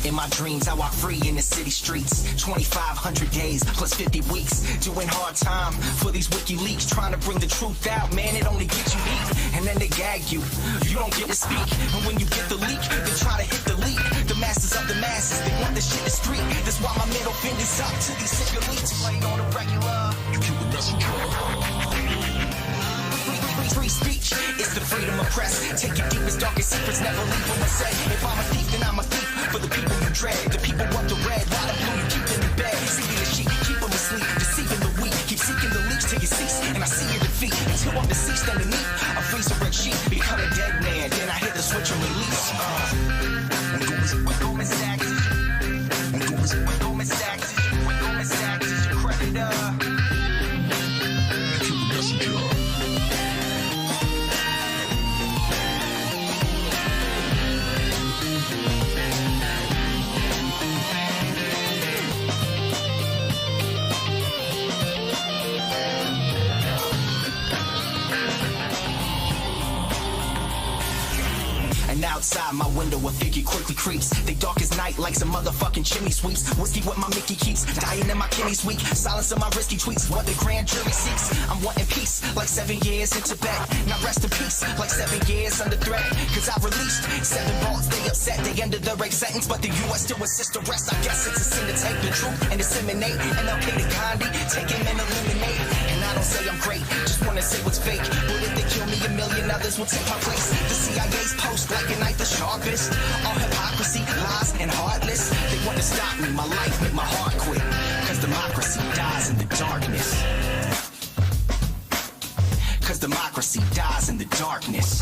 In my dreams, I walk free in the city streets. 2,500 days plus 50 weeks. Doing hard time for these WikiLeaks. Trying to bring the truth out, man, it only gets you weak. And then they gag you. You don't get to speak. And when you get the leak, they try to hit the leak. The masses of the masses, they want this shit to street. That's why my middle finger's up to these sick elites. Playing on a regular. You keep the messenger. Free speech, it's the freedom of press. Take your deepest, darkest secrets, never leave them unsaid. If I'm a thief, then I'm a thief for the people you dread. The people want the red, while the blue you keep them in bed. Seeking the sheep, keep them asleep, deceiving the weak. Keep seeking the leech till you cease, and I see your defeat. Until I'm deceased underneath, I freeze a red sheet, become a dead man. Then I hit the switch and release. We go Miss Axis. We go Miss Axis. We go Miss Axis. Your creditor. Keep the messenger. And outside my window a figure quickly creeps. They dark as night like some motherfucking chimney sweeps. Whiskey what my Mickey keeps. Dying in my kidneys weak. Silence of my risky tweets. What the grand jury seeks. I'm wanting peace like 7 years in Tibet. Now rest in peace like 7 years under threat. Cause I released 7 balls. They upset. They ended the rape sentence. But the US still insists to rest. I guess it's a sin to take the truth and disseminate. MLK to Gandhi. Take him and eliminate. And I don't say I'm great. Just wanna say what's fake. But if they kill me, a million others will take my place. The CIA's post like a knife the sharpest. All hypocrisy, lies, and heartless. They want to stop me, my life, make my heart quit. Cause democracy dies in the darkness. Cause democracy dies in the darkness.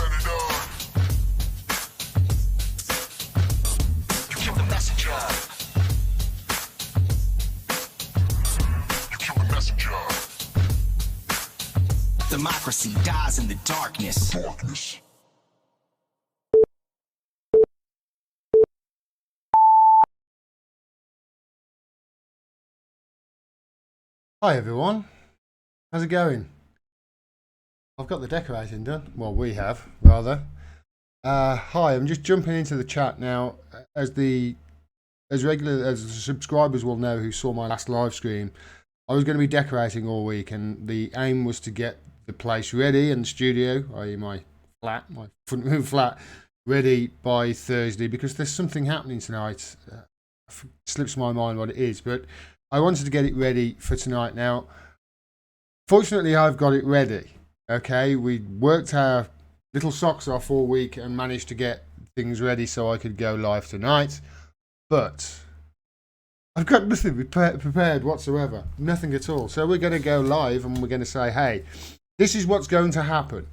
You kill the messenger. You kill the messenger. Democracy dies in the darkness. Hi everyone, how's it going? I've got the decorating done. Well, we have, rather. Hi, I'm just jumping into the chat now. As the subscribers will know who saw my last live stream, I was going to be decorating all week, and the aim was to get the place ready and the studio, i.e. my flat, my front room flat, ready by Thursday, because there's something happening tonight. It slips my mind what it is, but I wanted to get it ready for tonight. Now, fortunately, I've got it ready. Okay, we worked our little socks off all week and managed to get things ready so I could go live tonight. But I've got nothing prepared whatsoever. Nothing at all. So we're going to go live and we're going to say, hey, this is what's going to happen.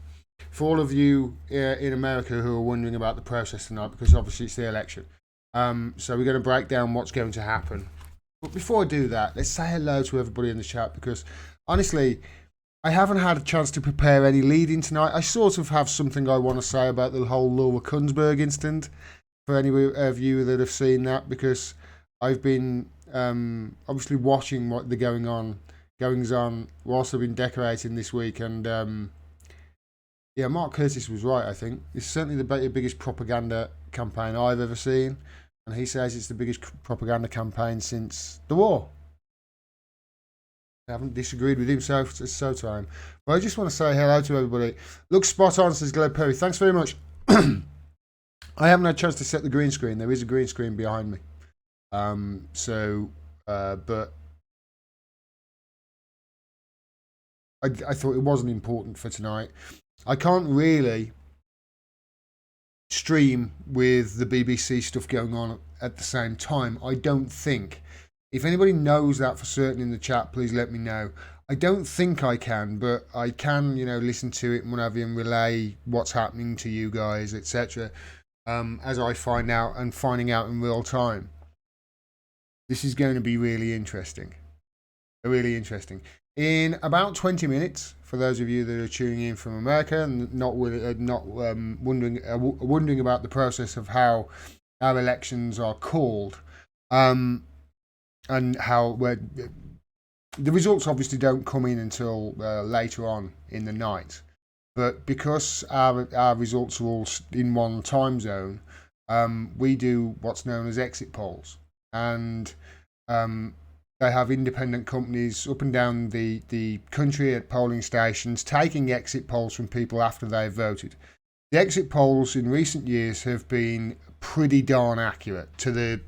For all of you in America who are wondering about the process tonight, because obviously it's the election. So we're going to break down what's going to happen. But before I do that, let's say hello to everybody in the chat, because honestly, I haven't had a chance to prepare any lead-in tonight. I sort of have something I want to say about the whole Laura Kunsberg incident, for any of you that have seen that, because I've been obviously watching what the goings on whilst I've been decorating this week, and yeah, Mark Curtis was right, I think. It's certainly the biggest propaganda campaign I've ever seen. And he says it's the biggest propaganda campaign since the war. I haven't disagreed with him so time. But I just want to say hello to everybody. Looks spot on, says Gleb Perry. Thanks very much. I haven't had a chance to set the green screen. There is a green screen behind me. But I thought it wasn't important for tonight. I can't really stream with the BBC stuff going on at the same time, I don't think. If anybody knows that for certain in the chat, please let me know. I don't think I can, but I can, listen to it and whatever and relay what's happening to you guys, etc. As I find out and finding out in real time. This is going to be really interesting. Really interesting. In about 20 minutes, for those of you that are tuning in from America and not wondering about the process of how our elections are called, and how the results obviously don't come in until later on in the night. But because our results are all in one time zone, we do what's known as exit polls. And they have independent companies up and down the country at polling stations taking exit polls from people after they've voted. The exit polls in recent years have been pretty darn accurate to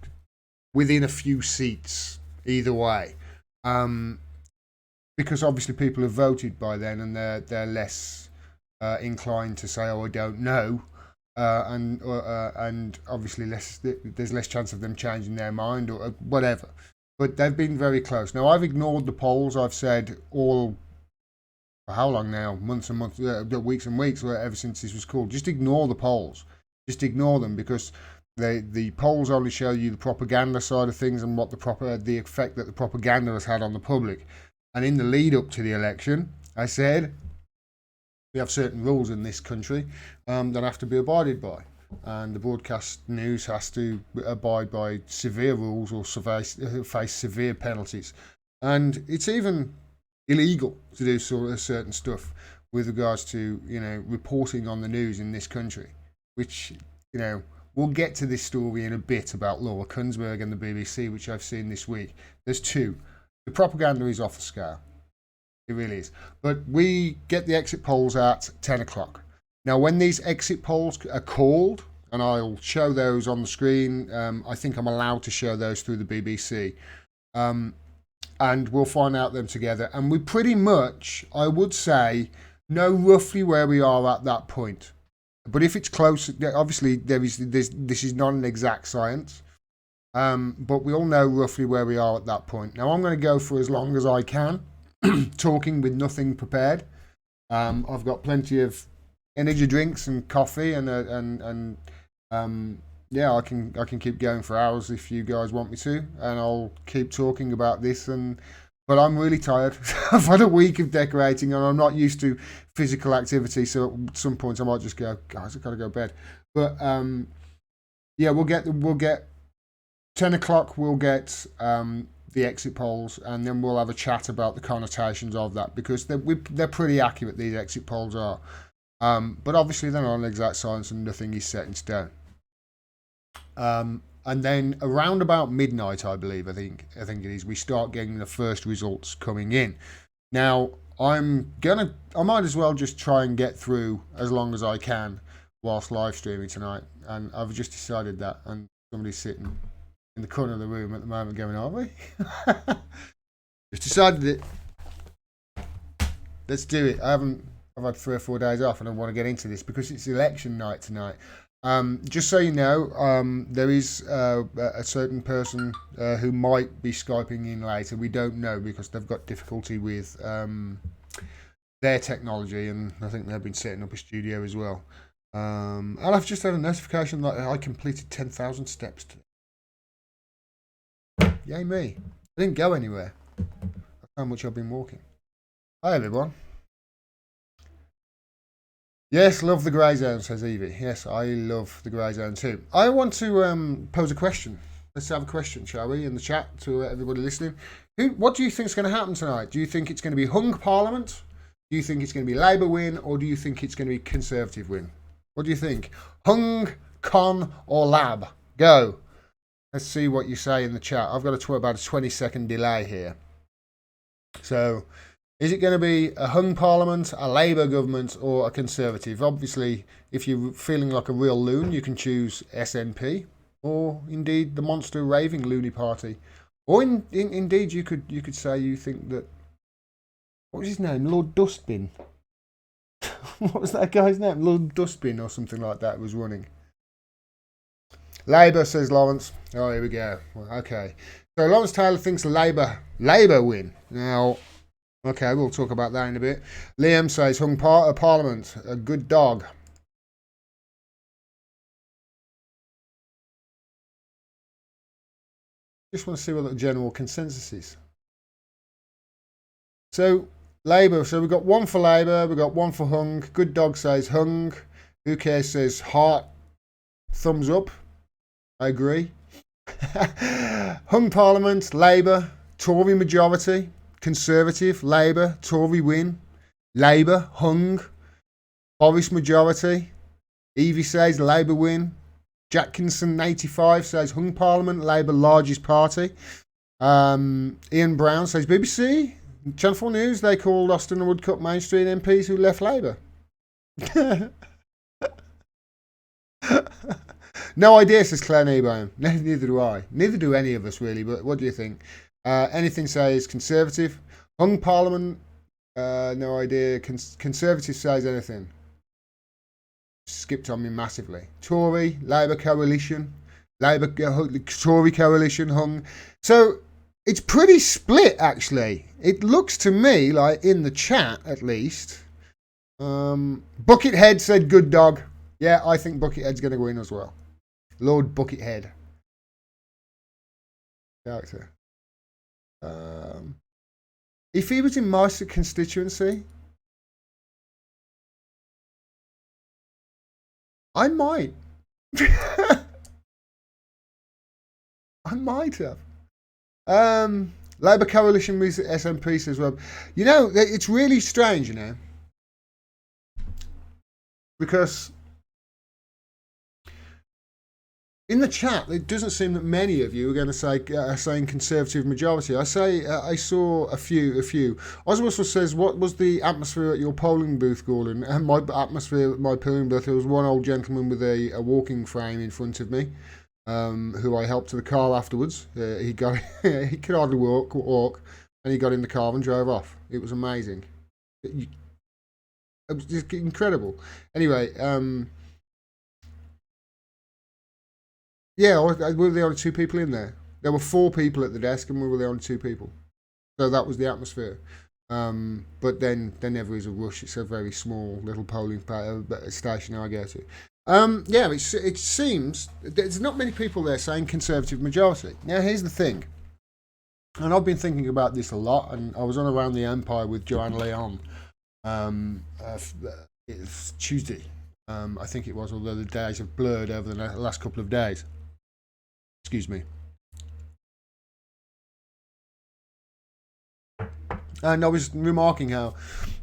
within a few seats either way. Because obviously people have voted by then and they're less inclined to say, "Oh, I don't know," and obviously there's less chance of them changing their mind or whatever. But they've been very close. Now I've ignored the polls. I've said all for how long now? Months and months, weeks and weeks, ever since this was called. Just ignore the polls. Just ignore them because the polls only show you the propaganda side of things and what the effect that the propaganda has had on the public. And in the lead up to the election, I said we have certain rules in this country that have to be abided by. And the broadcast news has to abide by severe rules or face severe penalties. And it's even illegal to do sort of certain stuff with regards to, reporting on the news in this country, which, we'll get to this story in a bit about Laura Kunsberg and the BBC, which I've seen this week. There's two. The propaganda is off the scale. It really is. But we get the exit polls at 10 o'clock. Now, when these exit polls are called, and I'll show those on the screen, I think I'm allowed to show those through the BBC, and we'll find out them together. And we pretty much, I would say, know roughly where we are at that point. But if it's close, obviously this is not an exact science, but we all know roughly where we are at that point. Now, I'm going to go for as long as I can, talking with nothing prepared. I've got plenty of energy drinks and coffee, and yeah, I can keep going for hours if you guys want me to, and I'll keep talking about this. But I'm really tired. I've had a week of decorating, and I'm not used to physical activity. So at some point, I might just go, guys, I've got to go to bed. But yeah, we'll get 10 o'clock. We'll get the exit polls, and then we'll have a chat about the connotations of that, because they're pretty accurate. These exit polls are. But obviously they're not an exact science and nothing is set in stone. And then around about midnight, I believe, I think it is, we start getting the first results coming in. Now, I might as well just try and get through as long as I can whilst live streaming tonight. And I've just decided that, and somebody's sitting in the corner of the room at the moment going, "Are we?" Just decided it. Let's do it. I've had 3 or 4 days off and I want to get into this because it's election night tonight. Just so you know, there is a certain person who might be Skyping in later. We don't know because they've got difficulty with their technology, and I think they've been setting up a studio as well. And I've just had a notification that I completed 10,000 steps today. Yay me. I didn't go anywhere. That's how much I've been walking. Hi everyone. Yes, love the grey zone, says Evie. Yes, I love the grey zone too. I want to pose a question. Let's have a question, shall we, in the chat to everybody listening. What do you think is going to happen tonight? Do you think it's going to be hung parliament? Do you think it's going to be Labour win? Or do you think it's going to be Conservative win? What do you think? Hung, con, or lab? Go. Let's see what you say in the chat. I've got about a 20-second delay here. So, is it going to be a hung parliament, a Labour government, or a Conservative? Obviously, if you're feeling like a real loon, you can choose SNP, or indeed the monster raving loony party, or indeed you could say you think that, what was his name, Lord Dustbin? What was that guy's name? Lord Dustbin or something like that was running. Labour, says Lawrence. Oh, here we go. Okay, so Lawrence Taylor thinks Labour win. Now, Okay, we'll talk about that in a bit. Liam says, hung Parliament, a good dog. Just want to see what the general consensus is. So, Labour, so we've got one for Labour, we've got one for hung. Good dog says hung. Who cares says heart, thumbs up. I agree. Hung Parliament, Labour, Tory majority, Conservative, Labour, Tory win, Labour, hung, Boris majority, Evie says Labour win, Jackkinson 85 says hung Parliament, Labour largest party, Ian Brown says BBC, Channel 4 News, they called Austin and Woodcock mainstream MPs who left Labour. No idea, says Claire Kneebone. Neither do I. Neither do any of us, really, but what do you think? Anything says Conservative. Hung Parliament, no idea. Conservative says anything. Skipped on me massively. Tory, Labour coalition. Tory coalition, hung. So, it's pretty split, actually. It looks to me like, in the chat, at least. Buckethead said good dog. Yeah, I think Buckethead's going to win as well. Lord Buckethead. Character. If he was in my constituency, I might. I might have. Labour coalition meets SNP says, well, you know, it's really strange, you know, because in the chat, it doesn't seem that many of you are going to say saying Conservative majority. I saw a few. Oswald says, what was the atmosphere at your polling booth, Gordon? And my atmosphere at my polling booth, there was one old gentleman with a walking frame in front of me, who I helped to the car afterwards. He could hardly walk, and he got in the car and drove off. It was amazing. It was just incredible. Anyway, yeah, we were the only two people in there. There were 4 people at the desk, and we were the only 2 people. So that was the atmosphere. But then there never is a rush. It's a very small little polling station I go to. Yeah, it seems there's not many people there saying Conservative majority. Now, here's the thing. And I've been thinking about this a lot, and I was on Around the Empire with Joanne Leon Tuesday. I think it was, although the days have blurred over the last couple of days. Excuse me. And I was remarking how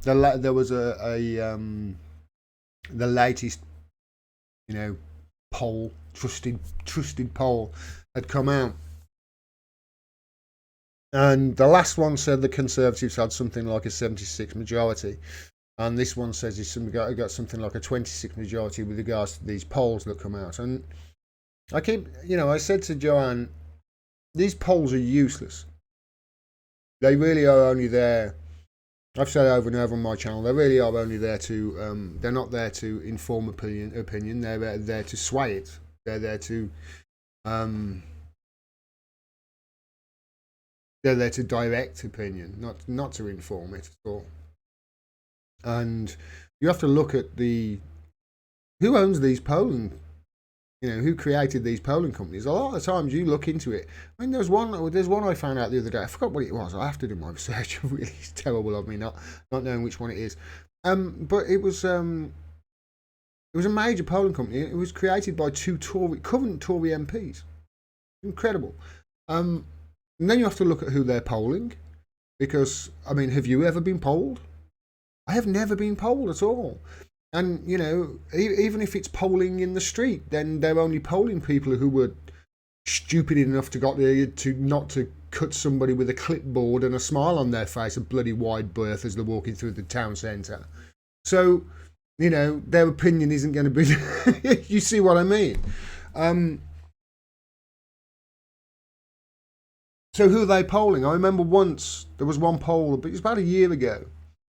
there was the latest, you know, poll, trusted poll had come out. And the last one said the Conservatives had something like a 76 majority. And this one says it's got something like a 26 majority with regards to these polls that come out. And I said to Joanne, these polls are useless. They really are only there. I've said it over and over on my channel. They really are only there to. They're not there to inform opinion. They're there to sway it. They're there to. They're there to direct opinion, not to inform it at all. And you have to look at who owns these polling, who created these polling companies. A lot of the times you look into it. I mean, there's one I found out the other day. I forgot what it was. I have to do my research. Really, it's terrible of me not knowing which one it is. But it was a major polling company. It was created by 2 current Tory MPs. Incredible. And then you have to look at who they're polling, because have you ever been polled? I have never been polled at all. And, even if it's polling in the street, then they're only polling people who were stupid enough not to cut somebody with a clipboard and a smile on their face, a bloody wide berth as they're walking through the town centre. So, their opinion isn't going to be... You see what I mean? So who are they polling? I remember once there was one poll, but it was about a year ago.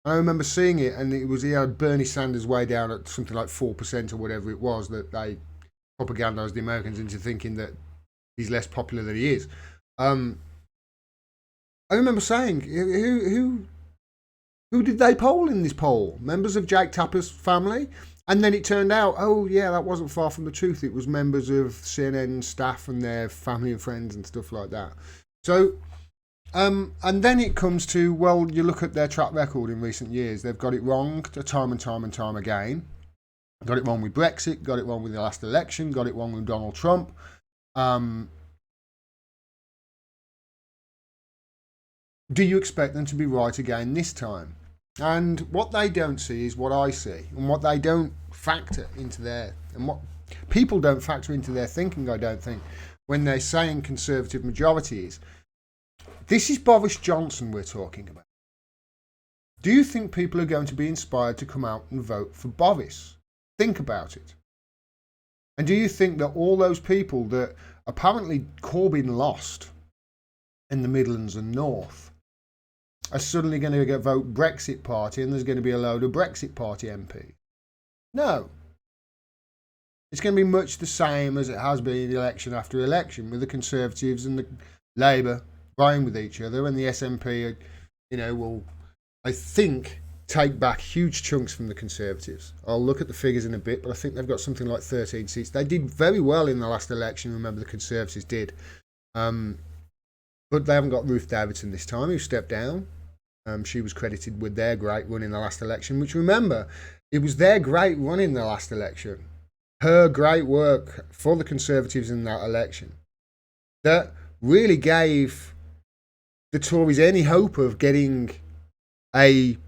I remember seeing it, and he had Bernie Sanders way down at something like 4% or whatever it was, that they propagandized the Americans into thinking that he's less popular than he is. I remember saying, who Who did they poll in this poll? Members of Jake Tapper's family? And then it turned out, oh yeah, that wasn't far from the truth. It was members of CNN staff and their family and friends and stuff like that. So, and then it comes to, well, you look at their track record in recent years. They've got it wrong time and time and time again. Got it wrong with Brexit, got it wrong with the last election, got it wrong with Donald Trump. Do you expect them to be right again this time? And what they don't see is what I see, and what they don't factor into their, and what people don't factor into their thinking, I don't think, when they're saying conservative majorities. This is Boris Johnson we're talking about. Do you think people are going to be inspired to come out and vote for Boris? Think about it. And do you think that all those people that apparently Corbyn lost in the Midlands and North are suddenly going to vote Brexit Party and there's going to be a load of Brexit Party MPs? No. It's going to be much the same as it has been election after election, with the Conservatives and the Labour vying with each other, and the SNP, will, I think, take back huge chunks from the Conservatives. I'll look at the figures in a bit, but I think they've got something like 13 seats. They did very well in the last election, remember the Conservatives did. But they haven't got Ruth Davidson this time, who stepped down. She was credited with their great run in the last election, which, remember, it was their great run in the last election. Her great work for the Conservatives in that election that really gave the Tories any hope of getting it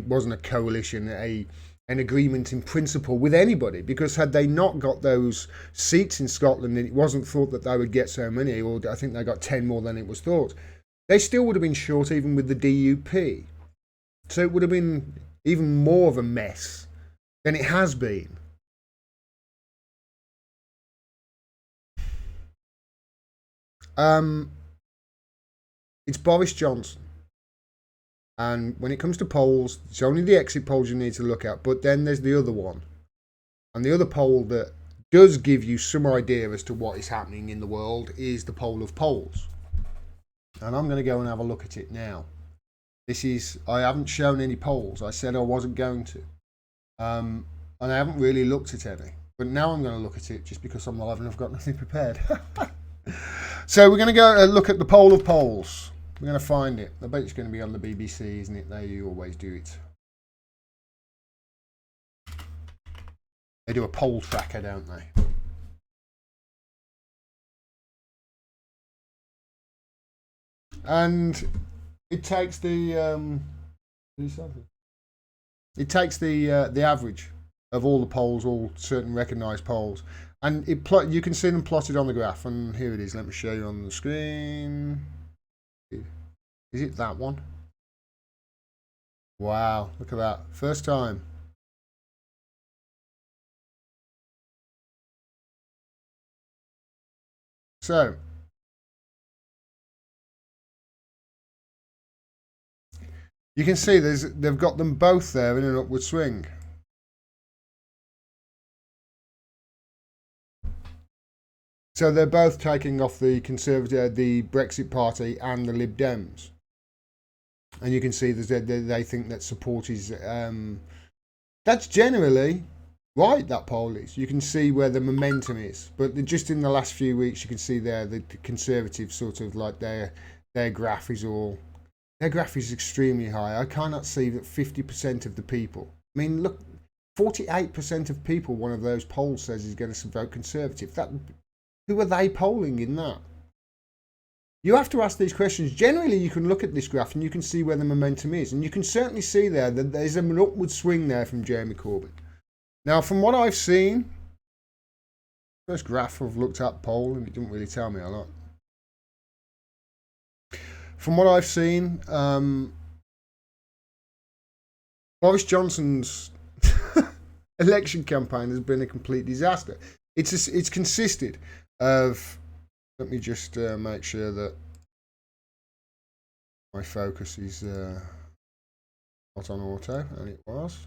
wasn't a coalition, an agreement in principle with anybody, because had they not got those seats in Scotland, and it wasn't thought that they would get so many, or I think they got 10 more than it was thought, they still would have been short even with the DUP. So it would have been even more of a mess than it has been. It's Boris Johnson. And when it comes to polls, it's only the exit polls you need to look at. But then there's the other one. And the other poll that does give you some idea as to what is happening in the world is the poll of polls. And I'm going to go and have a look at it now. I haven't shown any polls. I said I wasn't going to. And I haven't really looked at any. But now I'm going to look at it just because I'm live and I've got nothing prepared. So we're going to go look at the poll of polls. We're going to find it. I bet it's going to be on the BBC, isn't it? They always do it. They do a poll tracker, don't they? And it takes the average of all the polls, all certain recognised polls, and you can see them plotted on the graph. And here it is. Let me show you on the screen. Is it that one? Wow, look at that. First time. So, you can see they've got them both there in an upward swing. So they're both taking off the Conservative, the Brexit Party and the Lib Dems. And you can see that they think that support is... that's generally right, that poll is. You can see where the momentum is. But just in the last few weeks, you can see there the Conservative sort of like their graph is all... Their graph is extremely high. I cannot see that 50% of the people... I mean, look, 48% of people, one of those polls says is going to vote Conservative. Who are they polling in that? You have to ask these questions. Generally, you can look at this graph and you can see where the momentum is. And you can certainly see there that there's an upward swing there from Jeremy Corbyn. Now, from what I've seen, first graph I've looked at poll, and it didn't really tell me a lot. From what I've seen, Boris Johnson's election campaign has been a complete disaster. It's consisted of... Let me just make sure that my focus is not on auto, and it was.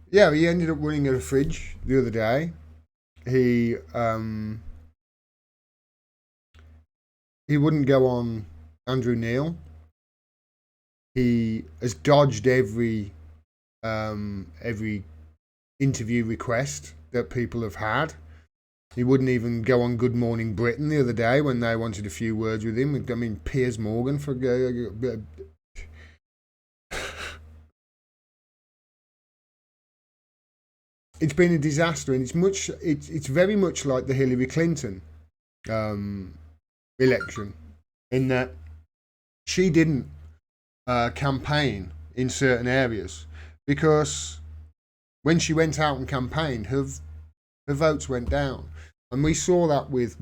Yeah, he ended up winning at a fridge the other day. he wouldn't go on Andrew Neil. He has dodged every interview request that people have had. He wouldn't even go on Good Morning Britain the other day when they wanted a few words with him. I mean, Piers Morgan for it's been a disaster, and it's very much like the Hillary Clinton election, in that she didn't campaign in certain areas because when she went out and campaigned, her votes went down, and we saw that with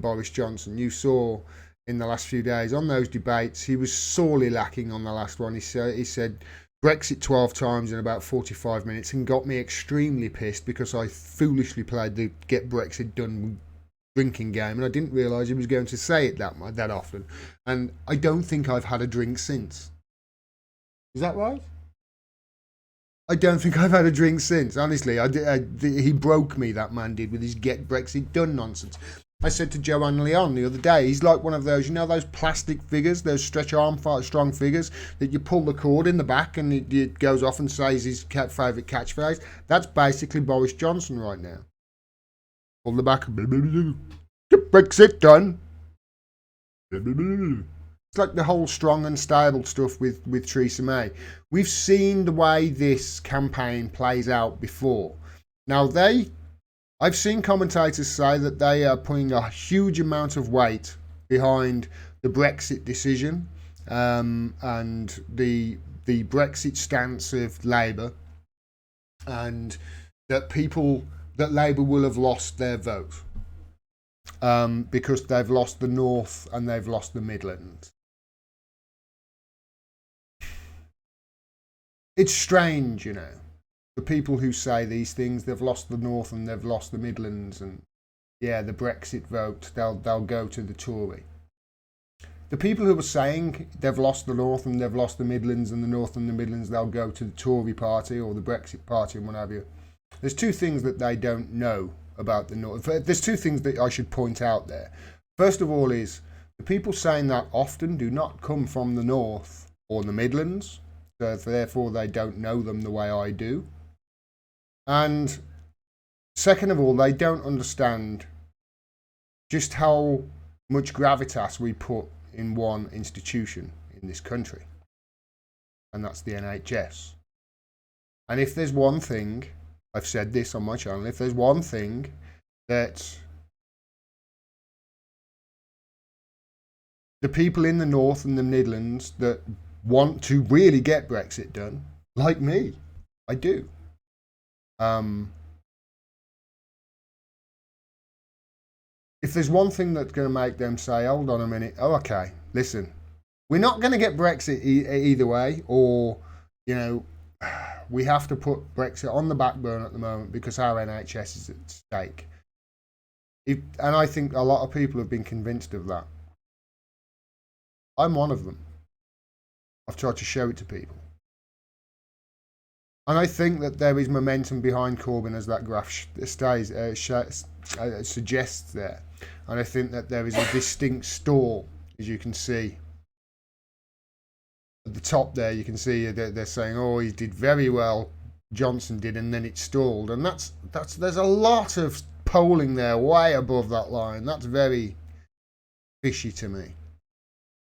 Boris Johnson. You saw in the last few days on those debates, he was sorely lacking on the last one. He said Brexit 12 times in about 45 minutes and got me extremely pissed because I foolishly played the get Brexit done drinking game, and I didn't realise he was going to say it that often. And I don't think I've had a drink since. Is that right? I don't think I've had a drink since. Honestly, he broke me, that man did, with his get Brexit done nonsense. I said to Joanne Leon the other day, he's like one of those, you know, those plastic figures, those stretch arm strong figures that you pull the cord in the back and it goes off and says his favourite catchphrase. That's basically Boris Johnson right now. Pull the back, get Brexit done. It's like the whole strong and stable stuff with Theresa May. We've seen the way this campaign plays out before. Now I've seen commentators say that they are putting a huge amount of weight behind the Brexit decision and the Brexit stance of Labour, and that Labour will have lost their vote because they've lost the North and they've lost the Midlands. It's strange, you know. The people who say these things, they've lost the North and they've lost the Midlands, and yeah, the Brexit vote, they'll go to the Tory. The people who are saying they've lost the North and they've lost the Midlands, and the North and the Midlands, they'll go to the Tory party or the Brexit party and what have you. There's two things that they don't know about the North. There's two things that I should point out there. First of all is the people saying that often do not come from the North or the Midlands, so therefore they don't know them the way I do. And second of all, they don't understand just how much gravitas we put in one institution in this country, and that's the NHS. And if there's one thing, I've said this on my channel, if there's one thing that the people in the North and the Midlands that want to really get Brexit done, like me, I do. If there's one thing that's going to make them say, hold on a minute, oh, okay, listen, we're not going to get Brexit either way, or, you know, we have to put Brexit on the back burner at the moment because our NHS is at stake. And I think a lot of people have been convinced of that. I'm one of them. I've tried to show it to people. And I think that there is momentum behind Corbyn, as that graph suggests there. And I think that there is a distinct stall, as you can see. At the top there, you can see that they're saying, oh, he did very well, Johnson did, and then it stalled. And there's a lot of polling there way above that line. That's very fishy to me.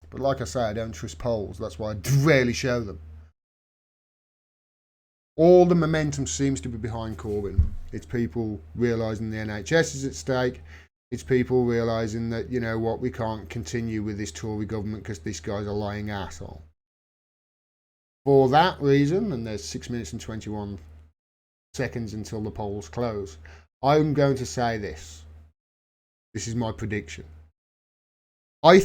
But like I say, I don't trust polls. That's why I rarely show them. All the momentum seems to be behind Corbyn. It's people realising the NHS is at stake. It's people realising that, you know what, we can't continue with this Tory government because this guy's a lying asshole. For that reason, and there's 6 minutes and 21 seconds until the polls close, I'm going to say this. This is my prediction. I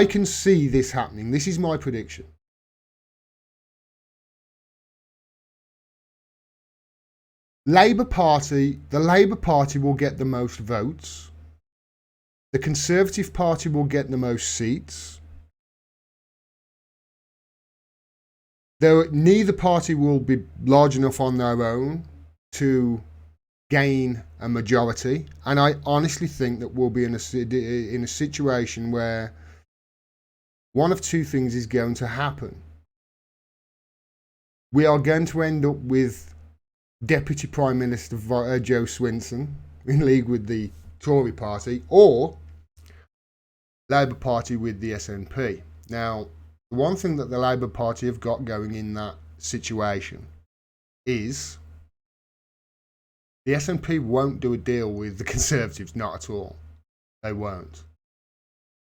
can see this happening. This is my prediction. The Labour Party will get the most votes. The Conservative Party will get the most seats. Neither party will be large enough on their own to gain a majority, and I honestly think that we'll be in a situation where one of two things is going to happen. We are going to end up with Deputy Prime Minister Joe Swinson in league with the Tory party, or Labour Party with the SNP. Now, the one thing that the Labour Party have got going in that situation is the SNP won't do a deal with the Conservatives, not at all. They won't.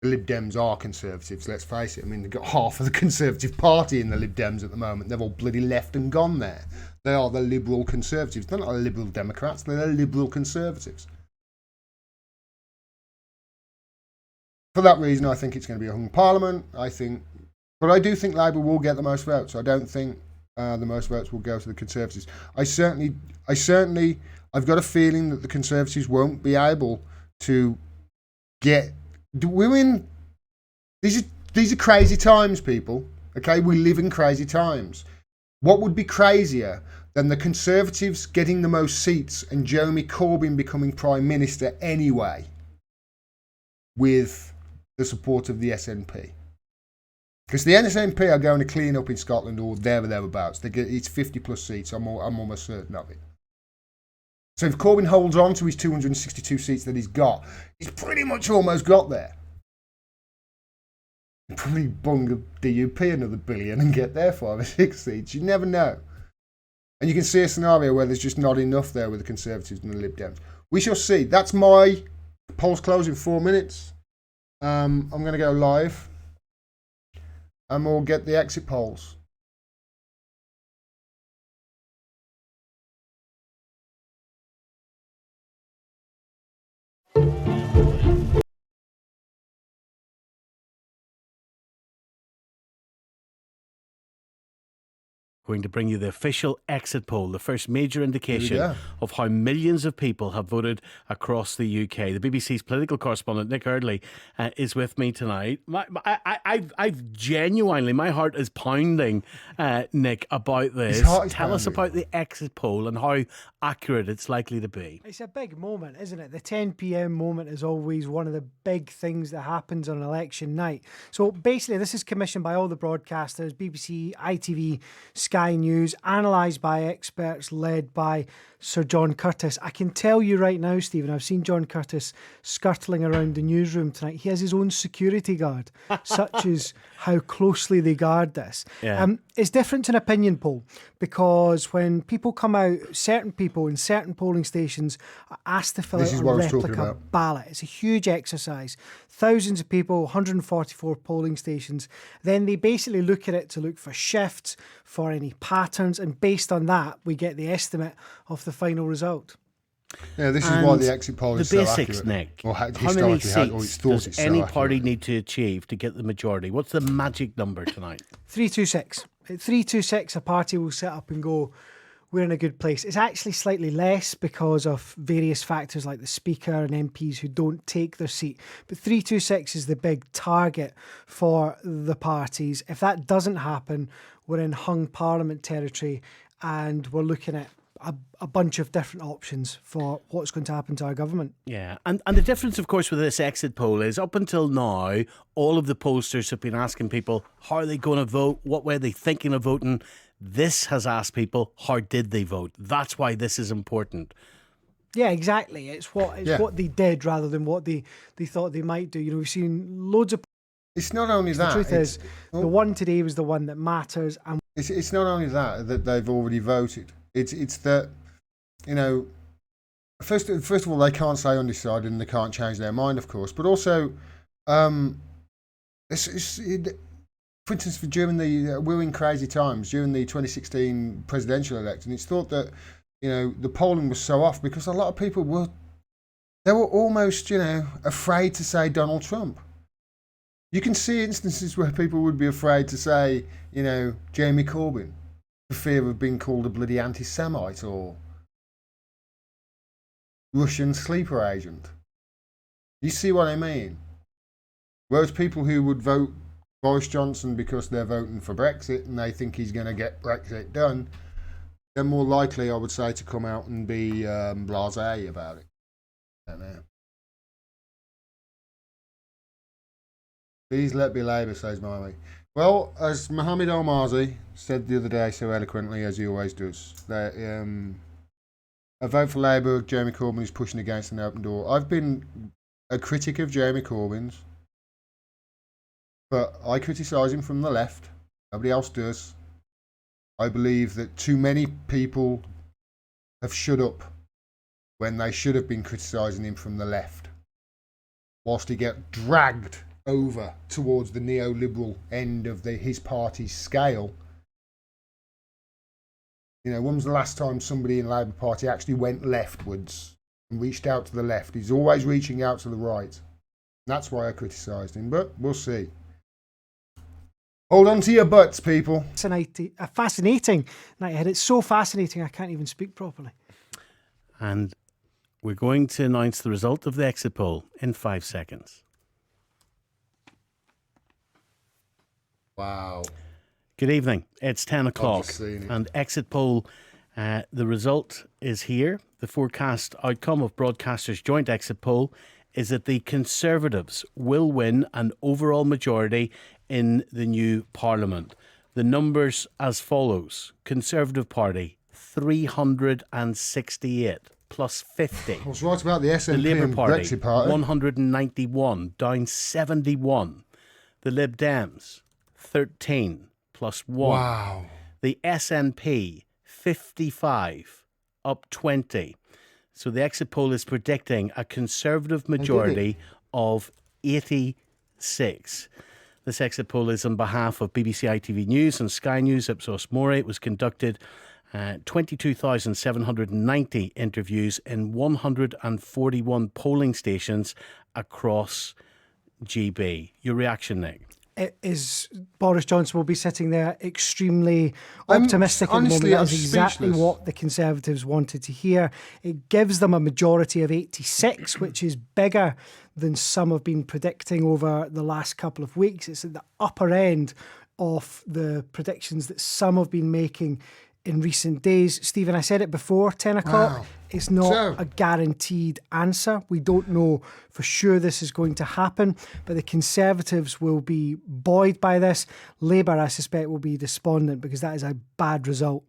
The Lib Dems are Conservatives, let's face it. I mean, they've got half of the Conservative Party in the Lib Dems at the moment. They've all bloody left and gone there. They are the Liberal Conservatives. They're not the Liberal Democrats, they're the Liberal Conservatives. For that reason, I think it's going to be a hung parliament. But I do think Labour will get the most votes. I don't think the most votes will go to the Conservatives. I've got a feeling that the Conservatives won't be able to get. We're in. These are crazy times, people. Okay, we live in crazy times. What would be crazier than the Conservatives getting the most seats and Jeremy Corbyn becoming Prime Minister anyway, with the support of the SNP? Because the SNP are going to clean up in Scotland or there or thereabouts. It's 50 plus seats. I'm almost certain of it. So if Corbyn holds on to his 262 seats that he's got, he's pretty much almost got there. He'll probably bung the DUP another billion and get their 5 or 6 seats. You never know. And you can see a scenario where there's just not enough there with the Conservatives and the Lib Dems. We shall see. That's my polls close in 4 minutes. I'm going to go live and we'll get the exit polls. Going to bring you the official exit poll, the first major indication of how millions of people have voted across the UK. The BBC's political correspondent Nick Eardley is with me tonight. I've genuinely, my heart is pounding, Nick, about this. Tell us about the exit poll and how accurate it's likely to be. It's a big moment, isn't it? The 10 p.m. moment is always one of the big things that happens on election night. So basically, this is commissioned by all the broadcasters, BBC, ITV, Sky News, analysed by experts led by Sir John Curtis. I can tell you right now, Stephen, I've seen John Curtis skirtling around the newsroom tonight. He has his own security guard, such as how closely they guard this. Yeah. It's different to an opinion poll because when people come out, certain people in certain polling stations are asked to fill out a replica ballot. It's a huge exercise. Thousands of people, 144 polling stations. Then they basically look at it to look for shifts, for any patterns, and based on that, we get the estimate of the final result. Yeah, this is why the exit poll is so accurate. The basics, Nick. Or how many seats does any party need to achieve to get the majority? What's the magic number tonight? 326. At 326, a party will set up and go, we're in a good place. It's actually slightly less because of various factors like the Speaker and MPs who don't take their seat. But 326 is the big target for the parties. If that doesn't happen, we're in hung parliament territory and we're looking at a bunch of different options for what's going to happen to our government. Yeah, and the difference, of course, with this exit poll is up until now, all of the pollsters have been asking people, how are they going to vote? What way are they thinking of voting? This has asked people, how did they vote? That's why this is important. Yeah, exactly. It's what they did rather than what they thought they might do. You know, we've seen loads of... It's not only that. The truth is, the one today was the one that matters. And it's not only that they've already voted. It's that, you know, first of all, they can't say undecided and they can't change their mind, of course. But also, for instance, during we're in crazy times, during the 2016 presidential election, it's thought that, you know, the polling was so off because a lot of people were almost, you know, afraid to say Donald Trump. You can see instances where people would be afraid to say, you know, Jeremy Corbyn, for fear of being called a bloody anti-Semite or Russian sleeper agent. You see what I mean? Whereas people who would vote Boris Johnson because they're voting for Brexit and they think he's going to get Brexit done, they're more likely, I would say, to come out and be blasé about it. I don't know. Please let be Labour, says Marley. Well, as Mohammed Almazi said the other day so eloquently, as he always does, that a vote for Labour, Jeremy Corbyn is pushing against an open door. I've been a critic of Jeremy Corbyn's, but I criticise him from the left. Nobody else does. I believe that too many people have shut up when they should have been criticising him from the left, whilst he get dragged over towards the neoliberal end of his party's scale. You know, when was the last time somebody in the Labour Party actually went leftwards and reached out to the left? He's always reaching out to the right. That's why I criticised him, but we'll see. Hold on to your butts, people. A fascinating night ahead. It's so fascinating I can't even speak properly. And we're going to announce the result of the exit poll in 5 seconds. Wow. Good evening. It's 10 o'clock. And exit poll, the result is here. The forecast outcome of Broadcasters' joint exit poll is that the Conservatives will win an overall majority in the new Parliament. The numbers as follows. Conservative Party, 368 plus 50. I was right about the SNP the Labour and Party, Brexit Party. 191, down 71. The Lib Dems, 13 plus 1. Wow. The SNP, 55, up 20. So the exit poll is predicting a Conservative majority of 86. This exit poll is on behalf of BBC ITV News and Sky News Ipsos Mori. It was conducted 22,790 interviews in 141 polling stations across GB. Your reaction, Nick? It is Boris Johnson will be sitting there extremely optimistic at the moment. That is exactly what the Conservatives wanted to hear. It gives them a majority of 86, which is bigger than some have been predicting over the last couple of weeks. It's at the upper end of the predictions that some have been making in recent days. Stephen, I said it before, 10 o'clock. Wow. It's not a guaranteed answer. We don't know for sure this is going to happen, but the Conservatives will be buoyed by this. Labour, I suspect, will be despondent because that is a bad result.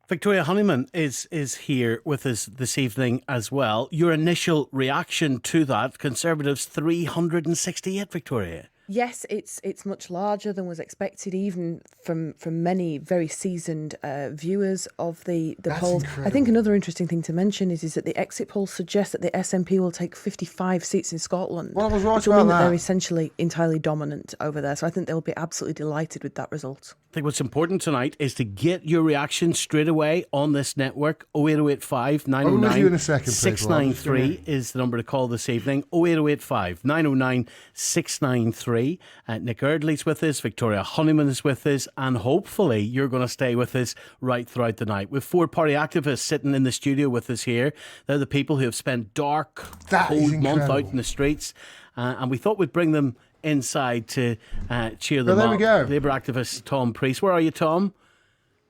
Victoria Honeyman is here with us this evening as well. Your initial reaction to that, Conservatives 368, Victoria? Yes, it's much larger than was expected, even from many very seasoned viewers of the polls. Incredible. I think another interesting thing to mention is that the exit polls suggest that the SNP will take 55 seats in Scotland. Well, I was right which will about mean that. They're essentially entirely dominant over there. So I think they'll be absolutely delighted with that result. I think what's important tonight is to get your reaction straight away on this network. 08085 909 693 is the number to call this evening. 08085 909 693. Nick Eardley's with us, Victoria Honeyman is with us, and hopefully you're going to stay with us right throughout the night. With 4 party activists sitting in the studio with us here. They're the people who have spent dark, cold month out in the streets, and we thought we'd bring them inside to cheer them up. There we go. Labour activist Tom Priest. Where are you, Tom?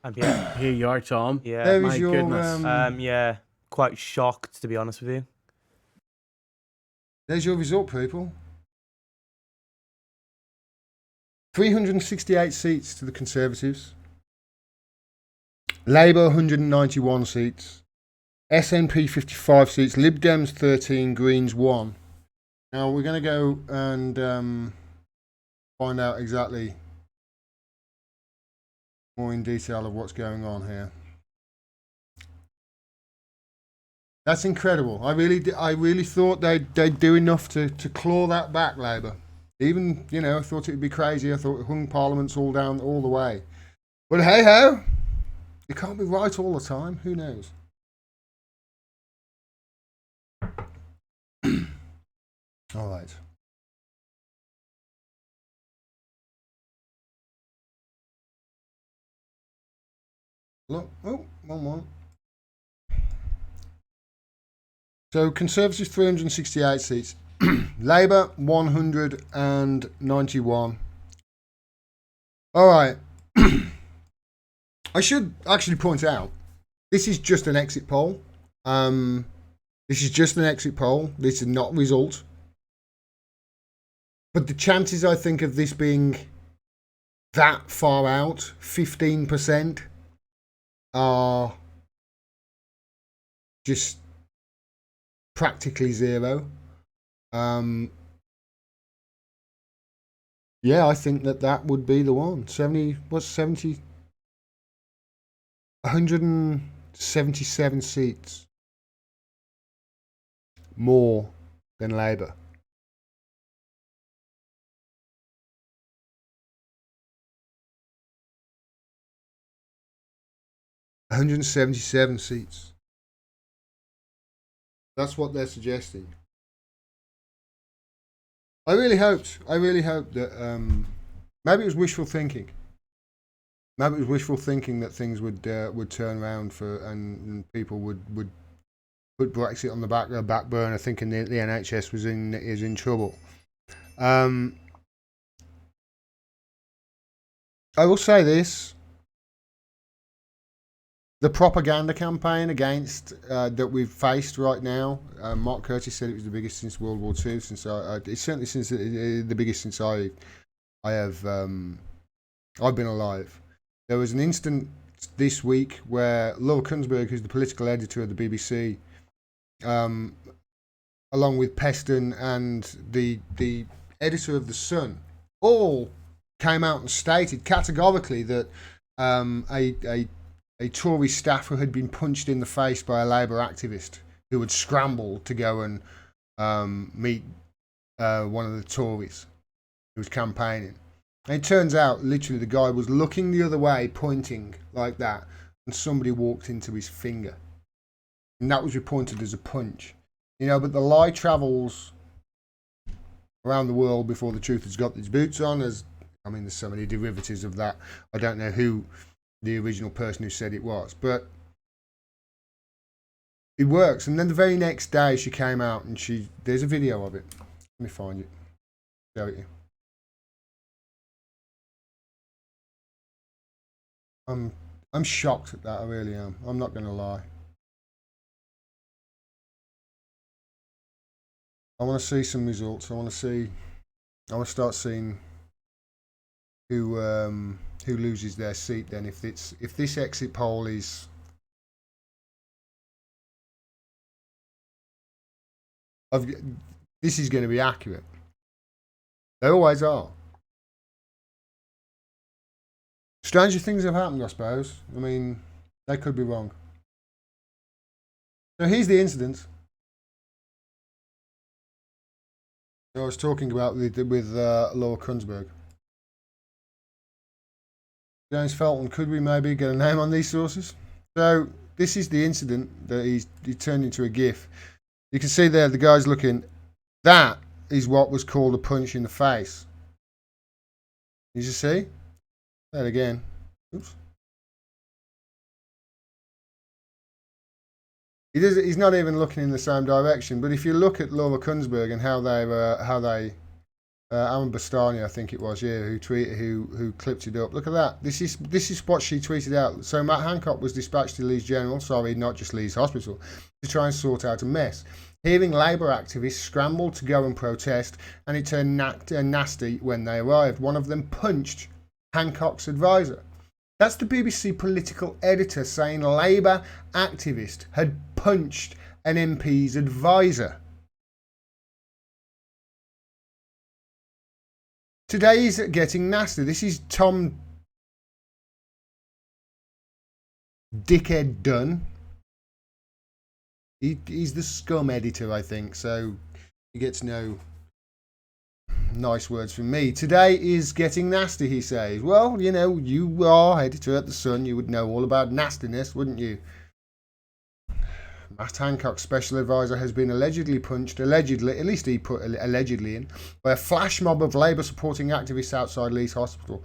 I'm here. Here you are, Tom. Yeah. There My goodness. Yeah, quite shocked, to be honest with you. There's your result, people. 368 seats to the Conservatives. Labour 191 seats. SNP 55 seats. Lib Dems 13. Greens 1. Now we're going to go and find out exactly more in detail of what's going on here. That's incredible. I really thought they'd do enough to claw that back, Labour. Even, I thought it would be crazy. I thought hung parliaments all the way. But hey ho, you can't be right all the time. Who knows? All right. Look, one. So Conservatives 368 seats. Labour 191. All right. I should actually point out, this is just an exit poll. This is just an exit poll. This is not result. But the chances, I think, of this being that far out, 15%, are just practically zero. Yeah, I think that would be the one. 177 seats more than Labour. $177 seats. That's what they're suggesting. I really hoped that maybe it was wishful thinking. Maybe it was wishful thinking that things would turn around and people would put Brexit on the back burner, thinking the NHS is in trouble. I will say this: the propaganda campaign against that we've faced right now. Mark Curtis said it was the biggest since World War II. It's certainly since the biggest since I've been alive. There was an incident this week where Laura Kunsberg, who's the political editor of the BBC, along with Peston and the editor of The Sun, all came out and stated categorically that a Tory staffer had been punched in the face by a Labour activist who had scrambled to go and meet one of the Tories who was campaigning. And it turns out, literally, the guy was looking the other way, pointing like that, and somebody walked into his finger. And that was reported as a punch. But the lie travels around the world before the truth has got its boots on. There's so many derivatives of that. I don't know who the original person who said it was, but it works. And then the very next day she came out and there's a video of it. Let me find it. Show it you. I'm shocked at that, I really am. I'm not going to lie. I want to see some results. I want to start seeing who loses their seat then, if this exit poll is this is going to be accurate. They always are. Stranger things have happened, I suppose. They could be wrong. So here's the incident I was talking about with Laura Kunsberg. James Felton, could we maybe get a name on these sources? So this is the incident that he turned into a GIF. You can see there the guy's looking. That is what was called a punch in the face. You just see? That again. Oops. He's not even looking in the same direction. But if you look at Laura Kunsberg and how they Alan Bastani, I think it was, who clipped it up. Look at that. This is what she tweeted out. So Matt Hancock was dispatched to Leeds General, not just Leeds Hospital, to try and sort out a mess. Hearing Labour activists scrambled to go and protest, and it turned nasty when they arrived. One of them punched Hancock's advisor. That's the BBC political editor saying Labour activist had punched an MP's advisor. Today's getting nasty. This is Tom Dickhead Dunn. He's the scum editor, I think, so he gets no nice words from me. Today is getting nasty, he says. Well, you are editor at The Sun. You would know all about nastiness, wouldn't you? Matt Hancock's special advisor has been allegedly punched, at least he put allegedly in, by a flash mob of Labour supporting activists outside Leeds Hospital.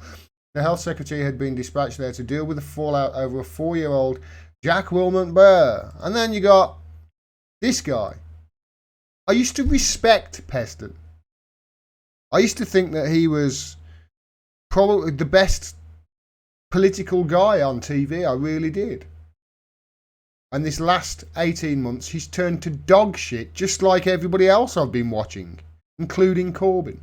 The health secretary had been dispatched there to deal with the fallout over a 4-year-old Jack Wilmot Burr. And then you got this guy. I used to respect Peston. I used to think that he was probably the best political guy on TV. I really did. And this last 18 months, he's turned to dog shit, just like everybody else I've been watching, including Corbyn.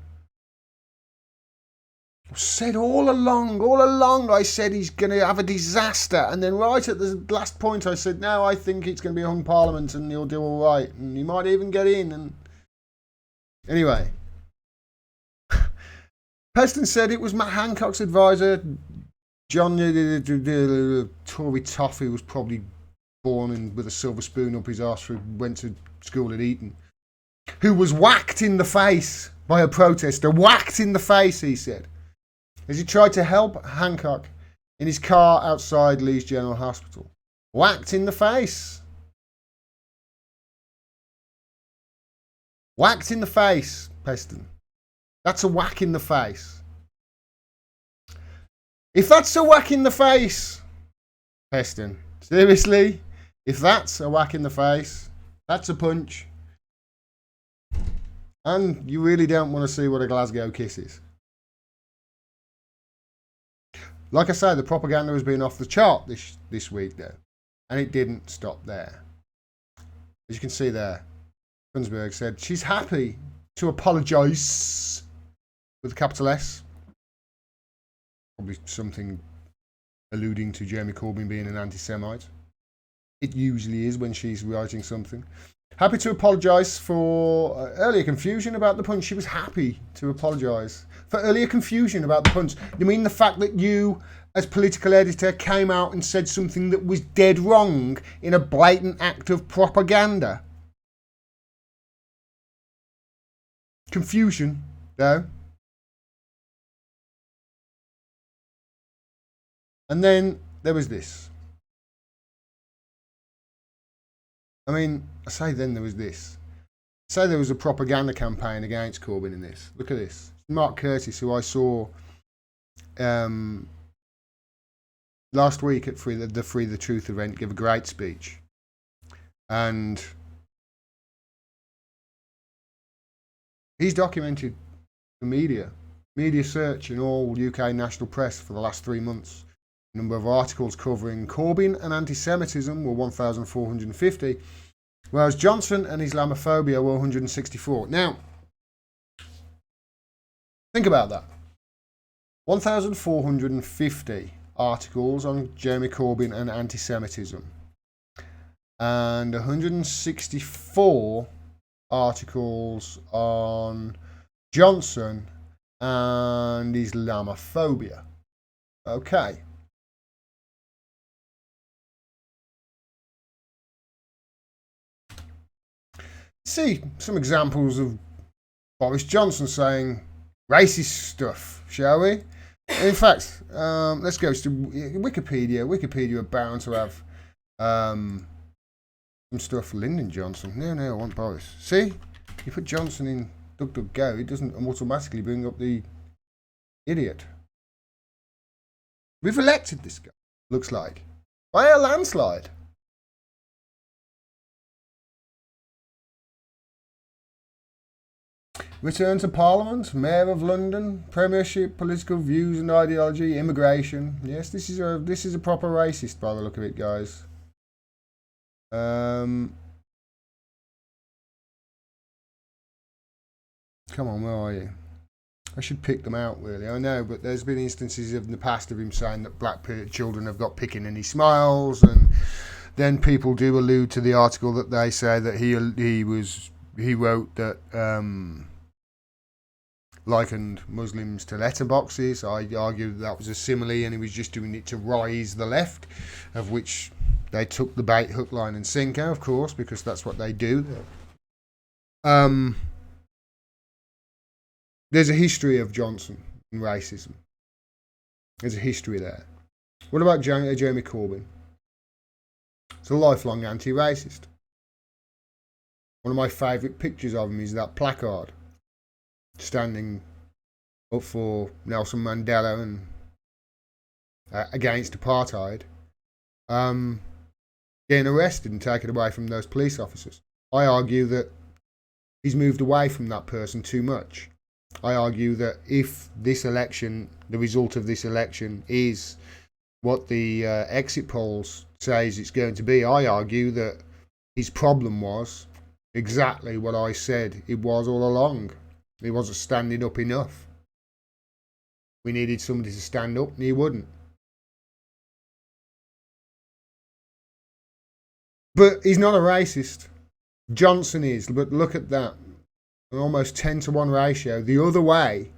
I said all along, I said he's going to have a disaster. And then right at the last point, I said, no, I think it's going to be a hung parliament and he'll do all right. And he might even get in. And anyway, Peston said it was Matt Hancock's advisor, John Tory Toff, who was probably born with a silver spoon up his arse, who went to school at Eton, who was whacked in the face by a protester. Whacked in the face, he said, as he tried to help Hancock in his car outside Leeds General Hospital. Whacked in the face. Whacked in the face, Peston. That's a whack in the face. If that's a whack in the face, Peston, seriously, if that's a whack in the face, that's a punch. And you really don't want to see what a Glasgow kiss is. Like I say, the propaganda has been off the chart this week, though. And it didn't stop there. As you can see there, Gunsberg said she's happy to apologise with a capital S. Probably something alluding to Jeremy Corbyn being an anti-Semite. It usually is when she's writing something. Happy to apologise for earlier confusion about the punch. She was happy to apologise for earlier confusion about the punch. You mean the fact that you, as political editor, came out and said something that was dead wrong in a blatant act of propaganda? Confusion, though. And then there was this. I mean, I say then there was this. Say there was a propaganda campaign against Corbyn in this. Look at this. Mark Curtis, who I saw last week at the Free the Truth event, give a great speech. And he's documented the media search in all UK national press for the last 3 months. The number of articles covering Corbyn and anti-Semitism were 1,450, whereas Johnson and Islamophobia were 164. Now, think about that. 1,450 articles on Jeremy Corbyn and anti-Semitism, and 164 articles on Johnson and Islamophobia. Okay. See some examples of Boris Johnson saying racist stuff, shall we? In fact, let's go to Wikipedia. Wikipedia are bound to have some stuff for Lyndon Johnson. No, I want Boris. See? You put Johnson in DuckDuckGo, it doesn't automatically bring up the idiot. We've elected this guy, looks like, by a landslide. Return to Parliament, Mayor of London, Premiership, political views and ideology, immigration. Yes, this is a proper racist by the look of it, guys. Come on, where are you? I should pick them out, really. I know, but there's been instances in the past of him saying that black children have got picking and he smiles, and then people do allude to the article that they say that he wrote that likened Muslims to letterboxes. I argue that was a simile and he was just doing it to rise the left, of which they took the bait, hook, line and sinker, of course, because that's what they do. There's a history of Johnson and racism. There's a history there. What about Jeremy Corbyn? He's a lifelong anti-racist. One of my favourite pictures of him is that placard standing up for Nelson Mandela and against apartheid, getting arrested and taken away from those police officers. I argue that he's moved away from that person too much. I argue that if this election, the result of this election is what the exit polls says it's going to be. I argue that his problem was exactly what I said it was all along. He wasn't standing up enough. We needed somebody to stand up, and he wouldn't. But he's not a racist. Johnson is, but look at that. An almost 10-to-1 ratio the other way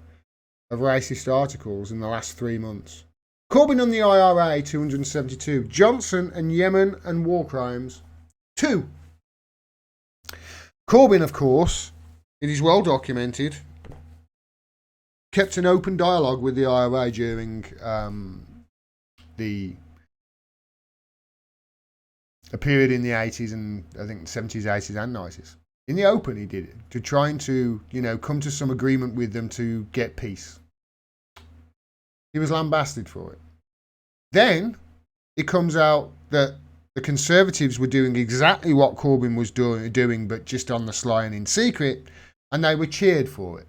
of racist articles in the last 3 months. Corbyn on the IRA, 272. Johnson and Yemen and war crimes, 2. Corbyn, of course, it is well documented, kept an open dialogue with the IRA during a period in the 80s and I think 70s, 80s and 90s. In the open he did it, to trying to, come to some agreement with them to get peace. He was lambasted for it. Then it comes out that the Conservatives were doing exactly what Corbyn was doing, but just on the sly and in secret, and they were cheered for it.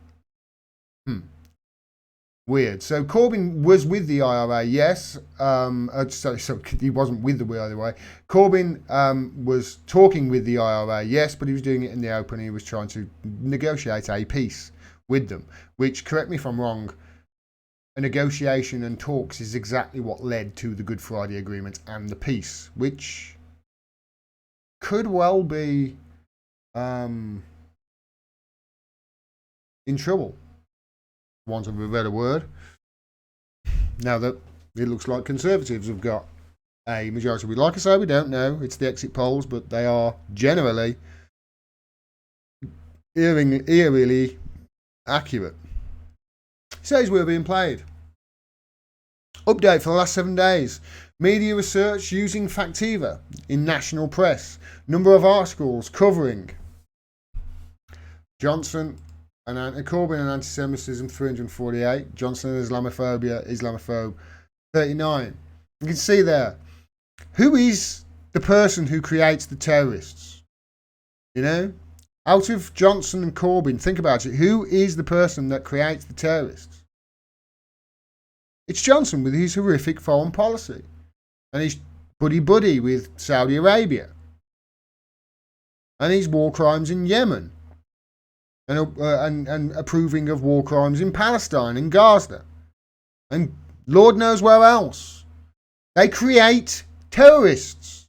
Weird. So Corbyn was with the IRA, yes. So he wasn't with the IRA. Corbyn was talking with the IRA, yes, but he was doing it in the open. He was trying to negotiate a peace with them, which, correct me if I'm wrong, a negotiation and talks is exactly what led to the Good Friday Agreement and the peace, which could well be in trouble, for want of a better word, now that it looks like Conservatives have got a majority. Like I say, we don't know, it's the exit polls, but they are generally eerily accurate. Says we're being played. Update for the last 7 days. Media research using Factiva in national press. Number of articles covering Johnson and Corbyn and anti-Semitism, 348. Johnson and Islamophobia, Islamophobe, 39. You can see there. Who is the person who creates the terrorists? Out of Johnson and Corbyn, think about it. Who is the person that creates the terrorists? It's Johnson with his horrific foreign policy and his buddy with Saudi Arabia and his war crimes in Yemen and approving of war crimes in Palestine and Gaza and Lord knows where else. They create terrorists.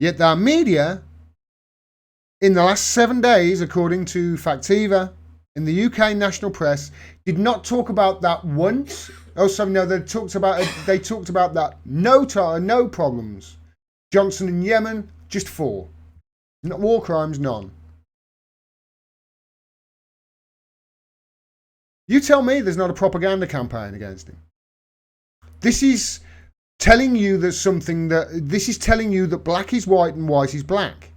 Yet their media, in the last 7 days, according to Factiva, in the UK national press, did not talk about that once. Oh, sorry, no, they talked about that no problems. Johnson and Yemen, just 4. War crimes, none. You tell me there's not a propaganda campaign against him. This is telling you that black is white and white is black.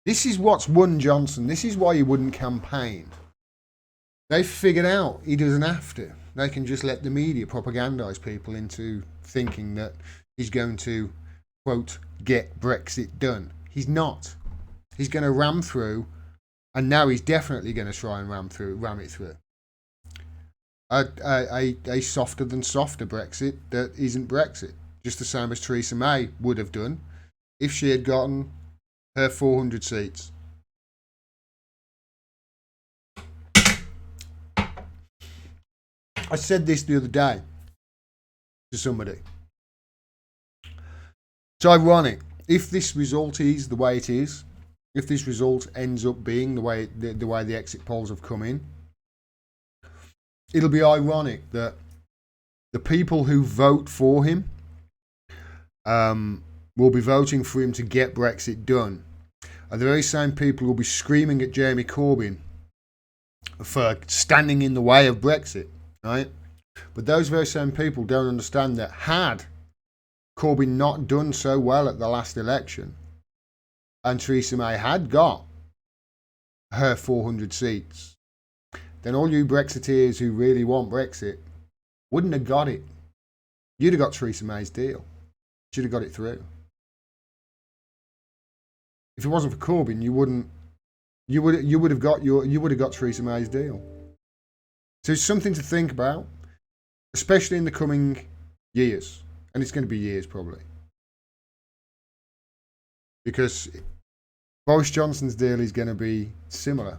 This is what's won Johnson. This is why he wouldn't campaign. They've figured out he doesn't have to. They can just let the media propagandise people into thinking that he's going to, quote, get Brexit done. He's not. He's going to ram through, and now he's definitely going to try and ram it through. A softer than softer Brexit that isn't Brexit. Just the same as Theresa May would have done if she had gotten her 400 seats. I said this the other day to somebody. It's ironic. If this result is the way it is, if this result ends up being the way the exit polls have come in, it'll be ironic that the people who vote for him will be voting for him to get Brexit done, are the very same people who will be screaming at Jeremy Corbyn for standing in the way of Brexit, right? But those very same people don't understand that had Corbyn not done so well at the last election and Theresa May had got her 400 seats, then all you Brexiteers who really want Brexit wouldn't have got it. You'd have got Theresa May's deal. Should have got it through. If it wasn't for Corbyn, you you would have got Theresa May's deal. So it's something to think about, especially in the coming years, and it's going to be years probably, because Boris Johnson's deal is going to be similar.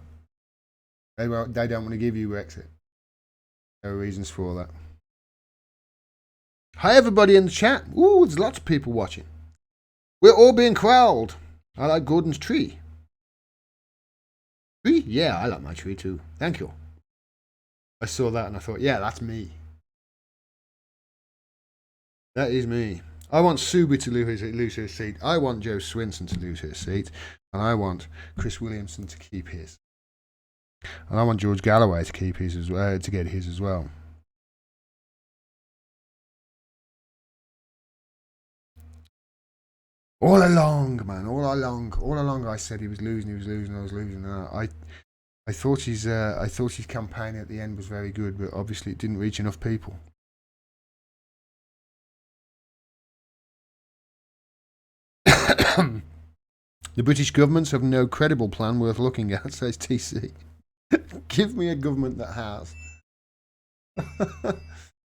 They don't want to give you Brexit. There are reasons for that. Hi everybody in the chat. Ooh, there's lots of people watching. We're all being crowled. I like Gordon's tree. Tree? Yeah, I like my tree too. Thank you. I saw that and I thought, yeah, that's me. That is me. I want Subi to lose her seat. I want Jo Swinson to lose her seat. And I want Chris Williamson to keep his. And I want George Galloway to keep his as well, to get his as well. All along, man, all along I said he was losing, I was losing. I thought his campaign at the end was very good, but obviously it didn't reach enough people. The British governments have no credible plan worth looking at, says TC. Give me a government that has.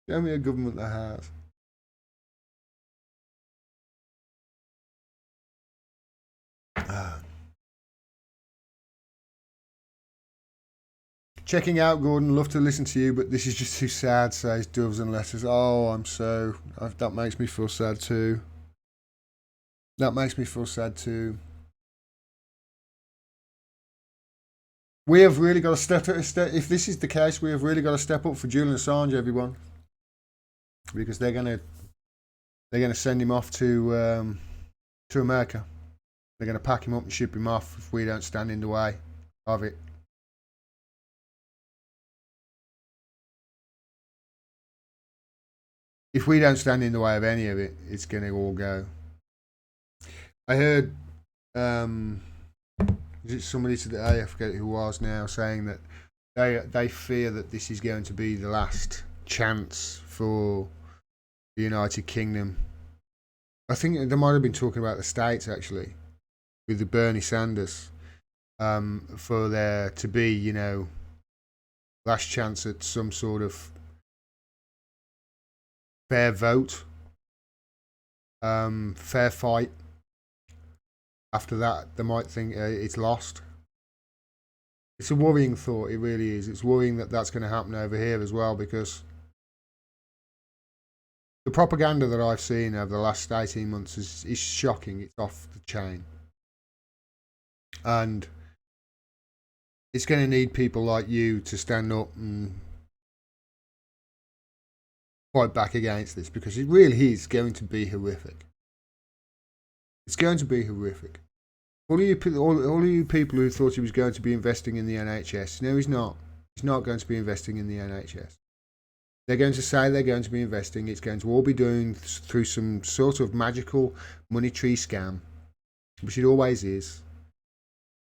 Show me a government that has. Checking out, Gordon. Love to listen to you, but this is just too sad, says Doves and Letters. Oh, that makes me feel sad too. That makes me feel sad too. We have really got to step up. If this is the case, we have really got to step up for Julian Assange, everyone, because they're gonna send him off to America. They're gonna pack him up and ship him off if we don't stand in the way of it. If we don't stand in the way of any of it, it's gonna all go. I heard. Is it somebody today, I forget who was now, saying that they fear that this is going to be the last chance for the United Kingdom. I think they might have been talking about the States actually, with the Bernie Sanders, for there to be, last chance at some sort of fair vote, fair fight. After that, they might think it's lost. It's a worrying thought, it really is. It's worrying that that's going to happen over here as well, because the propaganda that I've seen over the last 18 months is shocking. It's off the chain. And it's going to need people like you to stand up and fight back against this, because it really is going to be horrific. It's going to be horrific. All of you people who thought he was going to be investing in the NHS, no, he's not. He's not going to be investing in the NHS. They're going to say they're going to be investing. It's going to all be doing through some sort of magical money tree scam, which it always is.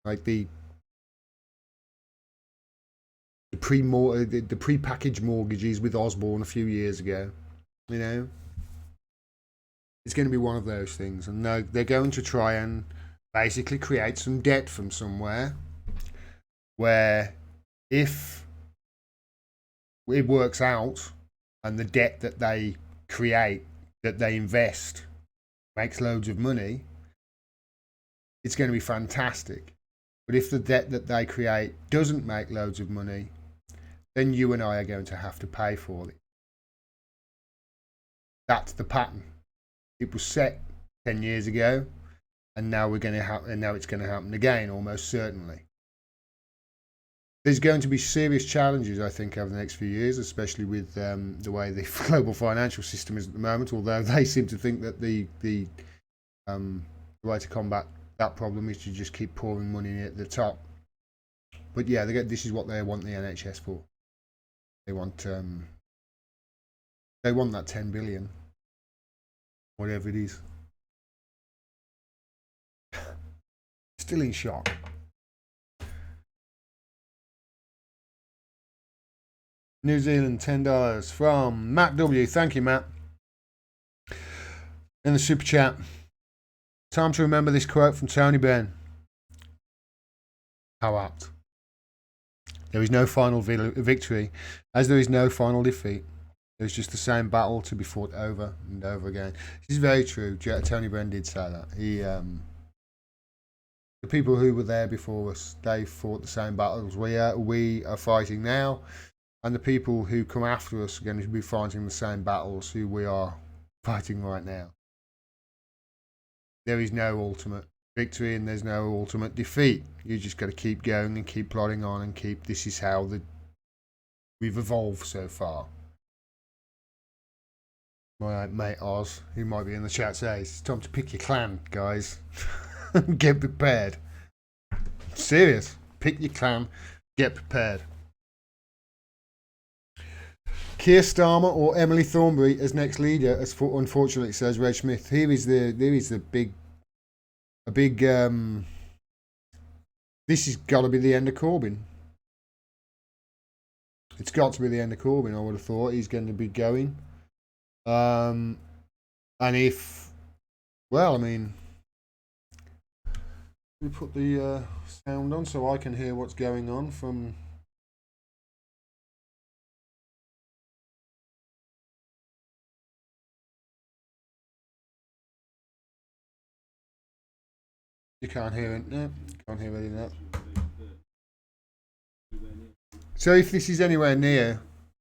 Like the pre-packaged mortgages with Osborne a few years ago, It's going to be one of those things, and they're going to try and basically create some debt from somewhere, where if it works out and the debt that they create, that they invest, makes loads of money, it's going to be fantastic. But if the debt that they create doesn't make loads of money, then you and I are going to have to pay for it. That's the pattern. It was set 10 years ago, and now it's going to happen again, almost certainly. There's going to be serious challenges, I think, over the next few years, especially with the way the global financial system is at the moment. Although they seem to think that the way to combat that problem is to just keep pouring money in at the top. But yeah, this is what they want the NHS for. They want that 10 billion. Whatever it is. Still in shock. New Zealand, $10 from Matt W. Thank you, Matt. In the super chat. Time to remember this quote from Tony Benn. How apt. There is no final victory, as there is no final defeat. There's just the same battle to be fought over and over again. This is very true. Tony Benn did say that. The people who were there before us, they fought the same battles we are fighting now, and the people who come after us are going to be fighting the same battles who we are fighting right now. There is no ultimate victory and there's no ultimate defeat. You just got to keep going and keep plodding on and keep. This is how we've evolved so far. My mate Oz, who might be in the chat, says it's time to pick your clan, guys. Get prepared. Serious. Pick your clan. Get prepared. Keir Starmer or Emily Thornberry as next leader, as unfortunately says Reg Smith. Here is the big. This has got to be the end of Corbyn. It's got to be the end of Corbyn. I would have thought he's going to be going. And if, well, I mean, we put the sound on so I can hear what's going on from. You can't hear it. No, can't hear any of that. So if this is anywhere near,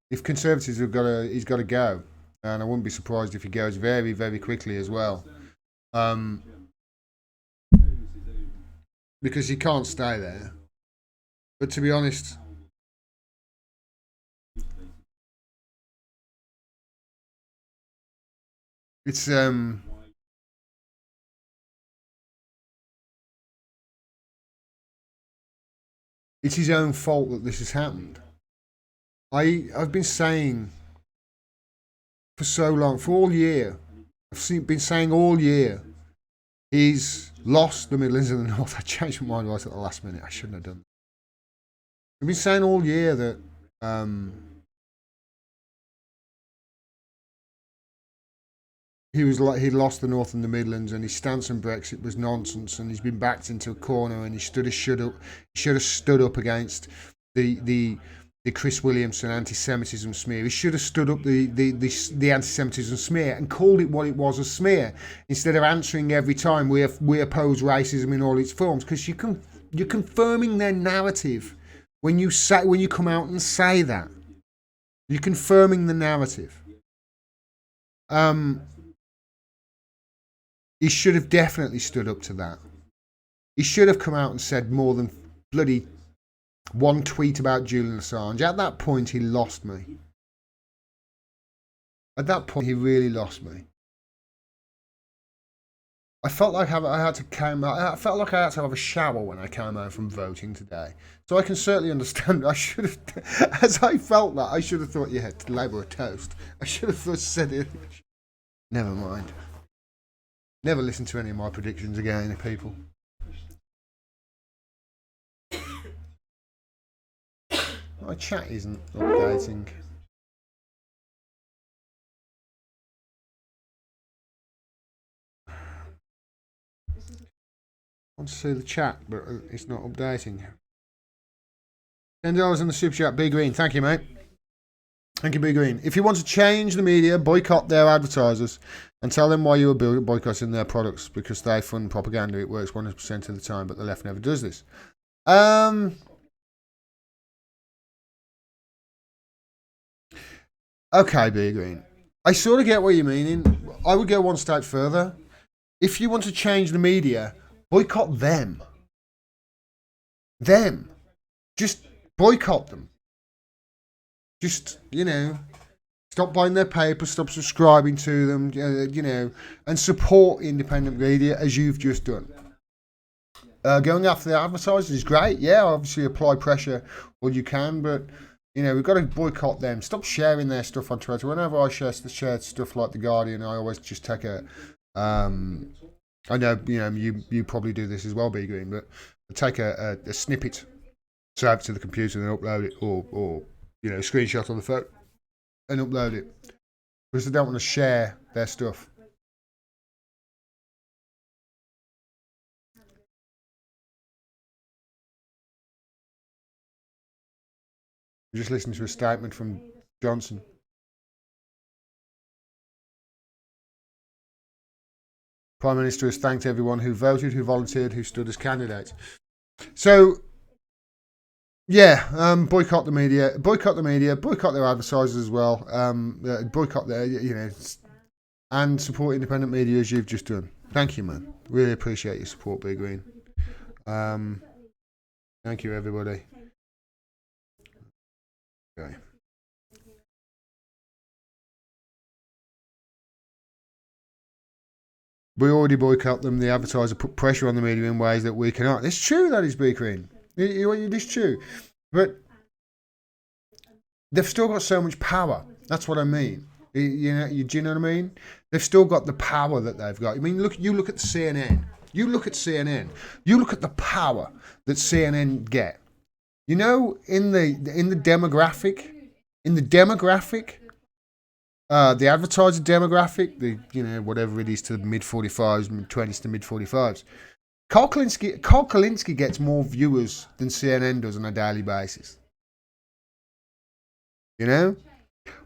if Conservatives have he's got to go, and I wouldn't be surprised if he goes very, very quickly as well, because he can't stay there. But to be honest, it's his own fault that this has happened. I've been saying for so long, for all year, been saying all year, he's lost the Midlands and the North. I changed my mind right at the last minute. I shouldn't have done that. I've been saying all year that he'd lost the North and the Midlands, and his stance on Brexit was nonsense, and he's been backed into a corner, and he should have stood up against the Chris Williamson anti-Semitism smear. He should have stood up the anti-Semitism smear and called it what it was, a smear, instead of answering every time we oppose racism in all its forms, because you're confirming their narrative when you come out and say that. You're confirming the narrative. He should have definitely stood up to that. He should have come out and said more than bloody one tweet about Julian Assange. At that point, he lost me. At that point, he really lost me. I felt like I had to have a shower when I came home from voting today. So I can certainly understand. I should have, as I felt that, I should have thought, yeah, Labour a toast. I should have said it. Never mind. Never listen to any of my predictions again, people. My chat isn't updating. I want to see the chat, but it's not updating. $10 in the super chat. B Green, thank you, mate. Thank you, B Green. If you want to change the media, boycott their advertisers and tell them why you are boycotting their products, because they fund propaganda. It works 100% of the time, but the left never does this. Okay, B Green. I sort of get what you're meaning. I would go one step further. If you want to change the media, boycott them. Them. Just boycott them. Just, stop buying their paper, stop subscribing to them, and support independent media as you've just done. Going after the advertisers is great. Yeah, obviously apply pressure all you can, but, we've got to boycott them. Stop sharing their stuff on Twitter. Whenever I share stuff like The Guardian, I always just take a... I know, you probably do this as well, B Green, but I take a snippet, save it to the computer and upload it, or screenshot on the phone and upload it, because they don't want to share their stuff. Just listen to a statement from Johnson. Prime Minister has thanked everyone who voted, who volunteered, who stood as candidates. So, yeah, boycott the media, boycott their advertisers as well, boycott their, and support independent media as you've just done. Thank you, man. Really appreciate your support, Big Green. Thank you, everybody. Okay. We already boycott them. The advertiser put pressure on the media in ways that we cannot. It's true that is Big Green. It's true. But they've still got so much power. That's what I mean. Do you know what I mean? They've still got the power that they've got. I mean, you look at CNN. You look at CNN. You look at the power that CNN get. You know, in the demographic, the advertiser demographic, whatever it is to the mid-45s, mid-20s to mid-45s, Carl Kalinske gets more viewers than CNN does on a daily basis. You know?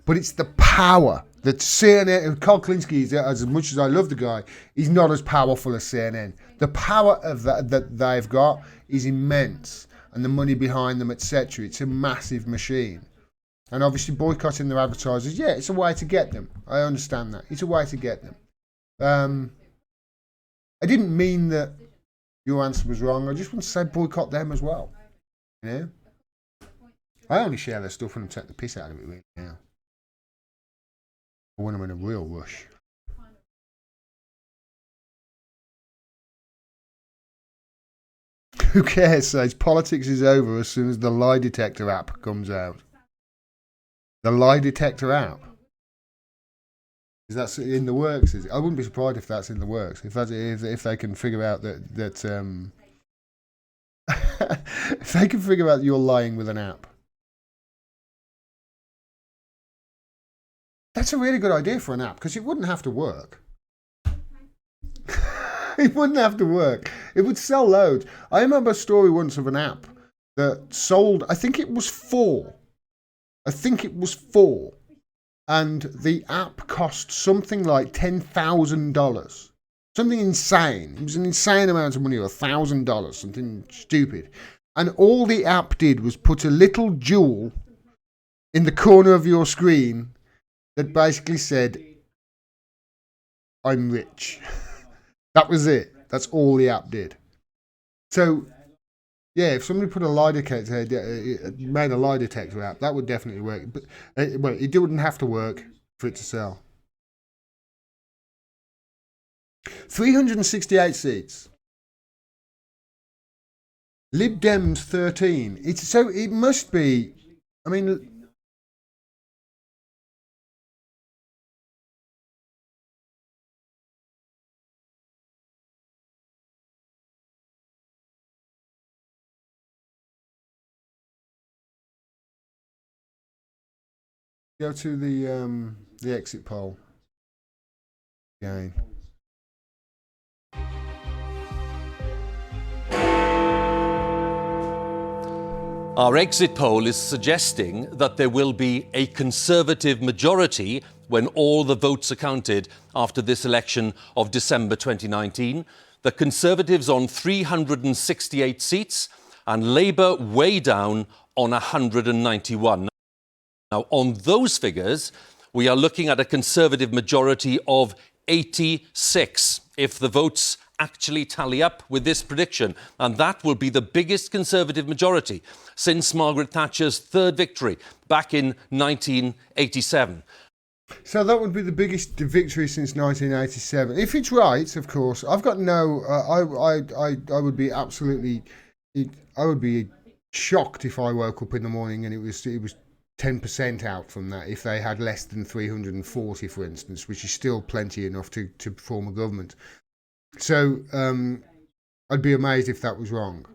But it's the power that CNN, Carl Kalinske, as much as I love the guy, he's not as powerful as CNN. The power of that they've got is immense, and the money behind them, etc. It's a massive machine. And obviously boycotting their advertisers, yeah, it's a way to get them. I understand that. It's a way to get them. I didn't mean that your answer was wrong. I just want to say boycott them as well. You know? I only share their stuff when I take the piss out of it really now. Or when I'm in a real rush. Who cares? Says politics is over as soon as the lie detector app comes out. The lie detector app. Is that in the works? I wouldn't be surprised if that's in the works. If they can figure out that if they can figure out that you're lying with an app. That's a really good idea for an app because it wouldn't have to work. It wouldn't have to work. It would sell loads. I remember a story once of an app that sold, I think it was four. And the app cost something like $10,000. Something insane. It was an insane amount of money, $1,000, something stupid. And all the app did was put a little jewel in the corner of your screen that basically said, I'm rich. That was it. That's all the app did. So, yeah, if somebody put a lie detector, made a lie detector app, that would definitely work. But it wouldn't have to work for it to sell. 368 seats. Lib Dems 13. It must be. I mean. Go to the exit poll again. Our exit poll is suggesting that there will be a Conservative majority when all the votes are counted after this election of December 2019. The Conservatives on 368 seats and Labour way down on 191. Now, on those figures, we are looking at a Conservative majority of 86 if the votes actually tally up with this prediction. And that will be the biggest Conservative majority since Margaret Thatcher's third victory back in 1987. So that would be the biggest victory since 1987. If it's right, of course, I've got no. I would be absolutely. I would be shocked if I woke up in the morning and it was 10% out from that. If they had less than 340, for instance, which is still plenty enough to form a government. So I'd be amazed if that was wrong.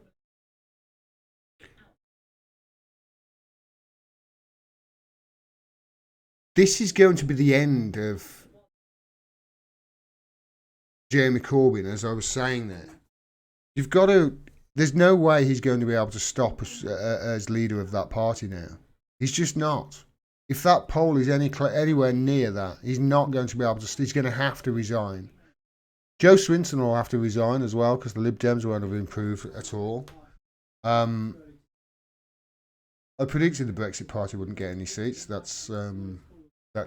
This is going to be the end of Jeremy Corbyn, as I was saying there. You've got to. There's no way he's going to be able to stop as leader of that party now. He's just not. If that poll is anywhere near that, he's not going to be able to. He's going to have to resign. Joe Swinson will have to resign as well because the Lib Dems won't have improved at all. I predicted the Brexit Party wouldn't get any seats. That's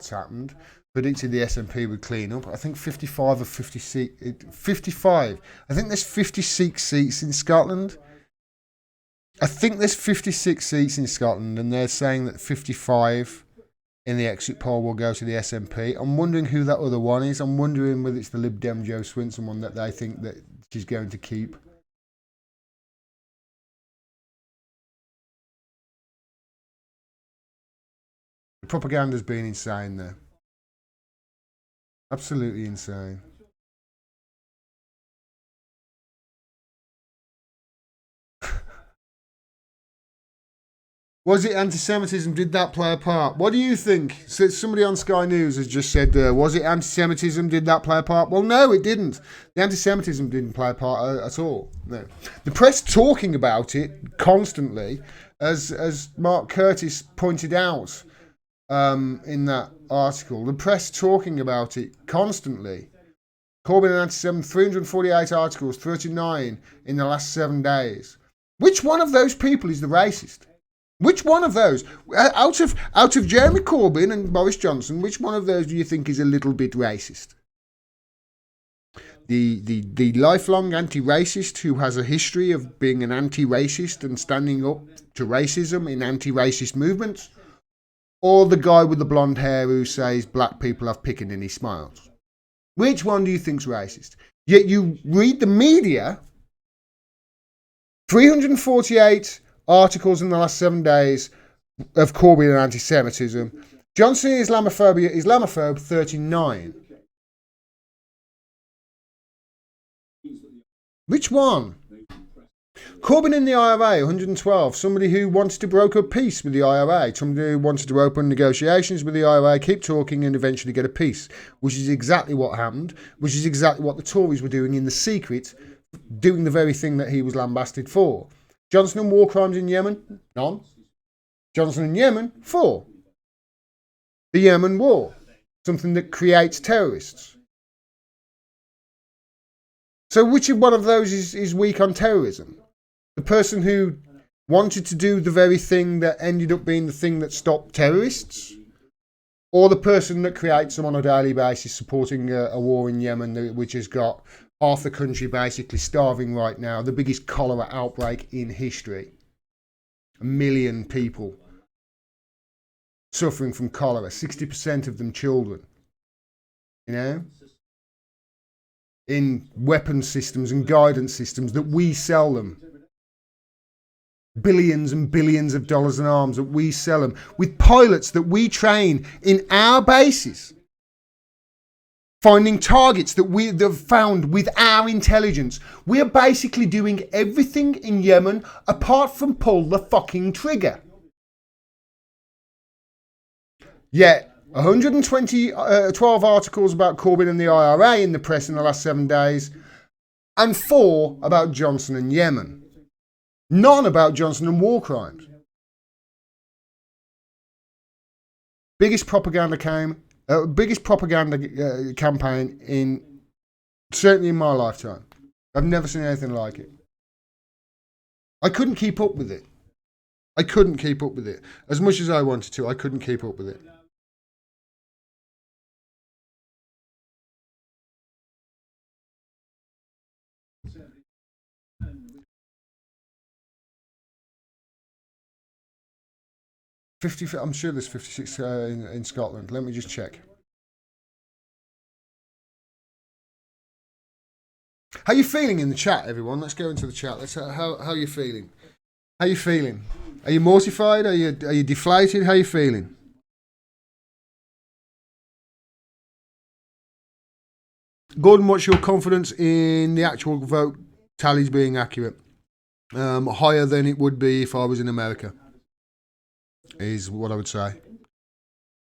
happened. Predicted the SNP would clean up. I think 55 of 50 seats. 55. I think there's 56 seats in Scotland. I think there's 56 seats in Scotland, and they're saying that 55 in the exit poll will go to the SNP. I'm wondering who that other one is. I'm wondering whether it's the Lib Dem Joe Swinson one that they think that she's going to keep. The propaganda's been insane there. Absolutely insane. Was it anti-Semitism? Did that play a part? What do you think? So somebody on Sky News has just said, was it anti-Semitism? Did that play a part? Well, no, it didn't. The anti-Semitism didn't play a part at all. No. The press talking about it constantly, as Mark Curtis pointed out in that article, the press talking about it constantly. Corbyn and anti-Semitism, 348 articles, 39 in the last 7 days. Which one of those people is the racist? Which one of those, out of Jeremy Corbyn and Boris Johnson, which one of those do you think is a little bit racist? The lifelong anti-racist who has a history of being an anti-racist and standing up to racism in anti-racist movements, or the guy with the blonde hair who says black people have Piccadilly smiles? Which one do you think's racist? Yet you read the media, 348 articles in the last 7 days of Corbyn and anti-Semitism. Johnson Islamophobe 39. Which one? Corbyn in the IRA 112. Somebody who wanted to broker peace with the IRA. Somebody who wanted to open negotiations with the IRA, keep talking and eventually get a peace. Which is exactly what happened. Which is exactly what the Tories were doing in the secret. Doing the very thing that he was lambasted for. Johnson and war crimes in Yemen? None. Johnson and Yemen? 4. The Yemen war. Something that creates terrorists. So which one of those is weak on terrorism? The person who wanted to do the very thing that ended up being the thing that stopped terrorists? Or the person that creates them on a daily basis supporting a war in Yemen which has got half the country basically starving right now, the biggest cholera outbreak in history. 1 million people suffering from cholera, 60% of them children. You know? In weapon systems and guidance systems that we sell them. Billions and billions of dollars in arms that we sell them. With pilots that we train in our bases. Finding targets that we have found with our intelligence. We are basically doing everything in Yemen apart from pull the fucking trigger. Yet, 12 articles about Corbyn and the IRA in the press in the last 7 days, and 4 about Johnson and Yemen. None about Johnson and war crimes. Biggest propaganda campaign certainly in my lifetime. I've never seen anything like it. I couldn't keep up with it. As much as I wanted to, I couldn't keep up with it. I'm sure there's 56 in Scotland. Let me just check. How are you feeling in the chat, everyone? Let's go into the chat. How are you feeling? How are you feeling? Are you mortified? Are you deflated? How are you feeling? Gordon, what's your confidence in the actual vote tallies being accurate? Higher than it would be if I was in America. Is what I would say.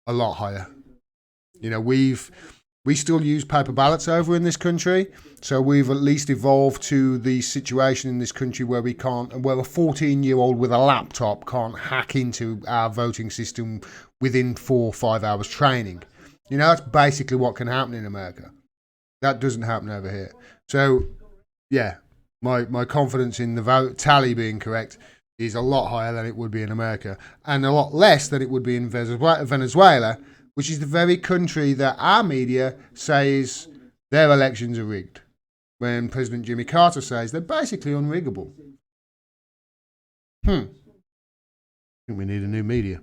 A lot higher. You know, we've We still use paper ballots over in this country, so we've at least evolved to the situation in this country where a 14-year-old with a laptop can't hack into our voting system within 4 or 5 hours training. You know, that's basically what can happen in America. That doesn't happen over here. So, yeah, my confidence in the vote tally being correct is a lot higher than it would be in America, and a lot less than it would be in Venezuela, which is the very country that our media says their elections are rigged, when President Jimmy Carter says they're basically unriggable. I think we need a new media.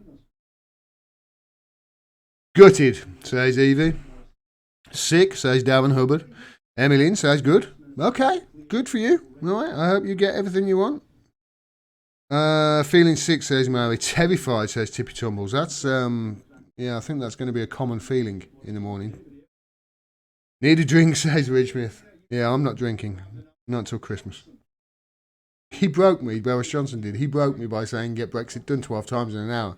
Gutted, says Evie. Sick, says Darren Hubbard. Emmeline says good. Okay, good for you. All right, I hope you get everything you want. Feeling sick, says Mary. Terrified, says Tippy Tumbles. That's, yeah, I think that's going to be a common feeling in the morning. Need a drink, says Ridgesmith. Yeah, I'm not drinking. Not until Christmas. He broke me, Boris Johnson did. He broke me by saying get Brexit done 12 times in an hour.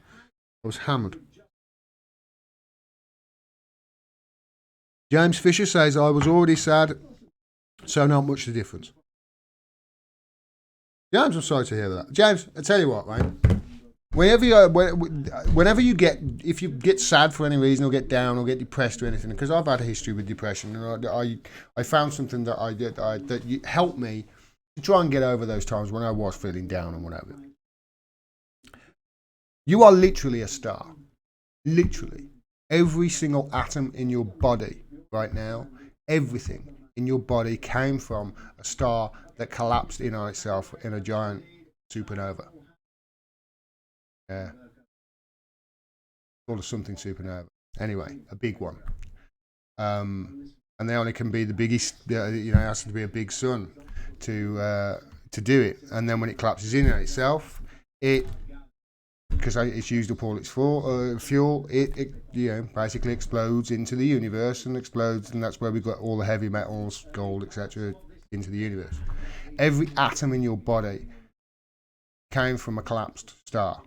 I was hammered. James Fisher says, I was already sad, so not much the difference. James, I'm sorry to hear that. James, I tell you what, right? Whenever you get, if you get sad for any reason, or get down, or get depressed or anything, because I've had a history with depression, and I found something that I did that helped me to try and get over those times when I was feeling down and whatever. You are literally a star. Literally. Every single atom in your body right now, everything in your body came from a star that collapsed in on itself in a giant supernova. Yeah. Called a something supernova. Anyway, a big one. And they only can be the biggest, it has to be a big sun to do it. And then when it collapses in on itself, because it's used up all its fuel, it basically explodes into the universe and explodes, and that's where we got all the heavy metals, gold, etc., into the universe. Every atom in your body came from a collapsed star.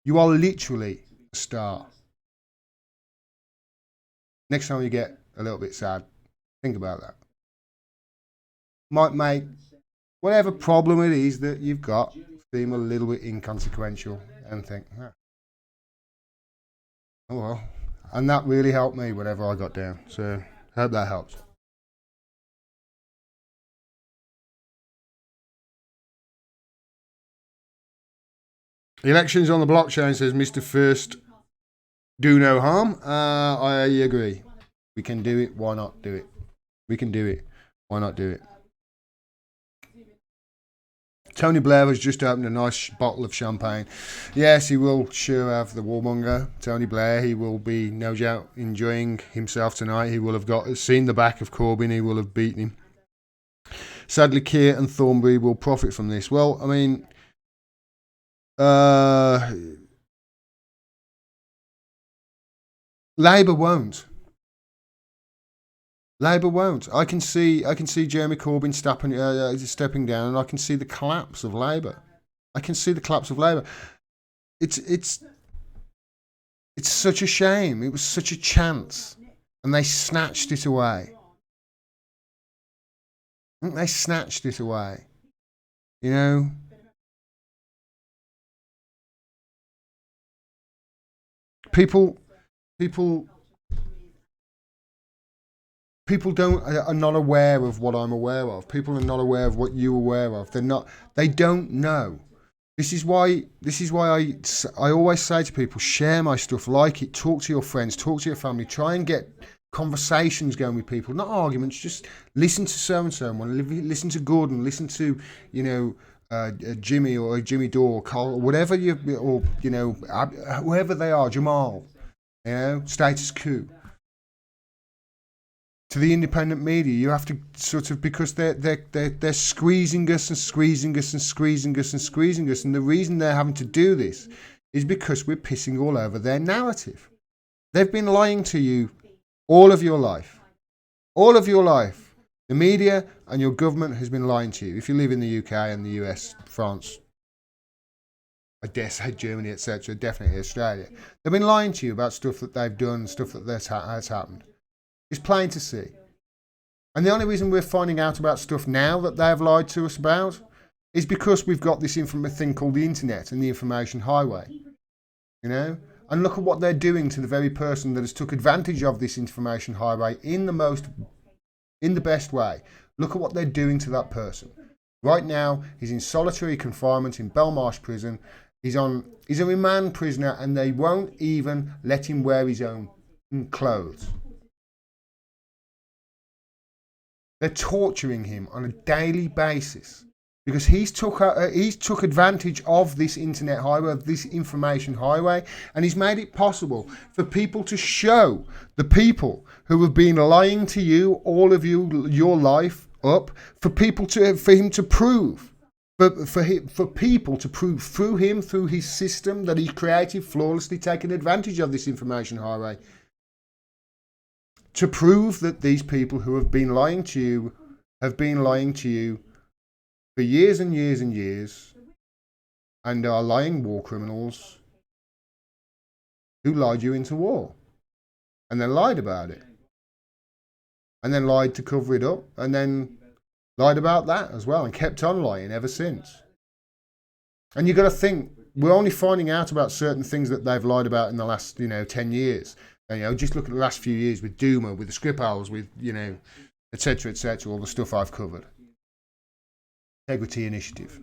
You are literally a star. Next time you get a little bit sad, think about that. Might make whatever problem it is that you've got seem a little bit inconsequential, and think, oh well. And that really helped me whenever I got down. So I hope that helps. Elections on the blockchain, says Mr. First. Do no harm. I agree. We can do it. Why not do it? We can do it. Why not do it? Tony Blair has just opened a nice bottle of champagne. Yes, he will sure have the warmonger. Tony Blair, he will be no doubt enjoying himself tonight. He will have seen the back of Corbyn. He will have beaten him. Sadly, Keir and Thornbury will profit from this. Well, I mean, Labour won't. Labour won't. I can see Jeremy Corbyn stepping down, and I can see the collapse of Labour. It's such a shame. It was such a chance, and they snatched it away. They snatched it away. You know. People are not aware of what I'm aware of. People are not aware of what you're aware of. They don't know. This is why I always say to people, share my stuff, like it, talk to your friends, talk to your family, try and get conversations going with people, not arguments, just listen to so-and-so, listen to Gordon, listen to, Jimmy or Jimmy Dore, Carl, whatever whoever they are, Jamarl, Status Quo. To the independent media, you have to sort of, because they're squeezing us and squeezing us and squeezing us and squeezing us, and the reason they're having to do this is because we're pissing all over their narrative. They've been lying to you all of your life. All of your life. The media and your government has been lying to you. If you live in the UK and the US, France, I dare say Germany, etc., definitely Australia. They've been lying to you about stuff that they've done, stuff that has happened. It's plain to see. And the only reason we're finding out about stuff now that they have lied to us about is because we've got this thing called the internet and the information highway. You know? And look at what they're doing to the very person that has took advantage of this information highway in the best way. Look at what they're doing to that person. Right now, he's in solitary confinement in Belmarsh prison. He's a remand prisoner, and they won't even let him wear his own clothes. They're torturing him on a daily basis because he's took advantage of this internet highway, of this information highway, and he's made it possible for people to show the people who have been lying to you, all of you, your life up, for him to prove. For people to prove through him, through his system that he's created, flawlessly taken advantage of this information highway, to prove that these people who have been lying to you have been lying to you for years and years and years, and are lying war criminals who lied you into war, and then lied about it, and then lied to cover it up, and then lied about that as well, and kept on lying ever since. And you've got to think, we're only finding out about certain things that they've lied about in the last, 10 years. And, just look at the last few years with Duma, with the Skripals, with, etc., all the stuff I've covered. Integrity Initiative.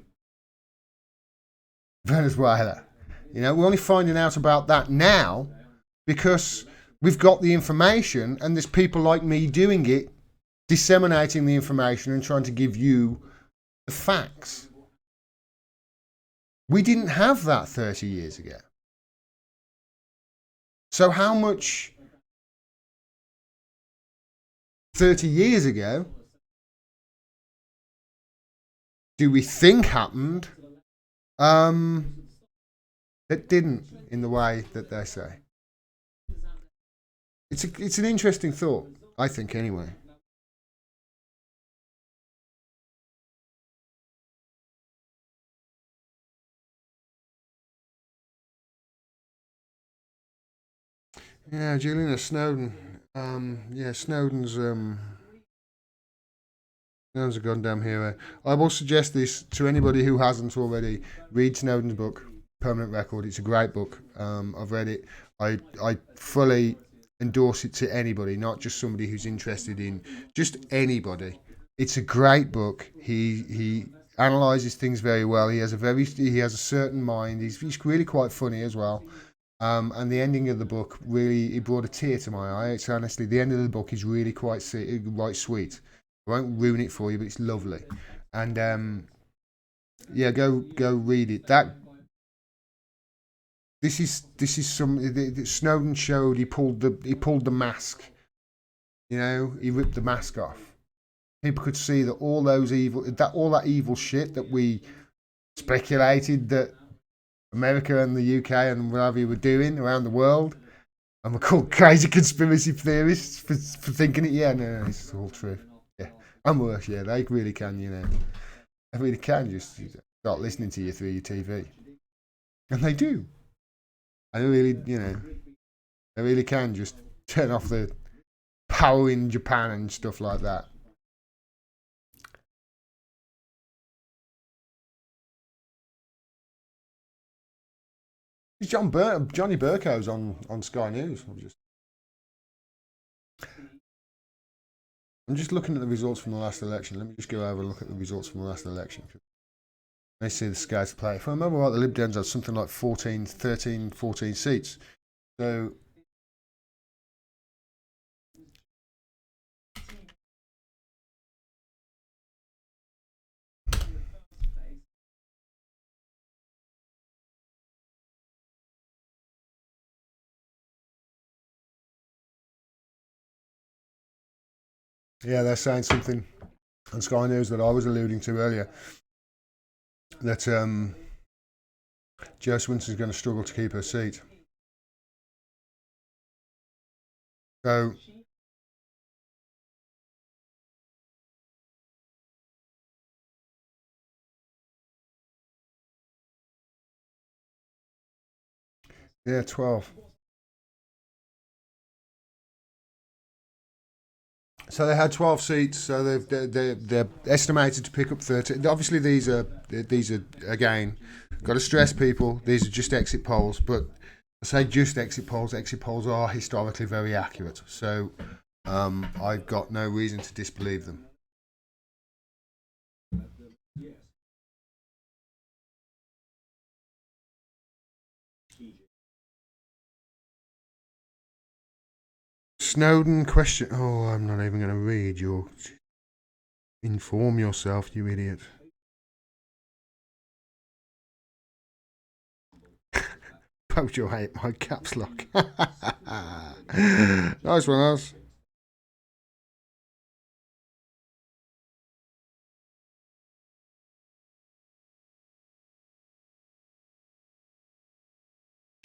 Venezuela. We're only finding out about that now because we've got the information, and there's people like me doing it, disseminating the information and trying to give you the facts. We didn't have that 30 years ago. So how much 30 years ago do we think happened that didn't in the way that they say? It's an interesting thought, I think, anyway. Yeah, Juliana Snowden. Snowden's a goddamn hero. I will suggest this to anybody who hasn't already. Read Snowden's book, Permanent Record. It's a great book. I've read it. I fully endorse it to anybody, not just somebody who's interested in, just anybody. It's a great book. He analyses things very well. He has a certain mind. He's really quite funny as well. And the ending of the book really, it brought a tear to my eye. It's honestly, the end of the book is really quite sweet. I won't ruin it for you, but it's lovely. And go read it. This is some Snowden showed. He pulled the mask. He ripped the mask off. People could see that all that evil shit that we speculated that America and the UK and whatever you were doing around the world, and we're called crazy conspiracy theorists for thinking it. Yeah, no, it's all true. Yeah, and worse. Yeah, they really can. They really can just start listening to you through your TV, and they do. And they really can just turn off the power in Japan and stuff like that. Johnny Burko's on Sky News. I'm just looking at the results from the last election. Let me just go over and look at the results from the last election. They see the Sky's play. If I remember right, the Lib Dems had something like 14 seats. So yeah, they're saying something on Sky News that I was alluding to earlier, that Jo Swinton's going to struggle to keep her seat. So yeah, 12. So they had 12 seats. So they're estimated to pick up 30. Obviously, these are again, got to stress people. These are just exit polls, but I say just exit polls. Exit polls are historically very accurate. So I've got no reason to disbelieve them. Snowden question. Oh, I'm not even going to read your. Inform yourself, you idiot. Pojo hate my caps lock. Nice one, us.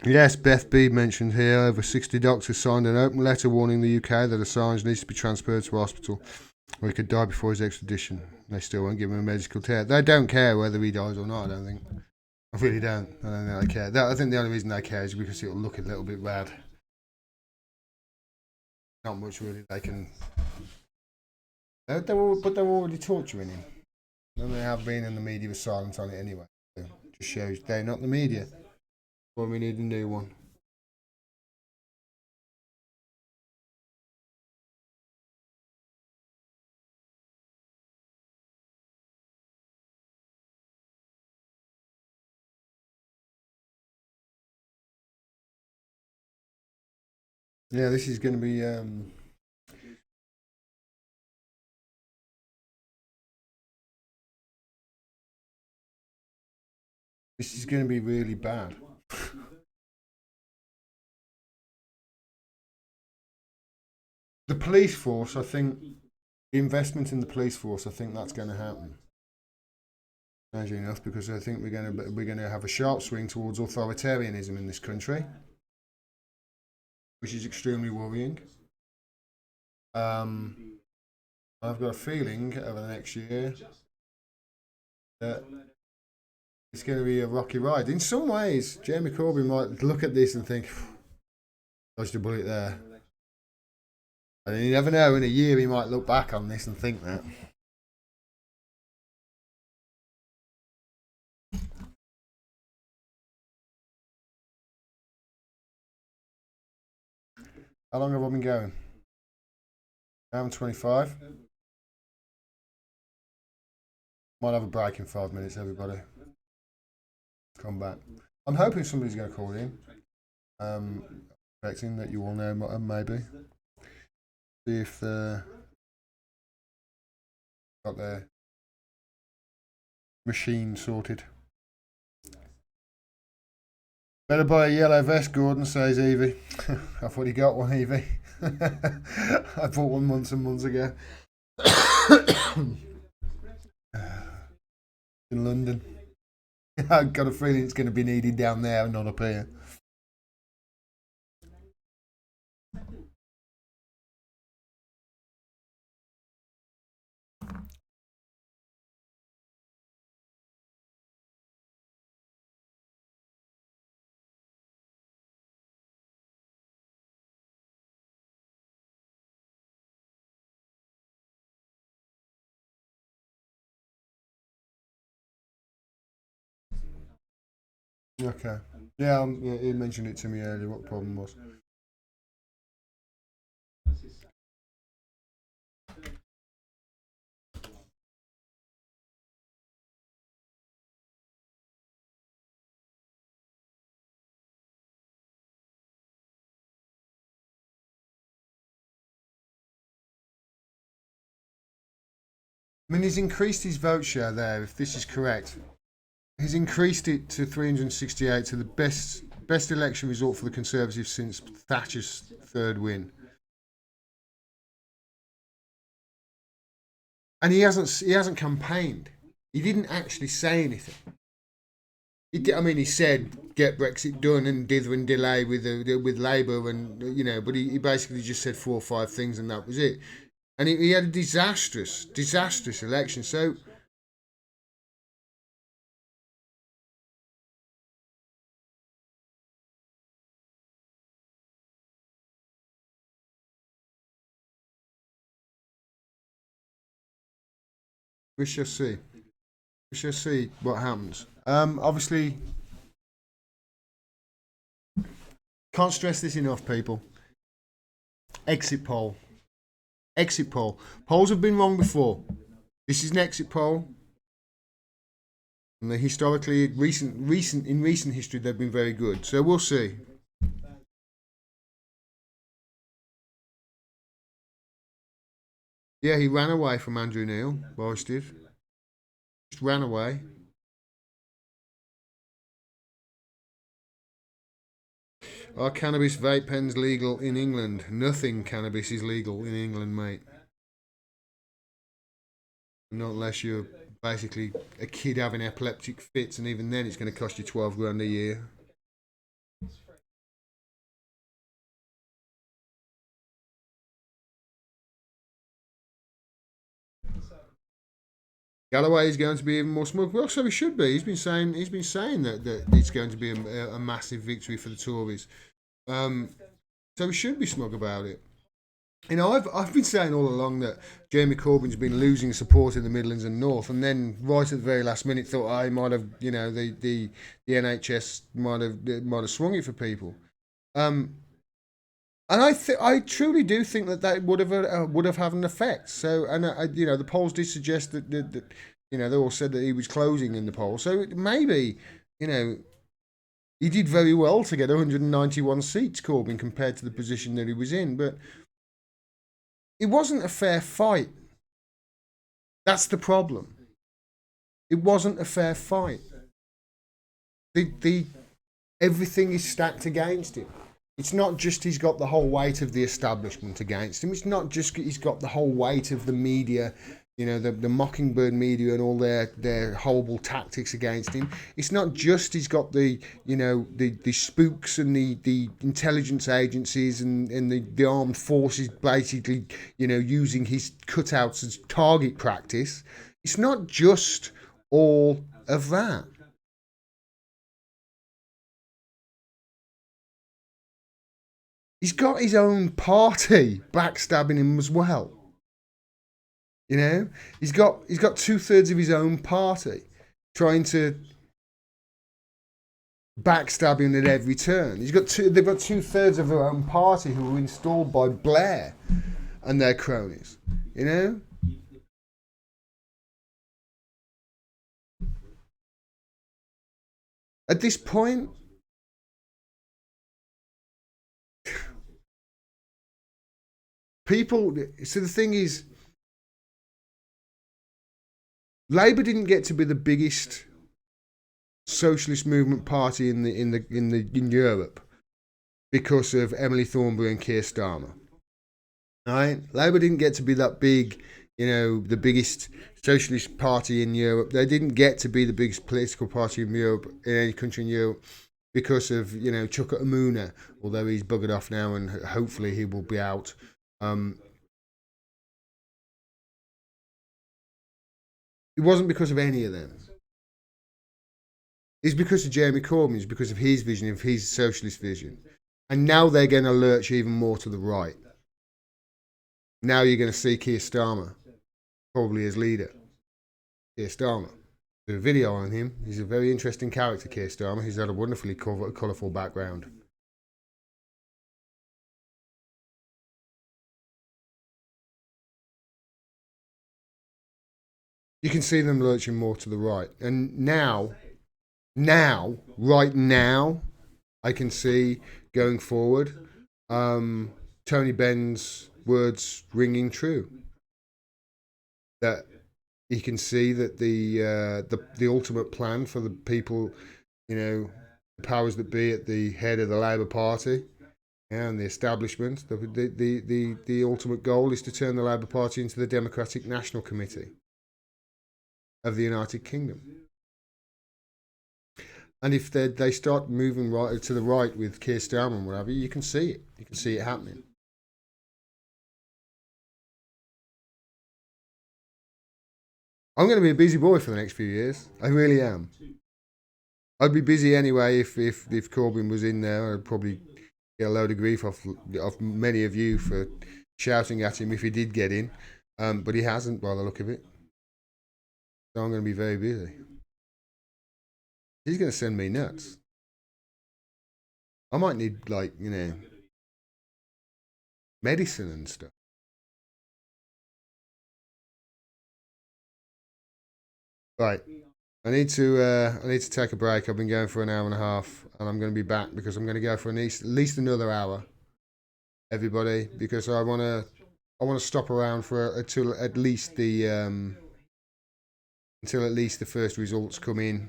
Yes, Beth B mentioned here, over 60 doctors signed an open letter warning the UK that Assange needs to be transferred to hospital or he could die before his extradition. They still won't give him a medical care. They don't care whether he dies or not, I don't think. I really don't. I don't think they care. I think the only reason they care is because it'll look a little bit bad. Not much really they can... But they're already torturing him. And they have been, and the media was silent on it anyway. So it just shows they're not the media. Well, we need a new one. Yeah, this is going to be... This is going to be really bad. The police force, I think, the investment in the police force, I think that's going to happen. Strangely enough, because I think we're going to have a sharp swing towards authoritarianism in this country, which is extremely worrying. I've got a feeling over the next year that it's going to be a rocky ride. In some ways, Jeremy Corbyn might look at this and think, dodged a bullet there. And you never know, in a year he might look back on this and think that. How long have I been going? I'm 25. Might have a break in 5 minutes, everybody. Come back. I'm hoping somebody's going to call in. Expecting that you all know, maybe. See if got their machine sorted. Better buy a yellow vest, Gordon, says Evie. I've already got one, Evie. I bought one months and months ago. In London. I've got a feeling it's going to be needed down there and not up here. Okay. Yeah, he mentioned it to me earlier, what the problem was. I mean, he's increased his vote share there, if this is correct. He's increased it to 368 to the best election result for the Conservatives since Thatcher's third win. And he hasn't campaigned. He didn't actually say anything. He said get Brexit done and dither and delay with Labour and but he basically just said 4 or 5 things and that was it. And he had a disastrous election. So We shall see. We shall see what happens. Obviously, can't stress this enough, people. Exit poll. Exit poll. Polls have been wrong before. This is an exit poll. And they historically, in recent history, they've been very good. So we'll see. Yeah, he ran away from Andrew Neil. Boris did. Just ran away. Are cannabis vape pens legal in England? Nothing cannabis is legal in England, mate. Not unless you're basically a kid having epileptic fits, and even then it's going to cost you 12 grand a year. Galloway is going to be even more smug. Well, so he should be. He's been saying that it's going to be a massive victory for the Tories. So he should be smug about it. You know, I've been saying all along that Jeremy Corbyn's been losing support in the Midlands and North, and then right at the very last minute thought he might have, you know, the NHS might have swung it for people. And I truly do think that would have had an effect. So, and you know, the polls did suggest that you know, they all said that he was closing in the poll. So maybe, you know, he did very well to get 191 seats, Corbyn, compared to the position that he was in. But it wasn't a fair fight. That's the problem. It wasn't a fair fight. Everything is stacked against him. It's not just he's got the whole weight of the establishment against him. It's not just he's got the whole weight of the media, you know, the Mockingbird media and all their horrible tactics against him. It's not just he's got the, you know, the spooks and the intelligence agencies and the armed forces basically, you know, using his cutouts as target practice. It's not just all of that. He's got his own party backstabbing him as well. You know, he's got 2/3 of his own party trying to backstab him at every turn. They've got 2/3 of their own party who were installed by Blair and their cronies. You know. At this point, people. So the thing is, Labour didn't get to be the biggest socialist movement party in Europe because of Emily Thornberry and Keir Starmer. Right? Labour didn't get to be that big, you know, the biggest socialist party in Europe. They didn't get to be the biggest political party in Europe, in any country in Europe, because of, you know, Chuka Umunna, although he's buggered off now and hopefully he will be out. It wasn't because of any of them. It's because of Jeremy Corbyn. It's because of his vision, of his socialist vision. And now they're going to lurch even more to the right. Now you're going to see Keir Starmer probably as leader. Keir Starmer. There's a video on him. He's a very interesting character, Keir Starmer. He's had a wonderfully colourful background. You can see them lurching more to the right. And now, right now, I can see going forward, Tony Benn's words ringing true. That he can see that the ultimate plan for the people, you know, the powers that be at the head of the Labour Party and the establishment, the ultimate goal is to turn the Labour Party into the Democratic National Committee of the United Kingdom. And if they start moving right to the right with Keir Starmer and whatever, you can see it. You can see it happening. I'm going to be a busy boy for the next few years. I really am. I'd be busy anyway if Corbyn was in there. I'd probably get a load of grief off many of you for shouting at him if he did get in. But he hasn't, by the look of it. So I'm going to be very busy. He's going to send me nuts. I might need, like, you know, medicine and stuff. Right. I need to take a break. I've been going for an hour and a half, and I'm going to be back because I'm going to go for at least another hour. Everybody, because I want to stop around for until at least the first results come in.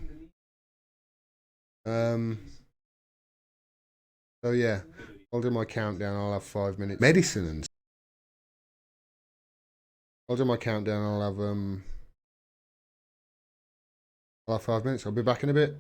So yeah, I'll do my countdown. I'll have 5 minutes. Medicine and I'll do my countdown. I'll have 5 minutes. I'll be back in a bit.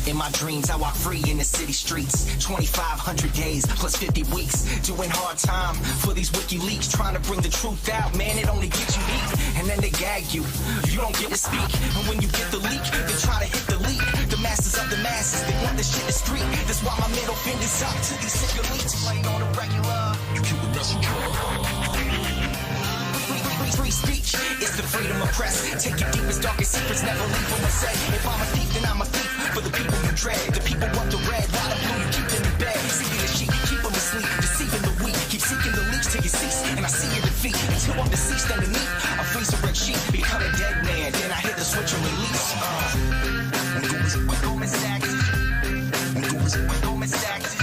In my dreams, I walk free in the city streets. 2,500 days plus 50 weeks. Doing hard time for these WikiLeaks. Trying to bring the truth out, man, it only gets you weak. And then they gag you. You don't get to speak. And when you get the leak, they try to hit the leak. The masters of the masses, they want this shit to street. That's why my middle finger's up to these sick elites. Playing on the regular. You keep the messenger. Free speech is the freedom of press. Take your deepest, darkest secrets, never leave them unsaid. If I'm a thief, then I'm a thief for the people you dread. The people want the red, while the blue you keep them in bed. Seeking the sheep, keep them asleep, deceiving the weak. Keep seeking the leech till you cease, and I see your defeat. Until I'm deceased underneath, I freeze a red sheep, become a dead man. Then I hit the switch and release. When Goldman Sachs.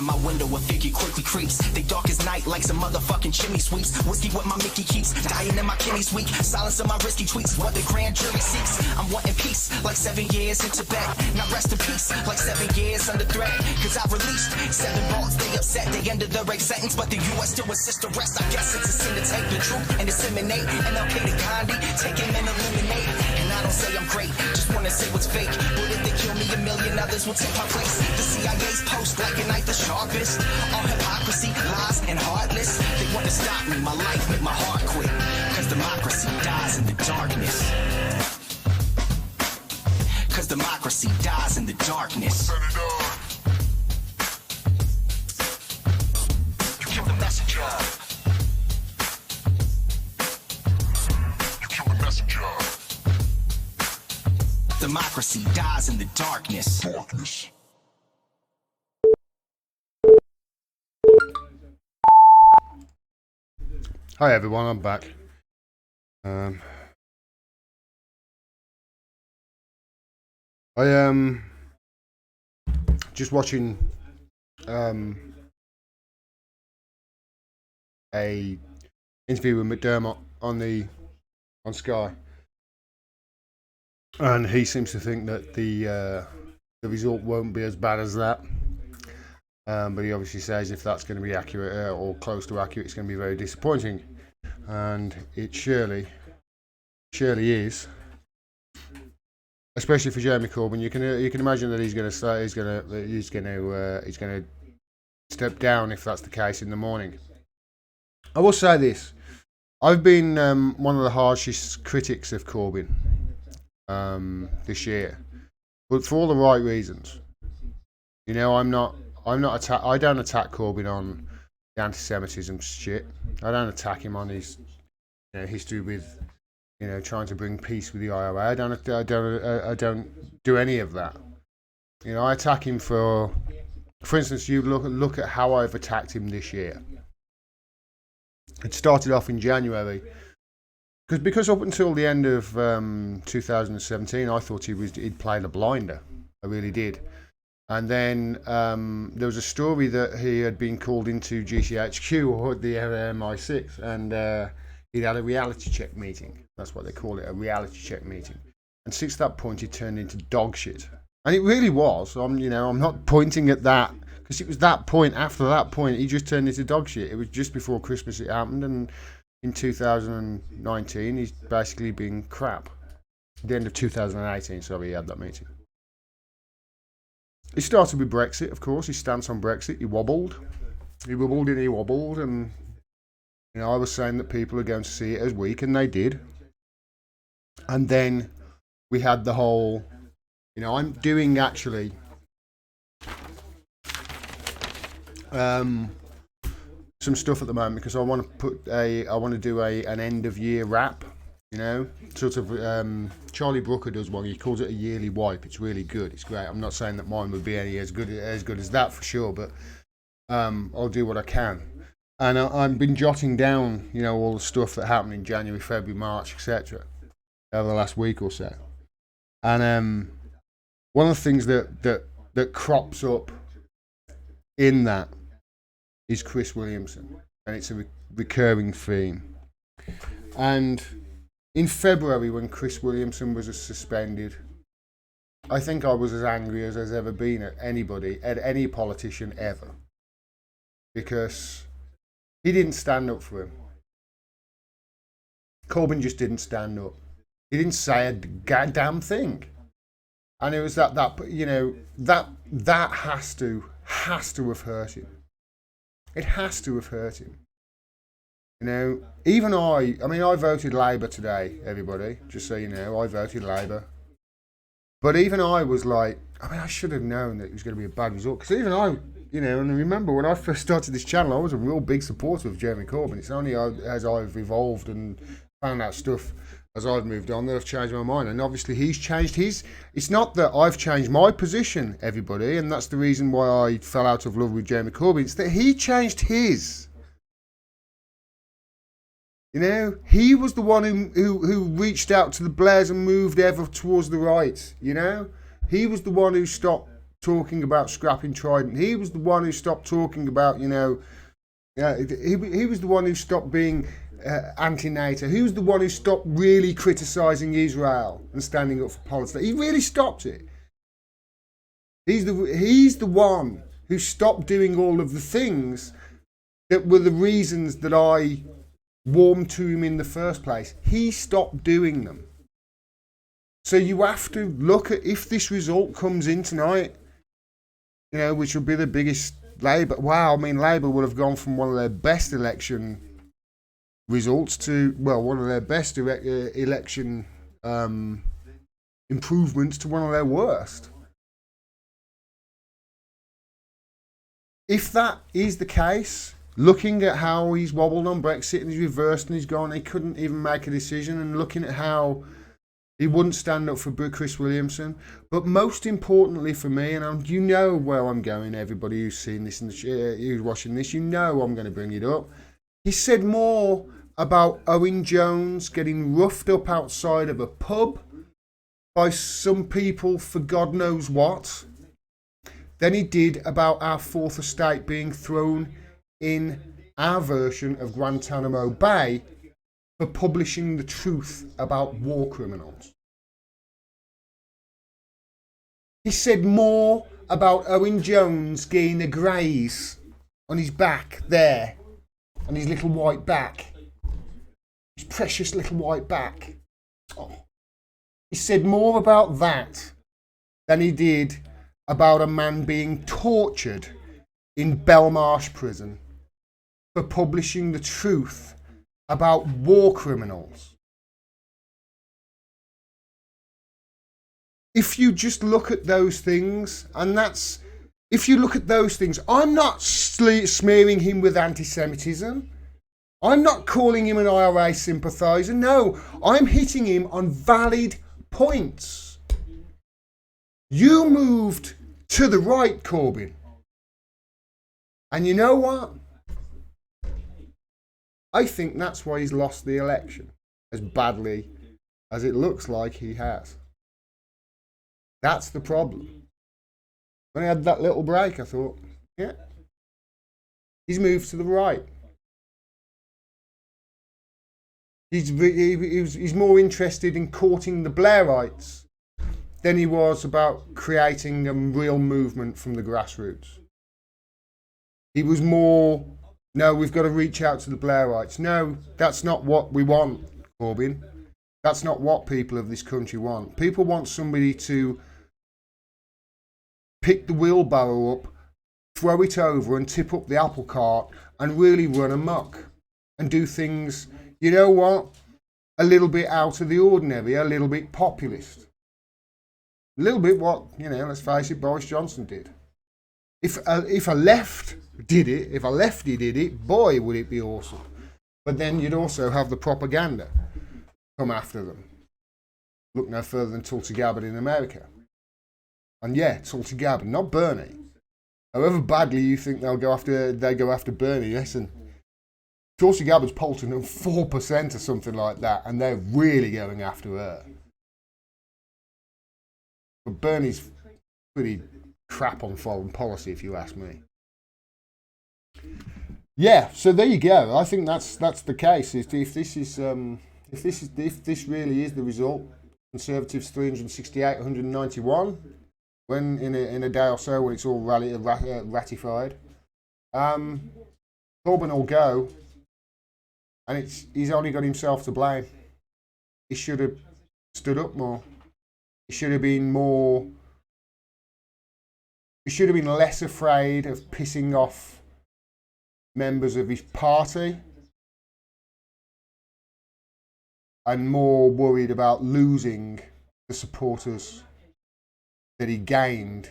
outside my window, a figure quickly creeps. They dark as night like some motherfucking chimney sweeps. Whiskey with my Mickey keeps dying in my kidneys weak. Silence of my risky tweets, what the grand jury seeks. I'm wanting peace, like 7 years in Tibet. Now rest in peace, like 7 years under threat. Cause I released 7 balls, they upset. They ended the rape sentence, but the US still insists to rest. I guess it's a sin to take the truth and disseminate. MLK to Gandhi, take him and eliminate. And I don't say I'm great, just wanna say what's fake. But if they kill me, a million others will take my place. The CIA's post like a knife the sharpest. All hypocrisy, lies, and heartless. They want to stop me, my life make my heart quit. Cause democracy dies in the darkness. Cause democracy dies in the darkness. You kill the messenger. You kill the messenger. Democracy dies in the darkness. Hi everyone, I'm back. I am just watching a interview with McDermott on Sky, and he seems to think that the result won't be as bad as that. But he obviously says if that's going to be accurate or close to accurate, it's going to be very disappointing, and it surely is. Especially for Jeremy Corbyn, you can imagine that he's going to step down if that's the case in the morning. I will say this: I've been one of the harshest critics of Corbyn this year, but for all the right reasons. You know, I don't attack Corbyn on the anti-Semitism shit. I don't attack him on his history with trying to bring peace with the IRA. I don't do any of that. You know, I attack him for instance, you look at how I've attacked him this year. It started off in January because up until the end of 2017, I thought he'd played a blinder. I really did. And then there was a story that he had been called into GCHQ or the MI6, and he'd had a reality check meeting. That's what they call it, a reality check meeting. And since that point, it turned into dog shit. And it really was. I'm not pointing at that because it was that point. After that point, he just turned into dog shit. It was just before Christmas it happened, and in 2019, he's basically been crap. At the end of 2018, sorry, he had that meeting. He started with Brexit, of course. His stance on Brexit. He wobbled, and I was saying that people are going to see it as weak, and they did. And then we had the whole, I'm doing actually some stuff at the moment because I want to do an end of year wrap. Sort of Charlie Brooker does one. He calls it a yearly wipe. It's really good. It's great. I'm not saying that mine would be any as good as that for sure, but I'll do what I can. And I've been jotting down, all the stuff that happened in January, February, March, etc. over the last week or so. And one of the things that crops up in that is Chris Williamson, and it's a recurring theme. And in February, when Chris Williamson was suspended, I think I was as angry as there's ever been at any politician ever. Because he didn't stand up for him. Corbyn just didn't stand up. He didn't say a goddamn thing. And it was that has to have hurt him. It has to have hurt him. Even I voted Labour today, everybody, just so you know, I voted Labour. But even I was like, I should have known that it was going to be a bad result. Because even I, and I remember when I first started this channel, I was a real big supporter of Jeremy Corbyn. It's only as I've evolved and found out stuff as I've moved on that I've changed my mind. And obviously he's changed his. It's not that I've changed my position, everybody, and that's the reason why I fell out of love with Jeremy Corbyn. It's that he changed his. He was the one who reached out to the Blairs and moved ever towards the right. He was the one who stopped talking about scrapping Trident. He was the one who stopped talking about, he was the one who stopped being anti-NATO. He was the one who stopped really criticising Israel and standing up for Palestine. He really stopped it. He's the one who stopped doing all of the things that were the reasons that I warmed to him in the first place. He stopped doing them. So you have to look at, if this result comes in tonight, which will be the biggest Labour. Wow, I mean, Labour would have gone from one of their best election results to, one of their best election improvements to one of their worst. If that is the case, looking at how he's wobbled on Brexit and he's reversed and he's gone, he couldn't even make a decision, and looking at how he wouldn't stand up for Chris Williamson. But most importantly for me, and you know where I'm going, everybody who's seen this and who's watching this, you know I'm going to bring it up. He said more about Owen Jones getting roughed up outside of a pub by some people for God knows what than he did about our fourth estate being thrown in our version of Guantanamo Bay for publishing the truth about war criminals. He said more about Owen Jones getting a graze on his back there, on his little white back, his precious little white back. Oh. He said more about that than he did about a man being tortured in Belmarsh prison for publishing the truth about war criminals. If you just look at those things, if you look at those things, I'm not smearing him with anti-Semitism. I'm not calling him an IRA sympathiser. No, I'm hitting him on valid points. You moved to the right, Corbyn. And you know what? I think that's why he's lost the election as badly as it looks like he has. That's the problem. When I had that little break, I thought, yeah, he's moved to the right. He's more interested in courting the Blairites than he was about creating a real movement from the grassroots. He was more, no, we've got to reach out to the Blairites. No, that's not what we want, Corbyn. That's not what people of this country want. People want somebody to pick the wheelbarrow up, throw it over and tip up the apple cart and really run amok and do things, you know what, a little bit out of the ordinary, a little bit populist. A little bit what, let's face it, Boris Johnson did. If a left did it, if a lefty did it, boy, would it be awesome. But then you'd also have the propaganda come after them. Look no further than Tulsi Gabbard in America. And yeah, Tulsi Gabbard, not Bernie. However badly you think they go after Bernie, listen. Tulsi Gabbard's polling them 4% or something like that, and they're really going after her. But Bernie's pretty crap on foreign policy, if you ask me. Yeah, so there you go. I think that's the case. If this really is the result, Conservatives 368, 191. When in a day or so, when it's all ratified, Corbyn will go, and he's only got himself to blame. He should have stood up more. He should have been more. He should have been less afraid of pissing off members of his party, and more worried about losing the supporters that he gained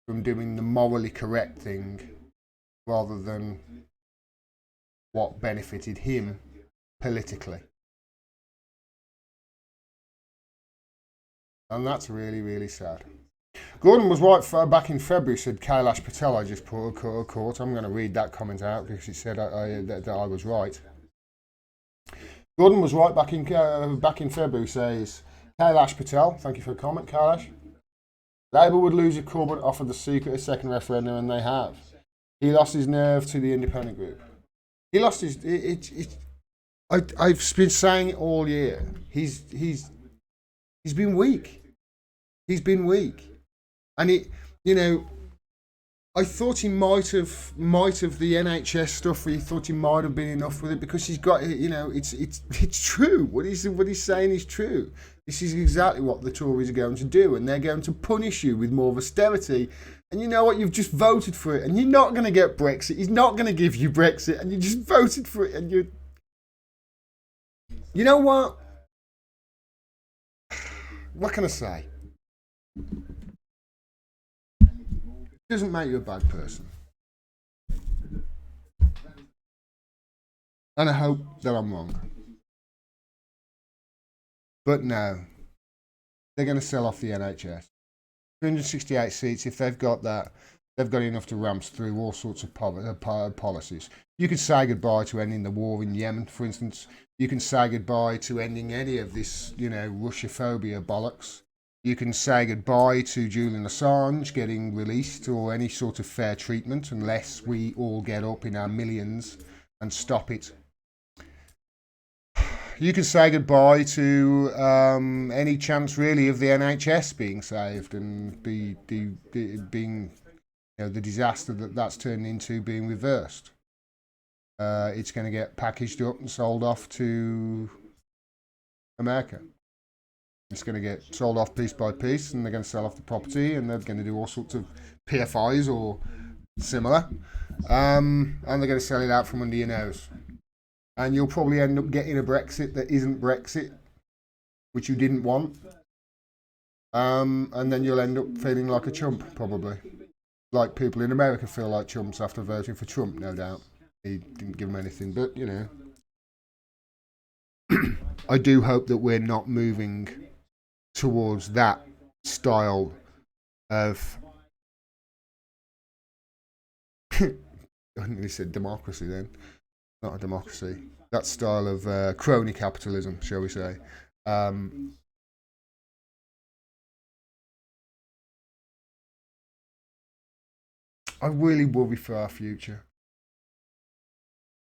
from doing the morally correct thing rather than what benefited him politically. And that's really, really sad. Gordon was right back in February, said Kailash Patel. I just put a court. I'm going to read that comment out because he said that I was right. Gordon was right back in February, says Kailash Patel. Thank you for the comment, Kailash. Labour would lose if Corbyn offered the secret a second referendum, and they have. He lost his nerve to the independent group. He lost his. I've been saying it all year. He's been weak. He's been weak, and I thought he might have the NHS stuff. He thought he might have been enough with it because he's got, it's true. What he's saying is true. This is exactly what the Tories are going to do, and they're going to punish you with more austerity. And you know what? You've just voted for it, and you're not going to get Brexit. He's not going to give you Brexit, and you just voted for it, and you know what? What can I say? It doesn't make you a bad person. And I hope that I'm wrong. But no, they're going to sell off the NHS. 368 seats, if they've got that, they've got enough to ramp through all sorts of policies. You could say goodbye to ending the war in Yemen, for instance. You can say goodbye to ending any of this, Russophobia bollocks. You can say goodbye to Julian Assange getting released or any sort of fair treatment unless we all get up in our millions and stop it. You can say goodbye to any chance really of the NHS being saved and being, the disaster that's turned into being reversed. It's going to get packaged up and sold off to America. It's going to get sold off piece by piece, and they're going to sell off the property, and they're going to do all sorts of PFIs or similar, and they're going to sell it out from under your nose. And you'll probably end up getting a Brexit that isn't Brexit, which you didn't want. And then you'll end up feeling like a chump, probably. Like people in America feel like chumps after voting for Trump, no doubt. He didn't give them anything, but, I do hope that we're not moving towards that style of I think he said democracy then. Not a democracy. That style of crony capitalism, shall we say. I really worry for our future.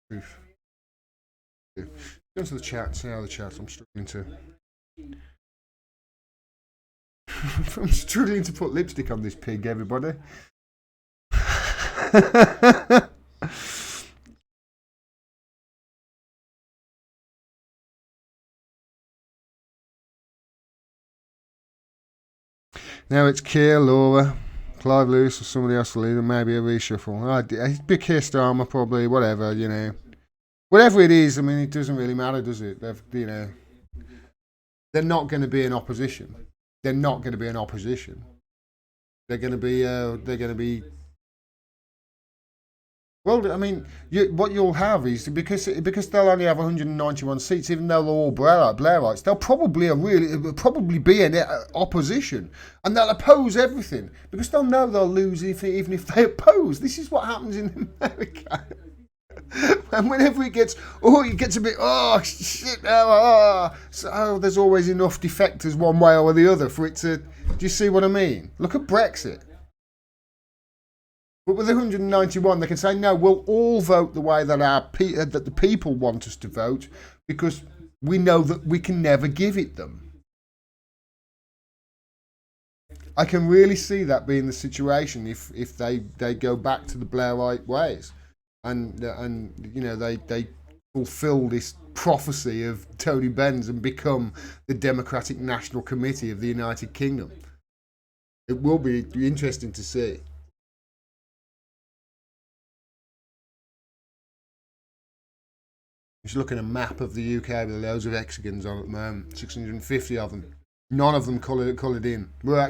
Truth. Go to the chat, see how the chat. I'm struggling to put lipstick on this pig, everybody. Now it's Keir, Laura, Clive Lewis, or somebody else to lead, and maybe a reshuffle. It'd be Keir Starmer, probably, whatever, Whatever it is, it doesn't really matter, does it? They're not going to be in opposition. They're not going to be in opposition. They're going to be. Well, what you'll have is because they'll only have 191 seats, even though they're all Blairites, they'll probably be in opposition, and they'll oppose everything because they'll know they'll lose even if they oppose. This is what happens in America. And whenever it gets a bit, shit, so there's always enough defectors one way or the other for it to, do you see what I mean? Look at Brexit. But with 191, they can say, no, we'll all vote the way that that the people want us to vote because we know that we can never give it them. I can really see that being the situation if they go back to the Blairite ways. And they fulfil this prophecy of Tony Benn's and become the Democratic National Committee of the United Kingdom. It will be interesting to see. Just looking at a map of the UK with loads of hexagons on at the moment, 650 of them. None of them coloured in. We're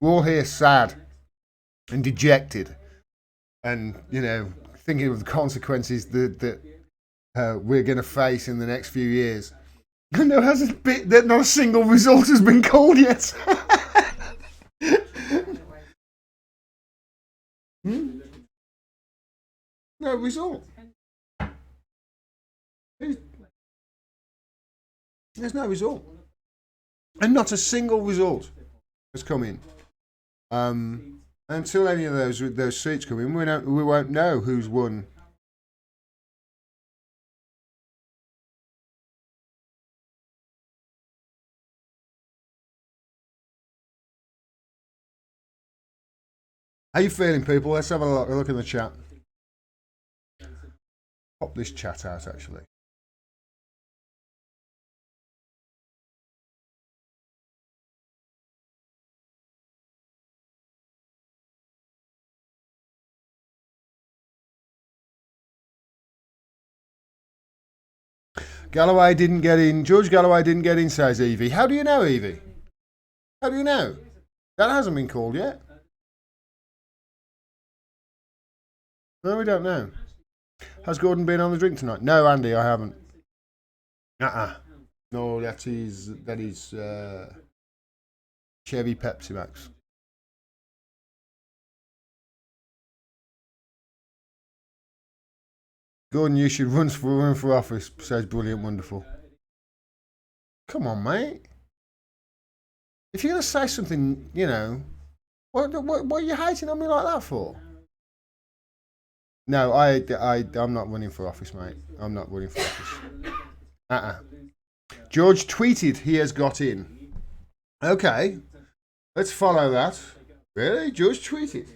all here sad and dejected, and thinking of the consequences that we're going to face in the next few years. And not a single result has been called yet. No result. There's no result. And not a single result has come in. Until any of those seats come in, we won't know who's won. How you feeling, people? Let's have a look in the chat. Pop this chat out, actually. Galloway didn't get in. George Galloway didn't get in, says Evie. How do you know, Evie? How do you know? That hasn't been called yet. No, we don't know. Has Gordon been on the drink tonight? No, Andy, I haven't. No, that is Chevy Pepsi Max. Gordon, you should run for office, says Brilliant Wonderful. Come on, mate. If you're going to say something, you know, what are you hating on me like that for? No, I'm not running for office, mate. I'm not running for office. George tweeted he has got in. Okay, let's follow that. Really? George tweeted.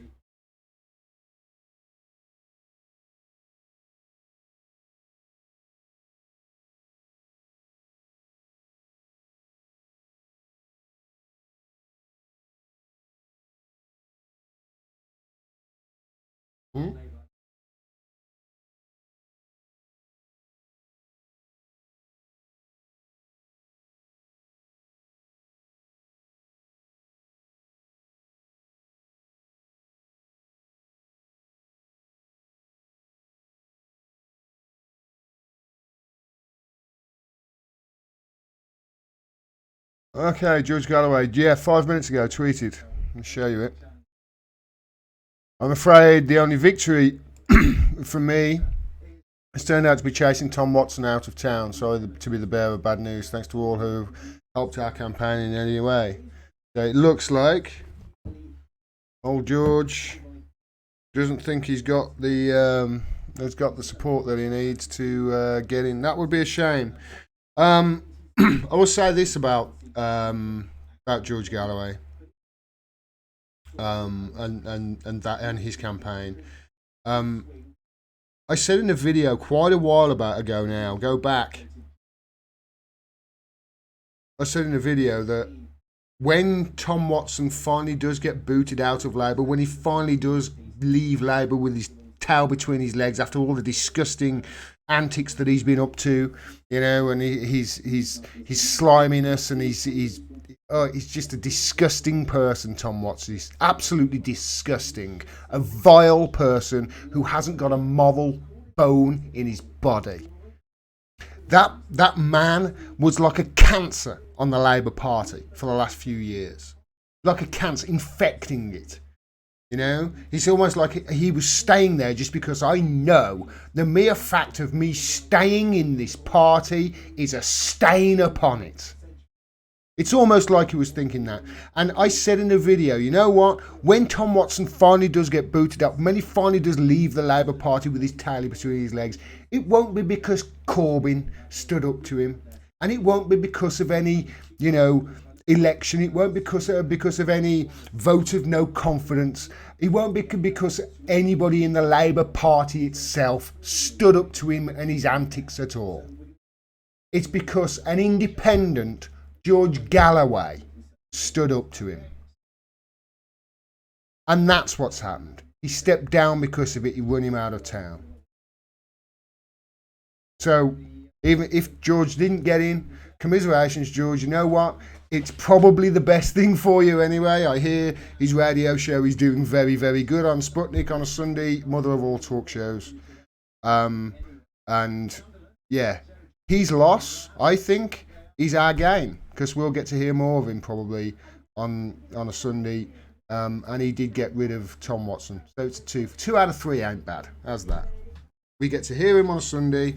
Okay, George Galloway. Yeah, 5 minutes ago, tweeted. I'll show you it. I'm afraid the only victory for me has turned out to be chasing Tom Watson out of town. Sorry to be the bearer of bad news. Thanks to all who helped our campaign in any way. So it looks like old George doesn't think he's got the support that he needs to get in. That would be a shame. I will say this about George Galloway and his campaign. I said in a video quite a while ago now, go back. I said in a video that when Tom Watson finally does get booted out of Labour, when he finally does leave Labour with his tail between his legs after all the disgusting antics that he's been up to, you know, and his sliminess, and he's just a disgusting person, Tom Watson. He's absolutely disgusting. A vile person who hasn't got a moral bone in his body. That man was like a cancer on the Labour Party for the last few years. Like a cancer, infecting it. You know, it's almost like he was staying there just because I know the mere fact of me staying in this party is a stain upon it. It's almost like he was thinking that. And I said in the video, you know what? When Tom Watson finally does get booted up, when he finally does leave the Labour Party with his tail between his legs, it won't be because Corbyn stood up to him. And it won't be because of any, you know, election. It won't be because of any vote of no confidence. It won't be because anybody in the Labour Party itself stood up to him and his antics at all. It's because an independent George Galloway stood up to him. And that's what's happened. He stepped down because of it. He run him out of town. So even if George didn't get in, commiserations, George. You know what? It's probably the best thing for you anyway. I hear his radio show is doing very, very good on Sputnik on a Sunday, mother of all talk shows. And yeah, his loss, I think, is our gain, because we'll get to hear more of him probably on a Sunday. And he did get rid of Tom Watson. So it's a 2 out of 3 ain't bad. How's that? We get to hear him on a Sunday.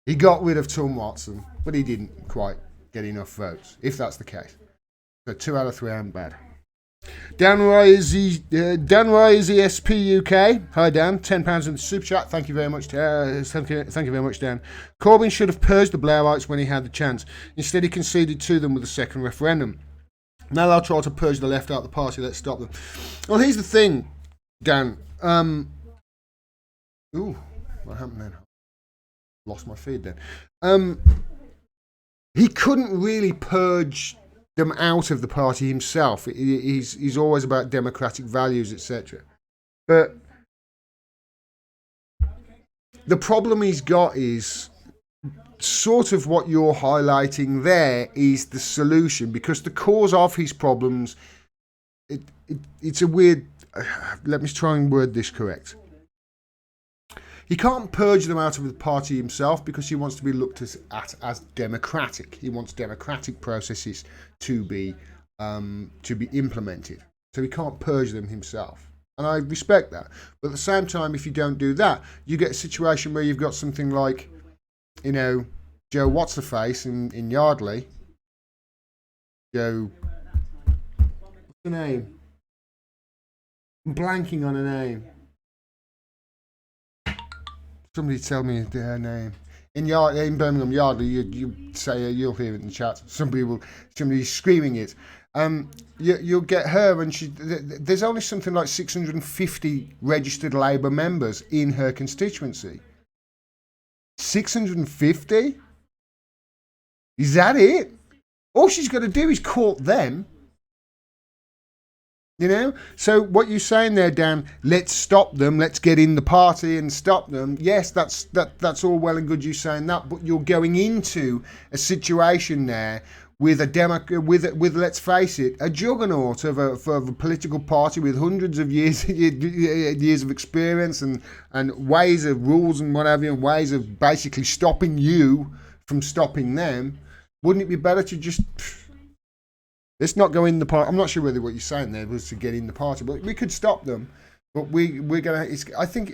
He got rid of Tom Watson, but he didn't quite get enough votes, if that's the case. So 2 out of 3 ain't bad. Dan Risey, SP UK. Hi Dan, £10 in the super chat. Thank you very much. Thank you very much, Dan. Corbyn should have purged the Blairites when he had the chance. Instead, he conceded to them with a second referendum. Now they'll try to purge the left out of the party. Let's stop them. Well, here's the thing, Dan. Ooh, what happened then? Lost my feed then. He couldn't really purge them out of the party himself. He's always about democratic values, etc. But the problem he's got is sort of what you're highlighting there is the solution, because the cause of his problems, it's a weird, let me try and word this correct. He can't purge them out of the party himself because he wants to be looked at as democratic. He wants democratic processes to be implemented. So he can't purge them himself. And I respect that. But at the same time, if you don't do that, you get a situation where you've got something like, you know, Joe What's-the-Face in Yardley. Joe, what's the name? I'm blanking on a name. Somebody tell me their name. In Birmingham Yardley, you say you'll hear it in the chat. Somebody's screaming it. You'll get her, and there's only something like 650 registered Labour members in her constituency. 650? Is that it? All she's got to do is court them. You know? So what you're saying there, Dan, let's stop them, let's get in the party and stop them. Yes, that's all well and good you saying that, but you're going into a situation there with with let's face it, a juggernaut of a political party with hundreds of years of experience and ways of rules and whatever, and ways of basically stopping you from stopping them. Wouldn't it be better to just let's not go in the party? I'm not sure whether what you're saying there was to get in the party, but we could stop them. But we're gonna.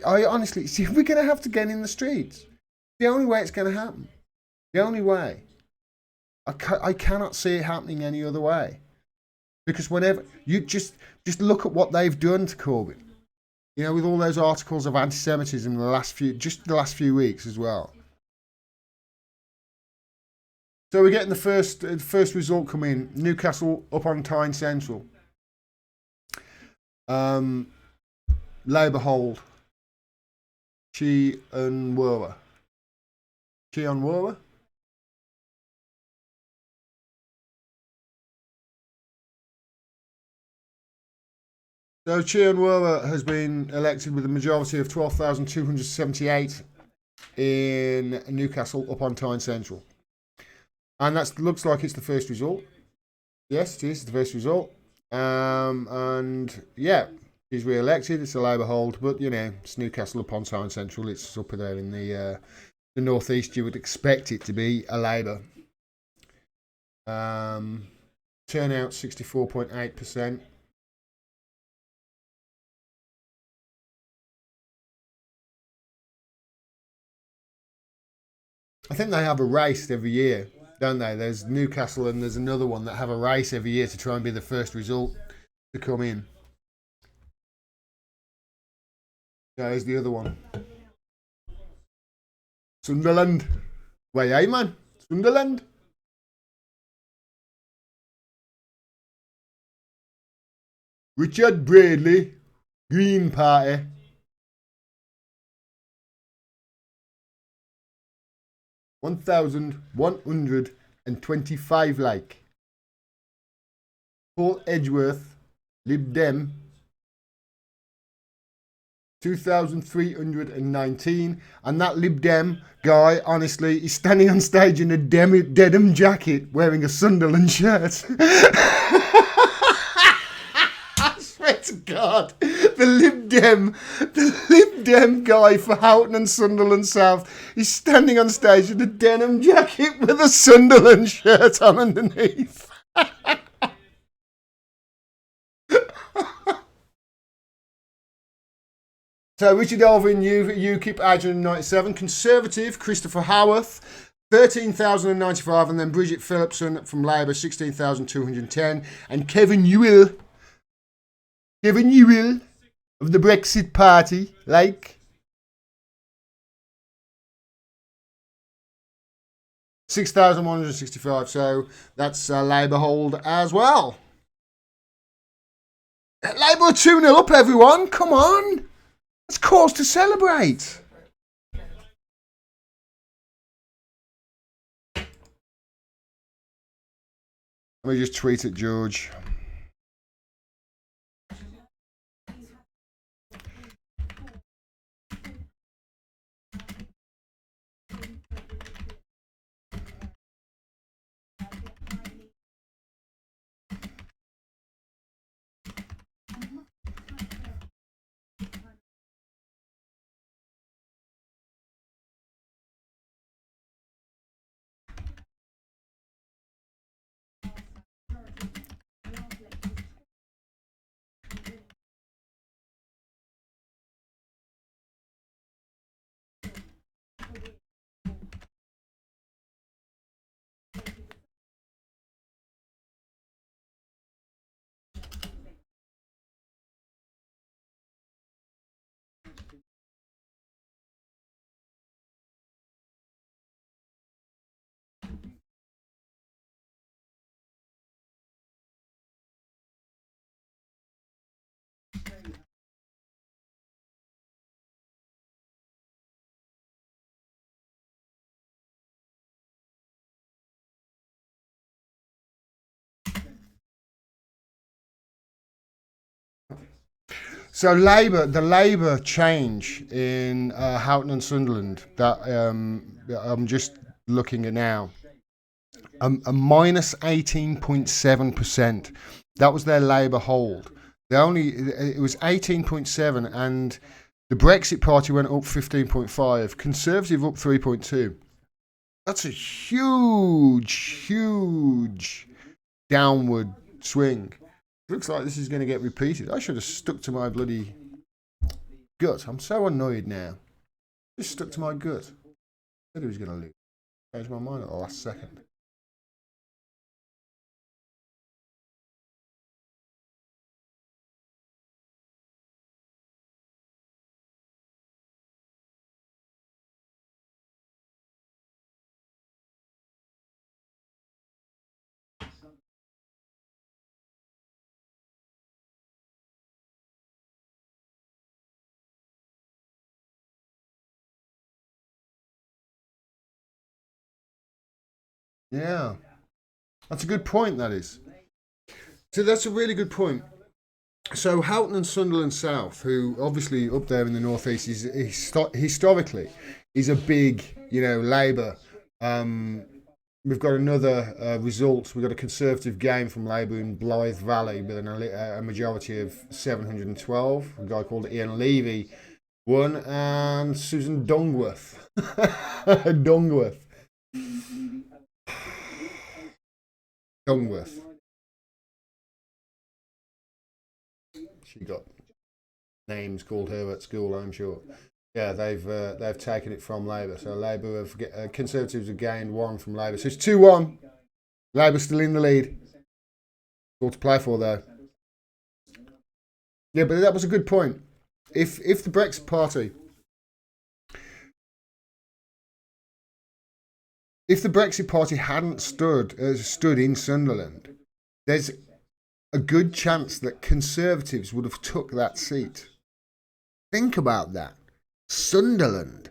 I honestly see we're gonna have to get in the streets. The only way it's gonna happen. The only way. I cannot see it happening any other way. Because whenever you just look at what they've done to Corbyn, you know, with all those articles of anti-Semitism in the last few weeks as well. So we're getting the first result come in. Newcastle up on Tyne Central. Labour hold. Chi and Werwer. So Chi and Werwer has been elected with a majority of 12,278 in Newcastle up on Tyne Central. And that looks like it's the first result. Yes, it is the first result. And yeah, he's re-elected. It's a Labour hold, but you know, it's Newcastle upon Tyne Central. It's up there in the northeast. You would expect it to be a Labour. Turnout 64.8%. I think they have a race every year, don't they? There's Newcastle and there's another one that have a race every year to try and be the first result to come in. There's the other one. Sunderland. Where are you, man? Sunderland. Richard Bradley, Green Party. 1,125 like. Paul Edgeworth, Lib Dem, 2,319. And that Lib Dem guy, honestly, is standing on stage in a denim jacket wearing a Sunderland shirt. I swear to God, the Lib Dem guy for Houghton and Sunderland South is standing on stage in a denim jacket with a Sunderland shirt on underneath. So Richard Elvin, UKIP, Agent 97, Conservative, Christopher Howarth, 13,095, and then Bridget Phillipson from Labour, 16,210, and Kevin Ewell Kevin Newell of the Brexit Party, like. 6,165, so that's Labour hold as well. Labour 2-0 up, everyone. Come on. It's cause to celebrate. Let me just tweet at George. So the Labour change in Houghton and Sunderland that I'm just looking at now, a minus 18.7%. That was their Labour hold. It was 18.7, and the Brexit Party went up 15.5. Conservative up 3.2. That's a huge downward swing. Looks like this is going to get repeated. I should have stuck to my bloody gut. I'm so annoyed now. Just stuck to my gut. I said he was going to lose. Changed my mind at the last second. Yeah, that's a good point, that is. So that's a really good point. So Houghton and Sunderland South, who obviously up there in the northeast is historically is a big, Labour. We've got another result. We've got a Conservative gain from Labour in Blythe Valley with a majority of 712. A guy called Ian Levy won, and Susan Dungworth. Dungworth. She got names called her at school, I'm sure. Yeah, they've taken it from Labour. So Labour Conservatives have gained 1 from Labour. So it's 2-1. Labour's still in the lead. All to play for though. Yeah, but that was a good point. If the Brexit Party, hadn't stood in Sunderland, there's a good chance that Conservatives would have took that seat. Think about that. Sunderland.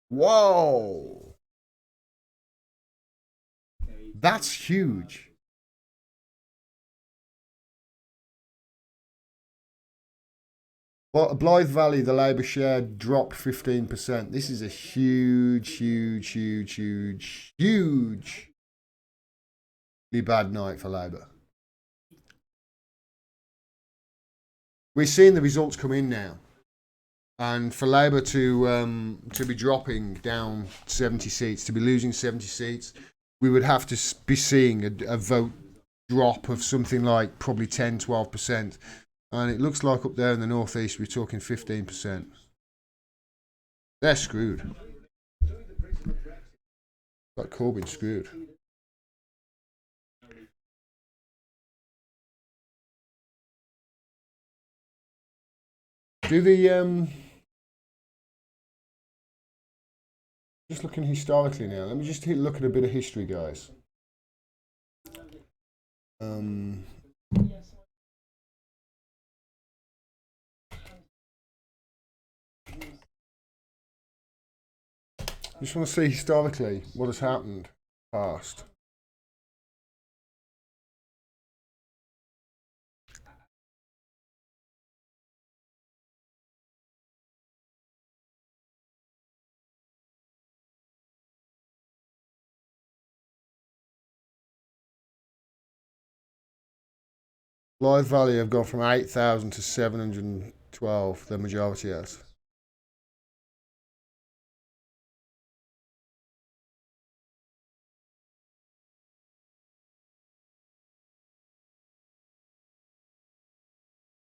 Whoa. That's huge. Well, Blythe Valley, the Labour share dropped 15%. This is a hugely bad night for Labour. We're seeing the results come in now, and for Labour to be dropping down 70 seats, to be losing 70 seats, we would have to be seeing a vote drop of something like probably 10-12%, and it looks like up there in the northeast we're talking 15%. They're screwed. Like Corbyn screwed. Do the just looking historically now. Let me just look at a bit of history, guys. Just want to see historically what has happened past. Blythe Valley have gone from 8,000 to 712, the majority has.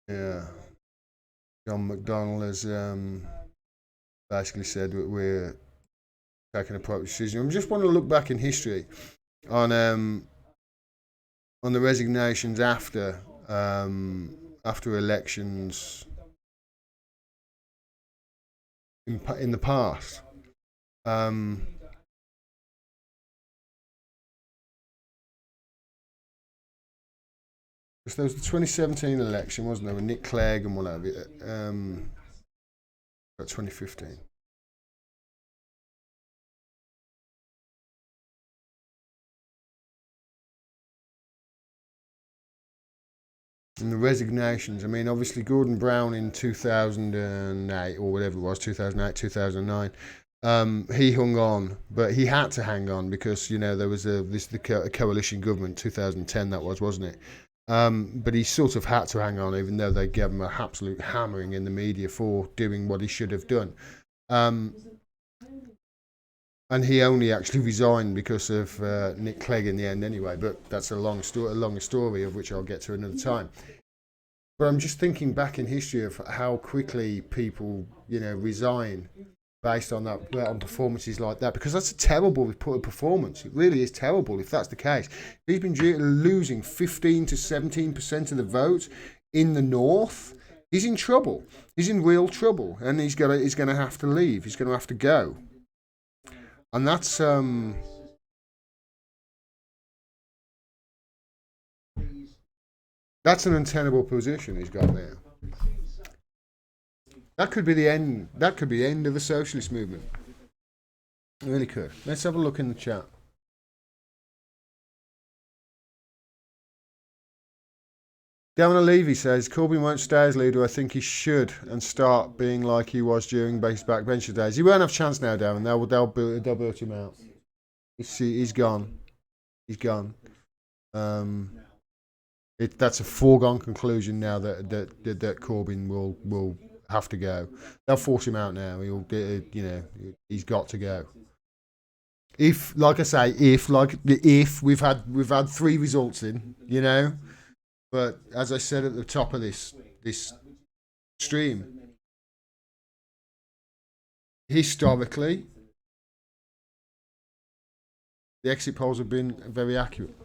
Yeah. John McDonnell has basically said that we're taking a proper decision. I just want to look back in history on the resignations after elections in the past. Because there was the 2017 election, wasn't there, with Nick Clegg and whatever. 2015. And the resignations, I mean, obviously Gordon Brown in 2008 or whatever it was, 2008, 2009, he hung on, but he had to hang on because, you know, there was a coalition government, 2010 that was, wasn't it? But he sort of had to hang on, even though they gave him an absolute hammering in the media for doing what he should have done. And he only actually resigned because of Nick Clegg in the end anyway, but that's a longer story of which I'll get to another time. But I'm just thinking back in history of how quickly people, you know, resign based on that, on performances like that, because that's a terrible performance. It really is terrible if that's the case. He's been losing 15 to 17% of the vote in the north. He's in trouble. He's in real trouble, and he's going to have to leave. He's going to have to go. And that's an untenable position he's got now. That could be the end. That could be the end of the socialist movement. It really could. Let's have a look in the chat. Gavin Levy says Corbyn won't stay as leader. I think he should and start being like he was during base backbencher days. He won't have a chance now, Darren. They'll build him out. He's gone. He's gone. That's a foregone conclusion now that Corbyn will have to go. They'll force him out now. He's got to go. If we've had 3 results in, you know. But as I said at the top of this stream, historically, the exit polls have been very accurate.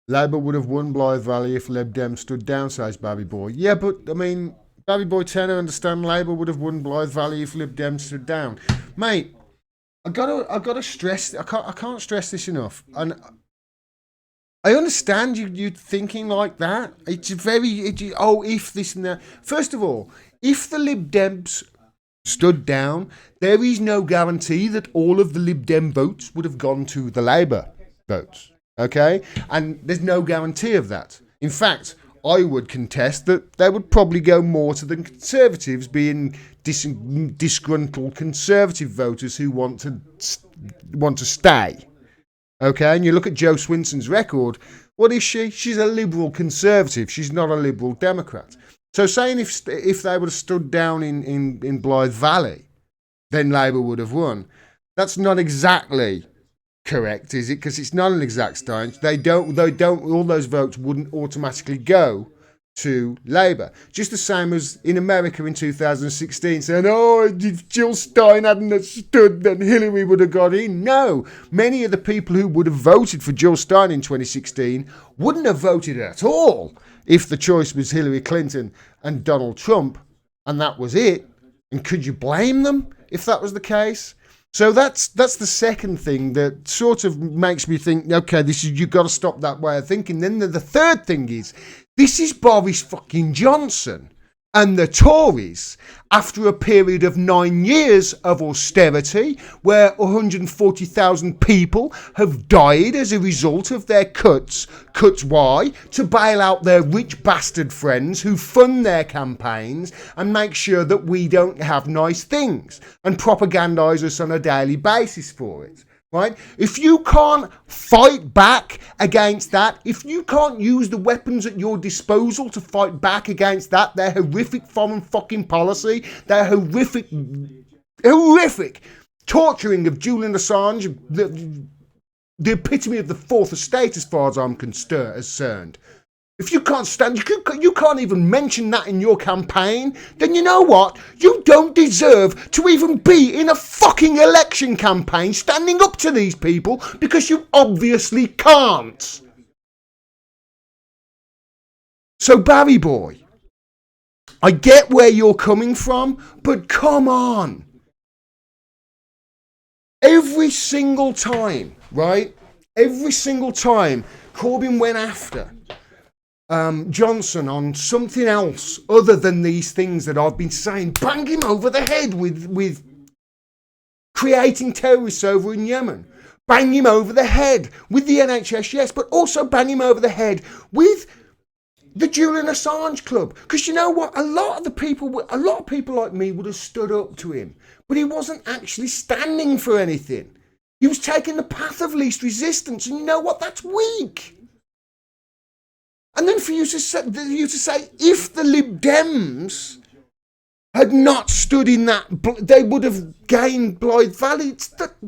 Labour would have won Blythe Valley if Lib Dem stood down, says Babby Boy. Yeah, but I mean, Babby Boy Tenor understand Labour would have won Blythe Valley if Lib Dem stood down, mate. I gotta stress. I can't stress this enough. And I understand you thinking like that. It's if this and that. First of all, if the Lib Dems stood down, there is no guarantee that all of the Lib Dem votes would have gone to the Labour votes. Okay, and there's no guarantee of that. In fact, I would contest that they would probably go more to the Conservatives, being disgruntled Conservative voters who want to stay. Okay, and you look at Jo Swinson's record. What is she? She's a Liberal Conservative. She's not a Liberal Democrat. So saying if they would have stood down in Blythe Valley, then Labour would have won. That's not exactly correct, is it? Because it's not an exact science. All those votes wouldn't automatically go to Labour. Just the same as in America in 2016 saying, oh, if Jill Stein hadn't stood, then Hillary would have got in. No, many of the people who would have voted for Jill Stein in 2016 wouldn't have voted at all if the choice was Hillary Clinton and Donald Trump, and that was it. And could you blame them if that was the case? So that's the second thing that sort of makes me think, okay, you've got to stop that way of thinking. Then the third thing is, this is Boris fucking Johnson and the Tories after a period of 9 years of austerity where 140,000 people have died as a result of their cuts. Cuts why? To bail out their rich bastard friends who fund their campaigns and make sure that we don't have nice things and propagandise us on a daily basis for it. Right? If you can't fight back against that, if you can't use the weapons at your disposal to fight back against that, their horrific foreign fucking policy, their horrific torturing of Julian Assange, the epitome of the fourth estate as far as I'm concerned. If you can't stand, you can't even mention that in your campaign, then you know what? You don't deserve to even be in a fucking election campaign standing up to these people because you obviously can't. So Barry boy, I get where you're coming from, but come on. Every single time, right? Every single time Corbyn went after Johnson on something else other than these things that I've been saying, bang him over the head with creating terrorists over in Yemen, bang him over the head with the NHS, yes, but also bang him over the head with the Julian Assange Club. Because you know what, a lot of people like me would have stood up to him, but he wasn't actually standing for anything. He was taking the path of least resistance, and you know what, that's weak. And then for you to say, if the Lib Dems had not stood in that, they would have gained Blythe Valley.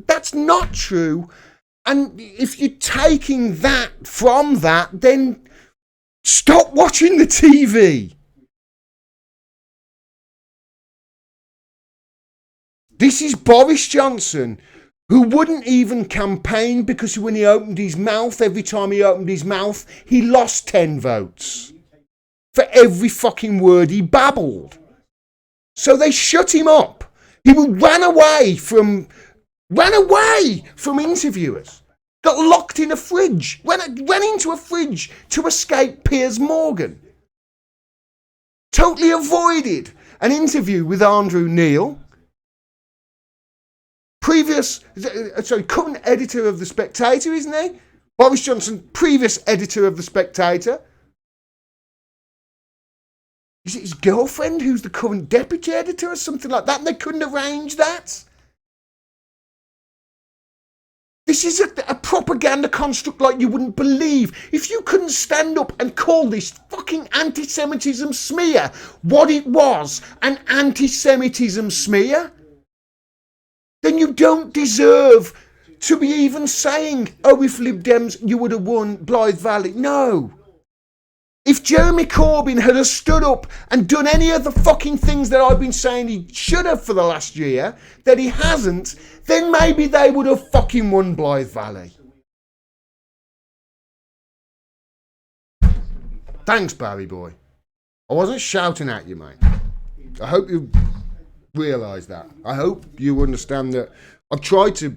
That's not true. And if you're taking that from that, then stop watching the TV. This is Boris Johnson, who wouldn't even campaign because when he opened his mouth, every time he opened his mouth, he lost 10 votes for every fucking word he babbled. So they shut him up. He ran away from interviewers, got locked in a fridge, went into a fridge to escape Piers Morgan. Totally avoided an interview with Andrew Neil. Current editor of The Spectator, isn't he? Boris Johnson, previous editor of The Spectator. Is it his girlfriend who's the current deputy editor or something like that? And they couldn't arrange that? This is a propaganda construct like you wouldn't believe. If you couldn't stand up and call this fucking anti-Semitism smear what it was, an anti-Semitism smear, then you don't deserve to be even saying, oh, if Lib Dems, you would have won Blythe Valley. No. If Jeremy Corbyn had stood up and done any of the fucking things that I've been saying he should have for the last year, that he hasn't, then maybe they would have fucking won Blythe Valley. Thanks, Barry boy. I wasn't shouting at you, mate. I hope you realise that. I hope you understand that I've tried to.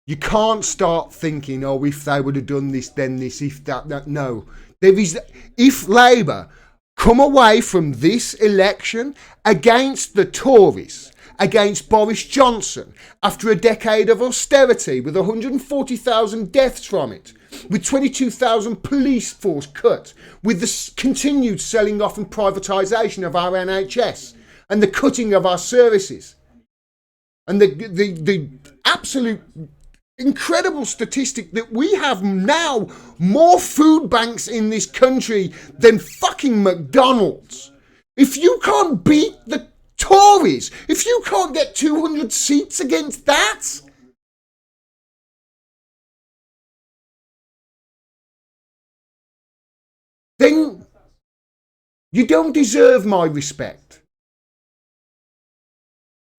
You can't start thinking, oh, if they would have done this, then this, if that. No. If Labour come away from this election against the Tories, against Boris Johnson, after a decade of austerity with 140,000 deaths from it, with 22,000 police force cut, with the continued selling off and privatisation of our NHS and the cutting of our services, and the absolute incredible statistic that we have now more food banks in this country than fucking McDonald's. If you can't beat the Tories, if you can't get 200 seats against that, then you don't deserve my respect.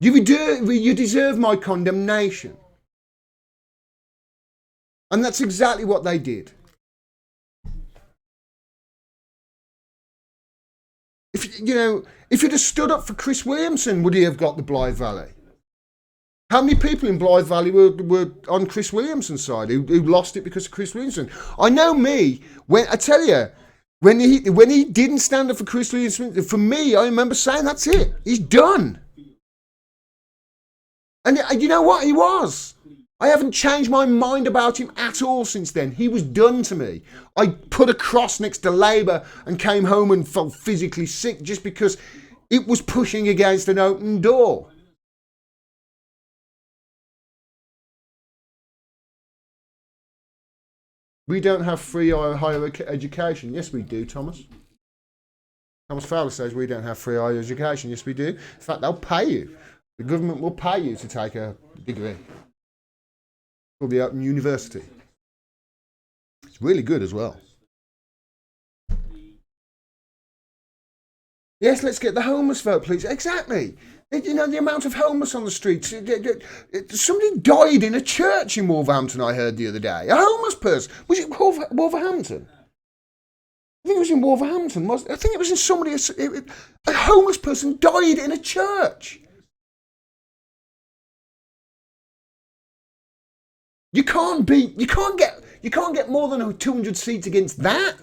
You deserve my condemnation. And that's exactly what they did. If you'd have stood up for Chris Williamson, would he have got the Blythe Valley? How many people in Blythe Valley were on Chris Williamson's side who lost it because of Chris Williamson? I know me, when he didn't stand up for Chris Williamson, for me, I remember saying, that's it, he's done. And you know what, he was. I haven't changed my mind about him at all since then. He was done to me. I put a cross next to Labour and came home and felt physically sick just because it was pushing against an open door. We don't have free higher education. Yes, we do, Thomas. Thomas Fowler says we don't have free higher education. Yes, we do. In fact, they'll pay you. The government will pay you to take a degree. Called the Open University. It's really good as well. Yes, let's get the homeless vote, please. Exactly. You know, the amount of homeless on the streets. Somebody died in a church in Wolverhampton, I heard the other day. A homeless person. Was it Wolverhampton? I think it was in Wolverhampton. I think it was in somebody. A homeless person died in a church. You can't get more than 200 seats against that.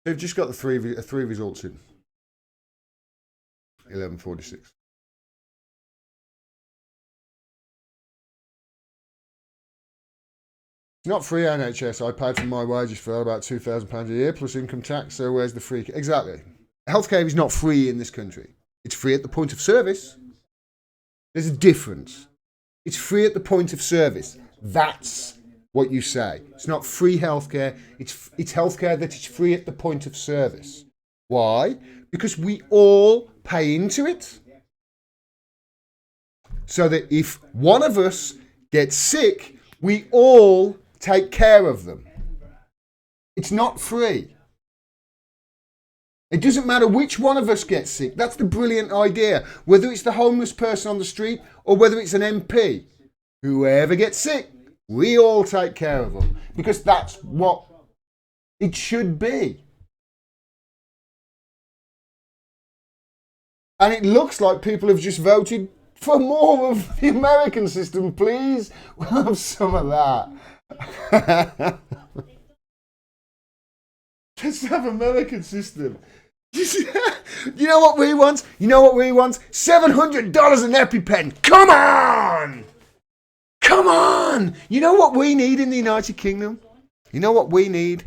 They've just got the three results in. 11:46. It's not free NHS. I paid for my wages for about £2,000 a year plus income tax. So where's the free? Exactly. Healthcare is not free in this country. It's free at the point of service. There's a difference. It's free at the point of service. That's what you say. It's not free healthcare. It's healthcare that is free at the point of service. Why? Because we all pay into it. So that if one of us gets sick, we all take care of them. It's not free. It doesn't matter which one of us gets sick. That's the brilliant idea. Whether it's the homeless person on the street or whether it's an MP. Whoever gets sick, we all take care of them. Because that's what it should be. And it looks like people have just voted for more of the American system, please. We'll have some of that. Let's have American system. You know what we want? $700 an EpiPen. Come on! Come on! You know what we need in the United Kingdom? You know what we need?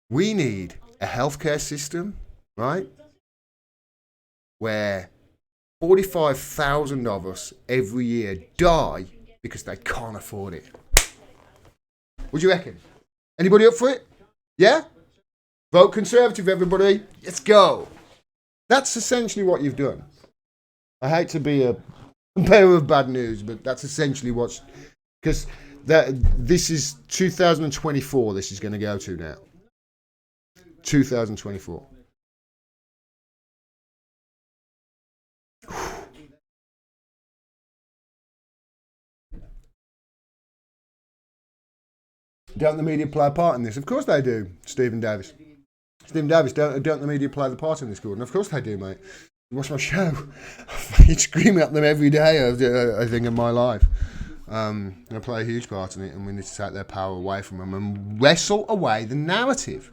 We need a healthcare system, right? Where 45,000 of us every year die because they can't afford it. What do you reckon? Anybody up for it? Yeah? Vote Conservative, everybody. Let's go. That's essentially what you've done. I hate to be a bearer of bad news, but that's essentially what's... Because this is 2024 this is going to go to now. 2024. Don't the media play a part in this? Of course they do, Stephen Davis. Stephen Davis, don't the media play the part in this, Gordon? Of course they do, mate. You watch my show. I scream at them every day, I think, in my life. And I play a huge part in it, and we need to take their power away from them and wrestle away the narrative.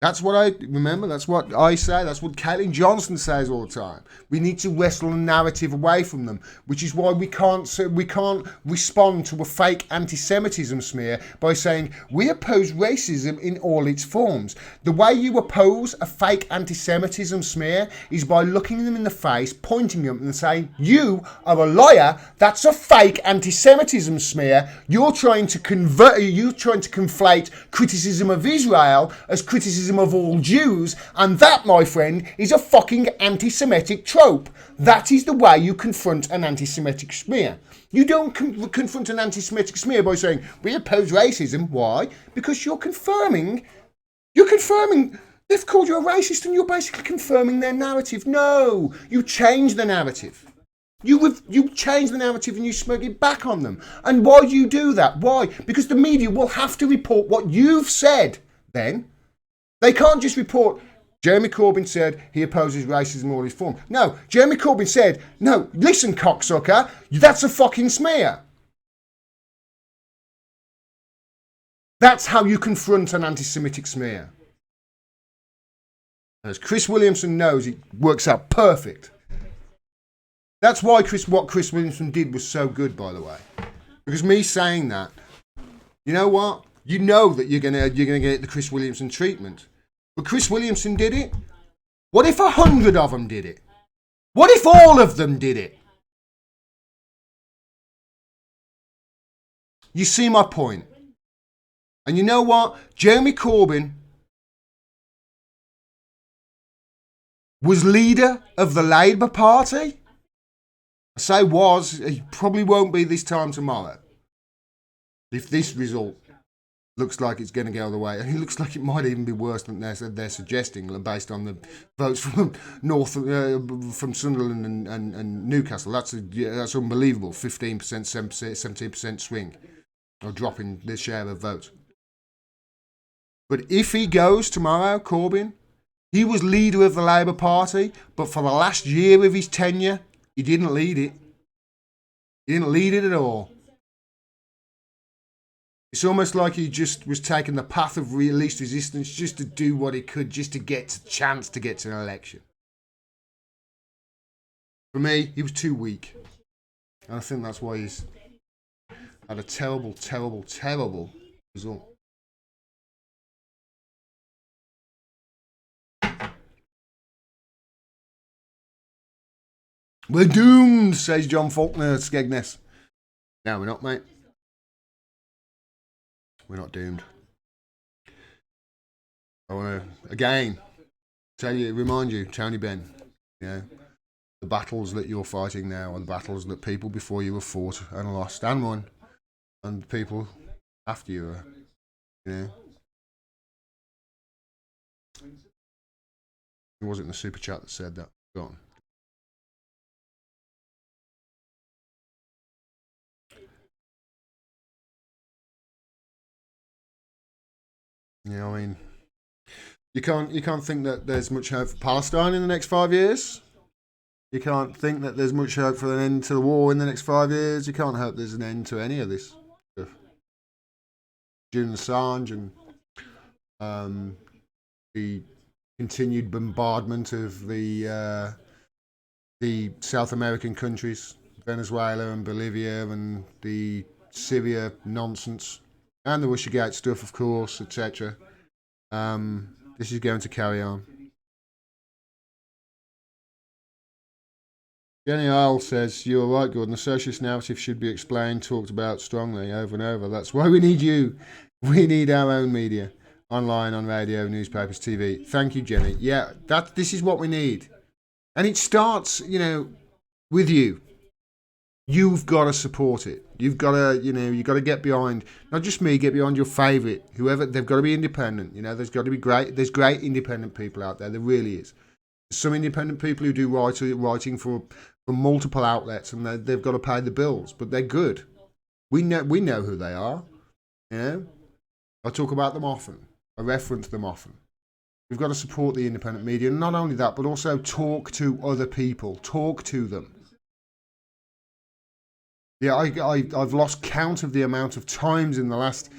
That's what I remember. That's what I say. That's what Caitlin Johnson says all the time. We need to wrestle the narrative away from them, which is why we can't respond to a fake anti-Semitism smear by saying we oppose racism in all its forms. The way you oppose a fake anti-Semitism smear is by looking them in the face, pointing them and saying, "You are a liar. That's a fake anti-Semitism smear. You're trying to conflate criticism of Israel as criticism of all Jews, and that, my friend, is a fucking anti-Semitic trope. That is the way you confront an anti-Semitic smear. You don't confront an anti-Semitic smear by saying, we oppose racism. Why? Because you're confirming, they've called you a racist and you're basically confirming their narrative. No, you change the narrative. You change the narrative and you smug it back on them. And why do you do that? Why? Because the media will have to report what you've said then. They can't just report, Jeremy Corbyn said he opposes racism in all its forms. No, Jeremy Corbyn said, no, listen, cocksucker, that's a fucking smear. That's how you confront an anti-Semitic smear. And as Chris Williamson knows, it works out perfect. That's why what Chris Williamson did was so good, by the way. Because me saying that, you know what? You know that you're gonna get the Chris Williamson treatment. But Chris Williamson did it. What if 100 of them did it? What if all of them did it? You see my point. And you know what? Jeremy Corbyn was leader of the Labour Party. I say was, he probably won't be this time tomorrow. If this result looks like it's going to go the way, and it looks like it might even be worse than they're suggesting, based on the votes from from Sunderland and Newcastle. That's unbelievable. 15%, 17% swing, or dropping the share of votes. But if he goes tomorrow, Corbyn, he was leader of the Labour Party, but for the last year of his tenure, he didn't lead it. He didn't lead it at all. It's almost like he just was taking the path of least resistance just to do what he could, just to get a chance to get to an election. For me, he was too weak. And I think that's why he's had a terrible, terrible, terrible result. We're doomed, says John Faulkner, Skegness. No, we're not, mate. We're not doomed. I want to, again, remind you, Tony Benn, the battles that you're fighting now are the battles that people before you have fought and lost and won, and people after you are, It wasn't the super chat that said that. Go on. Yeah, I mean, you can't think that there's much hope for Palestine in the next 5 years. You can't think that there's much hope for an end to the war in the next 5 years. You can't hope there's an end to any of this stuff. Julian Assange and the continued bombardment of the South American countries, Venezuela and Bolivia, and the Syria nonsense. And the Russiagate stuff, of course, etc. This is going to carry on. Jenny Isle says, you're right, Gordon. The socialist narrative should be explained, talked about strongly over and over. That's why we need you. We need our own media. Online, on radio, newspapers, TV. Thank you, Jenny. Yeah, this is what we need. And it starts, with you. You've got to support it. You've got to, you've got to get behind, not just me, get behind your favourite, whoever. They've got to be independent. There's got to be there's great independent people out there. There really is. There's some independent people who do writing for multiple outlets, and they've got to pay the bills, but they're good. We know who they are. I talk about them often. I reference them often. We've got to support the independent media. And not only that, but also talk to other people. Talk to them. Yeah, I've lost count of the amount of times in the last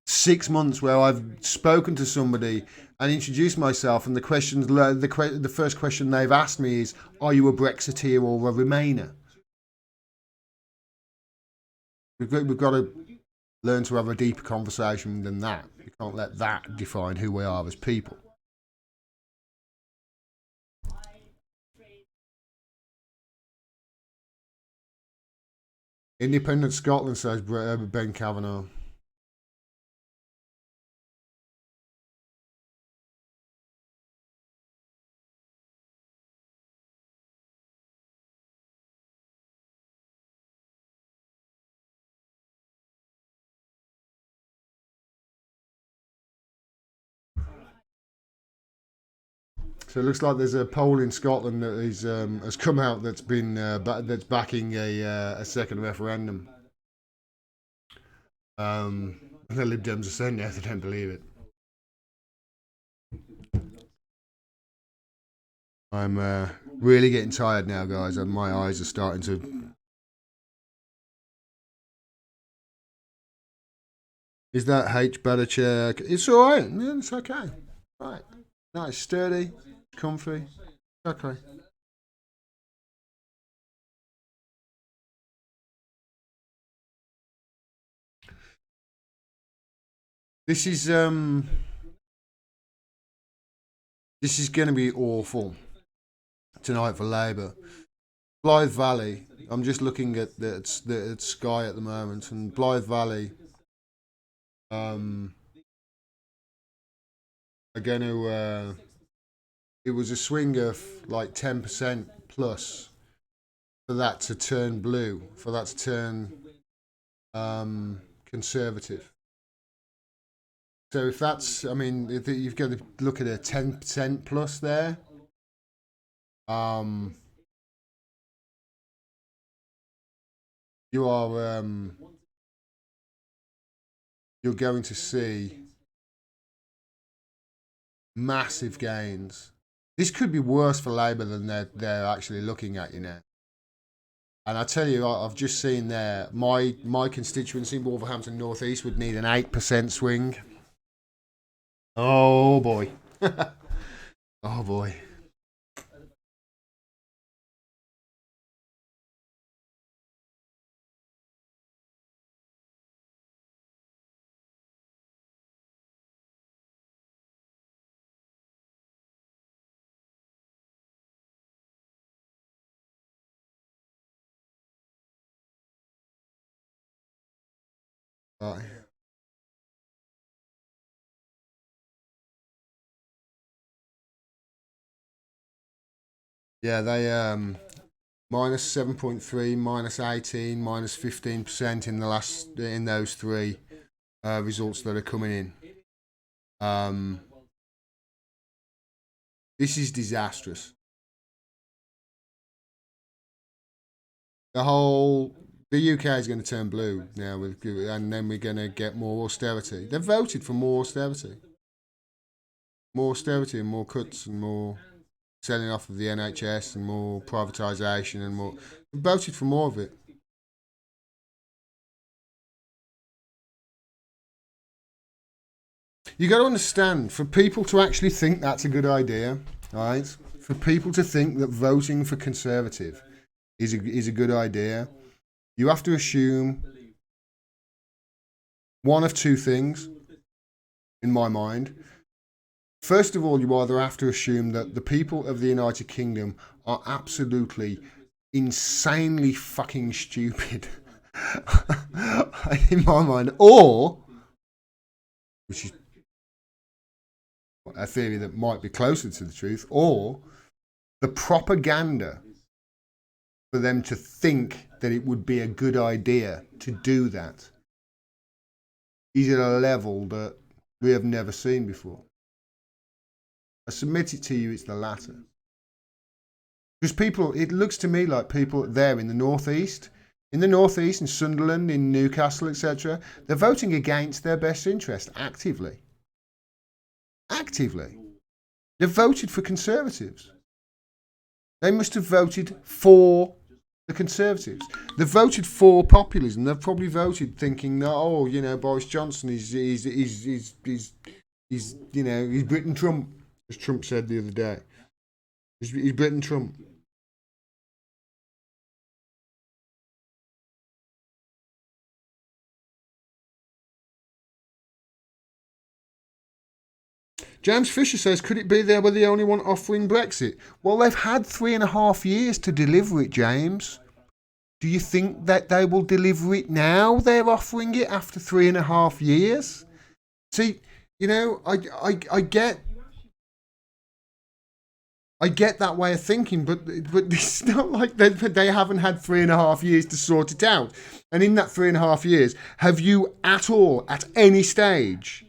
6 months where I've spoken to somebody and introduced myself, and the first question they've asked me is, "Are you a Brexiteer or a Remainer?" We've got to learn to have a deeper conversation than that. We can't let that define who we are as people. Independent Scotland, says Ben Kavanagh. So it looks like there's a poll in Scotland that is, has come out that's been that's backing a second referendum. The Lib Dems are saying yes, I don't believe it. I'm really getting tired now, guys, and my eyes are starting to... Is that H better chair? It's all right. Yeah, it's okay. Right. Nice, sturdy, comfy. Okay. This is going to be awful tonight for Labour. Blythe Valley. I'm just looking at the Sky at the moment, and Blythe Valley are going to. It was a swing of like 10% plus for that to turn blue, for that to turn Conservative. So if that's, I mean, you've got to look at a 10% plus there. You are you're going to see massive gains. This could be worse for Labour than they're actually looking at, you know. And I tell you, I've just seen there, my constituency, Wolverhampton North East, would need an 8% swing. Oh boy. Oh boy. Right. Yeah, they minus 7.3, minus 18, minus 15% in those three results that are coming in. This is disastrous. The UK is going to turn blue now, and then we're going to get more austerity. They've voted for more austerity. More austerity and more cuts and more selling off of the NHS and more privatisation and more. They've voted for more of it. You got to understand, for people to actually think that's a good idea, right? For people to think that voting for Conservative is a good idea, you have to assume one of two things, in my mind. First of all, you either have to assume that the people of the United Kingdom are absolutely insanely fucking stupid, in my mind, or, which is a theory that might be closer to the truth, or the propaganda for them to think that it would be a good idea to do that is at a level that we have never seen before. I submit it to you, it's the latter. Because people, it looks to me like people there in the northeast, in Sunderland, in Newcastle, etc., they're voting against their best interest actively. Actively. They've voted for Conservatives. They must have voted for the Conservatives. They've voted for populism. They've probably voted thinking that, oh, you know, Boris Johnson is you know, he's Britain Trump, as Trump said the other day. He's Britain Trump. James Fisher says, could it be they were the only one offering Brexit? Well, they've had 3.5 years to deliver it, James. Do you think that they will deliver it now? They're offering it after 3.5 years? See, you know, I get that way of thinking, but it's not like they haven't had 3.5 years to sort it out. And in that 3.5 years, have you at all, at any stage,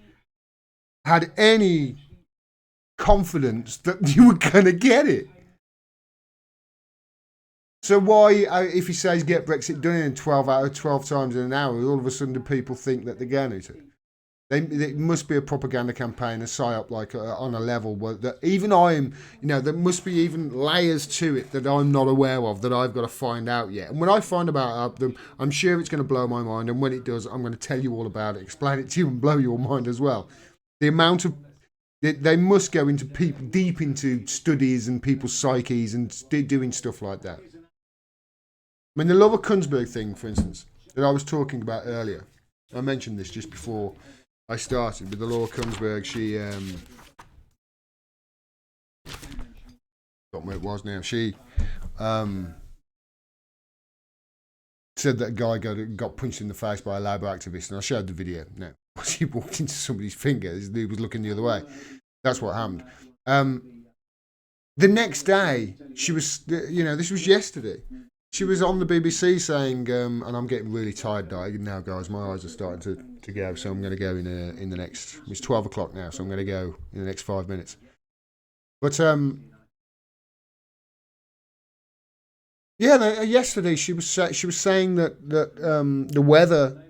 had any confidence that you were going to get it? So why, if he says get Brexit done in 12 out of 12 times in an hour, all of a sudden do people think that they're going to? It must be a propaganda campaign, a psyop, like on a level where that even I'm, you know, there must be even layers to it that I'm not aware of, that I've got to find out yet. And when I find out them, I'm sure it's going to blow my mind. And when it does, I'm going to tell you all about it, explain it to you, and blow your mind as well. The amount of they must go into people deep into studies and people's psyches and doing stuff like that. I mean, the Laura Kunsberg thing, for instance, that I was talking about earlier. I mentioned this just before I started with the Laura Kunsberg. She got where it was now. She said that a guy got punched in the face by a Labour activist, and I showed the video. Now, he walked into somebody's finger. He was looking the other way. That's what happened. The next day, she was, you know, this was yesterday. She was on the BBC saying, and I'm getting really tired now, guys. My eyes are starting to go, so I'm going to go in the next. It's 12 o'clock now, so I'm going to go in the next 5 minutes. But yeah, yesterday she was saying that the weather.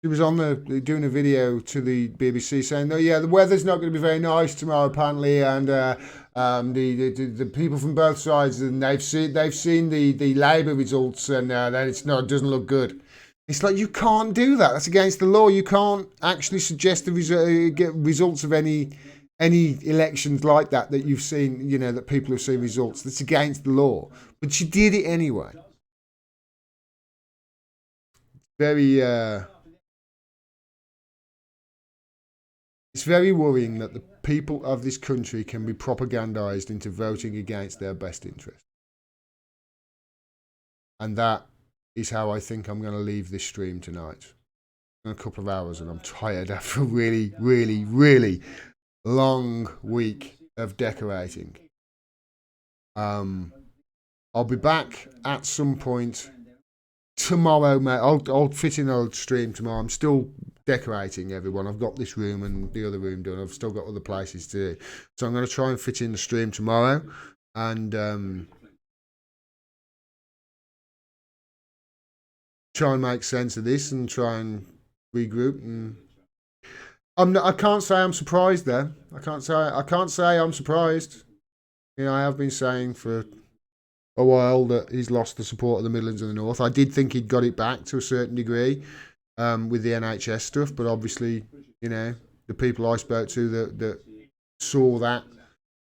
She was on doing a video to the BBC saying, "Oh yeah, the weather's not going to be very nice tomorrow, apparently, and the people from both sides, and they've seen the Labour results, and it doesn't look good." It's like, you can't do that. That's against the law. You can't actually suggest get results of any elections like that you've seen. You know, that people have seen results. That's against the law. But she did it anyway. Very. It's very worrying that the people of this country can be propagandized into voting against their best interest. And that is how I think I'm going to leave this stream tonight. In a couple of hours, and I'm tired after a really, really, really long week of decorating. I'll be back at some point tomorrow, mate. I'll fit in a stream tomorrow. I'm still decorating, everyone. I've got this room and the other room done. I've still got other places to do. So I'm going to try and fit in the stream tomorrow. And try and make sense of this and try and regroup. And I can't say I'm surprised though. I can't say I'm surprised. You know, I have been saying for a while that he's lost the support of the Midlands and the North. I did think he'd got it back to a certain degree with the NHS stuff, but obviously, you know, the people I spoke to that saw that,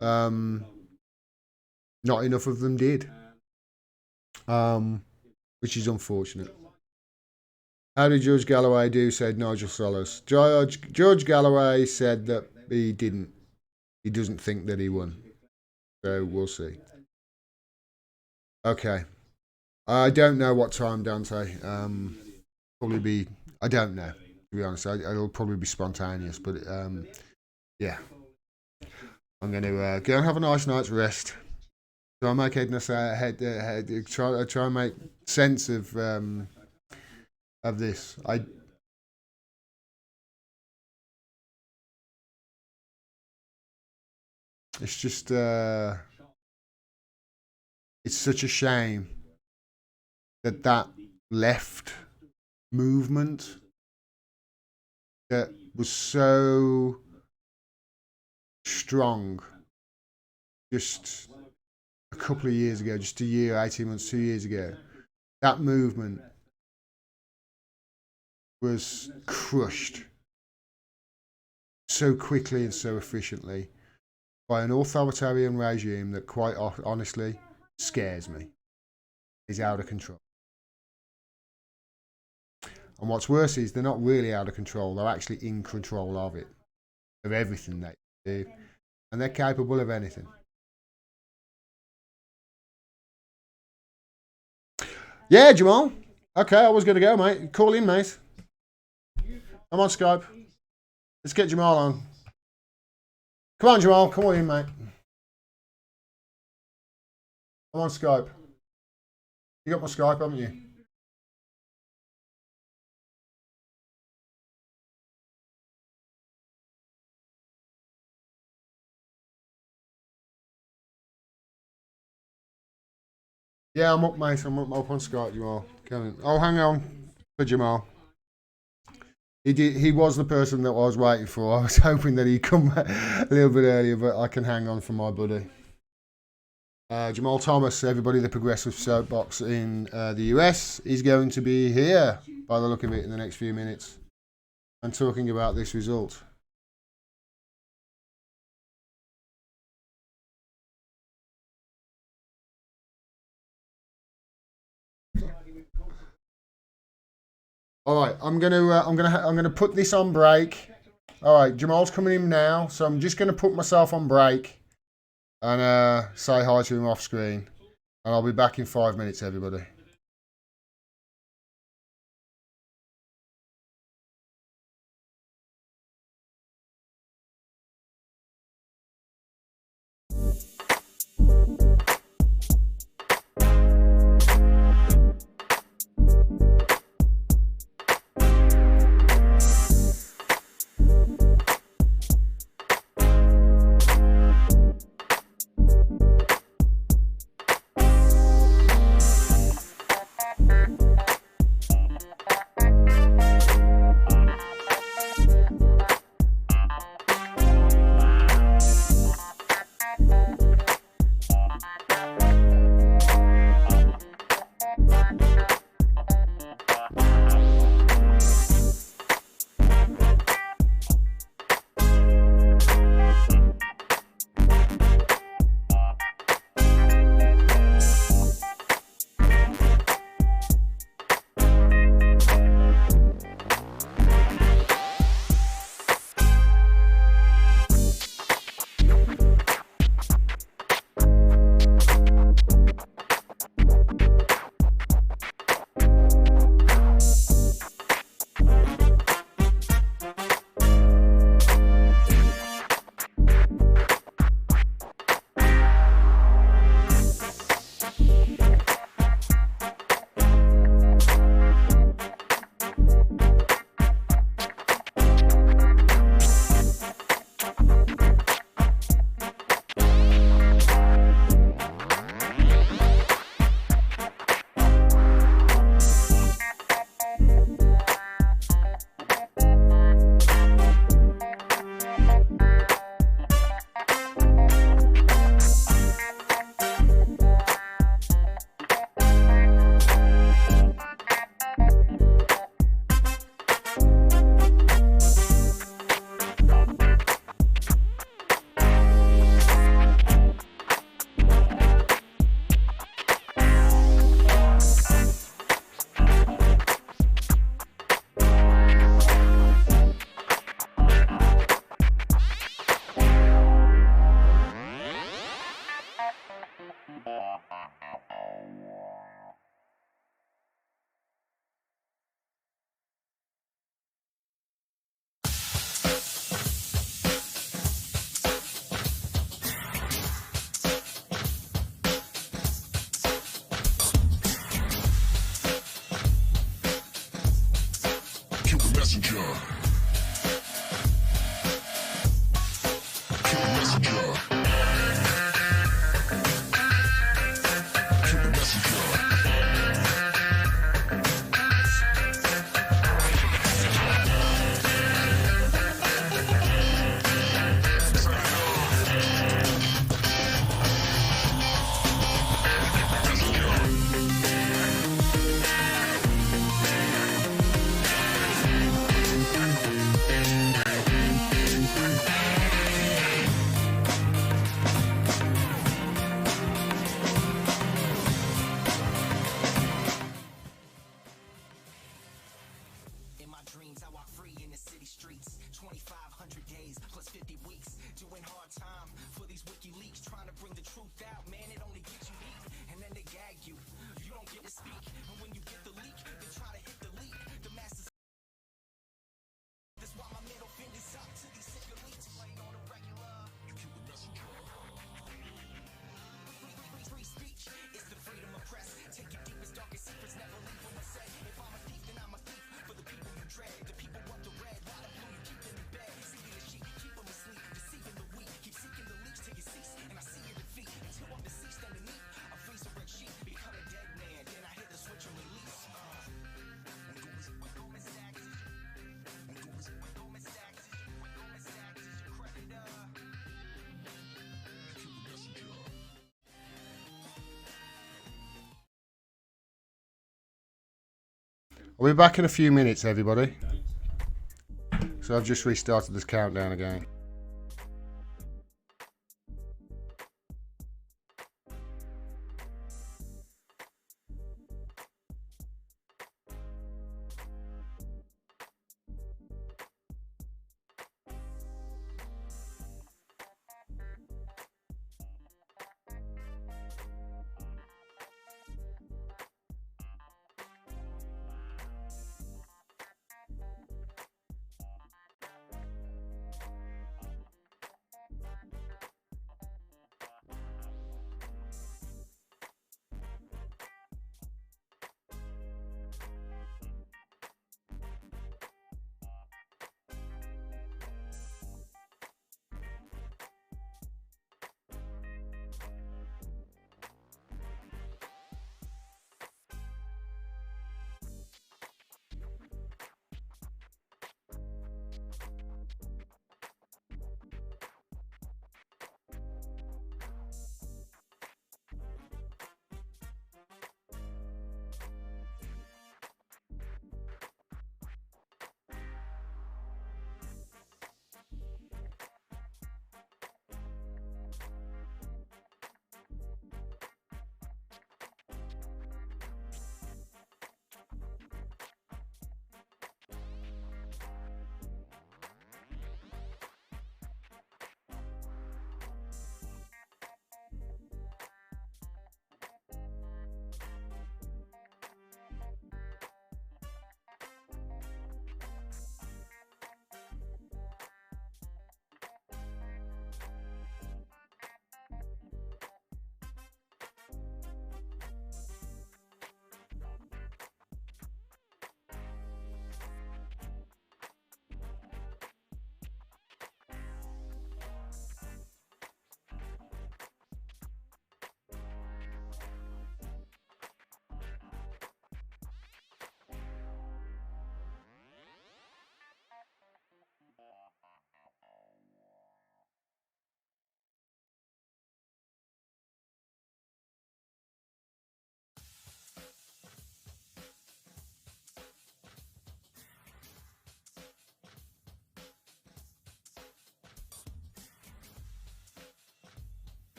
not enough of them did, which is unfortunate. How did George Galloway do? Said Nigel Solis. George Galloway said that he didn't. He doesn't think that he won. So we'll see. Okay. I don't know what time, Dante. Probably be. I don't know. To be honest, it'll probably be spontaneous. But yeah, I'm going to go and have a nice night's rest. Try and make try and make sense of this. It's just it's such a shame that left movement that was so strong just a couple of years ago, just a year, 18 months, 2 years ago, that movement was crushed so quickly and so efficiently by an authoritarian regime that quite honestly scares me. Is out of control. And what's worse is they're not really out of control, they're actually in control of it, of everything they do, and they're capable of anything. Yeah, Jamal. Okay, I was going to go, mate. Call in, mate. I'm on Skype. Let's get Jamal on. Come on, Jamal. Come on in, mate. I'm on Skype. You got my Skype, haven't you? Yeah, I'm up, mate. I'm up on Skype, Jamal. Oh, hang on for Jamal. He was the person that I was waiting for. I was hoping that he'd come a little bit earlier, but I can hang on for my buddy. Jamal Thomas, everybody, the progressive soapbox in the US, is going to be here, by the look of it, in the next few minutes, and talking about this result. All right, I'm gonna put this on break. All right, Jamal's coming in now, so I'm just gonna put myself on break and say hi to him off screen, and I'll be back in 5 minutes, everybody. dreams, I walk free in the city streets. 2,500 days plus 50 weeks. Doing hard time for these WikiLeaks. Trying to bring the truth out, man, it only gets you weak. And then they gag you, you don't get to speak. And when you get the leak, they try to hit the leak. The masses. That's why my middle finger's up to these sick elites. Playing on a regular. You keep the messenger. Free speech is the freedom of press. Take your deepest, darkest secrets, never leave them unsaid. If I'm a thief, then I'm a thief for the people you dread. The people want the red, while the blue you keep them in bed. Seeking the sheep, keep them asleep, deceiving the weak. Keep seeking the leech till you cease, and I see your defeat. Until I'm deceased underneath, I freeze a red sheet, become a dead man. Then I hit the switch and release. Goldman Sachs is Goldman Sachs is your creditor. I'll be back in a few minutes, everybody. So I've just restarted this countdown again.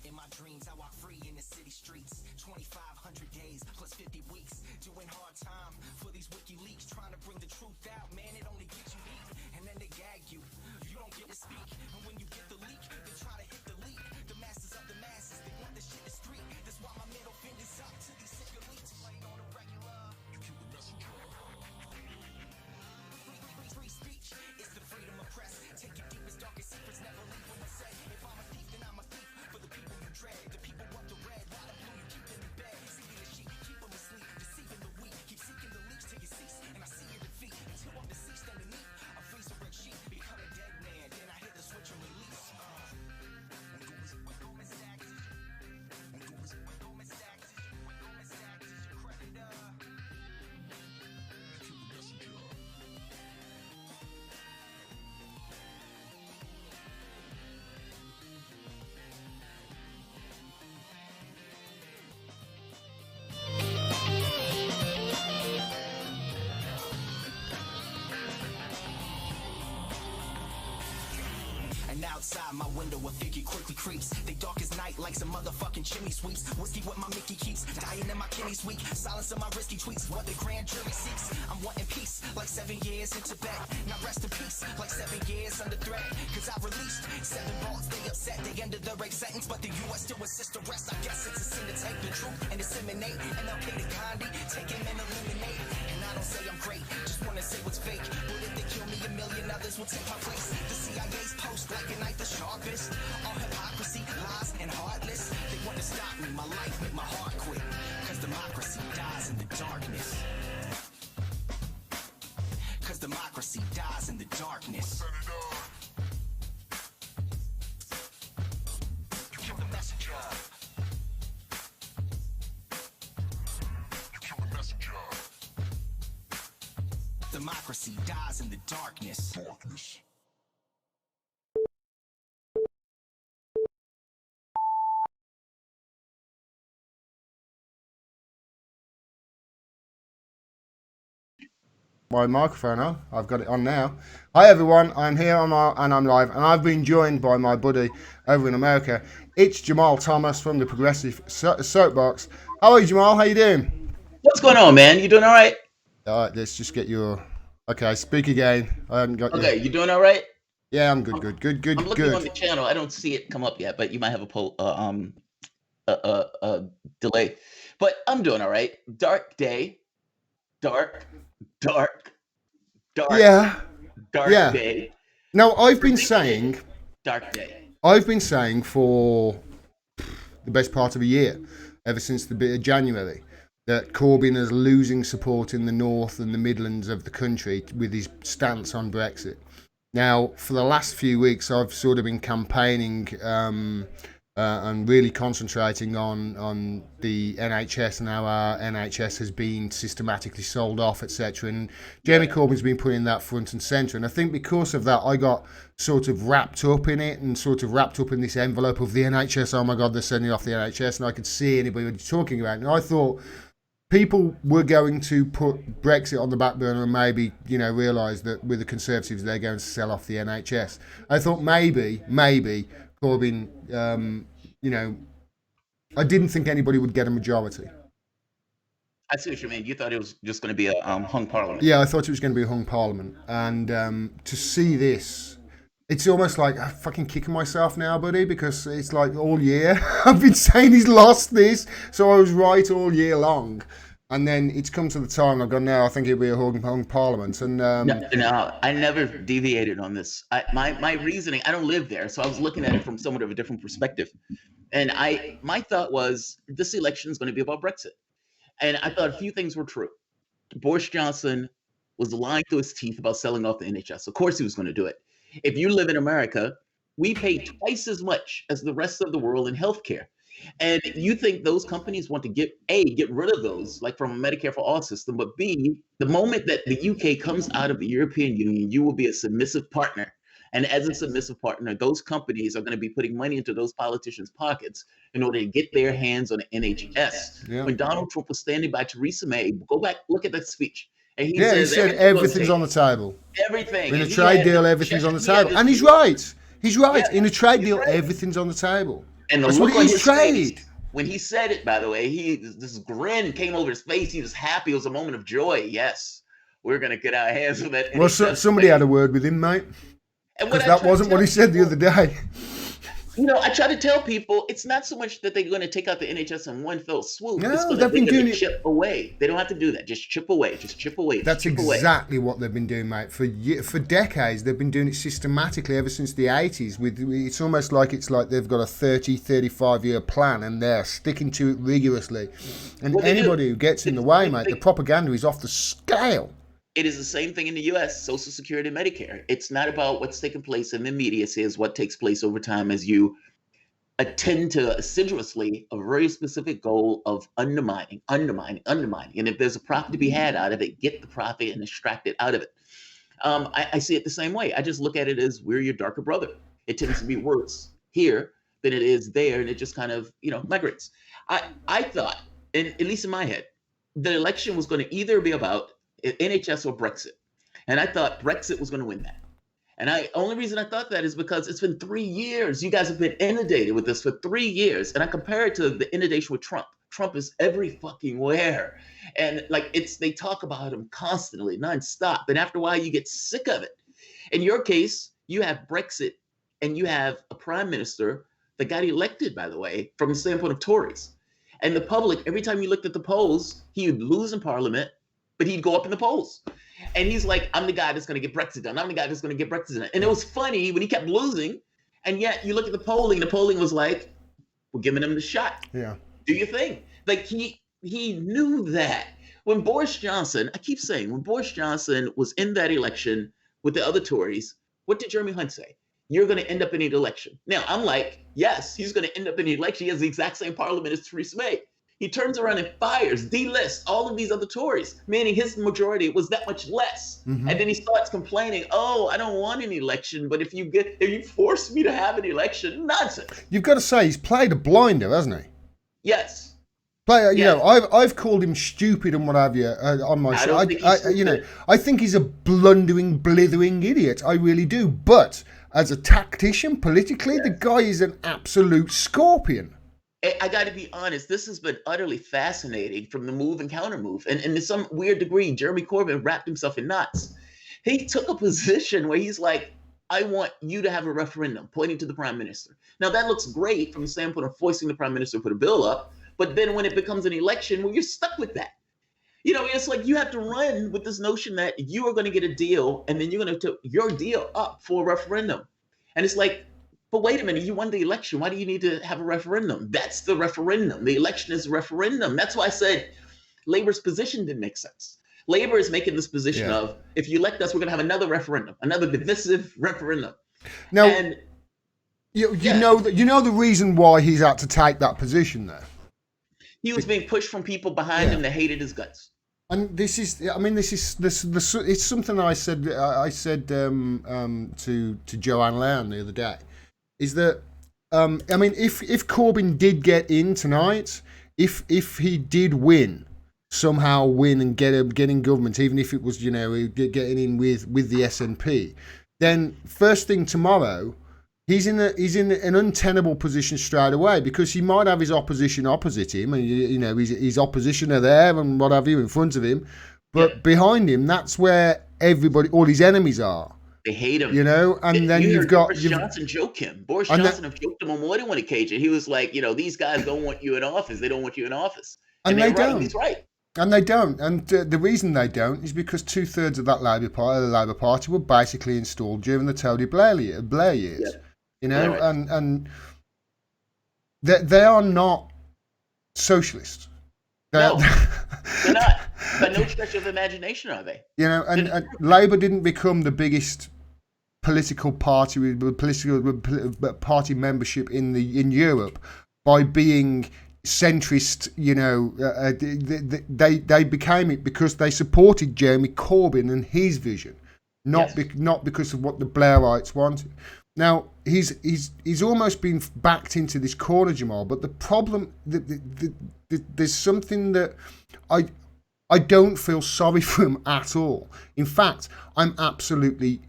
In my dreams, I walk free in the city streets. 2,500 days plus 50 weeks. Doing hard time for these WikiLeaks. Trying to bring the truth out, man, it only gets you weak. And then they gag you, you don't get to speak. And when you get the leak, they try to hit the leak. The masses of the masses, they want the shit to street. That's why my middle finger's up to these sick elites. Playing on a regular. You keep the messenger. Free speech is the freedom of press. Take your deepest, darkest secrets, never leave them unsaid. If I'm a thief, then I'm a thief for the people you dread. The people want the red, while the blue you keep them in bed. Seeking the sheep, keep them asleep, Outside my window, a figure quickly creeps. They dark as night like some motherfucking chimney sweeps. Whiskey with my Mickey keeps dying in my kidneys weak. Silence of my risky tweets, what the grand jury seeks. I'm wanting peace, like 7 years in Tibet. Now rest in peace, like 7 years under threat. Cause I released 7 balls, they upset. They ended the rape sentence, but the US still insists to rest. I guess it's a sin to take the truth and disseminate. And okay to Gandhi, take him and eliminate. And I don't say I'm great, just wanna say what's fake. But if they kill me, a million others will take my place. The CIA's post like a knife the sharpest. All hypocrisy, lies, and heartless. They want to stop me, my life make my heart quit. Cause democracy dies in the darkness. Cause democracy dies in the darkness. You kill the messenger. You kill the messenger. Democracy dies in the darkness. My microphone on. I've got it on now. Hi everyone, I'm here and I'm live, and I've been joined by my buddy over in America. It's Jamarl Thomas from the Progressive SEVAUX. How are you, Jamarl? How you doing? What's going on, man? You doing all right? All right, let's just get your... Okay, speak again. I haven't got Okay, you doing all right? Yeah, I'm good. I'm looking on the channel. I don't see it come up yet, but you might have a delay. But I'm doing all right. Dark day. Dark yeah. day. Now, I've been saying for the best part of a year, ever since the bit of January, that Corbyn is losing support in the north and the Midlands of the country with his stance on Brexit. Now, for the last few weeks, I've sort of been campaigning and really concentrating on the NHS and how our NHS has been systematically sold off, etc. And Jeremy Corbyn's been putting that front and centre. And I think because of that, I got sort of wrapped up in it and sort of wrapped up in this envelope of the NHS. Oh my God, they're sending off the NHS. And I could see anybody talking about it. And I thought people were going to put Brexit on the back burner and maybe, realise that with the Conservatives, they're going to sell off the NHS. I thought maybe Corbyn, I didn't think anybody would get a majority. I see what you mean. You thought it was just going to be a hung parliament. Yeah, I thought it was going to be a hung parliament. And to see this, it's almost like I'm fucking kicking myself now, buddy, because it's like all year I've been saying he's lost this. So I was right all year long. And then it's come to the time I've gone, no, I think it'll be a hung parliament. And No, I never deviated on this. My reasoning, I don't live there, so I was looking at it from somewhat of a different perspective. And my thought was this election is going to be about Brexit. And I thought a few things were true. Boris Johnson was lying through his teeth about selling off the NHS. Of course he was going to do it. If you live in America, we pay twice as much as the rest of the world in healthcare. And you think those companies want to get rid of those, like from a Medicare for All system, but B, the moment that the UK comes out of the European Union, you will be a submissive partner. And as a submissive partner, those companies are going to be putting money into those politicians' pockets in order to get their hands on the NHS. Yeah. When Donald Trump was standing by Theresa May, go back, look at that speech. And he said everything's on the table. Everything. In a trade deal, everything's on the table. And he's right. He's right. Yeah, in a trade deal, everything's on the table. And the look on his face when he said it, by the way, this grin came over his face. He was happy. It was a moment of joy. Yes, we're going to get our hands on that. Well, somebody had a word with him, mate. Because that wasn't what he said the other day. I try to tell people it's not so much that they're going to take out the NHS in one fell swoop. No, they've been doing it. Chip away. They don't have to do that. Just chip away. Just chip away. That's exactly what they've been doing, mate. For decades, they've been doing it systematically ever since the 80s. It's almost like they've got a 30, 35-year plan and they're sticking to it rigorously. And anybody who gets in the way, mate, the propaganda is off the scale. It is the same thing in the U.S., Social Security and Medicare. It's not about what's taking place in the media. It says what takes place over time as you attend to assiduously a very specific goal of undermining. And if there's a profit to be had out of it, get the profit and extract it out of it. I see it the same way. I just look at it as we're your darker brother. It tends to be worse here than it is there, and it just kind of, migrates. I thought, at least in my head, the election was going to either be about NHS or Brexit. And I thought Brexit was going to win that. And only reason I thought that is because it's been 3 years. You guys have been inundated with this for 3 years. And I compare it to the inundation with Trump. Trump is every fucking where. And like they talk about him constantly, nonstop. And after a while, you get sick of it. In your case, you have Brexit and you have a prime minister that got elected, by the way, from the standpoint of Tories. And the public, every time you looked at the polls, he would lose in Parliament, but he'd go up in the polls. And he's like, I'm the guy that's going to get Brexit done. I'm the guy that's going to get Brexit done. And it was funny when he kept losing. And yet you look at the polling was like, we're giving him the shot. Yeah. Do your thing. Like he knew that. When Boris Johnson, I keep saying, when Boris Johnson was in that election with the other Tories, what did Jeremy Hunt say? You're going to end up in an election. Now, I'm like, yes, he's going to end up in the election. He has the exact same parliament as Theresa May. He turns around and fires, delists all of these other Tories, meaning his majority was that much less. Mm-hmm. And then he starts complaining, oh, I don't want an election, but if you force me to have an election, nonsense. You've got to say, he's played a blinder, hasn't he? Yes. You know, I've called him stupid and what have you on my show. I think he's a blundering, blithering idiot. I really do. But as a tactician, politically, the guy is an absolute scorpion. I got to be honest, this has been utterly fascinating from the move and counter move. And to some weird degree, Jeremy Corbyn wrapped himself in knots. He took a position where he's like, I want you to have a referendum, pointing to the prime minister. Now, that looks great from the standpoint of forcing the prime minister to put a bill up. But then when it becomes an election, well, you're stuck with that. You know, it's like you have to run with this notion that you are going to get a deal and then you're going to put your deal up for a referendum. And it's like, but wait a minute, you won the election. Why do you need to have a referendum? That's the referendum. The election is a referendum. That's why I said Labor's position didn't make sense. Labor is making this position of, if you elect us, we're going to have another referendum, another divisive referendum. Now, and, you know the reason why he's had to take that position there. He was being pushed from people behind him that hated his guts. And this is it's something I said to Joanne Lown the other day, is that if Corbyn did get in tonight, if he did somehow win and get in government, even if it was getting in with the SNP, then first thing tomorrow, he's in an untenable position straight away, because he might have his opposition opposite him, and his opposition are there and what have you in front of him, but behind him, that's where all his enemies are. They hate him, and then you've got Boris Johnson joke him. Boris Johnson have joked him on more than one occasion. He was like, these guys don't want you in office. They don't want you in office, and they don't. Right. He's right. And they don't. And the reason they don't is because 2/3 of that Labour Party were basically installed during the Tony Blair years. And they are not socialists. No, they're not. By no stretch of imagination are they. And Labour didn't become the biggest political party with party membership in Europe by being centrist. They became it because they supported Jeremy Corbyn and his vision, not because of what the Blairites wanted. Now he's almost been backed into this corner, Jamarl. But the problem, there's something that I don't feel sorry for him at all. In fact, I'm absolutely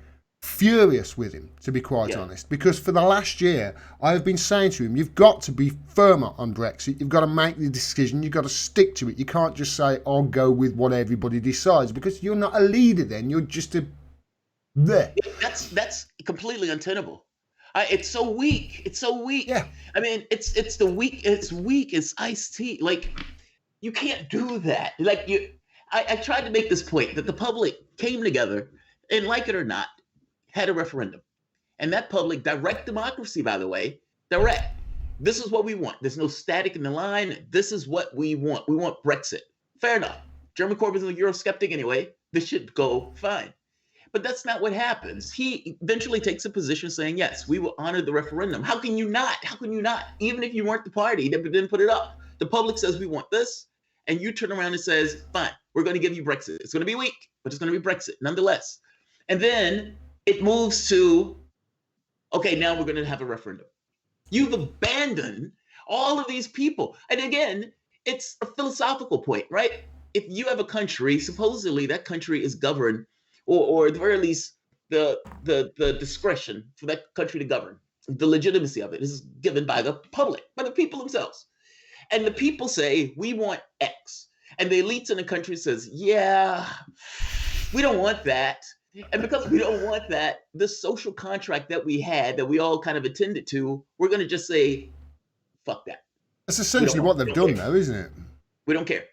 furious with him, to be quite honest, because for the last year I have been saying to him, you've got to be firmer on Brexit. You've got to make the decision. You've got to stick to it. You can't just say, I'll go with what everybody decides, because you're not a leader then. You're just a there. That's completely untenable. It's so weak. It's so weak. Yeah. I mean, it's weak as iced tea. Like, you can't do that. Like, I tried to make this point that the public came together and, like it or not, had a referendum. And that public, direct democracy, by the way, direct. This is what we want. There's no static in the line. This is what we want. We want Brexit. Fair enough. Jeremy Corbyn's a Eurosceptic anyway. This should go fine. But that's not what happens. He eventually takes a position saying, yes, we will honor the referendum. How can you not? How can you not? Even if you weren't the party that didn't put it up. The public says we want this, and you turn around and says, fine, we're going to give you Brexit. It's going to be weak, but it's going to be Brexit nonetheless. And then it moves to, okay, now we're going to have a referendum. You've abandoned all of these people. And again, it's a philosophical point, right? If you have a country, supposedly that country is governed, or at the very least, the discretion for that country to govern. The legitimacy of it is given by the public, by the people themselves. And the people say, we want X. And the elites in the country says, yeah, we don't want that. And because we don't want that, this social contract that we had, that we all kind of attended to, we're going to just say, fuck that. That's essentially what they've done, though, isn't it? We don't care.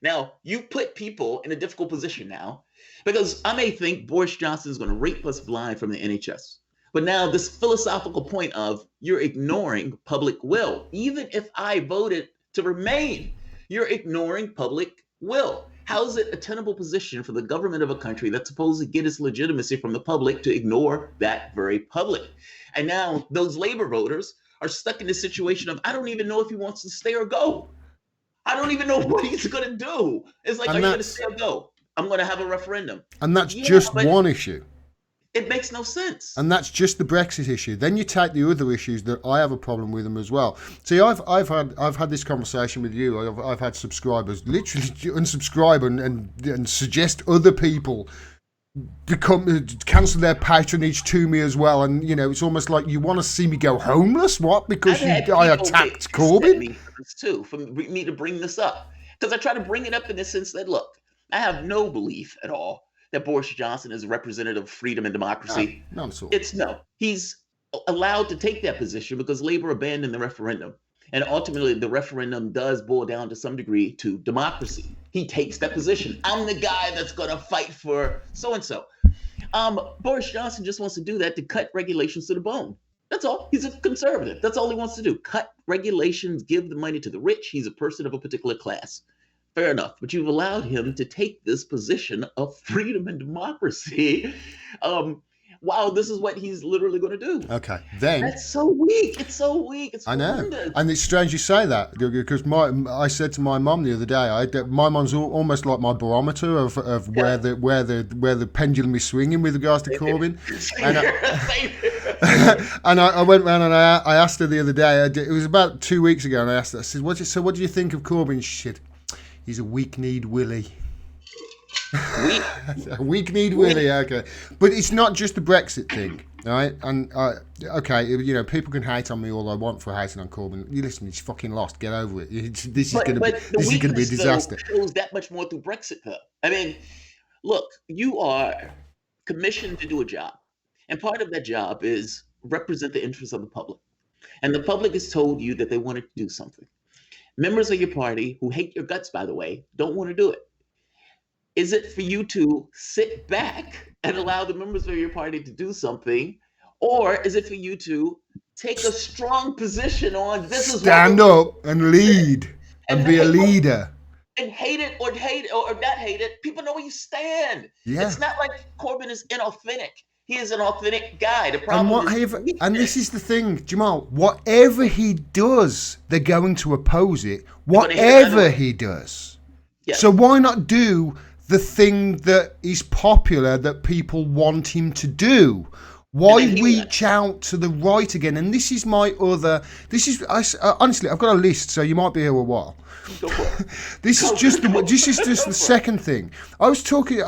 Now, you put people in a difficult position now, because I may think Boris Johnson is going to rape us blind from the NHS. But now this philosophical point of you're ignoring public will. Even if I voted to remain, you're ignoring public will. How is it a tenable position for the government of a country that's supposed to get its legitimacy from the public to ignore that very public? And now those Labor voters are stuck in this situation of, I don't even know if he wants to stay or go. I don't even know what he's going to do. It's like, are you going to stay or go? I'm going to have a referendum. And that's just one issue. It makes no sense. And that's just the Brexit issue. Then you take the other issues that I have a problem with them as well. See, I've had this conversation with you. I've had subscribers literally unsubscribe and suggest other people cancel their patronage to me as well. And you know, it's almost like you want to see me go homeless. What? Because I attacked Corbyn? Too, for me to bring this up, because I try to bring it up in the sense that, look, I have no belief at all that Boris Johnson is a representative of freedom and democracy. No, not at all. It's no. He's allowed to take that position because Labor abandoned the referendum. And ultimately, the referendum does boil down to some degree to democracy. He takes that position. I'm the guy that's going to fight for so-and-so. Boris Johnson just wants to do that to cut regulations to the bone. That's all. He's a conservative. That's all he wants to do. Cut regulations, give the money to the rich. He's a person of a particular class. Fair enough. But you've allowed him to take this position of freedom and democracy. Wow, this is what he's literally going to do. Okay, then that's so weak. It's so weak. It's horrendous. I know, and it's strange you say that because I said to my mum the other day, my mum's almost like my barometer of where the pendulum is swinging with regards to Corbyn. And I went round and I asked her the other day. It was about 2 weeks ago, and I asked her. I said, "What do you think of Corbyn?" She said, "He's a weak-kneed willy." A weak-kneed willy, okay. But it's not just the Brexit thing, right? And okay, you know, people can hate on me all they want for hating on Corbyn. You listen, he's fucking lost. Get over it. This is going to be a disaster. Shows that much more through Brexit, though. I mean, look, you are commissioned to do a job, and part of that job is represent the interests of the public. And the public has told you that they want to do something. Members of your party who hate your guts, by the way, don't want to do it. Is it for you to sit back and allow the members of your party to do something? Or is it for you to take a strong position on this? Stand up and lead and be a leader. And hate it or not hate it. People know where you stand. Yeah. It's not like Corbyn is inauthentic. He is an authentic guy. The problem and this is the thing, Jamarl, whatever he does, they're going to oppose it. Whatever he does. Yes. So why not do the thing that is popular that people want him to do? Why reach out to the right again? And this is honestly, I've got a list, so you might be here a while. This is just the second thing. I was talking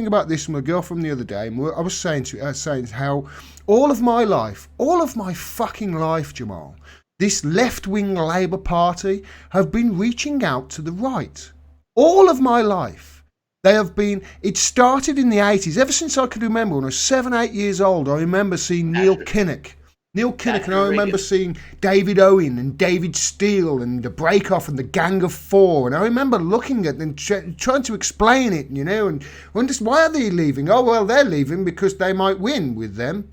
about this with my girlfriend the other day, and I was saying how all of my fucking life, Jamarl, this left-wing Labour Party have been reaching out to the right. All of my life, they have been. It started in the 80s. Ever since I could remember, when I was 7, 8 years old, I remember seeing Neil Kinnock, and I remember seeing David Owen and David Steele and the Break Off and the Gang of Four. And I remember looking at them, trying to explain it, you know, and wonder why are they leaving? Oh well, they're leaving because they might win with them.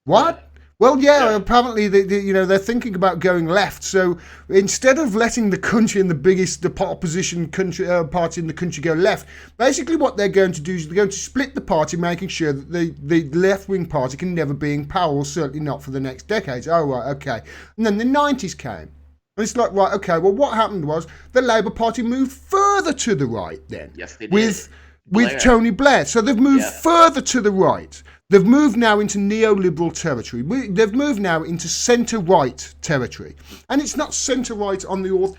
What? Well, yeah, apparently they're thinking about going left. So instead of letting the country and the opposition country party in the country go left, basically what they're going to do is they're going to split the party, making sure that the left-wing party can never be in power, or certainly not for the next decades. Oh, right, okay. And then the 90s came. And it's like, right, okay, well, what happened was the Labour Party moved further to the right then. Yes, they did. With Tony Blair. So they've moved further to the right. They've moved now into neoliberal territory. They've moved now into centre-right territory. And it's not centre-right on the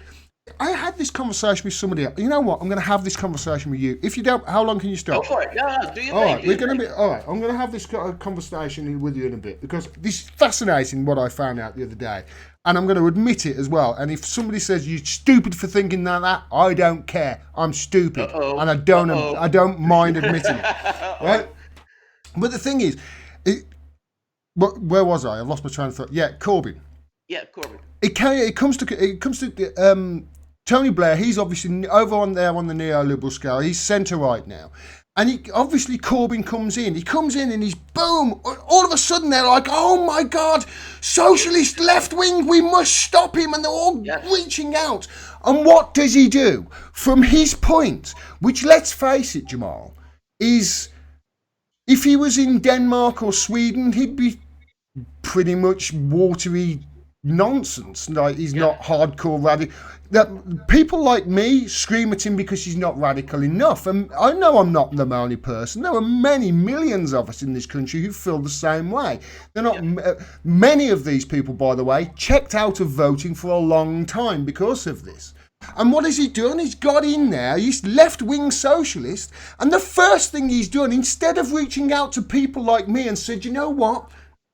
I had this conversation with somebody else. You know what? I'm going to have this conversation with you. If you don't, how long can you stop? Go for it. No, do your all thing. Right, we're going to be all right. I'm going to have this conversation with you in a bit because this is fascinating. What I found out the other day, and I'm going to admit it as well. And if somebody says you're stupid for thinking that, I don't care. I'm stupid, and I don't mind admitting it. Right? But the thing is, where was I? I've lost my train of thought. Yeah, Corbyn. Yeah, Corbyn. It comes to Tony Blair. He's obviously over on there on the neoliberal scale. He's centre right now, and obviously Corbyn comes in. He comes in and he's boom. All of a sudden they're like, "Oh my God, socialist left wing. We must stop him!" And they're all reaching out. And what does he do from his point? Which, let's face it, Jamarl, is if he was in Denmark or Sweden, he'd be pretty much watery nonsense. Like, he's not hardcore radical. That people like me scream at him because he's not radical enough, and I know I'm not the only person. There are many millions of us in this country who feel the same way. They're not many of these people, by the way, checked out of voting for a long time because of this. And what has he done? He's got in there, he's left-wing socialist, and the first thing he's done, instead of reaching out to people like me and said, you know what,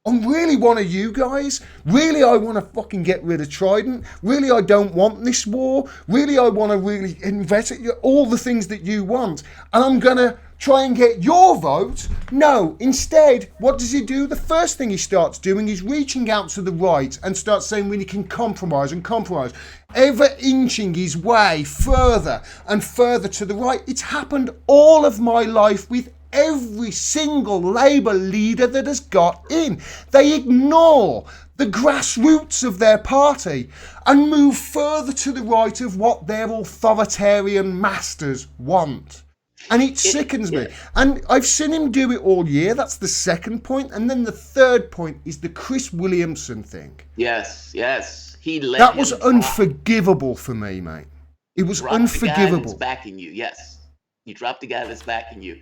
I'm really one of you guys. Really, I want to fucking get rid of Trident. Really, I don't want this war. Really, I want to really invest all the things that you want. And I'm going to try and get your vote. No, instead, what does he do? The first thing he starts doing is reaching out to the right and starts saying when he can compromise and compromise. Ever inching his way further and further to the right. It's happened all of my life with every single Labour leader that has got in. They ignore the grassroots of their party and move further to the right of what their authoritarian masters want. And it sickens me. And I've seen him do it all year. That's the second point. And then the third point is the Chris Williamson thing. Yes. That was unforgivable for me, mate. It was unforgivable. The guy that's backing you, yes. You dropped the guy that's backing you.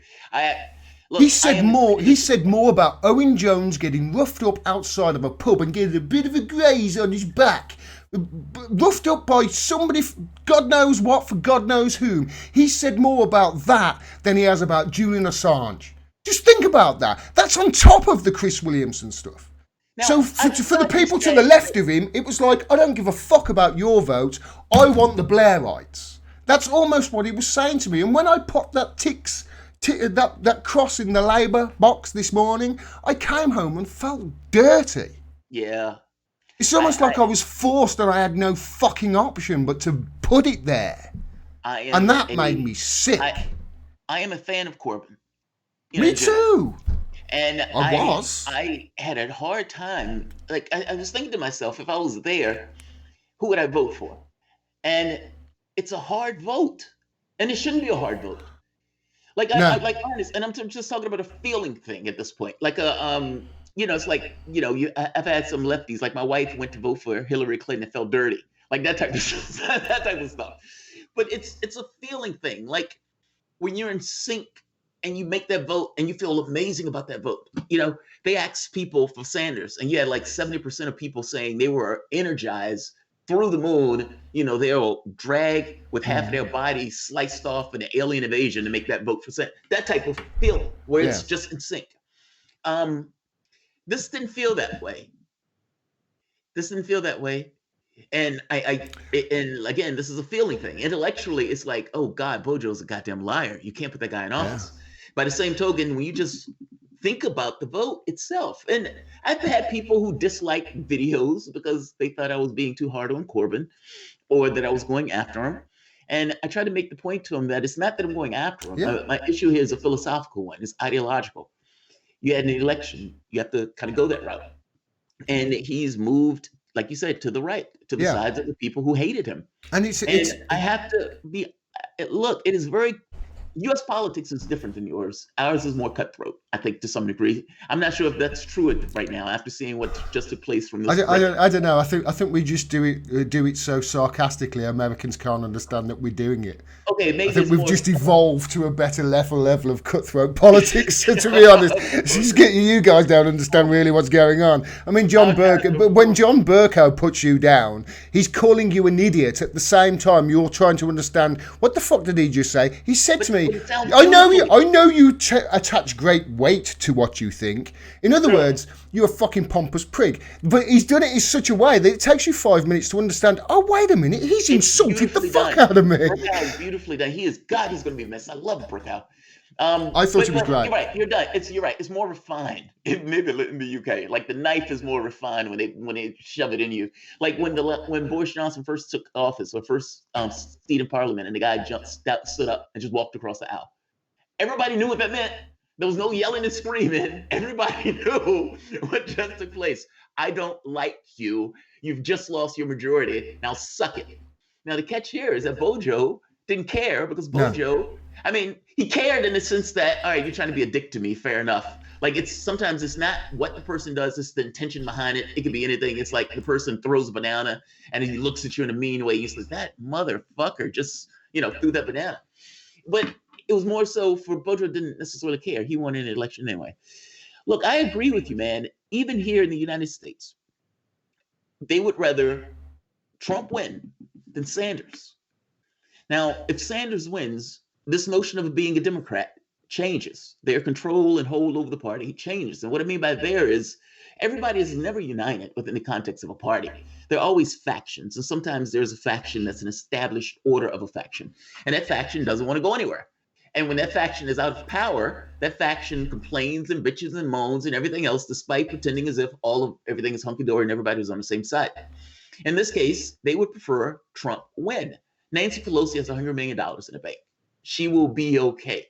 He said more about Owen Jones getting roughed up outside of a pub and getting a bit of a graze on his back. Roughed up by somebody, God knows what, for God knows whom. He said more about that than he has about Julian Assange. Just think about that. That's on top of the Chris Williamson stuff. Now, so for the people to the left of him, it was like, I don't give a fuck about your vote. I want the Blairites. That's almost what he was saying to me. And when I popped that that cross in the Labour box this morning, I came home and felt dirty. Yeah. It's almost like I was forced and I had no fucking option but to put it there. And that made me sick. I am a fan of Corbyn. Me too. And I had a hard time. Like, I was thinking to myself, if I was there, who would I vote for? And it's a hard vote, and it shouldn't be a hard vote. Like, I like honest, and I'm just talking about a feeling thing at this point. Like it's like, I've had some lefties, like my wife went to vote for Hillary Clinton and felt dirty, like that type of stuff. But it's a feeling thing. Like when you're in sync and you make that vote and you feel amazing about that vote. They asked people for Sanders, and you had like 70% of people saying they were energized. Through the moon, they'll drag with half of their body sliced off in an alien invasion to make that vote for Senate. That type of feeling where it's just in sync. This didn't feel that way. And and again, this is a feeling thing. Intellectually, it's like, oh God, Bojo's a goddamn liar. You can't put that guy in office. By the same token, when you just think about the vote itself. And I've had people who dislike videos because they thought I was being too hard on Corbyn or that I was going after him. And I try to make the point to them that it's not that I'm going after him. Yeah. My issue here is a philosophical one. It's ideological. You had an election. You have to kind of go that route. And he's moved, like you said, to the right, to the sides of the people who hated him. And I have to be, look, it is very U.S. politics is different than yours. Ours is more cutthroat, I think, to some degree. I'm not sure if that's true right now after seeing what just took place from this. I don't know. I think we just do it so sarcastically. Americans can't understand that we're doing it. Okay, maybe I think we've just evolved to a better level of cutthroat politics. To be honest, just get you guys don't understand really what's going on. I mean, but when John Bercow puts you down, he's calling you an idiot. At the same time, you're trying to understand what the fuck did he just say? He said to me, "I know you attach great weight to what you think. In other words, you're a fucking pompous prig." But he's done it in such a way that it takes you 5 minutes to understand. Oh, wait a minute, he's insulted the fuck out of me. Bercow, beautifully done. He's going to be missed. I love Bercow. I thought it was great. You're right. You're right. It's more refined. Maybe in the UK, like the knife is more refined when they shove it in you. Like when Boris Johnson first took office or first seat in Parliament, and the guy stood up and just walked across the aisle. Everybody knew what that meant. There was no yelling and screaming. Everybody knew what just took place. I don't like you. You've just lost your majority. Now suck it. Now the catch here is that Bojo didn't care because Bojo, I mean, he cared in the sense that, all right, you're trying to be a dick to me, fair enough. Like sometimes it's not what the person does, it's the intention behind it. It could be anything. It's like the person throws a banana and he looks at you in a mean way. He's like, that motherfucker just, threw that banana. But it was more so for Bojo didn't necessarily care. He won an election anyway. Look, I agree with you, man. Even here in the United States, they would rather Trump win than Sanders. Now, if Sanders wins, this notion of being a Democrat changes. Their control and hold over the party changes. And what I mean by there is everybody is never united within the context of a party. There are always factions. And sometimes there's a faction that's an established order of a faction. And that faction doesn't want to go anywhere. And when that faction is out of power, that faction complains and bitches and moans and everything else, despite pretending as if everything is hunky-dory and everybody's on the same side. In this case, they would prefer Trump win. Nancy Pelosi has $100 million in the bank. She will be okay.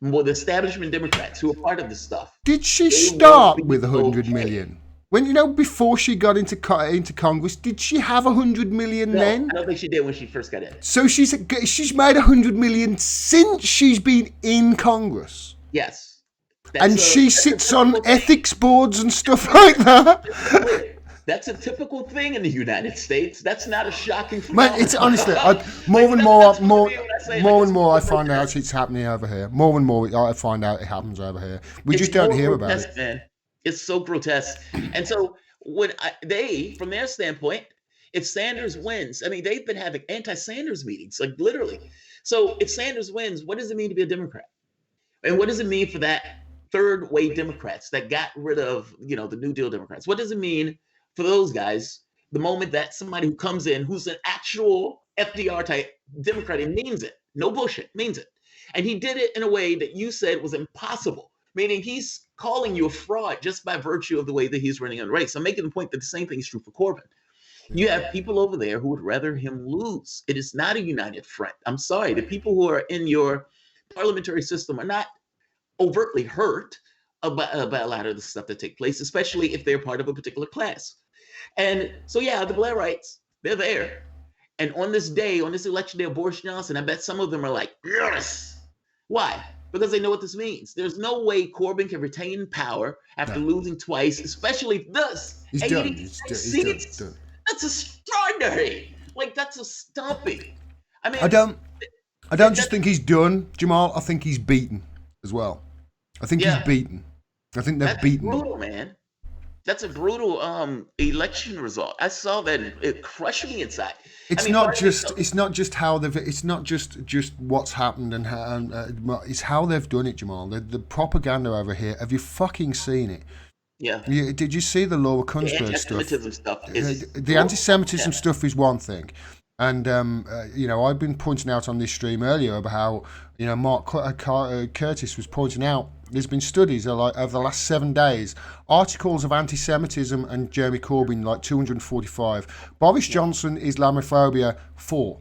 Well, the establishment Democrats who are part of this stuff. Did she start with 100 million? When before she got into Congress, did she have 100 million then? I don't think she did when she first got in. So she's made 100 million since she's been in Congress. Yes. And she sits on ethics boards and stuff like that. That's a typical thing in the United States. That's not a shocking phenomenon. Man, it's honestly, more and more I find out it's happening over here. More and more I find out it happens over here. We just don't hear about it. Man. It's so grotesque. And so from their standpoint, if Sanders wins, I mean, they've been having anti-Sanders meetings, like literally. So if Sanders wins, what does it mean to be a Democrat? And what does it mean for that third way Democrats that got rid of, the New Deal Democrats? What does it mean for those guys, the moment that somebody who comes in, who's an actual FDR type Democrat, and means it, no bullshit, means it. And he did it in a way that you said was impossible, meaning he's calling you a fraud just by virtue of the way that he's running on the race. I'm making the point that the same thing is true for Corbyn. You have people over there who would rather him lose. It is not a united front. I'm sorry. The people who are in your parliamentary system are not overtly hurt about a lot of the stuff that take place, especially if they're part of a particular class. And so, the Blairites, they're there. And on this election day of Boris Johnson, I bet some of them are like, yes. Why? Because they know what this means. There's no way Corbyn can retain power after losing twice, especially this. He's done. He's done. That's extraordinary. Like, that's a stomping. I mean, I don't just think he's done, Jamarl. I think he's beaten as well. I think he's beaten. I think they've beaten him. That's brutal, man. That's a brutal election result. I saw that it crushed me inside. It's not just what's happened and how, it's how they've done it, Jamarl. The propaganda over here. Have you fucking seen it? Yeah. Did you see the Laura Kunsberg stuff? The anti-Semitism stuff is one thing. And, I've been pointing out on this stream earlier about how, Mark Curtis was pointing out there's been studies over the last 7 days, articles of anti-Semitism and Jeremy Corbyn, like 245. Boris Johnson, Islamophobia, 4.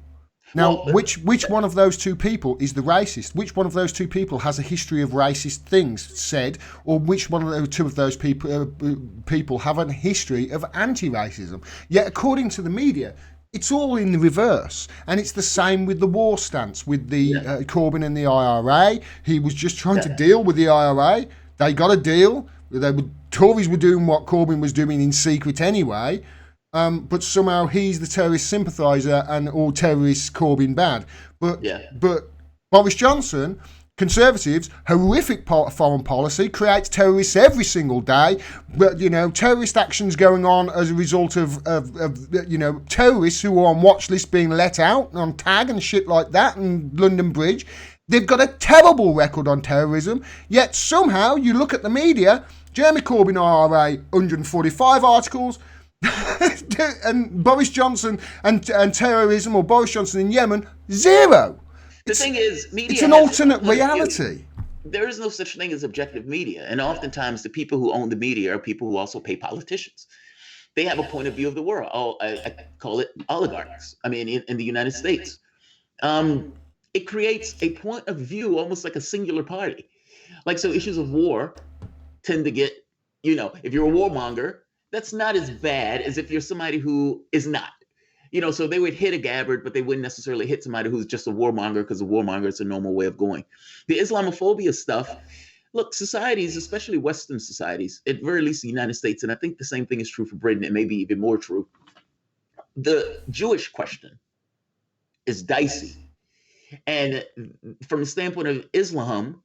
Now, which one of those two people is the racist? Which one of those two people has a history of racist things said? Or which one of the two of those people have a history of anti-racism? Yet, according to the media, It's all in the reverse, and it's the same with the war stance with the Corbyn and the IRA. He was just trying to deal with the IRA. They got a deal. Tories were doing what Corbyn was doing in secret anyway, but somehow he's the terrorist sympathiser and all terrorists Corbyn bad. But Boris Johnson, Conservatives, horrific foreign policy, creates terrorists every single day. But, terrorist actions going on as a result of terrorists who are on watch lists being let out on tag and shit like that, and London Bridge. They've got a terrible record on terrorism, yet somehow you look at the media, Jeremy Corbyn IRA, 145 articles, and Boris Johnson and terrorism, or Boris Johnson in Yemen, 0. The thing is, media it's an alternate reality. There is no such thing as objective media. And oftentimes the people who own the media are people who also pay politicians. They have a point of view of the world. I call it oligarchs. I mean, in the United States. It creates a point of view, almost like a singular party. Like, so issues of war tend to get, if you're a warmonger, that's not as bad as if you're somebody who is not. So they would hit a Gabbard, but they wouldn't necessarily hit somebody who's just a warmonger, because a warmonger is a normal way of going. The Islamophobia stuff, look, societies, especially Western societies, at very least the United States, and I think the same thing is true for Britain, and maybe even more true. The Jewish question is dicey. And from the standpoint of Islam,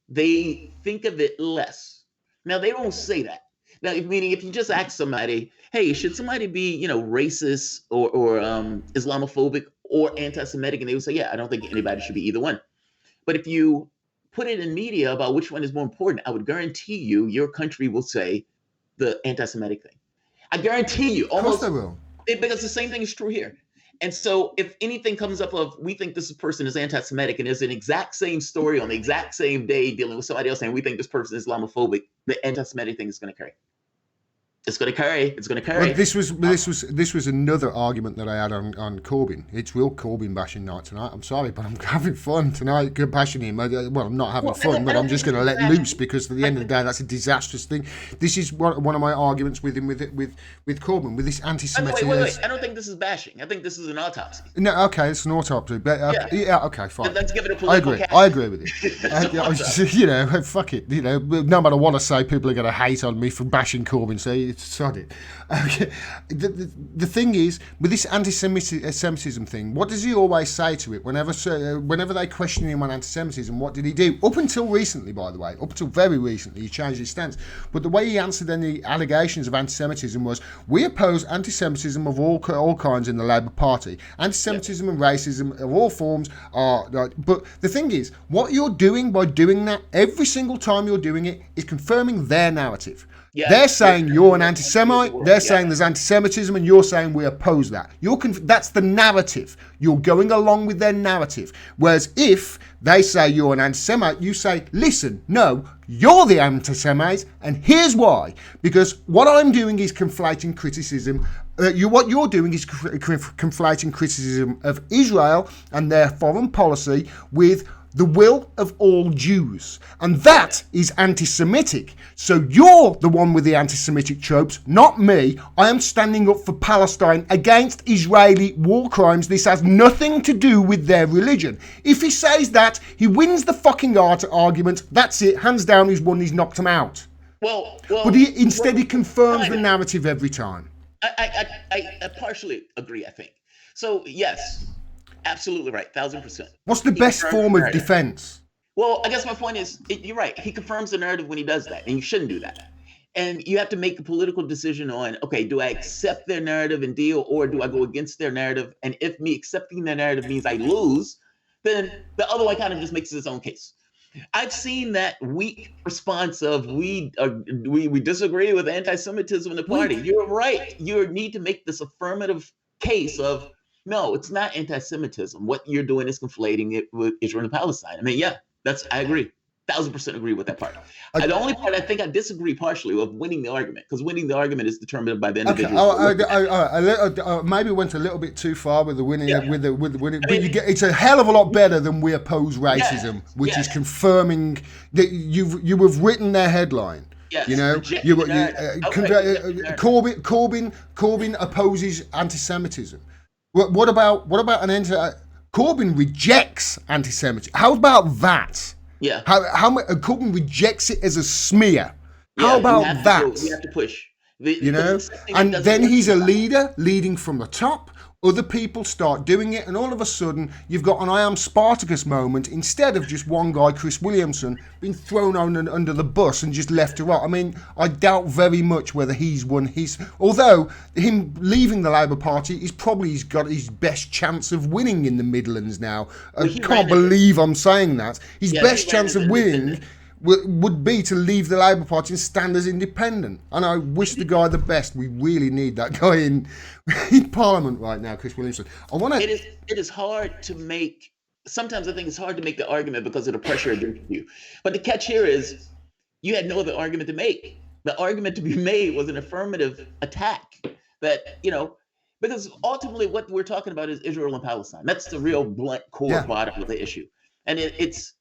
they think of it less. Now, they don't say that. Now, meaning if you just ask somebody, hey, should somebody be, racist or Islamophobic or anti-Semitic? And they would say, yeah, I don't think anybody should be either one. But if you put it in media about which one is more important, I would guarantee you your country will say the anti-Semitic thing. I guarantee you. Almost, of course they will. Because the same thing is true here. And so if anything comes up of, we think this person is anti-Semitic, and there's an exact same story on the exact same day dealing with somebody else saying we think this person is Islamophobic, the anti-Semitic thing is going to carry. It's going to carry. It's going to carry. Well, this was another argument that I had on Corbyn. It's real Corbyn bashing night tonight. I'm sorry, but I'm having fun tonight, bashing him. Well, I'm not having fun, but I'm just going to let loose, because at the end of the day, that's a disastrous thing. This is one of my arguments with him with Corbyn, with this anti-Semitism. Wait. I don't think this is bashing. I think this is an autopsy. No, okay, it's an autopsy. But okay, fine. Let's give it a political cast. I agree with you. Fuck it. No matter what I say, people are going to hate on me for bashing Corbyn. So sod it. Okay. The thing is, with this anti-Semitism thing, what does he always say to it? Whenever they question him on anti-Semitism, what did he do? Up until recently, by the way, up until very recently, he changed his stance. But the way he answered any allegations of anti-Semitism was, we oppose anti-Semitism of all kinds in the Labour Party. Anti-Semitism and racism of all forms are... But the thing is, what you're doing by doing that, every single time you're doing it, is confirming their narrative. Yeah, they're saying you're an anti-Semite, they're saying there's anti-Semitism, and you're saying we oppose that. That's the narrative. You're going along with their narrative. Whereas if they say you're an anti-Semite, you say, listen, no, you're the anti-Semite, and here's why. Because what I'm doing is conflating criticism. What you're doing is conflating criticism of Israel and their foreign policy with the will of all Jews. And that is anti-Semitic. So you're the one with the anti-Semitic tropes, not me. I am standing up for Palestine against Israeli war crimes. This has nothing to do with their religion. If he says that, he wins the fucking argument. That's it. Hands down, he's won. He's knocked him out. But he confirms the narrative every time. I partially agree, I think. So, yes. Absolutely right, 1,000%. What's the best form of defense? Well, I guess my point is, you're right. He confirms the narrative when he does that, and you shouldn't do that. And you have to make a political decision on, okay, do I accept their narrative and deal, or do I go against their narrative? And if me accepting their narrative means I lose, then the other one kind of just makes its own case. I've seen that weak response of we disagree with anti-Semitism in the party. You're right. You need to make this affirmative case of, no, it's not anti-Semitism. What you're doing is conflating it with Israel and Palestine. I mean, yeah, I agree. 1,000% agree with that part. The only part I think I disagree partially with winning the argument, because winning the argument is determined by the individual. I maybe went a little bit too far with the winning. With the winning, but it's a hell of a lot better than we oppose racism, which is confirming that you have written their headline. Yes, Corbyn opposes anti-Semitism. What about an Corbyn rejects anti-Semitism. How about that? Yeah. How Corbyn rejects it as a smear. How about that? You have to push. And then he's a leader, leading from the top. Other people start doing it, and all of a sudden, you've got an I am Spartacus moment instead of just one guy, Chris Williamson, being thrown under the bus and just left to rot. I mean, I doubt very much whether he's won his. Although him leaving the Labour Party he's got his best chance of winning in the Midlands now. I can't believe I'm saying that. His best chance of winning would be to leave the Labour Party and stand as independent. And I wish the guy the best. We really need that guy in Parliament right now, Chris Williamson. It is hard to make. Sometimes I think it's hard to make the argument because of the pressure against you. But the catch here is you had no other argument to make. The argument to be made was an affirmative attack that, because ultimately what we're talking about is Israel and Palestine. That's the real blunt core bottom of the issue. And it's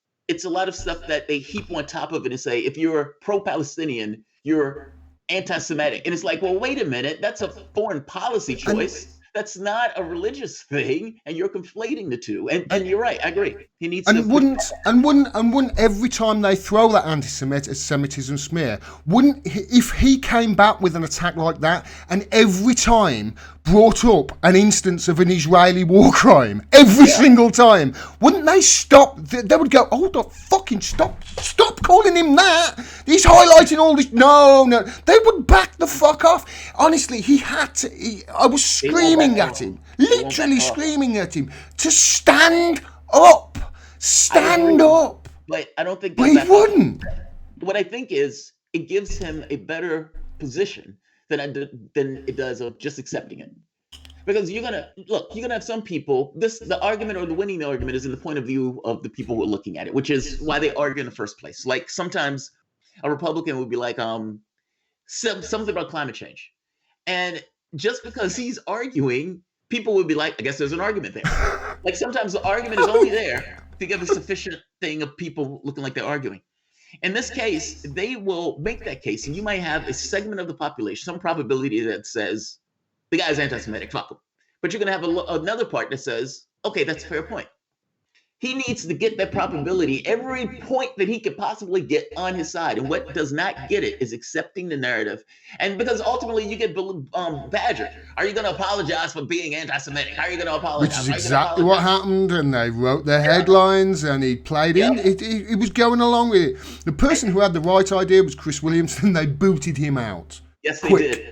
a lot of stuff that they heap on top of it and say, if you're pro-Palestinian, you're anti-Semitic. And it's like, well, wait a minute, that's a foreign policy choice. That's not a religious thing, and you're conflating the two. And you're right, I agree. He needs to. Wouldn't every time they throw that anti-Semitism smear, if he came back with an attack like that, and every time brought up an instance of an Israeli war crime, every single time, wouldn't they stop? They would go, hold up, fucking stop calling him that. He's highlighting all this. No. They would back the fuck off. Honestly, he had to. I was screaming at him, literally screaming at him to stand up. Stand up. But I don't think. But he wouldn't. What I think is it gives him a better position than it does of just accepting it. Because you're gonna have some people. The argument or the winning argument is in the point of view of the people who are looking at it, which is why they argue in the first place. Like sometimes a Republican would be like, something about climate change, and just because he's arguing, people would be like, I guess there's an argument there. Like sometimes the argument is only there to give a sufficient thing of people looking like they're arguing. In this case, they will make that case, and you might have a segment of the population, some probability that says the guy's anti-Semitic, fuck him. But you're going to have another part that says, okay, that's a fair point. He needs to get that probability, every point that he could possibly get on his side. And what does not get it is accepting the narrative. And because ultimately you get badgered. Are you going to apologize for being anti-Semitic? How are you going to apologize? Which is exactly what happened. And they wrote their headlines and he played in. He was going along with it. The person who had the right idea was Chris Williamson. They booted him out. Yes, they did.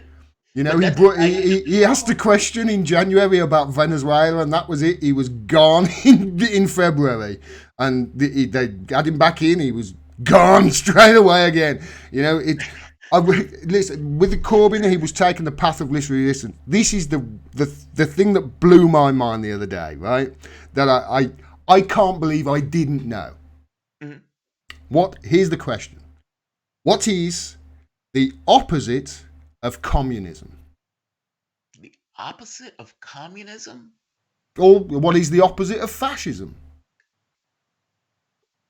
He asked a question in January about Venezuela, and that was it. He was gone in February, and they had him back in. He was gone straight away again. Listen, with the Corbyn, he was taking the path of least resistance. This is the thing that blew my mind the other day, right? That I can't believe I didn't know. Mm-hmm. Here's the question: what is the opposite of communism? The opposite of communism? Or what is the opposite of fascism?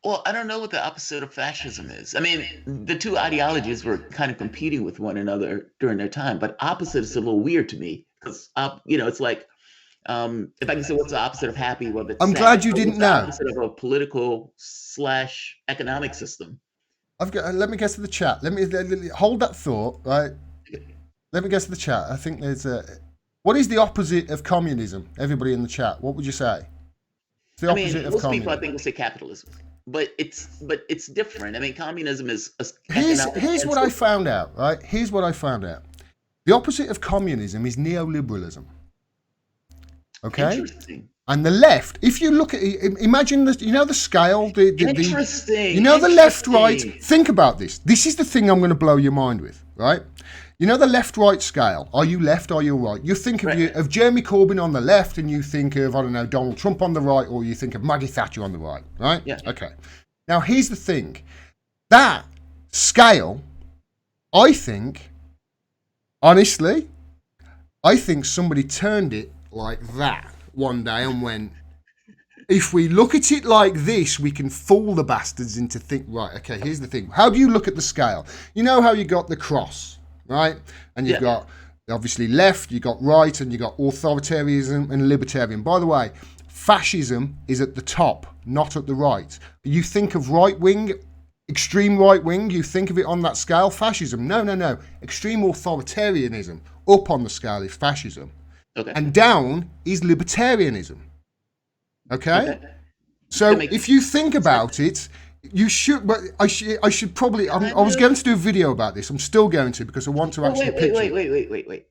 Well, I don't know what the opposite of fascism is. I mean, the two ideologies were kind of competing with one another during their time, but opposite is a little weird to me because, it's like, if I can say what's the opposite of happy, well, I'm glad you didn't know. Opposite of a political / economic system. Let me guess to the chat. Let me hold that thought, right? Let me guess to the chat. I think there's what is the opposite of communism? Everybody in the chat, what would you say? It's the opposite of most communism. people I think will say capitalism, but it's different. I mean, communism is. Here's what I found out. Right? Here's what I found out. The opposite of communism is neoliberalism. Okay. Interesting. And the left, if you look at, imagine the scale, interesting. The left, right. Think about this. This is the thing I'm going to blow your mind with, right? The left, right scale. Are you left? Are you right? You think of Jeremy Corbyn on the left, and you think of Donald Trump on the right, or you think of Maggie Thatcher on the right, right? Yeah. Okay. Now here's the thing. That scale, I think, honestly, somebody turned it like that one day and went, if we look at it like this, we can fool the bastards into right, okay, here's the thing. How do you look at the scale? You know how you got the cross, right? And you've got obviously left, you got right, and you got authoritarianism and libertarian. By the way, fascism is at the top, not at the right. You think of right wing, extreme right wing, you think of it on that scale, fascism. No. Extreme authoritarianism, up on the scale is fascism. Okay. And down is libertarianism. Okay? So if you think about it, you should, but I should probably, I was going to do a video about this. I'm still going to, because I want to actually Wait.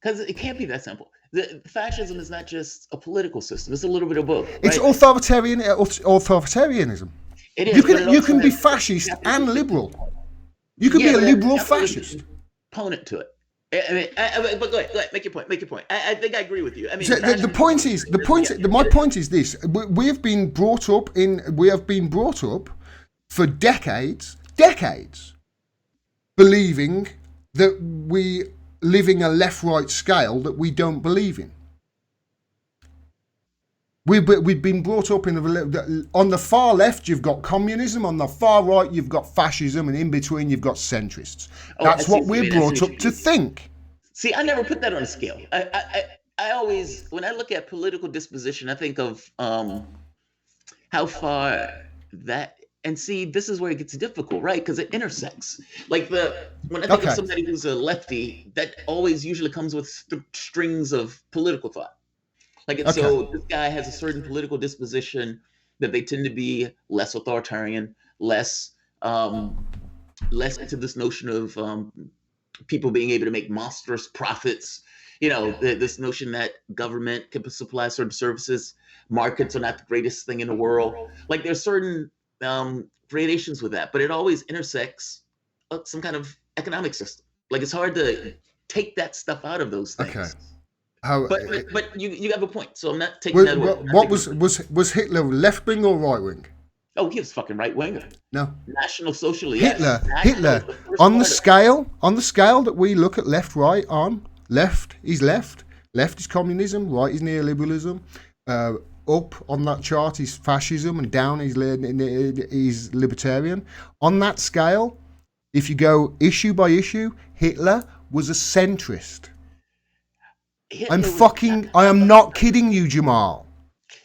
Because it can't be that simple. The fascism is not just a political system. It's a little bit of both. Right? It's authoritarianism. It is. You can be fascist and liberal. You can be a liberal fascist. Opponent to it. But go ahead, make your point. I think I agree with you. I mean, so my point is this: we have been brought up for decades, believing that we living a left-right scale that we don't believe in. We've been brought up on the far left you've got communism, on the far right you've got fascism, and in between you've got centrists. That's what we're brought up to think. See, I never put that on a scale. I always, when I look at political disposition, I think of how far that, and see, this is where it gets difficult, right? Because it intersects. Like when I think of somebody who's a lefty, that always usually comes with strings of political thought. So this guy has a certain political disposition that they tend to be less authoritarian, less into this notion of people being able to make monstrous profits. This notion that government can supply certain services, markets are not the greatest thing in the world. Like there's certain gradations with that, but it always intersects some kind of economic system. Like it's hard to take that stuff out of those things. Okay. But you have a point, so I'm not taking that away. What was Hitler left wing or right wing? Oh, he was fucking right winger. No. National Socialist. Hitler. On the scale that we look at left, right, on left is left. Left is communism. Right is neoliberalism. Up on that chart is fascism, and down is libertarian. On that scale, if you go issue by issue, Hitler was a centrist. I am not kidding you, Jamarl.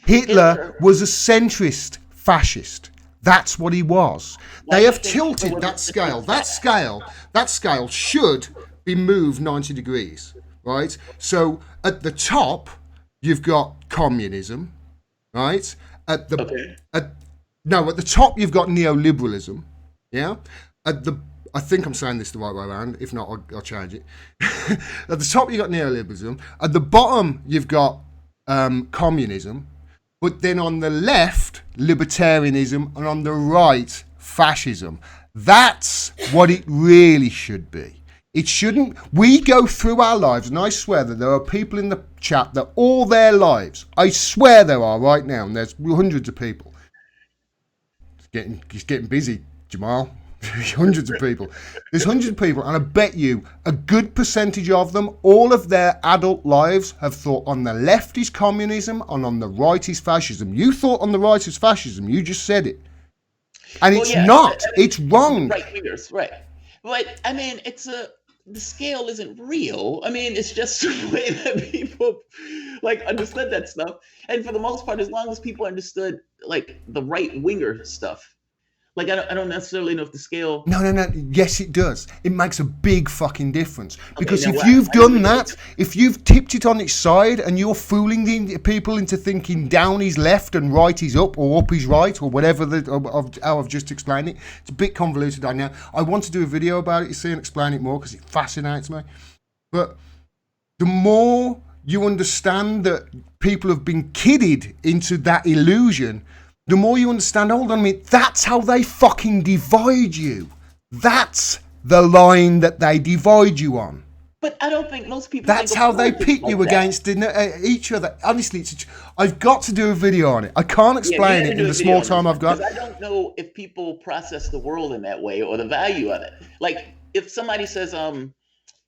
Hitler was a centrist fascist. That's what he was. They have tilted that scale. That scale should be moved 90 degrees, right? So at the top, you've got communism, right? At the top, you've got neoliberalism, yeah? I think I'm saying this the right way around. If not, I'll change it. At the top, you've got neoliberalism. At the bottom, you've got communism. But then on the left, libertarianism. And on the right, fascism. That's what it really should be. It shouldn't. We go through our lives, and I swear that there are people in the chat that all their lives, I swear there are right now, and there's hundreds of people. It's getting busy, Jamarl. Hundreds of people. There's hundreds of people, and I bet you a good percentage of them, all of their adult lives, have thought on the left is communism and on the right is fascism. You thought on the right is fascism. You just said it. And it's not. It's wrong. Right fingers, right. But, I mean, the scale isn't real. I mean, it's just the way that people, understood that stuff. And for the most part, as long as people understood, the right-winger stuff, I don't necessarily know if the scale... No. Yes, it does. It makes a big fucking difference. Because if you've done that, if you've tipped it on its side and you're fooling the people into thinking down is left and right is up, or up is right, or whatever how I've just explained it, it's a bit convoluted, I know. I want to do a video about it, you see, and explain it more because it fascinates me. But the more you understand that people have been kidded into that illusion, the more you understand, hold on a minute, that's how they fucking divide you. That's the line that they divide you on. But I don't think most people... That's how they pit you against each other. Honestly, I've got to do a video on it. I can't explain it in the small time I've got. I don't know if people process the world in that way or the value of it. If somebody says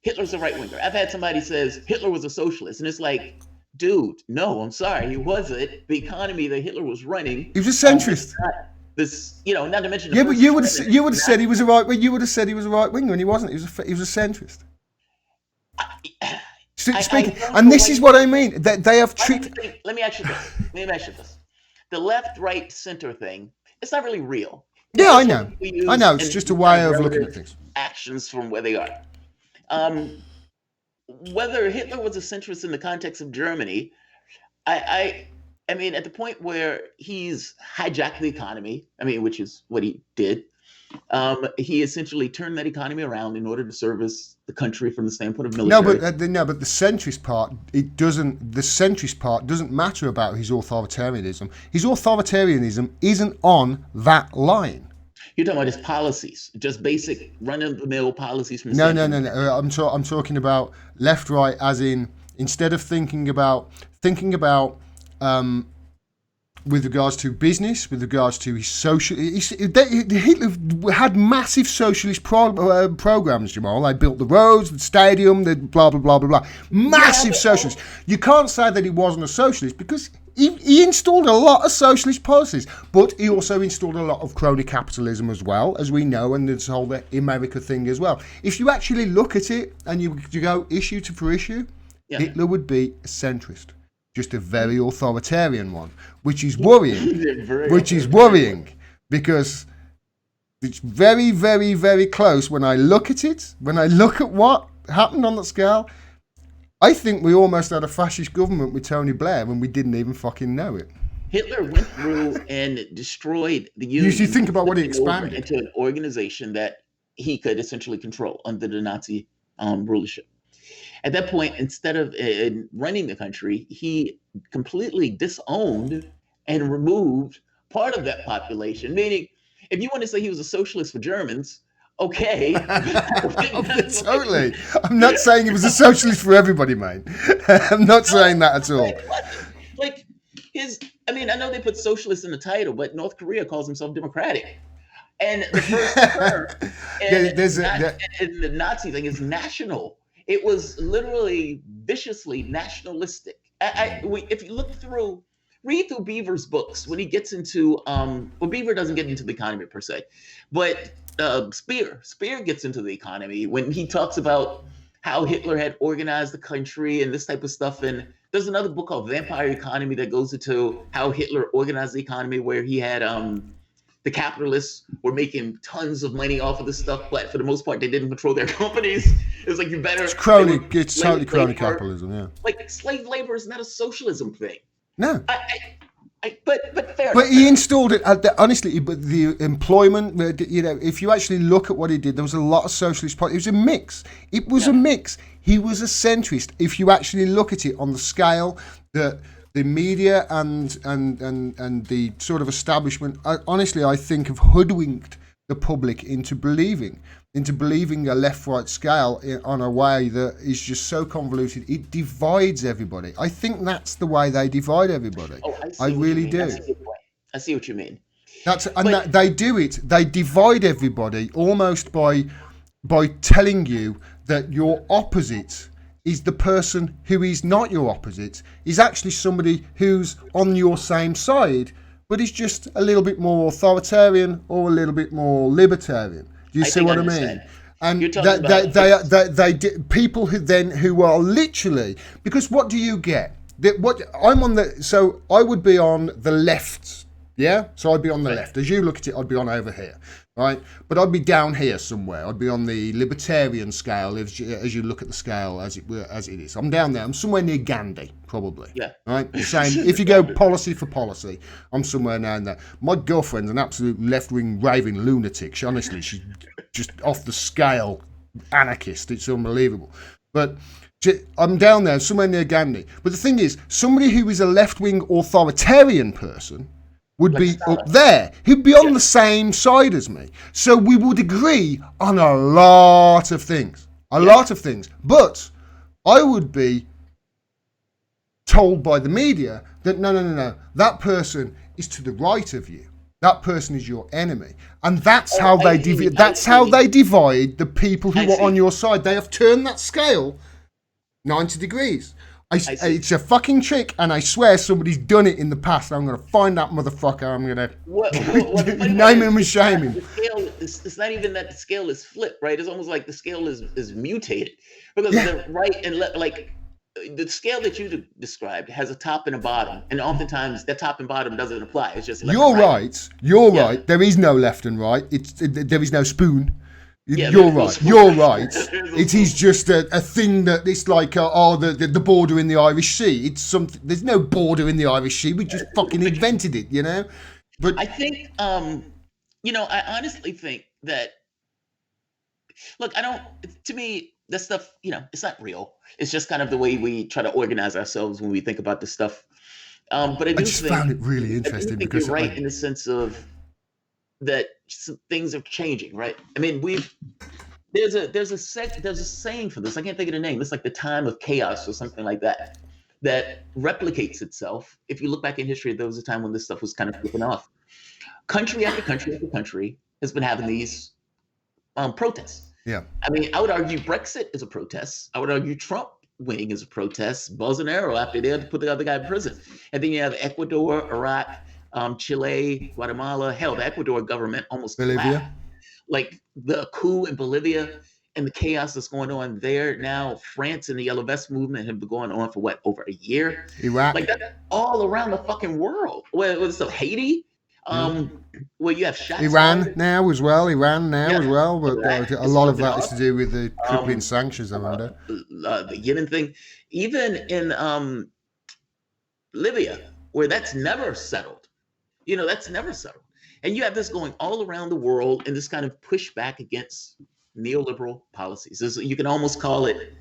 Hitler's a right-winger, I've had somebody says Hitler was a socialist, and it's like... Dude, no, I'm sorry, he wasn't. The economy that Hitler was running. He was a centrist. Not to mention. But you would have said he was a right. You would have said he was a right winger, and he wasn't. He was a centrist. speaking. And this is what I mean. That they have tricked. Let me ask you this. The left, right, center thing, it's not really real. Yeah, I know. It's just a way of looking at things. Actions from where they are. Whether Hitler was a centrist in the context of Germany, I mean, at the point where he's hijacked the economy, which is what he did, he essentially turned that economy around in order to service the country from the standpoint of military. But the centrist part, the centrist part doesn't matter about his authoritarianism. His authoritarianism isn't on that line. You're talking about his policies, just basic run-of-the-mill policies from the No. I'm talking about left, right, as in instead of thinking about with regards to business, with regards to his social. Hitler had massive socialist programs, Jamarl. They built the roads, the stadium, the blah, blah, blah, blah, blah. Massive socialist. You can't say that he wasn't a socialist because he installed a lot of socialist policies, but he also installed a lot of crony capitalism as well, as we know, and this whole America thing as well. If you actually look at it and you go issue for issue, Hitler would be a centrist. Just a very authoritarian one, which is worrying. Because it's very, very, very close. When I look at it, when I look at what happened on that scale, I think we almost had a fascist government with Tony Blair when we didn't even fucking know it. Hitler went through and destroyed the Union. You think about what he expanded into an organization that he could essentially control under the Nazi rulership. At that point, instead of running the country, he completely disowned and removed part of that population. Meaning, if you want to say he was a socialist for Germans, okay. Totally. I'm not saying he was a socialist for everybody, mate. I'm not saying that at all. I know they put socialist in the title, but North Korea calls himself democratic. And the first term in the Nazi thing is national. It was literally viciously nationalistic. If you read through Beaver's books, when he gets into, Beaver doesn't get into the economy per se, but Speer gets into the economy when he talks about how Hitler had organized the country and this type of stuff. And there's another book called Vampire Economy that goes into how Hitler organized the economy, where he had the capitalists were making tons of money off of this stuff, but for the most part, they didn't control their companies. It was like, you better. It's crony. It's totally crony capitalism, yeah. Like, slave labor is not a socialism thing. No. But fair. But he installed it. Honestly, but the employment. If you actually look at what he did, there was a lot of socialist. It was a mix. It was a mix. He was a centrist. If you actually look at it on the scale that the media and the sort of establishment, honestly, I think have hoodwinked the public into believing a left-right scale on a way that is just so convoluted. It divides everybody. I think that's the way they divide everybody. I really do. I see what you mean. They do it. They divide everybody almost by telling you that your opposite is the person who is not your opposite, is actually somebody who's on your same side, but is just a little bit more authoritarian or a little bit more libertarian. Do you see what I mean? And people who are literally, because what do you get? So I would be on the left, yeah? So I'd be on the left. As you look at it, I'd be on over here, right? But I'd be down here somewhere. I'd be on the libertarian scale as you look at the scale as it is. I'm down there. I'm somewhere near Gandhi, probably. Yeah. Right? Same. If you go policy for policy, I'm somewhere down there. My girlfriend's an absolute left-wing raving lunatic. She's just off the scale anarchist. It's unbelievable. But I'm down there, somewhere near Gandhi. But the thing is, somebody who is a left-wing authoritarian person would be up there. He'd be on the same side as me. So we would agree on a lot of things. Lot of things. But I would be told by the media that no, that person is to the right of you. That person is your enemy. And that's how they divide. That's how they divide the people who are on your side. They have turned that scale 90 degrees. It's a fucking trick, and I swear somebody's done it in the past. I'm going to find that motherfucker. I'm going to name him and shame him. The scale it's not even that the scale is flipped, right? It's almost like the scale is mutated, because the right and left, like the scale that you described has a top and a bottom, and oftentimes that top and bottom doesn't apply. It's just left You're and right. You're Yeah. right. There is no left and right. There is no spoon. Yeah, You're there's no right. spoon. You're right. There's no It is just a thing that it's like the border in the Irish Sea. It's something. There's no border in the Irish Sea. We just fucking invented it, you know. But I think, I honestly think that. Look, to me, that stuff, it's not real. It's just kind of the way we try to organize ourselves when we think about this stuff. But I just found it really interesting because you're right in the sense of that things are changing, right? I mean, there's a saying for this. I can't think of the name. It's like the time of chaos or something like that replicates itself. If you look back in history, there was a time when this stuff was kind of flipping off. Country after country after country has been having these protests. yeah, I mean, I would argue Brexit is a protest. I would argue Trump winning is a protest. Bolsonaro, after they had to put the other guy in prison. And then you have Ecuador, Iraq, Chile, Guatemala. Hell, the Ecuador government almost Bolivia. collapsed. Like the coup in Bolivia and the chaos that's going on there now. France and the Yellow Vest movement have been going on for over a year? Iraq. Like that's all around the fucking world. What's up, Haiti? Where you have shots. Iran fired. now as well. But Iraq a is lot of flipping that is off. to do with the crippling sanctions, I wonder. The Yemen thing, even in Libya, where that's never settled. That's never settled. And you have this going all around the world and this kind of pushback against neoliberal policies. You can almost call it,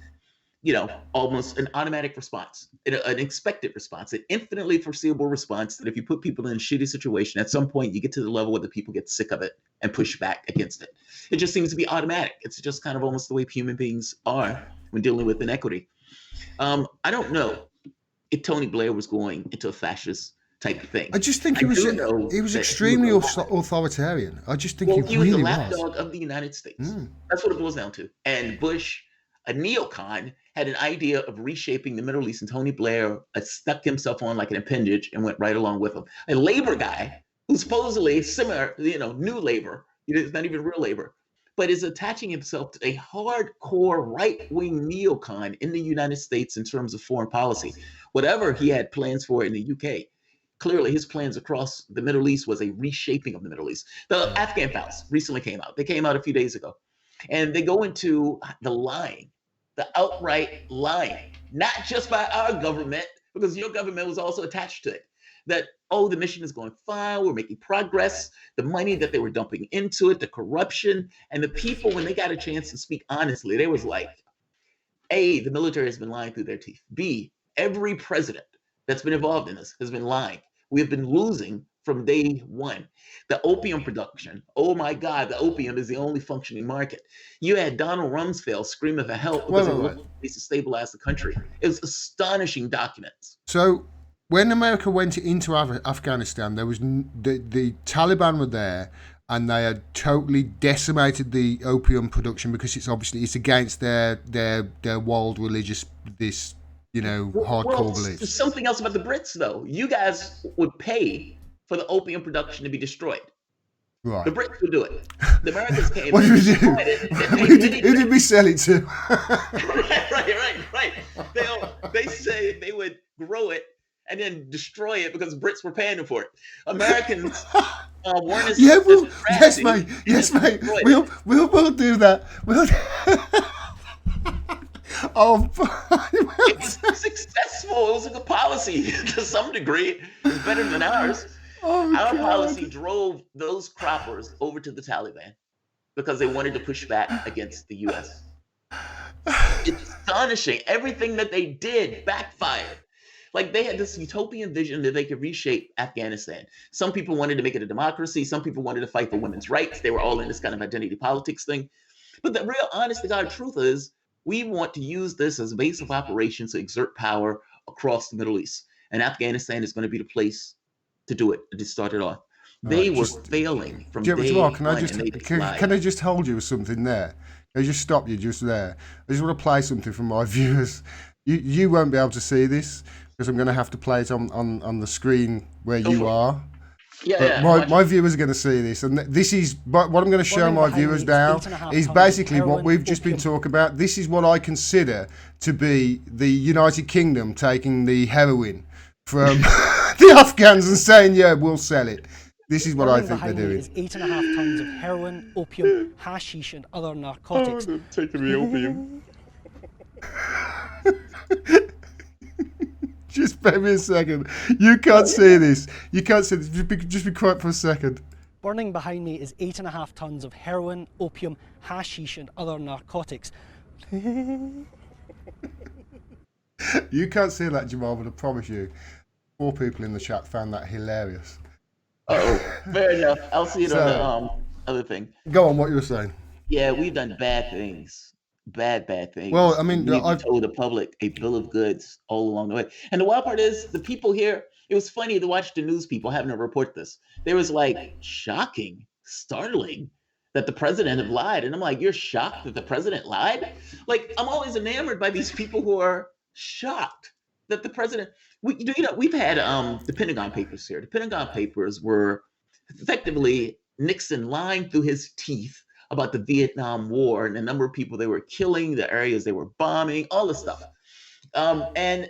almost an automatic response, an expected response, an infinitely foreseeable response that if you put people in a shitty situation, at some point you get to the level where the people get sick of it and push back against it. It just seems to be automatic. It's just kind of almost the way human beings are when dealing with inequity. I don't know if Tony Blair was going into a fascist type of thing. I just think he was extremely authoritarian. I just think he was really the was. lapdog of the United States. That's what it boils down to. And Bush, a neocon, had an idea of reshaping the Middle East, and Tony Blair stuck himself on like an appendage and went right along with him. A labor guy who's supposedly similar, new labor, it's not even real labor, but is attaching himself to a hardcore right-wing neocon in the United States in terms of foreign policy. Whatever he had plans for in the UK, clearly his plans across the Middle East was a reshaping of the Middle East. The Afghan files recently came out. They came out a few days ago. And they go into the lying, the outright lying, not just by our government, because your government was also attached to it, that, the mission is going fine, we're making progress, the money that they were dumping into it, the corruption, and the people, when they got a chance to speak honestly, they was like, A, the military has been lying through their teeth. B, every president that's been involved in this has been lying. We have been losing from day one. The opium production, oh my God, the opium is the only functioning market. You had Donald Rumsfeld screaming for help because he wanted to stabilize the country. It was astonishing documents. So when America went into Afghanistan, there was the Taliban were there, and they had totally decimated the opium production because it's against their wild religious hardcore beliefs. There's something else about the Brits, though. You guys would pay for the opium production to be destroyed. Right. The Brits would do it. The Americans came. What did we do? Who did we sell it to? Right. They say they would grow it and then destroy it because Brits were paying for it. Americans weren't as yes, mate. We'll do that. It was successful. It was a good policy to some degree. It's better than ours. Our policy drove those croppers over to the Taliban because they wanted to push back against the U.S. It's astonishing. Everything that they did backfired. Like they had this utopian vision that they could reshape Afghanistan. Some people wanted to make it a democracy. Some people wanted to fight for women's rights. They were all in this kind of identity politics thing. But the real honest to God truth is we want to use this as a base of operations to exert power across the Middle East. And Afghanistan is going to be the place to do it, to start it off. They were failing from day one. Can I just hold you with something there? Can I just stop you just there? I just want to play something for my viewers. You won't be able to see this because I'm going to have to play it on the screen where you are. But my viewers are going to see this, and this is what I'm going to show my viewers now is basically what we've just been talking about. This is what I consider to be the United Kingdom taking the heroin from the Afghans and saying, yeah, we'll sell it. This is what I think they're doing. Is 8.5 tons of heroin, opium, hashish, and other narcotics. Oh, taking the opium. Just bear me a second. You can't see this. You can't see this. Just be quiet for a second. Burning behind me is 8.5 tons of heroin, opium, hashish, and other narcotics. You can't see that, Jamarl, but I promise you, 4 people in the chat found that hilarious. Oh, fair enough. I'll see it on the other thing. Go on, what you were saying. Yeah, we've done bad things. Bad things. Well, I mean, I've told the public a bill of goods all along the way. And the wild part is the people here, it was funny to watch the news people having to report this. There was like shocking, startling that the president had lied. And I'm like, you're shocked that the president lied? Like, I'm always enamored by these people who are shocked that the president, we've had the Pentagon Papers here. The Pentagon Papers were effectively Nixon lying through his teeth about the Vietnam War and the number of people they were killing, the areas they were bombing, all this stuff. And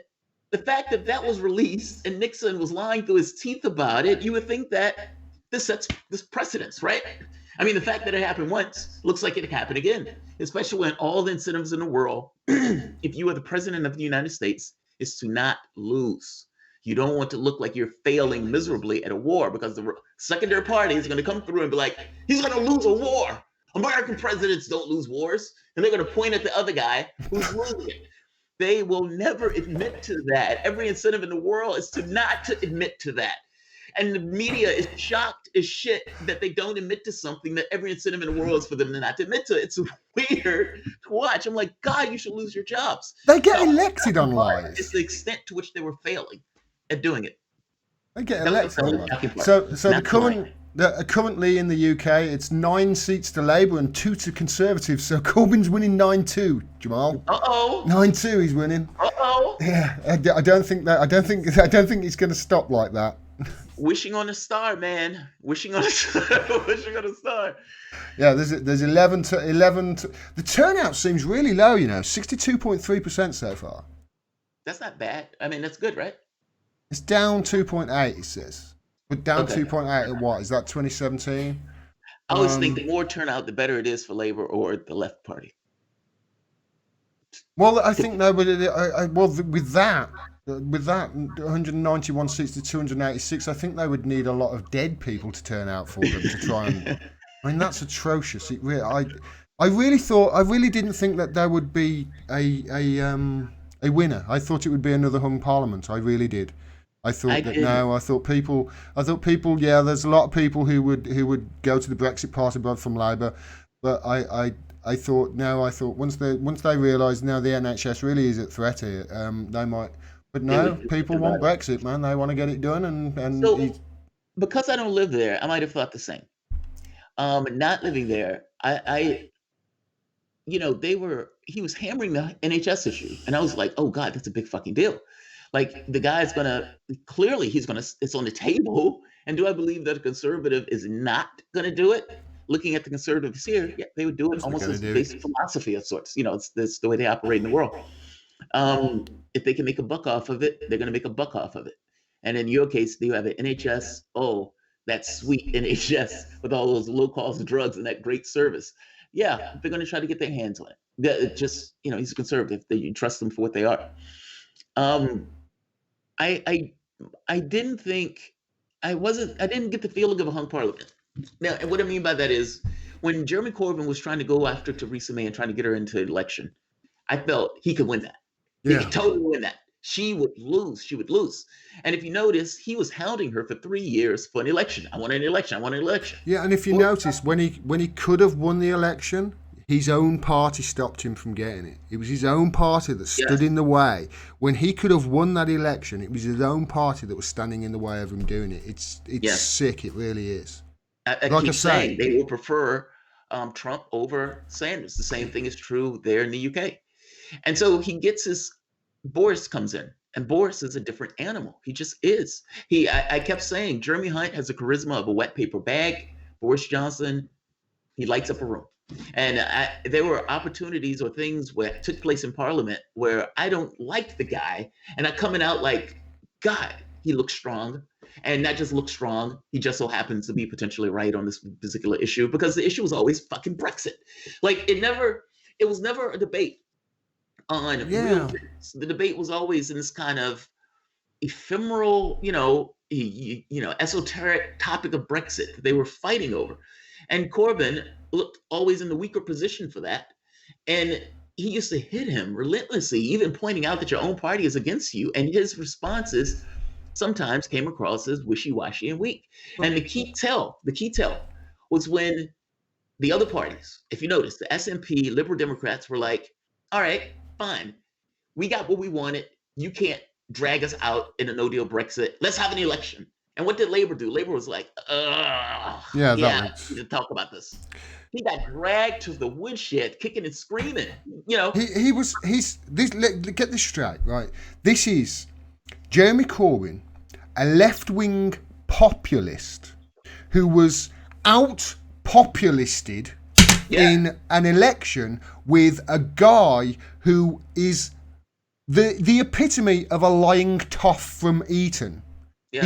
the fact that that was released and Nixon was lying through his teeth about it, you would think that this sets this precedence, right? I mean, the fact that it happened once looks like it happened again, especially when all the incentives in the world, if you are the president of the United States, is to not lose. You don't want to look like you're failing miserably at a war because the secondary party is going to come through and be like, he's going to lose a war. American presidents don't lose wars, and they're going to point at the other guy who's losing it. They will never admit to that. Every incentive in the world is to not to admit to that. And the media is shocked as shit that they don't admit to something that every incentive in the world is for them to not to admit to. It's weird to watch. I'm like, God, you should lose your jobs. They get elected on lies. It's the extent to which they were failing at doing it. They get elected on lies. So currently in the UK, it's 9 seats to Labour and 2 to Conservatives. So Corbyn's winning 9-2. Jamarl. 9-2, he's winning. Yeah, I don't think it's going to stop like that. Wishing on a star, man. Wishing on a star. Wishing on a star. Yeah, there's 11 to. The turnout seems really low. 62.3% so far. That's not bad. I mean, that's good, right? It's down 2.8. It says. But down 2.8 at what? Is that 2017? I always think the more turnout, the better it is for Labour or the left party. Well, I think no, but with that 191 seats to 286, I think they would need a lot of dead people to turn out for them to try and. I mean, that's atrocious. I really didn't think that there would be a winner. I thought it would be another hung parliament. I really did. I thought people. Yeah, there's a lot of people who would go to the Brexit party from Labour, but I thought once they realise now the NHS really is at threat here, they might. But no, people want Brexit, man. They want to get it done, and so, because I don't live there, I might have thought the same. Not living there, he was hammering the NHS issue, and I was like, oh God, that's a big fucking deal. Like the guy's it's on the table. And do I believe that a conservative is not going to do it? Looking at the conservatives here, yeah, they would do it almost as a basic philosophy of sorts. It's the way they operate in the world. If they can make a buck off of it, they're going to make a buck off of it. And in your case, you have an NHS. Oh, that sweet NHS with all those low-cost drugs and that great service. Yeah, they're going to try to get their hands on it. He's a conservative. You trust them for what they are. I didn't get the feeling of a hung parliament. Now, and what I mean by that is when Jeremy Corbyn was trying to go after Theresa May and trying to get her into the election, I felt he could win that. Yeah. He could totally win that. She would lose. And if you notice, he was hounding her for 3 years for an election. I want an election. Yeah, and if you notice, when he could have won the election, his own party stopped him from getting it. It was his own party that stood in the way. When he could have won that election, it was his own party that was standing in the way of him doing it. It's sick. It really is. I keep saying they will prefer Trump over Sanders. The same thing is true there in the UK. And so he gets Boris comes in. And Boris is a different animal. He just is. I kept saying Jeremy Hunt has the charisma of a wet paper bag. Boris Johnson, he lights up a room. And there were opportunities or things where took place in Parliament where I don't like the guy, and I'm coming out like, God, he looks strong, and not just looks strong. He just so happens to be potentially right on this particular issue, because the issue was always fucking Brexit. Like it was never a debate on real things. The debate was always in this kind of ephemeral, esoteric topic of Brexit that they were fighting over. And Corbyn looked always in the weaker position for that. And he used to hit him relentlessly, even pointing out that your own party is against you. And his responses sometimes came across as wishy-washy and weak. And the key tell was when the other parties, if you notice, the SNP, Liberal Democrats were like, all right, fine. We got what we wanted. You can't drag us out in a no-deal Brexit. Let's have an election. And what did Labour do? Labour was like, we need to talk about this. He got dragged to the woodshed, kicking and screaming. Get this straight, right? This is Jeremy Corbyn, a left-wing populist who was out-populisted in an election with a guy who is the epitome of a lying toff from Eton. Yes.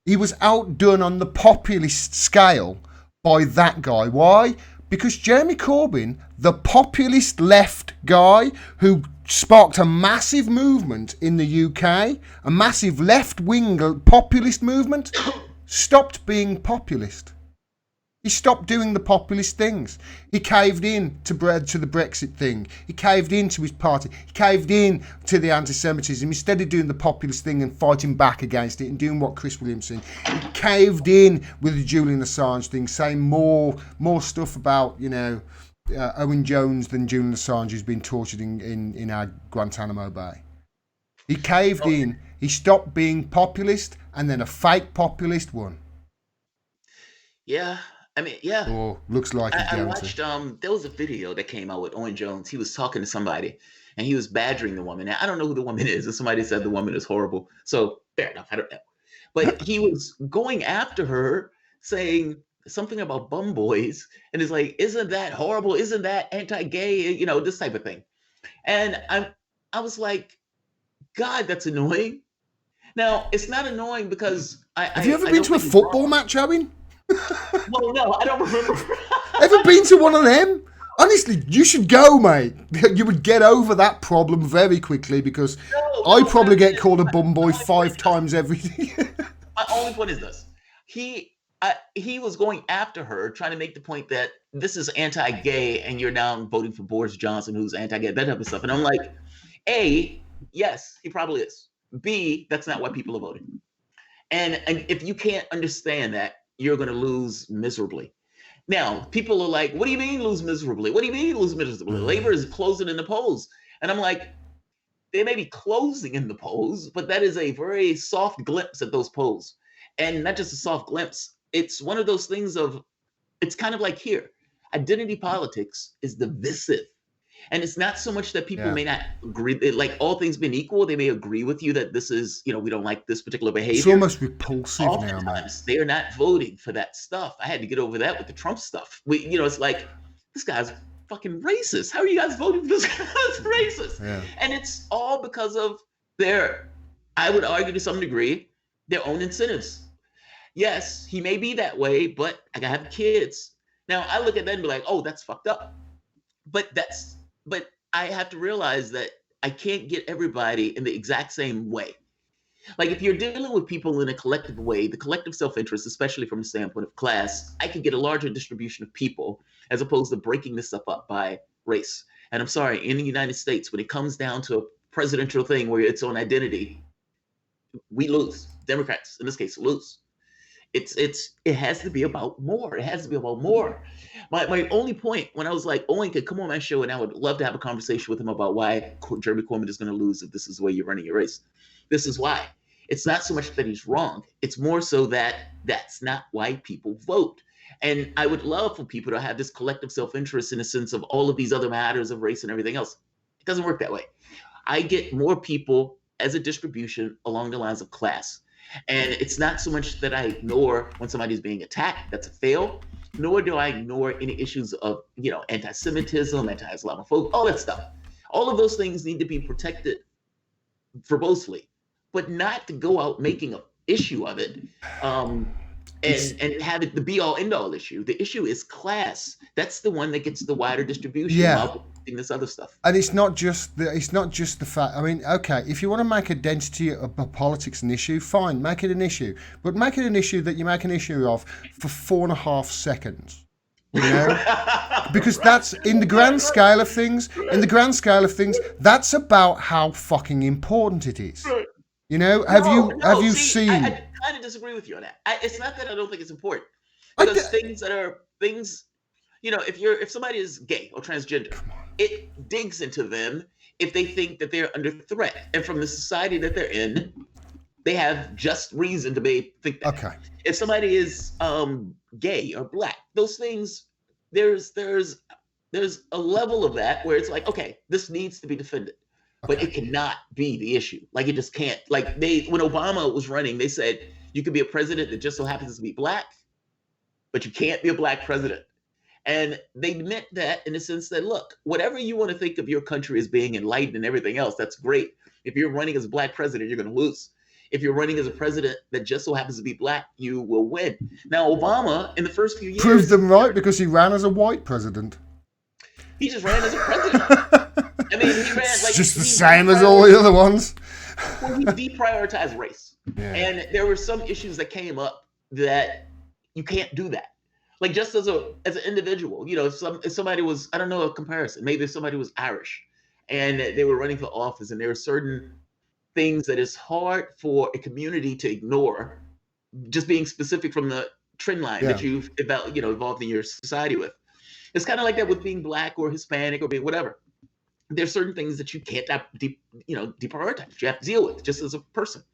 He was outdone on the populist scale by that guy. Why? Because Jeremy Corbyn, the populist left guy who sparked a massive movement in the UK, a massive left-wing populist movement, stopped being populist. He stopped doing the populist things. He caved in to the Brexit thing. He caved into his party. He caved in to the anti-Semitism. Instead of doing the populist thing and fighting back against it and doing what Chris Williamson, he caved in with the Julian Assange thing, saying more stuff about, Owen Jones than Julian Assange, who's been tortured in our Guantanamo Bay. He caved in. He stopped being populist, and then a fake populist won. Yeah. I mean, yeah. Or looks like I watched. There was a video that came out with Owen Jones. He was talking to somebody, and he was badgering the woman. Now, I don't know who the woman is, and somebody said the woman is horrible. So fair enough. I don't know, but he was going after her, saying something about bum boys, and it's like, isn't that horrible? Isn't that anti-gay? This type of thing. And I was like, God, that's annoying. Now it's not annoying because have you ever been to a football match, Owen? Well, no, I don't remember. Ever been to one of them? Honestly, you should go, mate. You would get over that problem very quickly, because I probably get called a bum boy 5 times every day. My only point is this. He was going after her, trying to make the point that this is anti-gay and you're now voting for Boris Johnson, who's anti-gay, that type of stuff. And I'm like, A, yes, he probably is. B, that's not why people are voting. And if you can't understand that, you're going to lose miserably. Now, people are like, what do you mean lose miserably? What do you mean lose miserably? Labor is closing in the polls. And I'm like, they may be closing in the polls, but that is a very soft glimpse at those polls. And not just a soft glimpse. It's one of those things it's kind of like here. Identity politics is divisive. And it's not so much that people may not agree, like all things being equal, they may agree with you that this is, we don't like this particular behavior. It's almost repulsive now, man. They are not voting for that stuff. I had to get over that with the Trump stuff. It's like, this guy's fucking racist. How are you guys voting for this guy's racist? Yeah. And it's all because of I would argue to some degree, their own incentives. Yes, he may be that way, but I gotta have kids. Now, I look at that and be like, oh, that's fucked up. But I have to realize that I can't get everybody in the exact same way. Like, if you're dealing with people in a collective way, the collective self-interest, especially from the standpoint of class, I could get a larger distribution of people as opposed to breaking this stuff up by race. And I'm sorry, in the United States, when it comes down to a presidential thing where it's on identity, we lose. Democrats, in this case, lose. It has to be about more. It has to be about more. My only point when I was like, Owen could come on my show and I would love to have a conversation with him about why Jeremy Corbyn is going to lose if this is the way you're running your race. This is why. It's not so much that he's wrong. It's more so that that's not why people vote. And I would love for people to have this collective self-interest in the sense of all of these other matters of race and everything else. It doesn't work that way. I get more people as a distribution along the lines of class. And it's not so much that I ignore when somebody's being attacked, that's a fail, nor do I ignore any issues of, anti-Semitism, anti-Islamophobia, all that stuff. All of those things need to be protected verbosely, but not to go out making an issue of it. And have it the be all end all issue. The issue is class. That's the one that gets the wider distribution. Yeah. This other stuff. And it's not just the fact. I mean, okay, if you want to make identity of politics an issue, fine, make it an issue, but make it an issue that you make an issue of for 4.5 seconds. You know, because that's in the grand scale of things. In the grand scale of things, that's about how fucking important it is. You know, have you seen? I kind of disagree with you on that. It's not that I don't think it's important, because if somebody is gay or transgender, it digs into them if they think that they're under threat, and from the society that they're in, they have just reason to think that. Okay. If somebody is gay or black, those things, there's a level of that where it's like, okay, this needs to be defended. But it cannot be the issue. Like, it just can't. Like, when Obama was running, they said you could be a president that just so happens to be black, but you can't be a black president. And they meant that in the sense that, look, whatever you want to think of your country as being enlightened and everything else, that's great. If you're running as a black president, you're going to lose. If you're running as a president that just so happens to be black, you will win. Now, Obama, in the first few years, proved them right because he ran as a white president. He just ran as a president. I mean, he ran like just the same as all the other ones. Well, he deprioritized race, and there were some issues that came up that you can't do that. Like, just as an individual, if somebody was, I don't know, a comparison. Maybe if somebody was Irish, and they were running for office, and there were certain things that is hard for a community to ignore, just being specific from the trend line that you've evolved in your society with. It's kind of like that with being black or Hispanic or being whatever. There's certain things that you can't deprioritize. You have to deal with just as a person.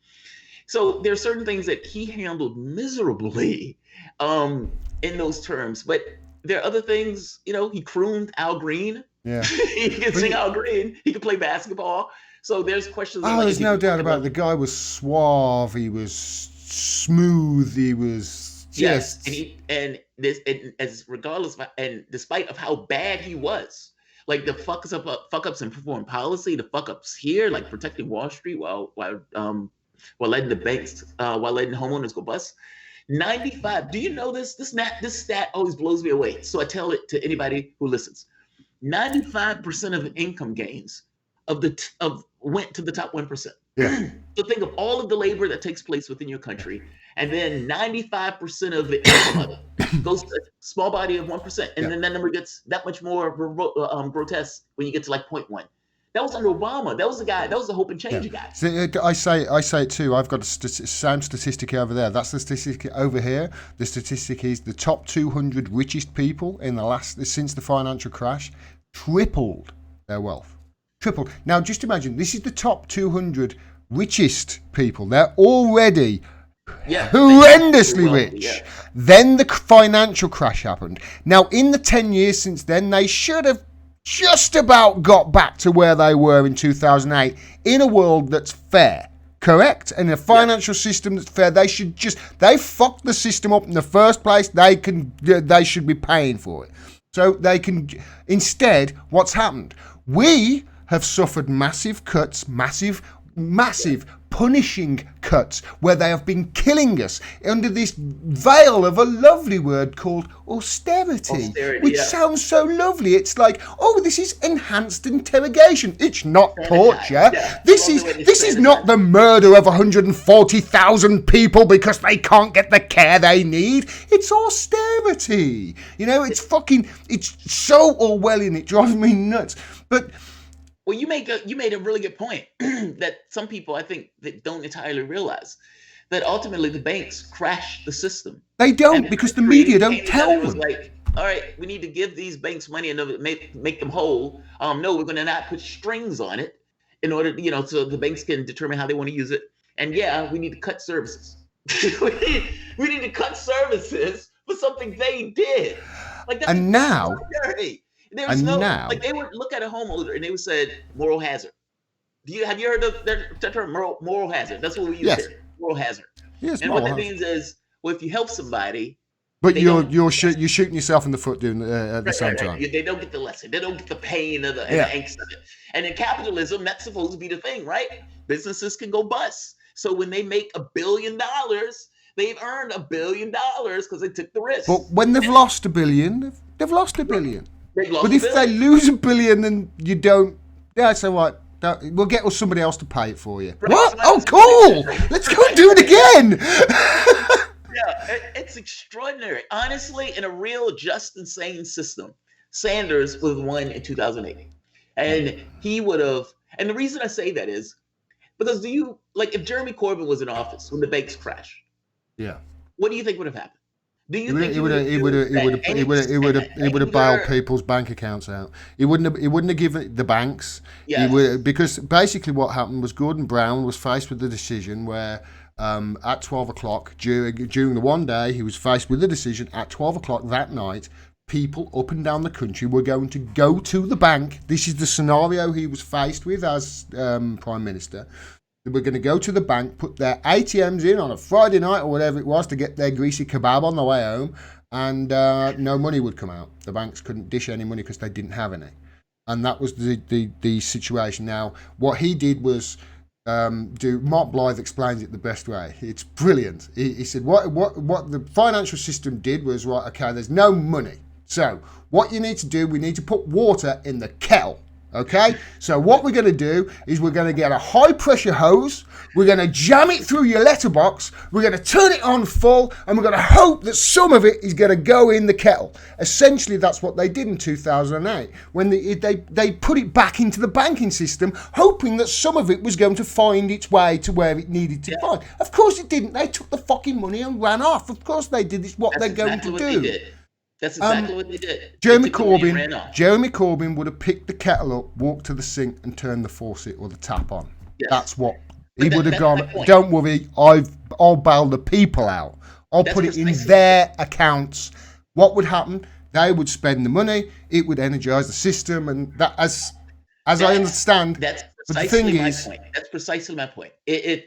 So there's certain things that he handled miserably in those terms. But there are other things, he crooned Al Green. Yeah. He could sing Al Green. He could play basketball. So there's questions. Oh, there's no doubt about it. The guy was suave. He was smooth. He was just. Yes. And despite of how bad he was, like the fuck ups in foreign policy, the fuck ups here, like protecting Wall Street while letting the banks, while letting homeowners go bust. 95. Do you know this? This stat always blows me away. So I tell it to anybody who listens. 95% of income gains went to the top 1%. Yeah. So think of all of the labor that takes place within your country, and then 95% of the income goes to a small body of 1%, and then that number gets that much more grotesque when you get to like 0.1. That was under Obama. That was the guy. That was the hope and change guy. So I say it too. I've got the same statistic over there. That's the statistic over here. The statistic is the top 200 richest people since the financial crash tripled their wealth. Tripled. Now, just imagine, this is the top 200 richest people. They're already horrendously rich. Yeah. Then the financial crash happened. Now, in the 10 years since then, they should have just about got back to where they were in 2008 in a world that's fair. Correct? And a financial system that's fair. They fucked the system up in the first place. They should be paying for it. So they can, instead, what's happened? We have suffered massive cuts, massive punishing cuts, where they have been killing us under this veil of a lovely word called austerity, which sounds so lovely. It's like, oh, this is enhanced interrogation. It's not torture. This is not the murder of 140,000 people because they can't get the care they need. It's austerity. It's so Orwellian. It drives me nuts. But well, you made a really good point that some people, I think, that don't entirely realize that ultimately the banks crash the system. They don't, because the media don't tell them. It was like, all right, we need to give these banks money and make them whole. No, we're going to not put strings on it in order, so the banks can determine how they want to use it. And we need to cut services. we need to cut services for something they did. Like that's now. Dirty. There was they would look at a homeowner and they would say moral hazard. Have you heard of the term moral hazard? That's what we use Yes. here. Moral hazard. Yes, And moral what that hazard. means is, well, if you help somebody, But they you're don't- shooting yourself in the foot doing at the same time. They don't get the lesson. They don't get the pain and the angst of it. And in capitalism, that's supposed to be the thing, right? Businesses can go bust. So when they make $1 billion, they've earned $1 billion because they took the risk. But when they've lost $1 billion, they've lost $1 billion. They've lost But $1 if they billion. lose $1 billion, then you don't. Yeah, so what? We'll get somebody else to pay it for you. What? Oh, cool! Let's go and do it again. Yeah, it's extraordinary. Honestly, in a real just and sane system, Sanders would have won in 2008. And he would have, and the reason I say that is because if Jeremy Corbyn was in office when the banks crashed, Yeah. what do you think would have happened? Do you think He would have bailed people's bank accounts out. He wouldn't have given the banks. Yes. Because basically what happened was Gordon Brown was faced with the decision where at 12 o'clock during the one day he was faced with the decision at 12 o'clock that night. People up and down the country were going to go to the bank. This is the scenario he was faced with as Prime Minister. They were going to go to the bank, put their ATMs in on a Friday night or whatever it was to get their greasy kebab on the way home, and no money would come out. The banks couldn't dish any money because they didn't have any. And that was the situation. Now, what he did was Mark Blythe explains it the best way. It's brilliant. He said what the financial system did was, right, okay, there's no money. So what you need to do, we need to put water in the kettle. Okay, so what we're going to do is we're going to get a high pressure hose, we're going to jam it through your letterbox, we're going to turn it on full, and we're going to hope that some of it is going to go in the kettle. Essentially, that's what they did in 2008 when they put it back into the banking system, hoping that some of it was going to find its way to where it needed to find. Of course it didn't. They took the fucking money and ran off. Of course they did. It's what they're going to do. That's exactly what they did. Jeremy Corbyn would have picked the kettle up, walked to the sink, and turned the faucet or the tap on. Yes. That's what he would have gone. Don't worry, I'll bail the people out. I'll put it in their accounts. What would happen? They would spend the money. It would energise the system, and that, as I understand, that's precisely my point. That's precisely my point. It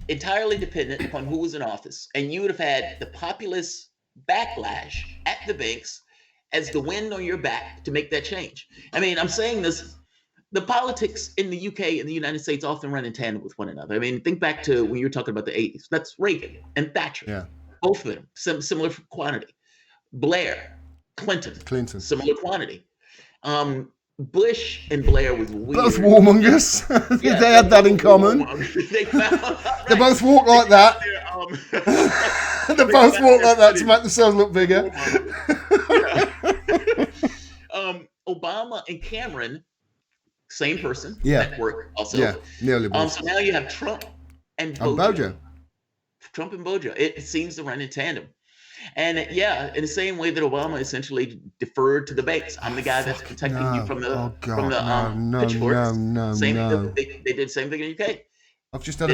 entirely dependent upon who was in office, and you would have had the populace backlash at the banks as the wind on your back to make that change. I mean, I'm saying this, the politics in the UK and the United States often run in tandem with one another. I mean, think back to when you were talking about the 80s. That's Reagan and Thatcher. Yeah. Both of them, similar quantity. Blair, Clinton. Similar quantity. Bush and Blair was weird. Both warmongers. Yeah, they had that in common. They both walk like that. They both walk like that to make themselves look bigger. Obama and Cameron, same person. Yeah. Network also. Yeah. Nearly. So now you have Trump and Bojo. Trump and Bojo. It seems to run in tandem. And in the same way that Obama essentially deferred to the banks. I'm the guy that's protecting you from the pitchforks. They did the same thing in the UK. I've just had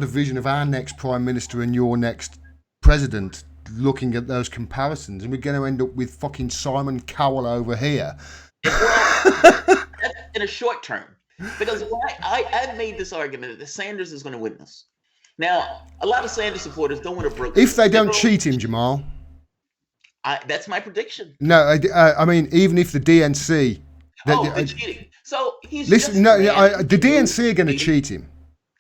a vision of our next prime minister and your next president looking at those comparisons, and we're going to end up with fucking Simon Cowell over here. That's in a short term, because I've made this argument that Sanders is going to win this. Now, a lot of Sanders supporters don't want to broker. If they don't cheat him, Jamarl. That's my prediction. No, I mean, even if the DNC. They're cheating. So he's the DNC are going to cheat him.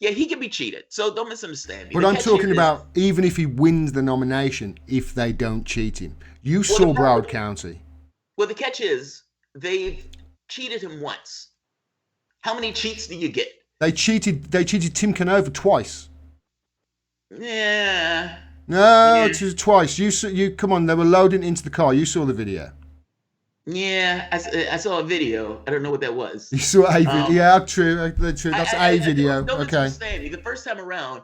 Yeah, he can be cheated. So don't misunderstand me. But I'm talking about even if he wins the nomination, if they don't cheat him. You saw Broward County. Well, the catch is they've cheated him once. How many cheats do you get? They cheated Tim Canova twice. Yeah. No, twice. You come on. They were loading into the car. You saw the video. Yeah, I saw a video. I don't know what that was. You saw a video. Yeah, true. That's a video. Okay. The first time around,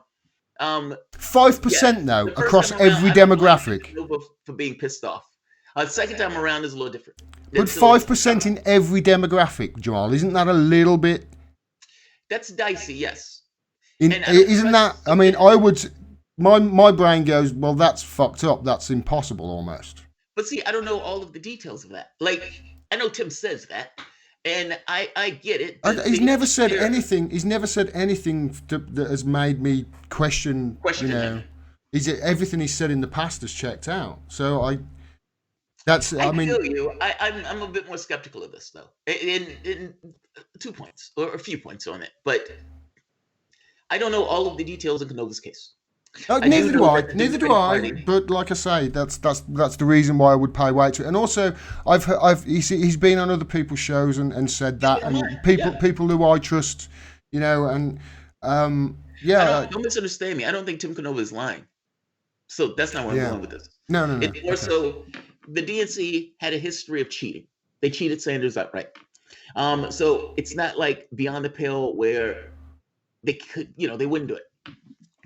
5% though across every demographic. For being pissed off. Second time around is a little different. But 5% in every demographic, Jamarl, isn't that a little bit? That's dicey, yes. Isn't that? I mean, I would. My brain goes, well, that's fucked up. That's impossible almost. But see, I don't know all of the details of that. Like, I know Tim says that, And I get it. He's never said anything. He's never said anything that has made me question. Him. Everything he said in the past has checked out. So I feel you. I'm a bit more skeptical of this though. In 2 points or a few points on it, but I don't know all of the details in Canova's case. Neither do I. But like I say, that's the reason why I would pay weight to it. And also, he's been on other people's shows and said that, and people who I trust, and Don't misunderstand me. I don't think Tim Canova is lying. So that's not where I'm going with this. No. It's more so the DNC had a history of cheating. They cheated Sanders outright. So it's not like beyond the pale where they could, they wouldn't do it.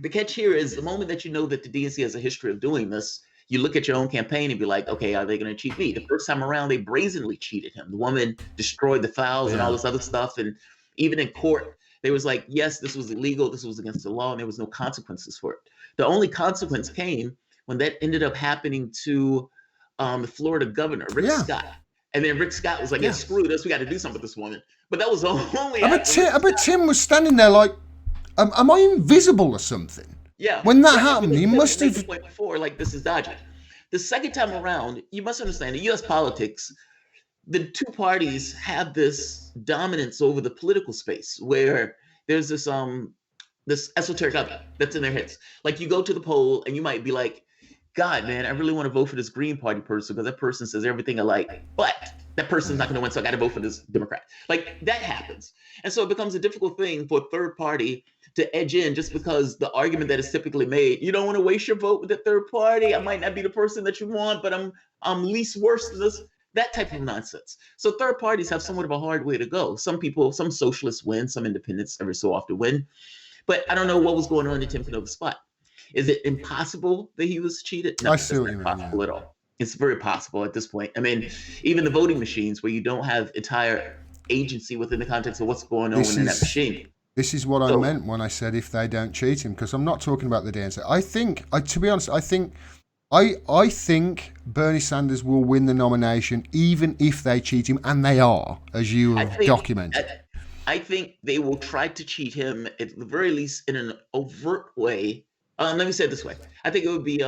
The catch here is the moment that you know that the DNC has a history of doing this, you look at your own campaign and be like, okay, are they going to cheat me? The first time around, they brazenly cheated him. The woman destroyed the files and all this other stuff. And even in court, they was like, yes, this was illegal. This was against the law. And there was no consequences for it. The only consequence came when that ended up happening to the Florida governor, Rick Scott. And then Rick Scott was like, yeah, screw this. We got to do something with this woman. But that was the only. I bet Tim was standing there like, am I invisible or something? Yeah. When that happened, he must have. Before, like, this is dodgy. The second time around, you must understand, in U.S. politics, the two parties have this dominance over the political space where there's this esoteric element that's in their heads. Like, you go to the poll and you might be like, God, man, I really want to vote for this Green Party person because that person says everything alike, but that person's not going to win, so I got to vote for this Democrat. Like, that happens. And so it becomes a difficult thing for a third party to edge in just because the argument that is typically made, you don't want to waste your vote with the third party. I might not be the person that you want, but I'm least worse than this. That type of nonsense. So third parties have somewhat of a hard way to go. Some socialists win, some independents every so often win. But I don't know what was going on in Tim Canova's spot. Is it impossible that he was cheated? No, it's not possible at all. It's very possible at this point. I mean, even the voting machines where you don't have entire agency within the context of what's going on in that machine. This is what I meant when I said if they don't cheat him, because I'm not talking about the DNC. To be honest, I think Bernie Sanders will win the nomination even if they cheat him, and they are, as you have documented. I think they will try to cheat him at the very least in an overt way. Let me say it this way. I think it would be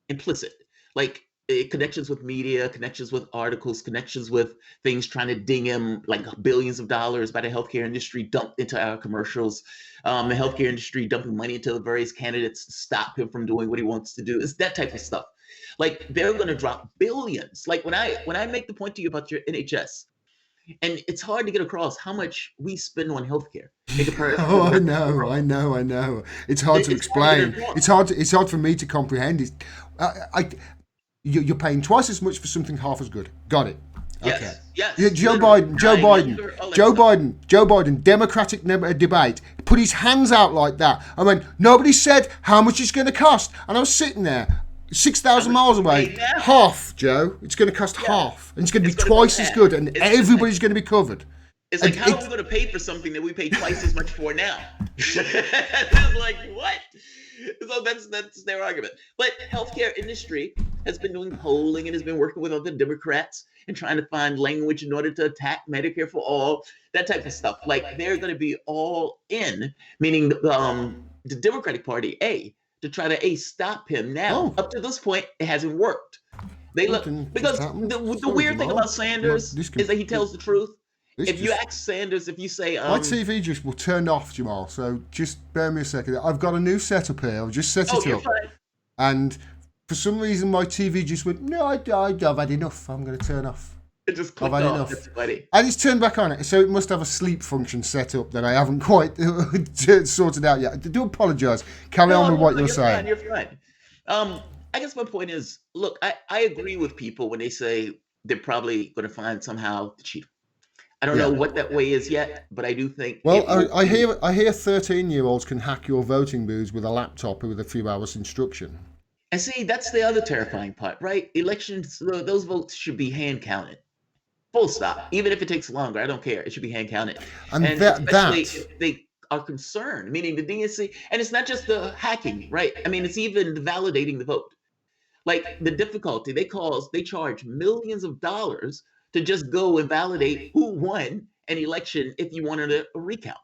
implicit, like connections with media, connections with articles, connections with things trying to ding him like billions of dollars by the healthcare industry dumped into our commercials. The healthcare industry dumping money into the various candidates to stop him from doing what he wants to do. It's that type of stuff. Like, they're going to drop billions. Like, when I make the point to you about your NHS, and it's hard to get across how much we spend on healthcare. I know. It's hard to explain. It's hard for me to comprehend. You're paying twice as much for something half as good. Got it. Okay. Yes. Joe Biden, Democratic debate, put his hands out like that. I mean, nobody said how much it's going to cost. And I was sitting there, 6,000 miles away. Half, Joe. It's going to cost half. And it's going to be twice as good. And everybody's going to be covered. It's like, how are we going to pay for something that we pay twice as much for now? It's like, what? So that's their argument. But healthcare industry has been doing polling and has been working with other Democrats and trying to find language in order to attack Medicare for all, that type of stuff. Like, they're going to be all in, meaning the Democratic Party, to try to stop him now. Up to this point, it hasn't worked. They look, because the weird thing about Sanders is that he tells the truth. If you ask Sanders, if you say... my TV just will turn off, Jamarl, so just bear me a second. I've got a new setup here. I've just set it up. Fine. And for some reason, my TV just went, no, I've had enough. I'm going to turn off. It just clicked off. Enough. That's funny. And it's turned back on. So it must have a sleep function set up that I haven't quite sorted out yet. I do apologise. Carry on with what you're saying. You're fine. I guess my point is, look, I agree with people when they say they're probably going to find somehow to cheat. I don't know what that way is yet, but I do think. Well, I hear 13-year-olds can hack your voting booths with a laptop with a few hours instruction. And see, that's the other terrifying part, right? Elections, those votes should be hand counted. Full stop. Even if it takes longer, I don't care. It should be hand counted. And especially if they are concerned, meaning the DNC, and it's not just the hacking, right? I mean, it's even validating the vote. Like, the difficulty, they charge millions of dollars to just go and validate who won an election if you wanted a recount.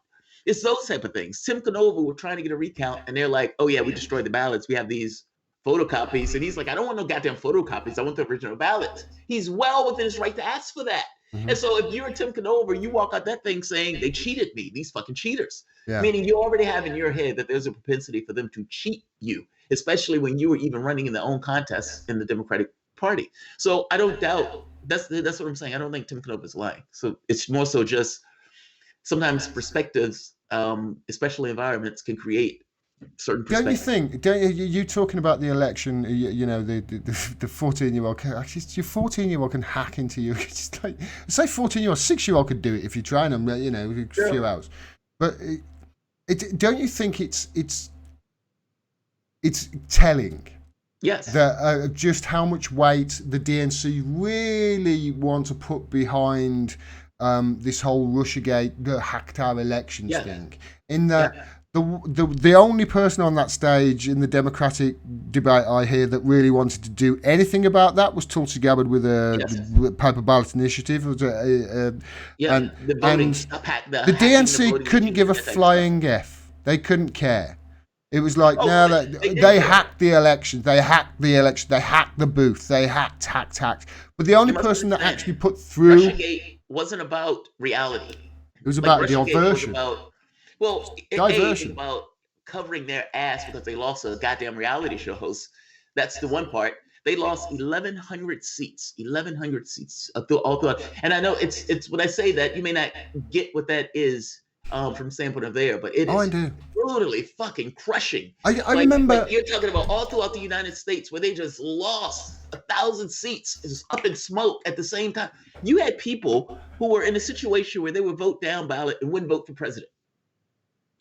It's those type of things. Tim Canova were trying to get a recount, and they're like, "Oh yeah, we destroyed the ballots. We have these photocopies," and he's like, "I don't want no goddamn photocopies. I want the original ballots." He's well within his right to ask for that. Mm-hmm. And so if you're Tim Canova, you walk out that thing saying they cheated me, these fucking cheaters. Yeah. Meaning you already have in your head that there's a propensity for them to cheat you, especially when you were even running in their own contests in the Democratic Party. So I don't doubt that's what I'm saying. I don't think Tim Canova is lying. So it's more so just sometimes perspectives, especially environments, can create certain perspectives. Don't you talking about the election, you know, the 14-year-old, actually your 14-year-old can hack into you. It's just like, say 14-year-old, 6-year-old could do it if you try them, you know, a few hours. But don't you think it's telling? Yes. That just how much weight the DNC really want to put behind this whole Russiagate, the hacked our elections thing. In that the only person on that stage in the Democratic debate I hear that really wanted to do anything about that was Tulsi Gabbard with a paper ballot initiative. And the DNC couldn't give a flying F. They couldn't care. It was like, they hacked the elections, they hacked the booth, they hacked. But the only person that actually put through... Russiagate wasn't about reality. It was about the diversion. Diversion. About covering their ass because they lost a goddamn reality show host. That's the one part. They lost 1,100 seats. 1,100 seats all throughout. And I know it's when I say that, you may not get what that is from the standpoint of there, but it is brutally fucking crushing. I remember you're talking about all throughout the United States where they just lost 1,000 seats just up in smoke at the same time. You had people who were in a situation where they would vote down ballot and wouldn't vote for president.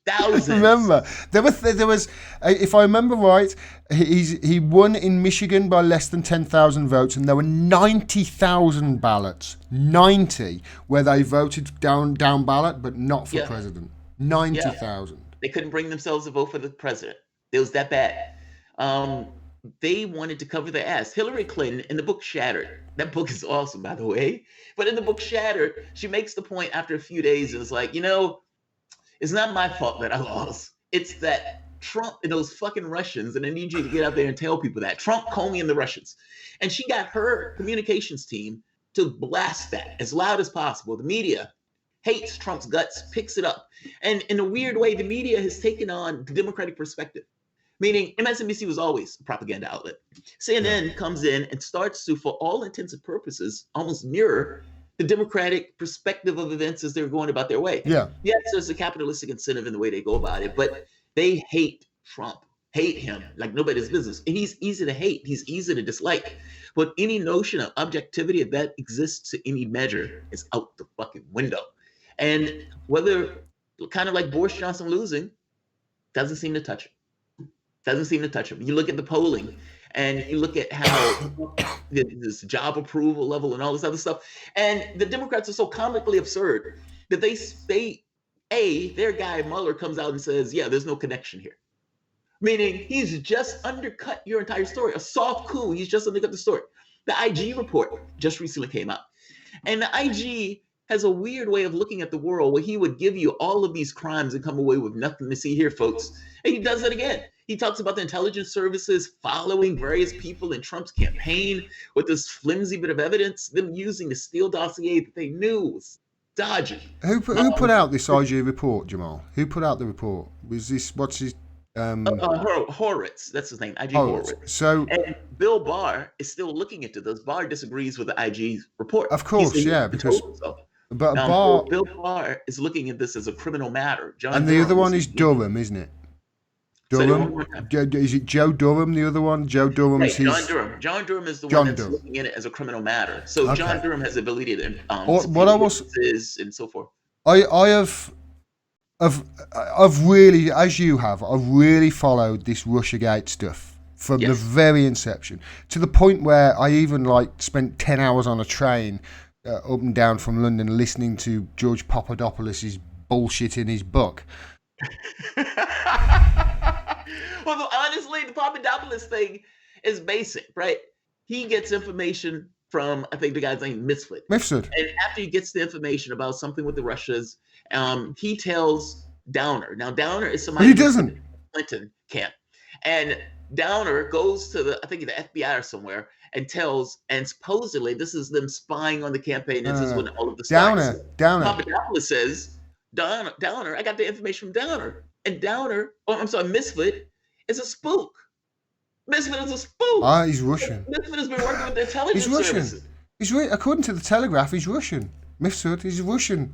Thousands. I remember there was if I remember right, he won in Michigan by less than 10,000 votes, and there were 90,000 ballots, 90 where they voted down ballot, but not for president. 90,000. They couldn't bring themselves to vote for the president. It was that bad. They wanted to cover their ass. Hillary Clinton in the book Shattered. That book is awesome, by the way. But in the book Shattered, she makes the point after a few days, and it's like, it's not my fault that I lost. It's that Trump and those fucking Russians, and I need you to get out there and tell people that. Trump, Comey, and the Russians. And she got her communications team to blast that as loud as possible. The media hates Trump's guts, picks it up. And in a weird way, the media has taken on the Democratic perspective. Meaning MSNBC was always a propaganda outlet. CNN comes in and starts to, for all intents and purposes, almost mirror the Democratic perspective of events as they're going about their way. Yeah. Yes, there's a capitalistic incentive in the way they go about it, but they hate Trump, hate him like nobody's business. And he's easy to hate. He's easy to dislike. But any notion of objectivity that exists to any measure is out the fucking window. And whether, kind of like Boris Johnson losing, doesn't seem to touch him. You look at the polling, and you look at how this job approval level and all this other stuff. And the Democrats are so comically absurd that their guy Mueller comes out and says, there's no connection here. Meaning he's just undercut your entire story. A soft coup, he's just undercut the story. The IG report just recently came out. And the IG has a weird way of looking at the world where he would give you all of these crimes and come away with nothing to see here, folks. And he does it again. He talks about the intelligence services following various people in Trump's campaign with this flimsy bit of evidence, them using the Steele dossier that they knew was dodgy. Who put out this IG report, Jamarl? Who put out the report? Was this, what's his... Horowitz, that's his name, IG Horowitz. So, and Bill Barr is still looking into this. Barr disagrees with the IG report. Of course, because... But Bill Barr is looking at this as a criminal matter. And the other one is Durham, isn't it? Durham? Is it Joe Durham, the other one? Joe Durham is his... John Durham. John Durham is the one that's looking at it as a criminal matter. So John Durham has the ability to and so forth. I've really, as you have, I've really followed this Russiagate stuff from the very inception, to the point where I even spent 10 hours on a train up and down from London listening to George Papadopoulos' bullshit in his book. Well, honestly, the Papadopoulos thing is basic, right? He gets information from, I think the guy's name Misfit. Mifsud. And after he gets the information about something with the Russias, he tells Downer. Now, Downer is somebody But he doesn't. in the Clinton camp. And Downer goes to I think the FBI or somewhere and supposedly this is them spying on the campaign. This is when all of the Downer. Papadopoulos says, Downer, I got the information from Downer. And Misfit is a spook. Misfit is a spook. He's Russian. Misfit has been working with the intelligence He's Russian. services. According to the Telegraph, he's Russian. Mifsud, he's Russian.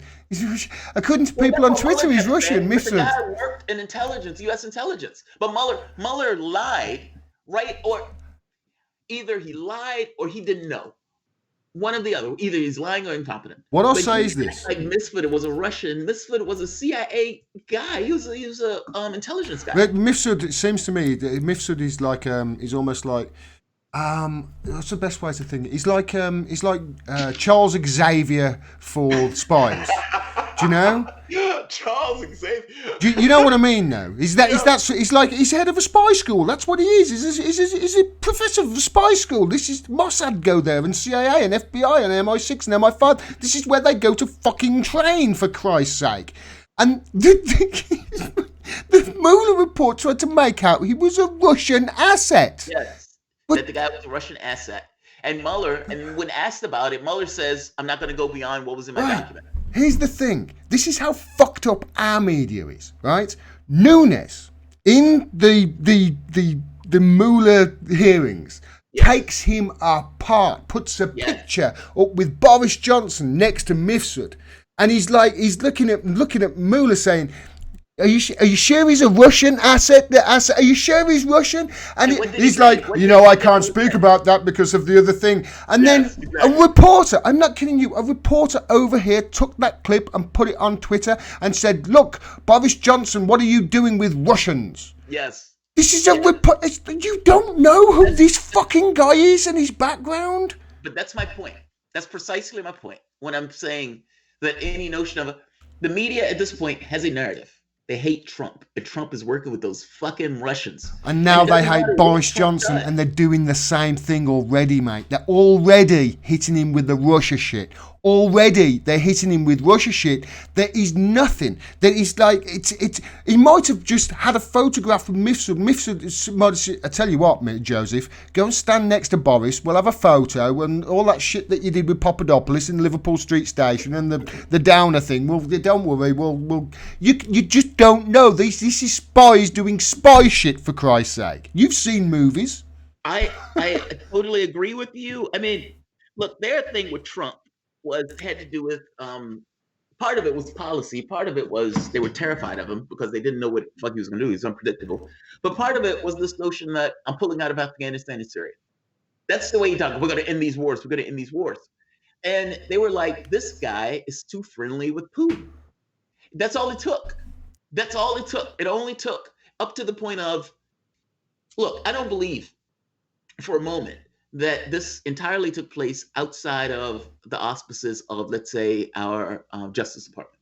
According to people on Twitter, he's Russian. Mifsud. The guy worked in intelligence, U.S. intelligence. But Mueller lied, right? Or either he lied or he didn't know. One or the other. Either he's lying or incompetent. What I'll say is this: like Misfit was a Russian. Misfit was a CIA guy. He was a intelligence guy. But Mifsud, it seems to me, that Mifsud is like he's almost like what's the best way to think? He's like Charles Xavier for spies. Do you know? Charles Xavier. You know what I mean? Though he's head of a spy school. That's what he is. He's a professor of a spy school. This is Mossad go there, and CIA and FBI and MI6 and MI5. This is where they go to fucking train, for Christ's sake. And the Mueller report tried to make out he was a Russian asset. Yes, that the guy was a Russian asset. And Mueller, and when asked about it, Mueller says, "I'm not going to go beyond what was in my document." Here's the thing. This is how fucked up our media is, right? Nunes, in the Mueller hearings, takes him apart, puts a picture up with Boris Johnson next to Mifsud, and he's looking at Mueller saying, Are you sure he's a Russian asset? Are you sure he's Russian? And he's like, I can't speak about that because of the other thing. And then a reporter, I'm not kidding you, a reporter over here took that clip and put it on Twitter and said, look, Boris Johnson, what are you doing with Russians? Yes. This is a report. You don't know who this fucking guy is and his background? But that's my point. That's precisely my point when I'm saying that any notion of the media at this point has a narrative. They hate Trump, and Trump is working with those fucking Russians. And now they hate Boris Johnson, and they're doing the same thing already, mate. They're already hitting him with the Russia shit. Already, they're hitting him with Russia shit. There is nothing. There is like, he might have just had a photograph of Mifsud. Mifsud might have said, I tell you what, mate, Joseph, go and stand next to Boris. We'll have a photo and all that shit that you did with Papadopoulos in Liverpool Street Station and the Downer thing. Well, don't worry. You just don't know. This is spies doing spy shit, for Christ's sake. You've seen movies. I totally agree with you. I mean, look, their thing with Trump had to do with part of it was policy, part of it was they were terrified of him because they didn't know what the fuck he was going to do. He's unpredictable. But part of it was this notion that I'm pulling out of Afghanistan and Syria. That's the way he talked. We're going to end these wars. We're going to end these wars. And they were like, this guy is too friendly with Putin. That's all it took. That's all it took. It only took up to the point of, look, I don't believe for a moment that this entirely took place outside of the auspices of, let's say, our Justice Department.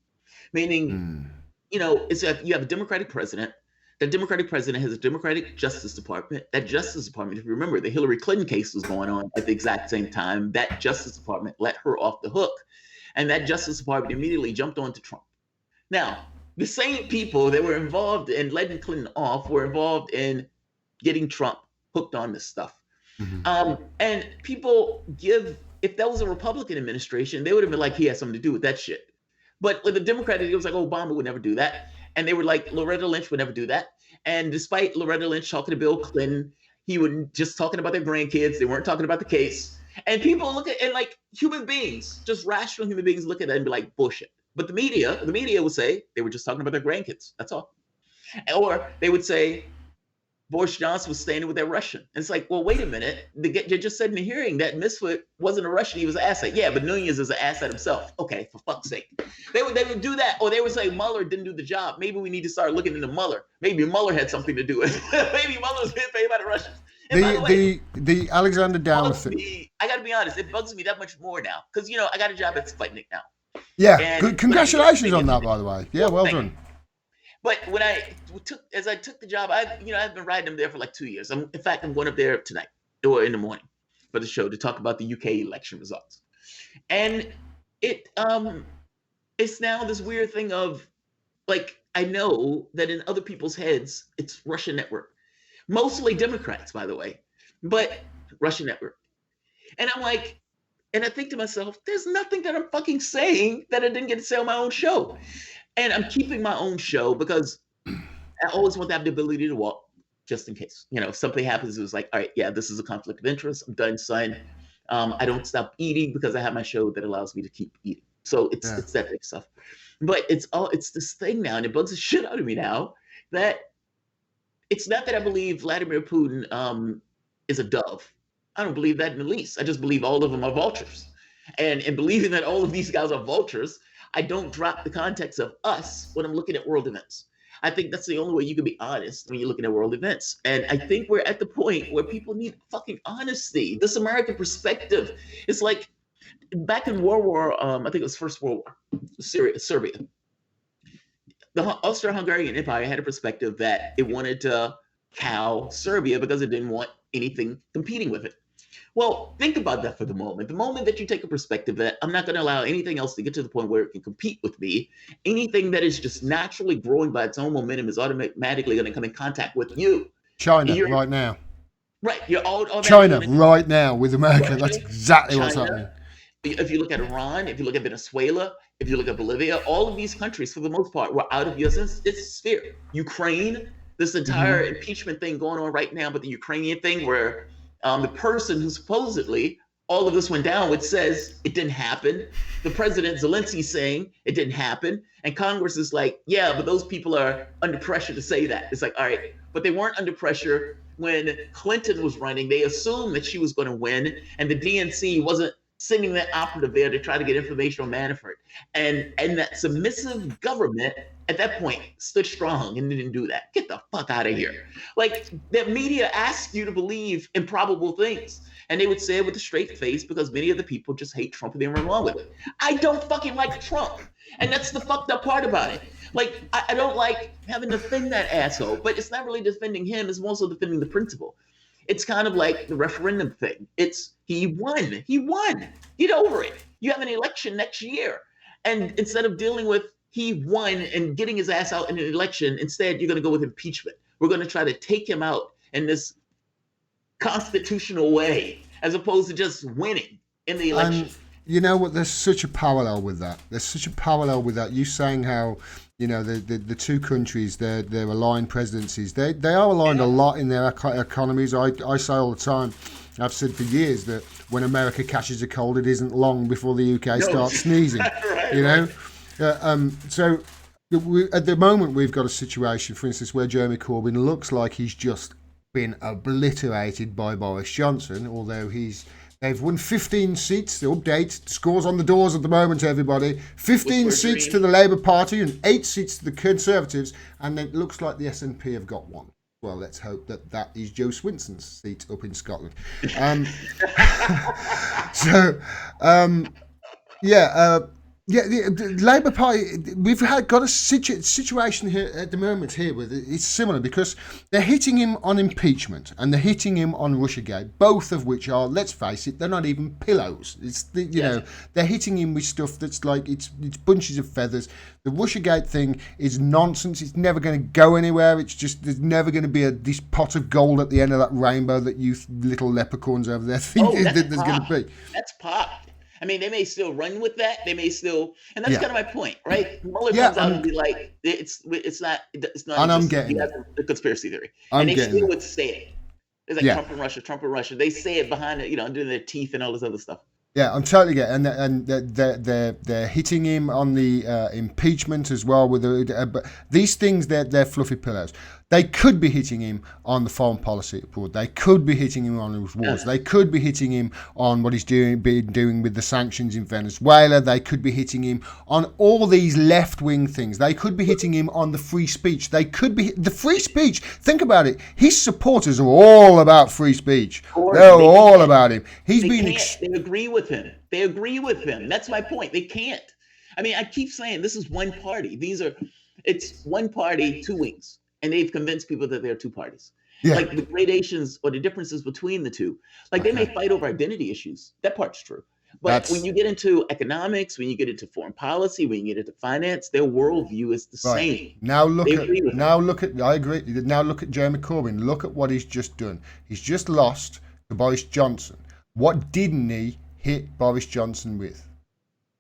Meaning, it's you have a Democratic president. That Democratic president has a Democratic Justice Department. That Justice Department, if you remember, the Hillary Clinton case was going on at the exact same time. That Justice Department let her off the hook. And that Justice Department immediately jumped on to Trump. Now, the same people that were involved in letting Clinton off were involved in getting Trump hooked on this stuff. And people if that was a Republican administration, they would have been like, he has something to do with that shit. But with the Democratic, it was like, Obama would never do that. And they were like, Loretta Lynch would never do that. And despite Loretta Lynch talking to Bill Clinton, he would just talking about their grandkids. They weren't talking about the case. And people look at, and like human beings, just rational human beings look at that and be like, bullshit. But the media would say they were just talking about their grandkids. That's all. Or they would say, Boris Johnson was standing with that Russian. And it's like, well, wait a minute. You just said in the hearing that Misfit wasn't a Russian. He was an asset. Yeah, but Nunes is an asset himself. Okay, for fuck's sake. They would do that. Or they would say Mueller didn't do the job. Maybe we need to start looking into Mueller. Maybe Mueller had something to do with it. Maybe Mueller was being paid by the Russians. The Alexander Downer thing. I got to be honest. It bugs me that much more now. Because, I got a job at Sputnik now. Yeah, congratulations on that, by the way. Yeah, well done. But when I took the job, I've been riding them there for like 2 years. In fact, I'm going up there tonight or in the morning. for the show to talk about the UK election results. And it's now this weird thing of, like, I know that in other people's heads, it's Russian network. Mostly Democrats, by the way, but Russian network. And I'm like, and I think to myself, there's nothing that I'm fucking saying that I didn't get to say on my own show. And I'm keeping my own show because I always want to have the ability to walk just in case. You know, if something happens, it was like, all right, yeah, this is a conflict of interest. I'm done, son. I don't stop eating because I have my show that allows me to keep eating. So it's that big stuff. But it's this thing now, and it bugs the shit out of me now, that it's not that I believe Vladimir Putin is a dove. I don't believe that in the least. I just believe all of them are vultures. And in believing that all of these guys are vultures, I don't drop the context of us when I'm looking at world events. I think that's the only way you can be honest when you're looking at world events. And I think we're at the point where people need fucking honesty. This American perspective is like back in World War, I think it was First World War, Serbia. The Austro-Hungarian Empire had a perspective that it wanted to cow Serbia because it didn't want anything competing with it. Well, think about that for the moment. The moment that you take a perspective that I'm not going to allow anything else to get to the point where it can compete with me, anything that is just naturally growing by its own momentum is automatically going to come in contact with you. China right now. Right. You're all China right now with America. That's exactly what's happening. If you look at Iran, if you look at Venezuela, if you look at Bolivia, all of these countries, for the most part, were out of U.S. sphere. Ukraine, this entire impeachment thing going on right now, but the Ukrainian thing where the person who supposedly all of this went down with says it didn't happen. The president Zelensky saying it didn't happen. And Congress is like, yeah, but those people are under pressure to say that. It's like, all right, but they weren't under pressure when Clinton was running. They assumed that she was going to win, and the DNC wasn't sending that operative there to try to get information on Manafort. And that submissive government at that point stood strong and didn't do that. Get the fuck out of here. Like, the media asks you to believe improbable things. And they would say it with a straight face because many of the people just hate Trump and they run along with it. I don't fucking like Trump. And that's the fucked up part about it. Like, I don't like having to defend that asshole, but it's not really defending him, it's also defending the principle. It's kind of like the referendum thing. It's he won. Get over it. You have an election next year. And instead of dealing with he won and getting his ass out in an election, instead you're going to go with impeachment. We're going to try to take him out in this constitutional way, as opposed to just winning in the election. And you know what? There's such a parallel with that. You saying how, you know, the two countries, they're aligned presidencies. They are aligned a lot in their economies. I say all the time, I've said for years that when America catches a cold, it isn't long before the UK starts sneezing. Right, you know, so at the moment we've got a situation, for instance, where Jeremy Corbyn looks like he's just been obliterated by Boris Johnson, although they've won 15 seats. The update scores on the doors at the moment, everybody. 15 seats to the Labour Party and 8 seats to the Conservatives, and it looks like the SNP have got one. Well, let's hope that is Joe Swinson's seat up in Scotland. The Labour Party, we've got a situation here at the moment here where it's similar because they're hitting him on impeachment and they're hitting him on Russiagate, both of which are, let's face it, they're not even pillows. It's you know, they're hitting him with stuff that's like it's bunches of feathers. The Russiagate thing is nonsense. It's never going to go anywhere. It's just there's never going to be this pot of gold at the end of that rainbow that you little leprechauns over there think that there's going to be. That's pop. I mean, they may still run with that. They may still, and that's kind of my point, right? Mueller comes out and be like, it's not. And I'm getting the conspiracy theory, and they still would say it. It's like Trump and Russia. They say it behind it, you know, under their teeth and all this other stuff. Yeah, I'm totally getting, and they're hitting him on the impeachment as well with but these things they're fluffy pillows. They could be hitting him on the foreign policy report. They could be hitting him on his wars. They could be hitting him on what he's doing with the sanctions in Venezuela. They could be hitting him on all these left-wing things. They could be hitting him on the free speech. They could be the free speech. Think about it. His supporters are all about free speech. They're all about him. They agree with him. They agree with him. That's my point. They can't. I mean, I keep saying this is one party. It's one party, two wings. And they've convinced people that there are two parties. Yeah. Like the gradations or the differences between the two. Like they may fight over identity issues. That part's true. But when you get into economics, when you get into foreign policy, when you get into finance, their worldview is the same. Now look They at agree with I agree. Now look at Jeremy Corbyn. Look at what he's just done. He's just lost to Boris Johnson. What didn't he hit Boris Johnson with?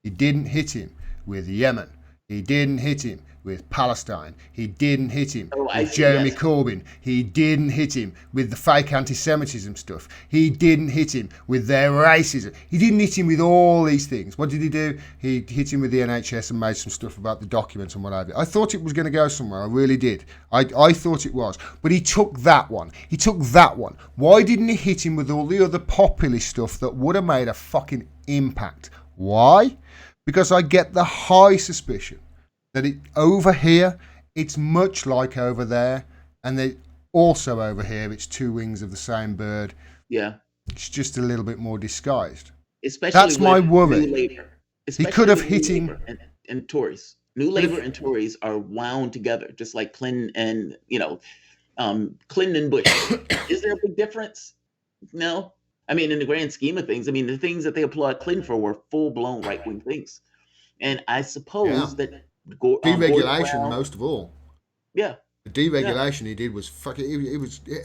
He didn't hit him with Yemen. He didn't hit him with Palestine. He didn't hit him with Jeremy Corbyn. He didn't hit him with the fake anti-Semitism stuff. He didn't hit him with their racism. He didn't hit him with all these things. What did he do? He hit him with the NHS and made some stuff about the documents and what have you. I thought it was going to go somewhere. I really did. I thought it was. But he took that one. He took that one. Why didn't he hit him with all the other populist stuff that would have made a fucking impact? Why? Because I get the high suspicion that over here, it's much like over there, and they also over here, it's two wings of the same bird. Yeah. It's just a little bit more disguised. Especially that's my worry. New Labour. He could have hit him. And Tories. New Labour and Tories are wound together, just like Clinton and, Clinton and Bush. Is there a big difference? No. I mean, in the grand scheme of things, the things that they applaud Clinton for were full-blown right-wing things. And I suppose that deregulation, most of all. Yeah. The deregulation he did was fucking.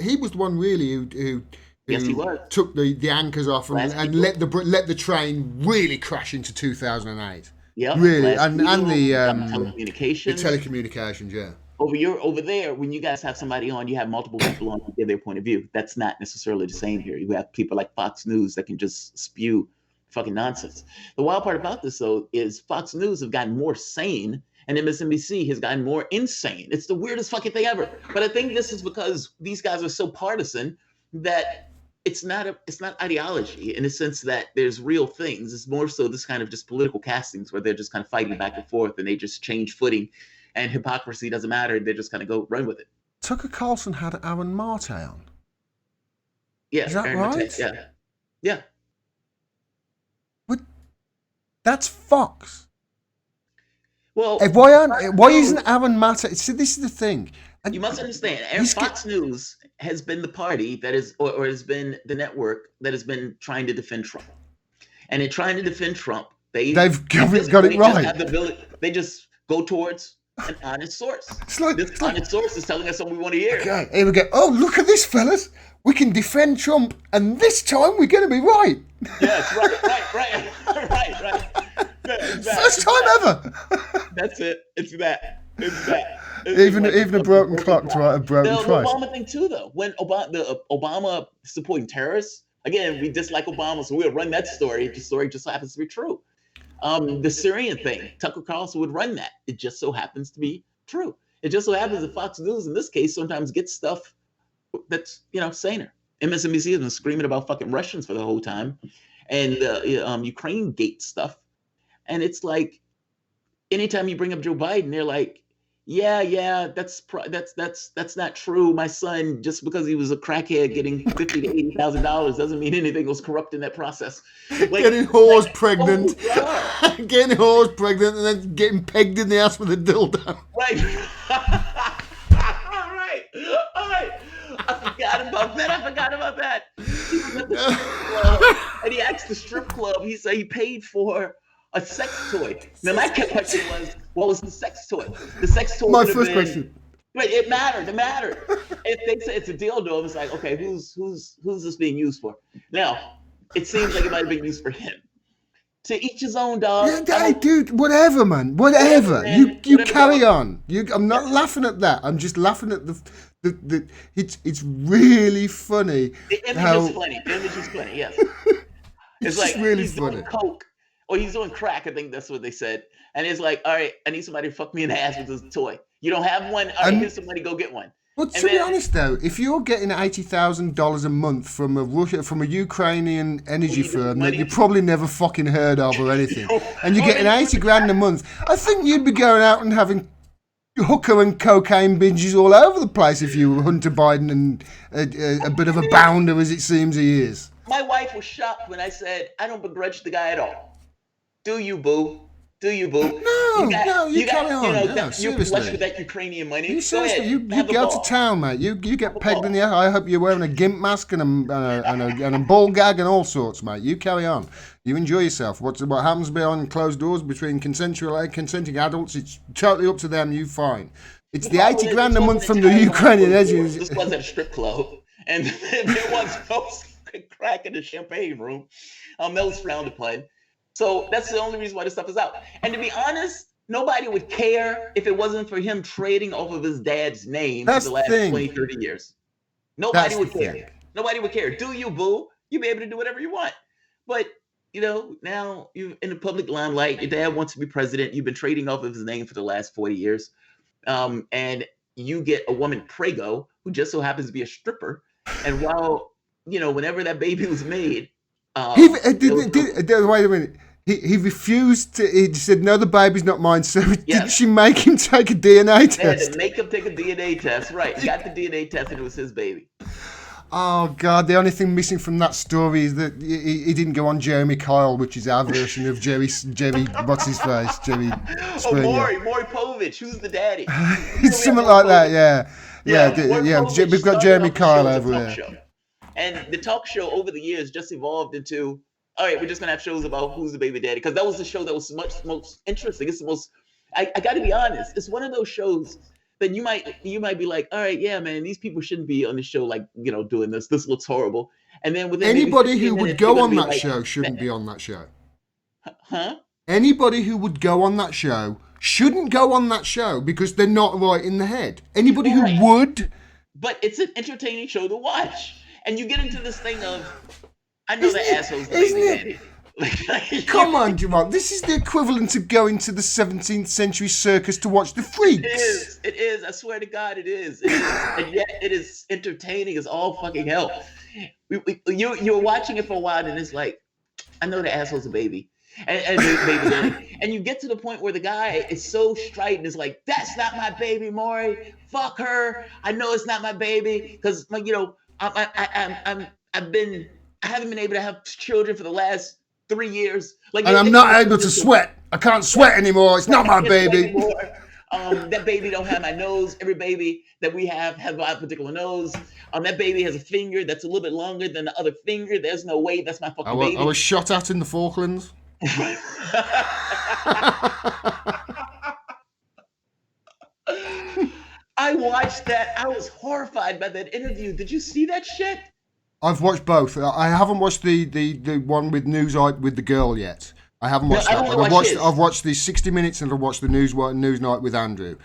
He was the one really who yes, he was. Took the anchors off and let the train really crash into 2008. Yeah. Really, and the telecommunications. The telecommunications, yeah. Over there, when you guys have somebody on, you have multiple people on to give their point of view. That's not necessarily the same here. You have people like Fox News that can just spew fucking nonsense. The wild part about this, though, is Fox News have gotten more sane and MSNBC has gotten more insane. It's the weirdest fucking thing ever. But I think this is because these guys are so partisan that it's not ideology in the sense that there's real things. It's more so this kind of just political castings where they're just kind of fighting back and forth and they just change footing and hypocrisy doesn't matter. They just kind of go run with it. Tucker Carlson had Aaron Marte on. Yeah. Is that Aaron right? Marte, yeah. Yeah. That's Fox. Well, why isn't Aaron Marte? See, this is the thing. You must understand. Fox News has been the party that is, or has been the network that has been trying to defend Trump. And in trying to defend Trump, they've got it right. They just go towards an honest source. This honest source is telling us what we want to hear. Okay, here we go. Oh, look at this, fellas. We can defend Trump, and this time we're going to be right. Yes, right. Exactly. First time ever. That's it. It's that. Even a broken clock to write a broken price. The Obama thing too, though. When Obama supporting terrorists, again, we dislike Obama, so we'll run that story. The story just happens to be true. The Syrian thing, Tucker Carlson would run that. It just so happens to be true. It just so happens that Fox News, in this case, sometimes gets stuff that's saner. MSNBC has been screaming about fucking Russians for the whole time, and Ukraine gate stuff, and it's like anytime you bring up Joe Biden, they're like, yeah, that's not true. My son, just because he was a crackhead getting $50,000 to $80,000 doesn't mean anything was corrupt in that process. Getting whores pregnant, getting whores pregnant, and then getting pegged in the ass with a dildo. Right. All right. I forgot about that. He was at the strip club, and he asked the strip club. He said he paid for a sex toy. Now my question was, what was the sex toy? The sex toy. My first question. But it mattered. If they say it's a dildo, it's like, okay, who's this being used for? Now, it seems like it might have been used for him. To each his own, dog. Yeah, dude, whatever, man. Whatever. You carry on. I'm not laughing at that. I'm just laughing at the it's really funny. The image is funny. Yes. It's like really he's funny. Doing coke or he's doing crack. I think that's what they said. And it's like, all right, I need somebody to fuck me in the ass with this toy. You don't have one. All right, here's somebody go get one. Well, to be honest though, if you're getting $80,000 a month from a Ukrainian energy firm that you probably never fucking heard of or anything, and you're getting 80 grand a month, I think you'd be going out and having hooker and cocaine binges all over the place if you were Hunter Biden and a bit of a bounder as it seems he is. My wife was shocked when I said, I don't begrudge the guy at all. Do you, boo? Do you, boo? No, you carry on. No, You're seriously. flush with that Ukrainian money. You Go seriously, ahead, you have a go ball. to town, mate. You get pegged in the eye. I hope you're wearing a gimp mask and a ball gag and all sorts, mate. You carry on. You enjoy yourself. What happens behind closed doors between consenting adults? It's totally up to them. You fine. It's the 80 grand a month from the Ukrainian edges. This wasn't a strip club, and there was no crack in the champagne room. That was frowned upon. So that's the only reason why this stuff is out. And to be honest, nobody would care if it wasn't for him trading off of his dad's name for the last 20, 30 years. Nobody would care. Nobody would care. Do you, boo? You'll be able to do whatever you want. But, now you're in the public limelight. Your dad wants to be president. You've been trading off of his name for the last 40 years. And you get a woman, Prego, who just so happens to be a stripper. And while, whenever that baby was made, wait a minute. He refused to. He said, "No, the baby's not mine." So did she make him take a DNA test? They had to make him take a DNA test. Right. He got the DNA test, and it was his baby. Oh God! The only thing missing from that story is that he didn't go on Jeremy Kyle, which is our version of Jerry. What's his face? Jerry. Maury Povich. Who's the daddy? It's something like that. Yeah. We've got Jeremy Kyle over here. And the talk show over the years just evolved into, all right, we're just gonna have shows about who's the baby daddy, because that was the show that was most interesting. It's the most. I got to be honest. It's one of those shows that you might be like, all right, yeah, man, these people shouldn't be on the show, like, doing this. This looks horrible. And then within anybody who would go on that show shouldn't be on that show. Huh? Anybody who would go on that show shouldn't go on that show because they're not right in the head. Anybody who would. But it's an entertaining show to watch. And you get into this thing of, I know the assholes, baby daddy. Come on, Jamarl. This is the equivalent of going to the 17th century circus to watch the freaks. It is. I swear to God, it is. And yet it is entertaining as all fucking hell. You're watching it for a while and it's like, I know the asshole's a baby. And baby daddy. And you get to the point where the guy is so strident. It's like, that's not my baby, Maury. Fuck her. I know it's not my baby. Because, I haven't been able to have children for the last 3 years. And I'm not able to sweat. I can't sweat anymore. It's not my baby. That baby don't have my nose. Every baby that we have a particular nose. That baby has a finger that's a little bit longer than the other finger. There's no way that's my fucking baby. I was shot at in the Falklands. I watched that. I was horrified by that interview. Did you see that shit? I've watched both. I haven't watched the one with Newsnight with the girl yet. I haven't watched that. But I've watched the 60 Minutes and I've watched the Newsnight with Andrew.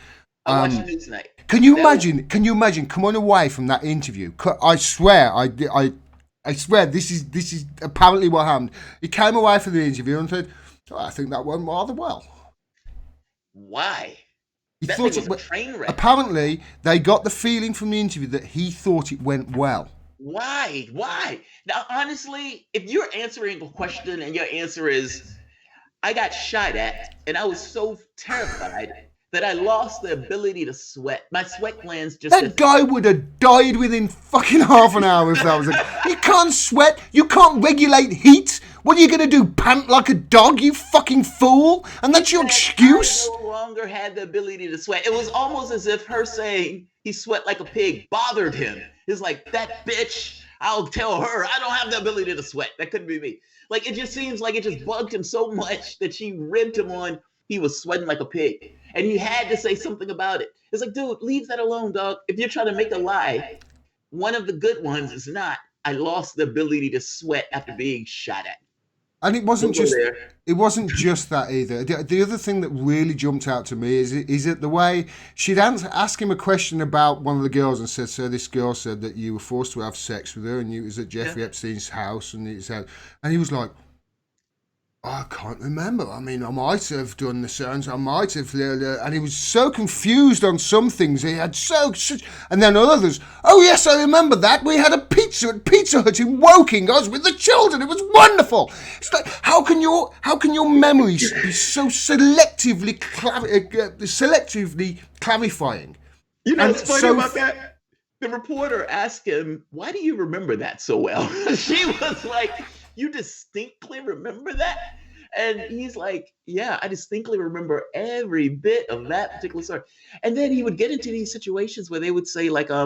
I watched Newsnight. Can you imagine coming away from that interview? I swear, I swear this is apparently what happened. He came away from the interview and said, I think that went rather well. Why? He that thought thing was a train wreck. Apparently, they got the feeling from the interview that he thought it went well. Why? Now, honestly, if you're answering a question and your answer is, I got shot at and I was so terrified that I lost the ability to sweat. My sweat glands just... That guy would have died within fucking half an hour if that was it. You can't sweat. You can't regulate heat. What are you going to do, pant like a dog, you fucking fool? And that's your excuse? I no longer had the ability to sweat. It was almost as if her saying he sweat like a pig bothered him. It's like, that bitch, I'll tell her I don't have the ability to sweat. That couldn't be me. Like, it just seems like it just bugged him so much that she ribbed him on he was sweating like a pig. And he had to say something about it. It's like, dude, leave that alone, dog. If you're trying to make a lie, one of the good ones is not, I lost the ability to sweat after being shot at. And it wasn't just that either. The other thing that really jumped out to me is that the way she'd ask him a question about one of the girls and said, so this girl said that you were forced to have sex with her and you was at Jeffrey Epstein's house and he was like, I can't remember. I mean, I might have done the sounds. I might have, and he was so confused on some things. He had and then others. Oh yes, I remember that. We had a pizza at Pizza Hut in Woking. I was with the children. It was wonderful. It's like, how can your memory be so selectively clarifying? You know what's funny about that? The reporter asked him, "Why do you remember that so well?" She was like, "You distinctly remember that?" And he's like, yeah, I distinctly remember every bit of that particular story. And then he would get into these situations where they would say, like, I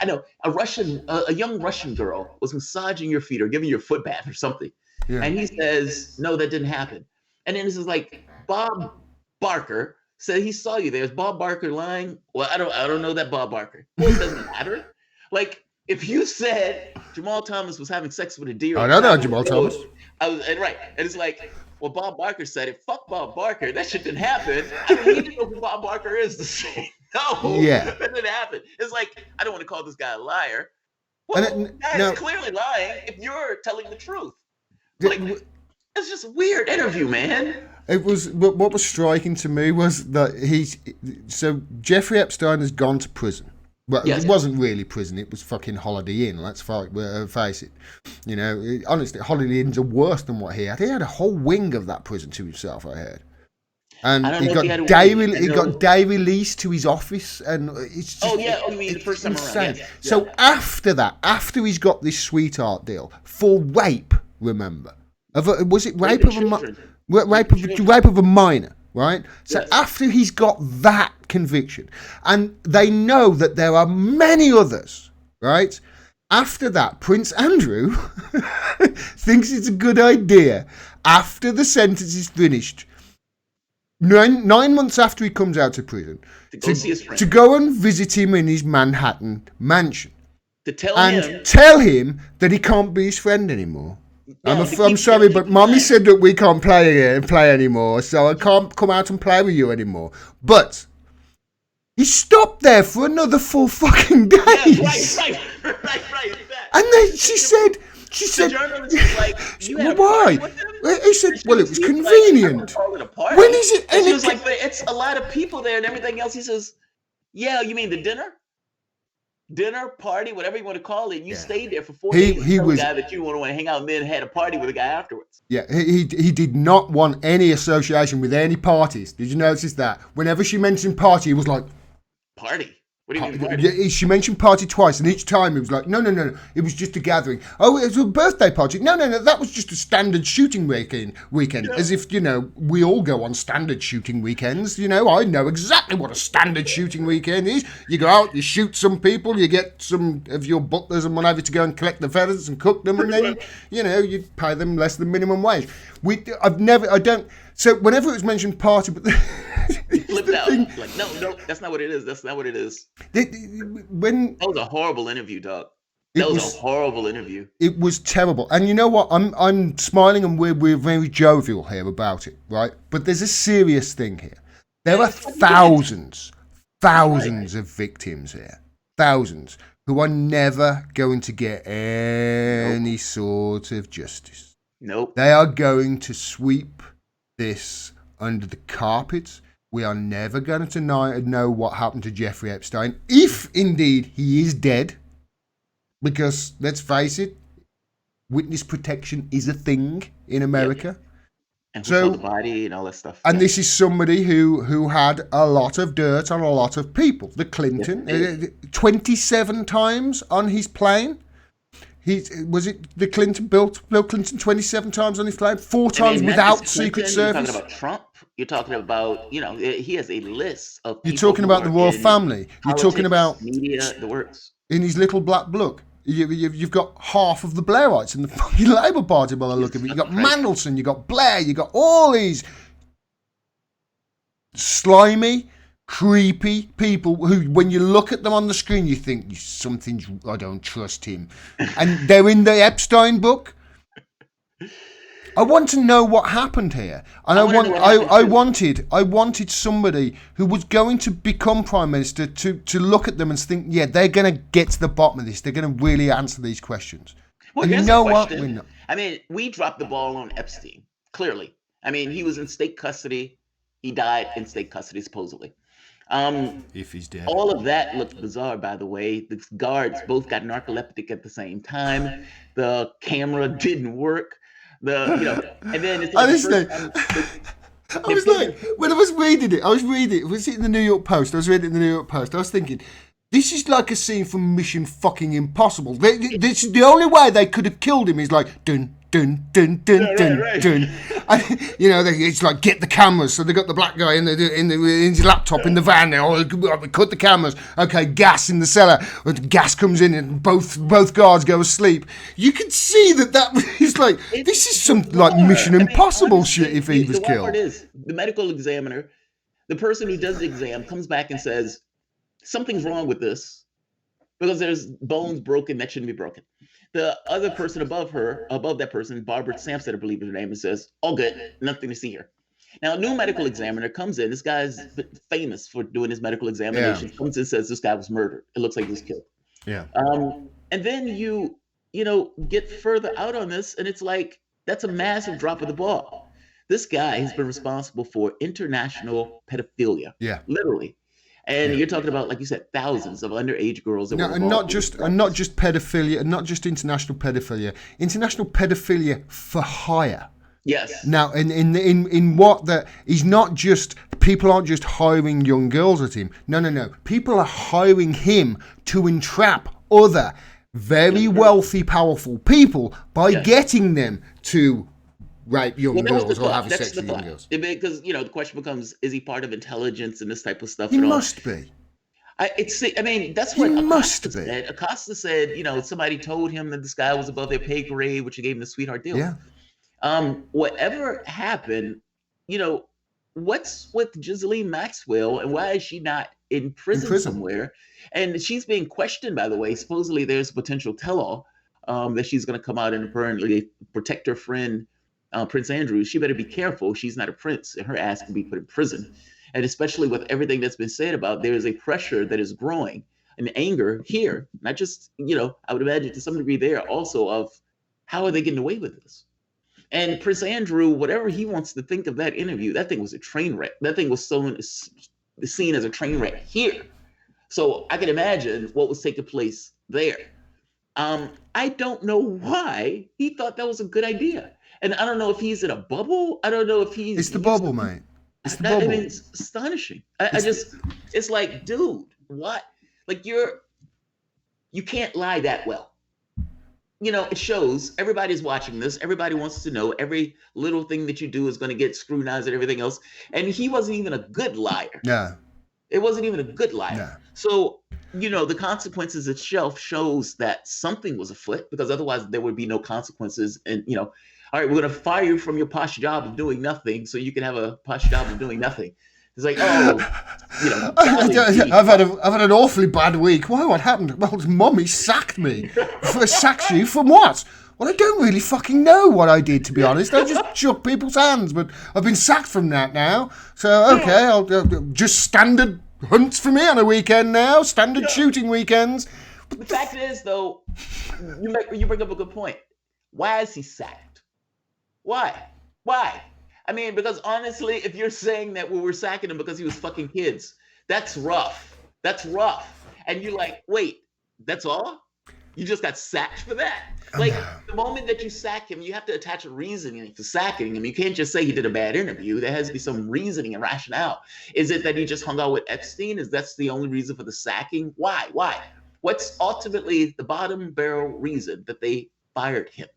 know a young Russian girl was massaging your feet or giving you a foot bath or something. Yeah. And he says, no, that didn't happen. And then this is like, Bob Barker said he saw you there. Is Bob Barker lying? Well, I don't know that Bob Barker. Well, it doesn't matter. Like, if you said Jamarl Thomas was having sex with a deer, I don't know Jamarl Thomas. Right, and it's like, well, Bob Barker said it. Fuck Bob Barker. That shit didn't happen. I don't need to know who Bob Barker is to say no. Yeah, that didn't happen. It's like, I don't want to call this guy a liar. Well, that is clearly lying if you're telling the truth. Like, it's just a weird interview, man. It was, but what was striking to me was that Jeffrey Epstein has gone to prison. Well, it wasn't really prison; it was fucking Holiday Inn. Let's face it. You know, honestly, Holiday Inns are worse than what he had. He had a whole wing of that prison to himself. I heard, and he got day release to his office, and it's just, you mean the first time around? Yes. So after that, after he's got this sweetheart deal for rape, remember, was it rape of a minor? Right? So after he's got that conviction, and they know that there are many others, right? After that, Prince Andrew thinks it's a good idea, after the sentence is finished, 9 months after he comes out of prison, to go and visit him in his Manhattan mansion. To tell him that he can't be his friend anymore. I'm sorry, but Mommy said that we can't play anymore, so I can't come out and play with you anymore. But he stopped there for another 4 fucking days. Yeah, right. And then she said, the journalist was like, well, why? He said, well, it was convenient. Like, when is it? And she was like, but it's a lot of people there and everything else. He says, yeah, you mean the dinner party, whatever you want to call it. You stayed there for 4 days. He was a guy that you want to hang out and then had a party with a guy afterwards. Yeah, he did not want any association with any parties. Did you notice that? Whenever she mentioned party, he was like, party? What do you mean party? Yeah, she mentioned party twice, and each time he was like, no, it was just a gathering. Oh, it was a birthday party. No, that was just a standard shooting weekend. Yeah. As if, we all go on standard shooting weekends. I know exactly what a standard shooting weekend is. You go out, you shoot some people, you get some of your butlers and whatever to go and collect the feathers and cook them, and then, you pay them less than minimum wage. So whenever it was mentioned party, but flipped out. Like, no, that's not what it is. That's not what it is. That was a horrible interview, dog. That was a horrible interview. It was terrible. And you know what? I'm smiling, and we're very jovial here about it, right? But there's a serious thing here. There are thousands of victims here. Thousands who are never going to get any sort of justice. Nope. They are going to sweep this under the carpet. We are never going to know what happened to Jeffrey Epstein, if indeed he is dead. Because, let's face it, witness protection is a thing in America. Yeah. And who saw the body and all that stuff. And this is somebody who had a lot of dirt on a lot of people. The Clinton, 27 times on his plane. The Clinton, Bill Clinton 27 times on his plane, 4 times without Secret Service. You're talking about Trump. You're talking about, he has a list of people. You're talking about the royal family. You're talking about media, the works. In his little black book. You've got half of the Blairites in the fucking Labour Party by the look of it. You've got Mandelson, you've got Blair, you've got all these slimy, creepy people who, when you look at them on the screen, you think I don't trust him. And they're in the Epstein book. I want to know what happened here, and I wanted somebody who was going to become Prime Minister to look at them and think, yeah, they're going to get to the bottom of this. They're going to really answer these questions. Well, and you know what? I mean, we dropped the ball on Epstein. Clearly, I mean, he was in state custody. He died in state custody, supposedly. If he's dead. All of that looked bizarre, by the way. The guards both got narcoleptic at the same time. The camera didn't work. And then it's honestly, I was like, when I was reading it, was it in the New York Post? I was reading it in the New York Post. I was thinking, this is like a scene from Mission fucking Impossible. This is the only way they could have killed him is like, dun, dun, dun, dun, Yeah, dun, right. dun. And, you know, it's like, get the cameras. So they got the black guy in his laptop in the van there. Oh, we cut the cameras. Okay, gas in the cellar. Gas comes in and both guards go asleep. You can see that is like, this is some like Mission Impossible honestly, shit if he was the wild killed. part is, the medical examiner, the person who does the exam, comes back and says, something's wrong with this because there's bones broken that shouldn't be broken. The other person above that person, Barbara Sampson, I believe her name, and says, all good, nothing to see here. Now, a new medical examiner comes in. This guy's famous for doing his medical examination. Yeah. Comes in and says, this guy was murdered. It looks like he was killed. Yeah. And then you get further out on this, and it's like, that's a massive drop of the ball. This guy has been responsible for international pedophilia. Yeah. Literally. And you're talking about, like you said, thousands of underage girls that were and not just pedophilia, and not just international pedophilia for hire. Yes. Now, in what that he's not just, people aren't just hiring young girls at him. No. People are hiring him to entrap other very wealthy, powerful people by getting them to rape young girls or have sex with young girls. Because the question becomes: is he part of intelligence and this type of stuff? He must be. That's what Acosta said. Acosta said, somebody told him that this guy was above their pay grade, which gave him the sweetheart deal. Yeah. Whatever happened, what's with Ghislaine Maxwell, and why is she not in prison somewhere? And she's being questioned, by the way. Supposedly there's a potential tell-all that she's going to come out and apparently protect her friend, Prince Andrew. She better be careful. She's not a prince, and her ass can be put in prison. And especially with everything that's been said about, there is a pressure that is growing, an anger here, not just, I would imagine to some degree there also of how are they getting away with this? And Prince Andrew, whatever he wants to think of that interview, that thing was a train wreck. That thing was seen as a train wreck here. So I can imagine what was taking place there. I don't know why he thought that was a good idea. And I don't know if he's in a bubble. I don't know if he's... It's the bubble, mate. It's the bubble. It's astonishing. It's like, dude, what? Like you can't lie that well. It shows everybody's watching this. Everybody wants to know. Every little thing that you do is going to get scrutinized and everything else. And he wasn't even a good liar. Yeah. It wasn't even a good liar. Yeah. So, the consequences itself shows that something was afoot, because otherwise there would be no consequences. And, all right, we're going to fire you from your posh job of doing nothing so you can have a posh job of doing nothing. It's like, I've had an awfully bad week. Why? What happened? Well, Mommy sacked me. Sacked you from what? Well, I don't really fucking know what I did, to be honest. I just shook people's hands, but I've been sacked from that now. So, okay, I'll just standard hunts for me on a weekend now. Standard shooting weekends. The fact is, though, you bring up a good point. Why is he sacked? Why? Because honestly, if you're saying that we were sacking him because he was fucking kids, that's rough. And you're like, wait, that's all? You just got sacked for that? Like, the moment that you sack him, you have to attach a reasoning to sacking him. You can't just say he did a bad interview. There has to be some reasoning and rationale. Is it that he just hung out with Epstein? That's the only reason for the sacking? Why? What's ultimately the bottom barrel reason that they fired him?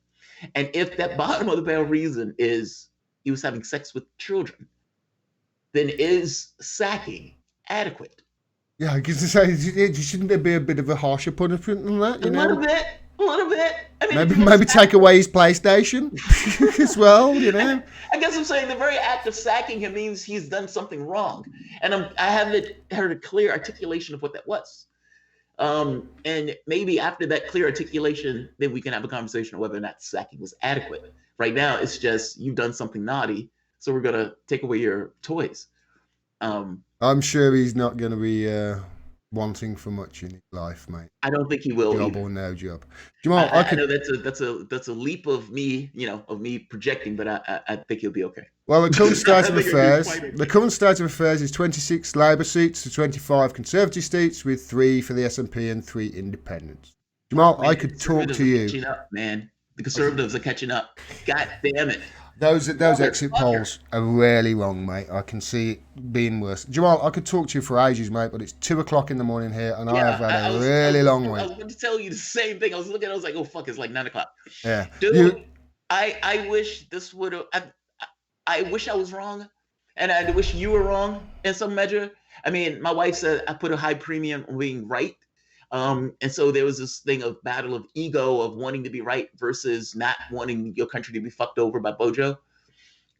And if that bottom of the barrel reason is he was having sex with children, then is sacking adequate? Yeah, I guess to say, shouldn't there be a bit of a harsher punishment than that? A little bit. Maybe take away his PlayStation as well. I guess I'm saying the very act of sacking him means he's done something wrong, and I haven't heard a clear articulation of what that was. And maybe after that clear articulation, then we can have a conversation on whether or not sacking was adequate. Right now, it's just, you've done something naughty, so we're going to take away your toys. I'm sure he's not going to be wanting for much in his life, mate. I don't think he will. Job or no job. Jamarl, I know that's a leap of me, of me projecting, but I think he'll be okay. Well, the current state of affairs is 26 Labour seats to 25 Conservative seats, with 3 for the SNP and 3 independents. Jamarl, I could talk to you. Catching up, man. The Conservatives are catching up. God damn it. Those exit polls are really wrong, mate. I can see it being worse. Jamarl, I could talk to you for ages, mate, but it's 2:00 in the morning here, and I have had a really long week. I was going to tell you the same thing. I was looking, I was like, oh, fuck, it's like 9:00. Yeah. Dude, I wish this would have. I wish I was wrong, and I wish you were wrong in some measure. I mean, my wife said I put a high premium on being right. And so there was this thing of battle of ego of wanting to be right versus not wanting your country to be fucked over by Bojo.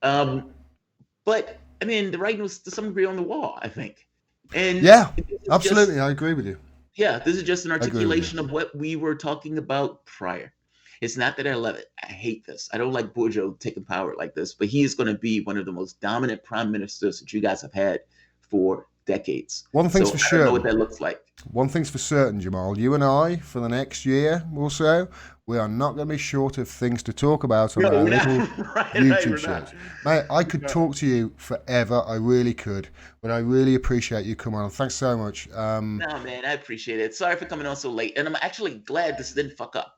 But I mean, the writing was to some degree on the wall, I think. And yeah, absolutely, I agree with you. Yeah, this is just an articulation of what we were talking about prior. It's not that I love it. I hate this. I don't like Bojo taking power like this, but he is going to be one of the most dominant prime ministers that you guys have had for decades. One thing's for sure. I don't know what that looks like. One thing's for certain, Jamarl. You and I, for the next year or so, we are not going to be short of things to talk about on our little YouTube shows. Mate, I could talk to you forever. I really could. But I really appreciate you coming on. Thanks so much. No, man, I appreciate it. Sorry for coming on so late. And I'm actually glad this didn't fuck up.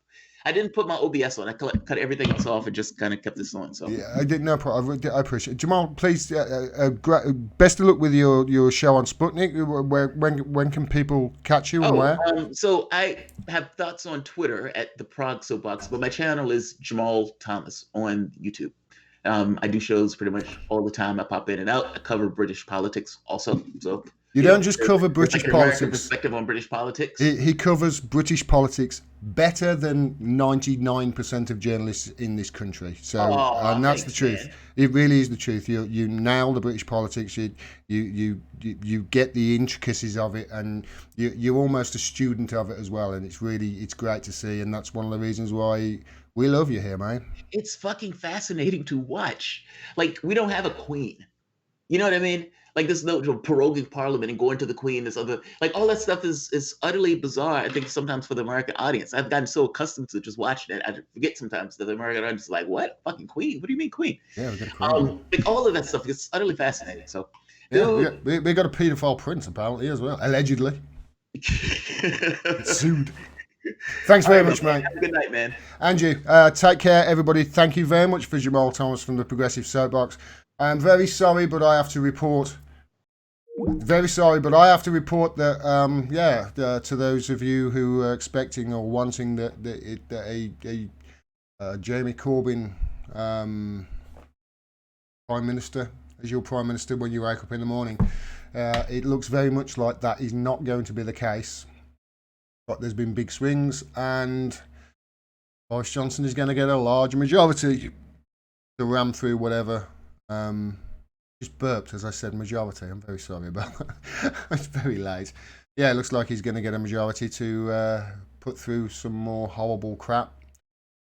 I didn't put my OBS on. I cut everything else off and just kind of kept this on. So yeah, I did no problem. I appreciate it. Jamarl, please, best of luck with your show on Sputnik. When can people catch you and where? So I have thoughts on Twitter at the Prague Soapbox, but my channel is Jamarl Thomas on YouTube. I do shows pretty much all the time. I pop in and out. I cover British politics also. So you don't just cover British politics. American perspective on British politics. He covers British politics better than 99% of journalists in this country. So, and that's the truth. Man. It really is the truth. You nail the British politics. You get the intricacies of it, and you're almost a student of it as well. And it's great to see. And that's one of the reasons why we love you here, man. It's fucking fascinating to watch. Like, we don't have a queen. You know what I mean? Like, this proroguing Parliament and going to the Queen, this other, like, all that stuff is utterly bizarre, I think, sometimes for the American audience. I've gotten so accustomed to just watching it, I forget sometimes that the American audience is like, what? Fucking Queen? What do you mean Queen? Yeah, we got a Queen. Like, all of that stuff is utterly fascinating. So, yeah, we got a paedophile prince, apparently, as well, allegedly. Sued. Thanks very much, mate. Have a good night, man. Andrew, take care, everybody. Thank you very much for Jamarl Thomas from the Progressive Soapbox. I'm very sorry, but I have to report. Very sorry, but I have to report that, to those of you who are expecting or wanting that Jeremy Corbyn Prime Minister, as your Prime Minister when you wake up in the morning, it looks very much like that is not going to be the case. But there's been big swings, and Boris Johnson is going to get a large majority to ram through whatever. Just burped as I said majority. I'm very sorry about that. It's very late. Yeah, it looks like he's going to get a majority to put through some more horrible crap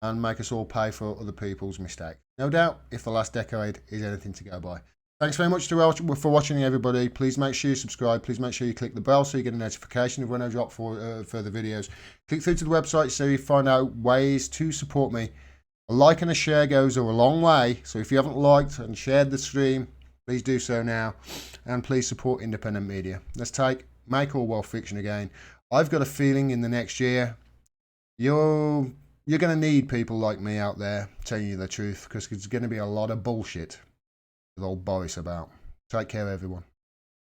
and make us all pay for other people's mistakes. No doubt, if the last decade is anything to go by. Thanks very much for watching, everybody. Please make sure you subscribe. Please make sure you click the bell so you get a notification of when I drop further videos. Click through to the website so you find out ways to support me. A like and a share goes a long way. So if you haven't liked and shared the stream, please do so now. And please support independent media. Let's make all world fiction again. I've got a feeling in the next year, you're going to need people like me out there telling you the truth, because there's going to be a lot of bullshit with old Boris about. Take care, everyone.